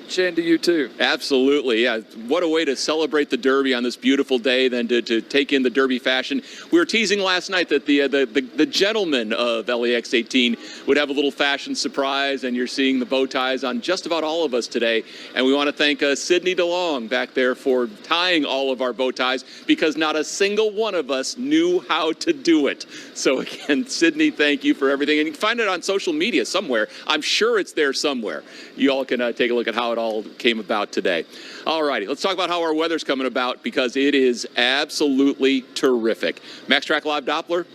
Speaker 24: Chin to you too.
Speaker 2: Absolutely, yeah. What a way to celebrate the Derby on this beautiful day than to take in the Derby fashion. We were teasing last night that the gentlemen of LEX 18 would have a little fashion surprise, and you're seeing the bow ties on just about all of us today. And we want to thank Sydney DeLong back there for tying all of our bow ties, because not a single one of us knew how to do it. So again, Sydney, thank you for everything. And you can find it on social media somewhere. I'm sure it's there somewhere. You all can take a look at how it all came about today. All righty, let's talk about how our weather's coming about, because it is absolutely terrific. Max Track Live Doppler,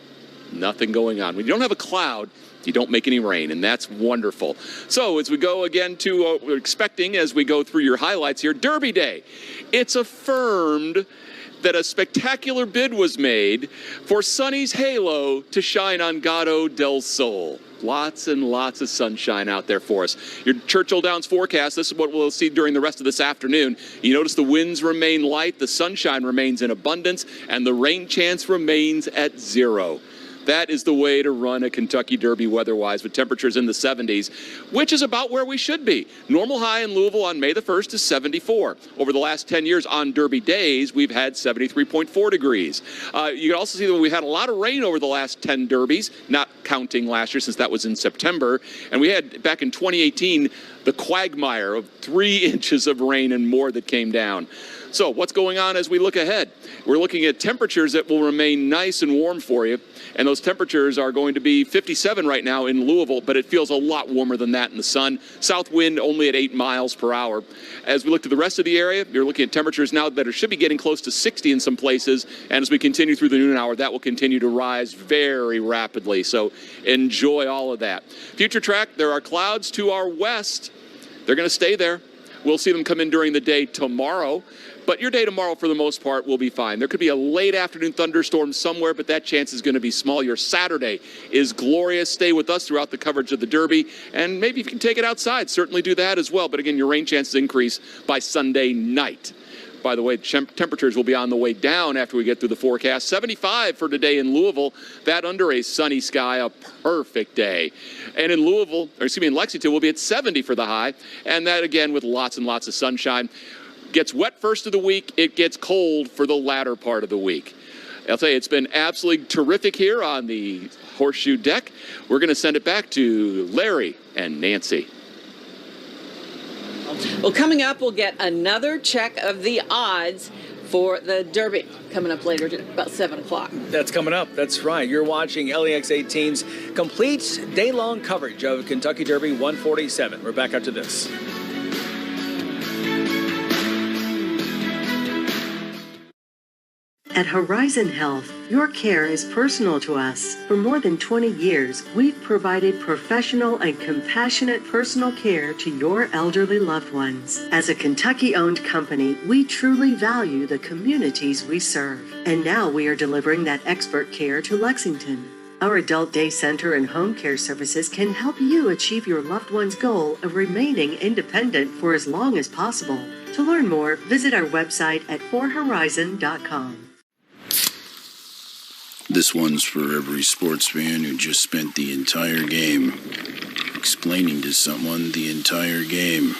Speaker 2: nothing going on. When you don't have a cloud, you don't make any rain, and that's wonderful. So as we go again to what we're expecting as we go through your highlights here, Derby Day. It's affirmed that a spectacular bid was made for Sonny's halo to shine on Gato del Sol. Lots and lots of sunshine out there for us. Your Churchill Downs forecast, this is what we'll see during the rest of this afternoon. You notice the winds remain light, the sunshine remains in abundance, and the rain chance remains at 0. That is the way to run a Kentucky Derby weather-wise, with temperatures in the 70s, which is about where we should be. Normal high in Louisville on May the 1st is 74. Over the last 10 years on Derby days, we've had 73.4 degrees. You can also see that we had a lot of rain over the last 10 Derbies, not counting last year since that was in September. And we had, back in 2018, the quagmire of 3 inches of rain and more that came down. So what's going on as we look ahead? We're looking at temperatures that will remain nice and warm for you. And those temperatures are going to be 57 right now in Louisville, but it feels a lot warmer than that in the sun. South wind only at 8 miles per hour. As we look to the rest of the area, you're looking at temperatures now that should be getting close to 60 in some places. And as we continue through the noon hour, that will continue to rise very rapidly. So enjoy all of that. Future track, there are clouds to our west. They're going to stay there. We'll see them come in during the day tomorrow. But your day tomorrow, for the most part, will be fine. There could be a late afternoon thunderstorm somewhere, but that chance is going to be small. Your Saturday is glorious. Stay with us throughout the coverage of the Derby. And maybe if you can take it outside, certainly do that as well. But again, your rain chances increase by Sunday night. By the way, temperatures will be on the way down after we get through the forecast. 75 for today in Louisville. That under a sunny sky, a perfect day. And in in Lexington, we'll be at 70 for the high. And that, again, with lots and lots of sunshine. Gets wet first of the week. It gets cold for the latter part of the week. I'll tell you, it's been absolutely terrific here on the Horseshoe Deck. We're going to send it back to Larry and Nancy.
Speaker 13: Well, coming up, we'll get another check of the odds for the Derby coming up later, about 7 o'clock.
Speaker 6: That's coming up. That's right. You're watching LEX 18's complete day-long coverage of Kentucky Derby 147. We're back after this.
Speaker 1: At Horizon Health, your care is personal to us. For more than 20 years, we've provided professional and compassionate personal care to your elderly loved ones. As a Kentucky-owned company, we truly value the communities we serve. And now we are delivering that expert care to Lexington. Our adult day center and home care services can help you achieve your loved one's goal of remaining independent for as long as possible. To learn more, visit our website at forhorizon.com.
Speaker 3: This one's for every sports fan who just spent the entire game explaining to someone the entire game.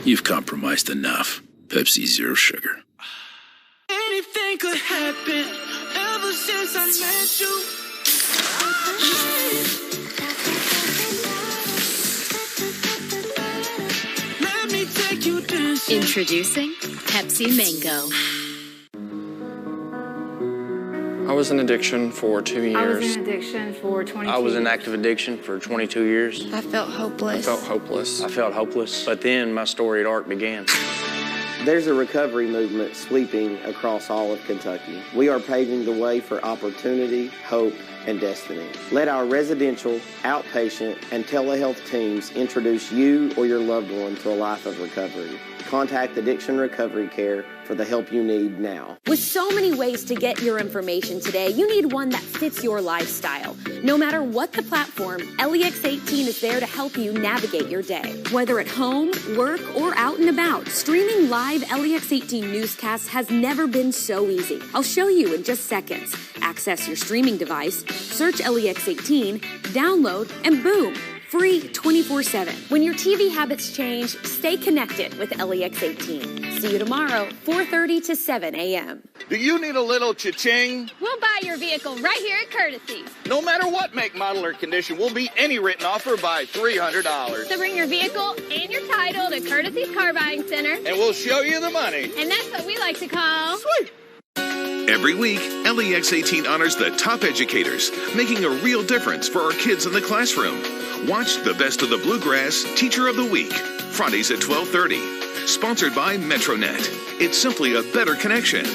Speaker 3: You've compromised enough. Pepsi Zero Sugar.
Speaker 10: Anything could happen ever since I met you. Let me take you dancing.
Speaker 19: Introducing Pepsi Mango.
Speaker 4: I was in addiction for 2 years.
Speaker 8: I was in addiction for 22
Speaker 4: I was in
Speaker 8: years.
Speaker 4: active addiction for 22 years.
Speaker 8: I felt hopeless.
Speaker 4: I felt hopeless. But then my storied arc began.
Speaker 9: There's a recovery movement sweeping across all of Kentucky. We are paving the way for opportunity, hope, and destiny. Let our residential, outpatient, and telehealth teams introduce you or your loved one to a life of recovery. Contact Addiction Recovery Care for the help you need now.
Speaker 5: With so many ways to get your information today, you need one that fits your lifestyle. No matter what the platform, LEX 18 is there to help you navigate your day. Whether at home, work, or out and about, streaming live LEX 18 newscasts has never been so easy. I'll show you in just seconds. Access your streaming device, search LEX 18, download, and boom! Free 24/7. When your TV habits change, stay connected with LEX 18. See you tomorrow, 4:30 to 7 a.m.
Speaker 28: Do you need a little cha-ching?
Speaker 19: We'll buy your vehicle right here at Courtesy.
Speaker 28: No matter what make, model, or condition, we'll beat any written offer by $300.
Speaker 19: So bring your vehicle and your title to Courtesy's Car Buying Center.
Speaker 28: And we'll show you the money.
Speaker 19: And that's what we like to call...
Speaker 28: Sweet.
Speaker 27: Every week, LEX 18 honors the top educators, making a real difference for our kids in the classroom. Watch the Best of the Bluegrass Teacher of the Week, Fridays at 12:30. Sponsored by MetroNet. It's simply a better connection.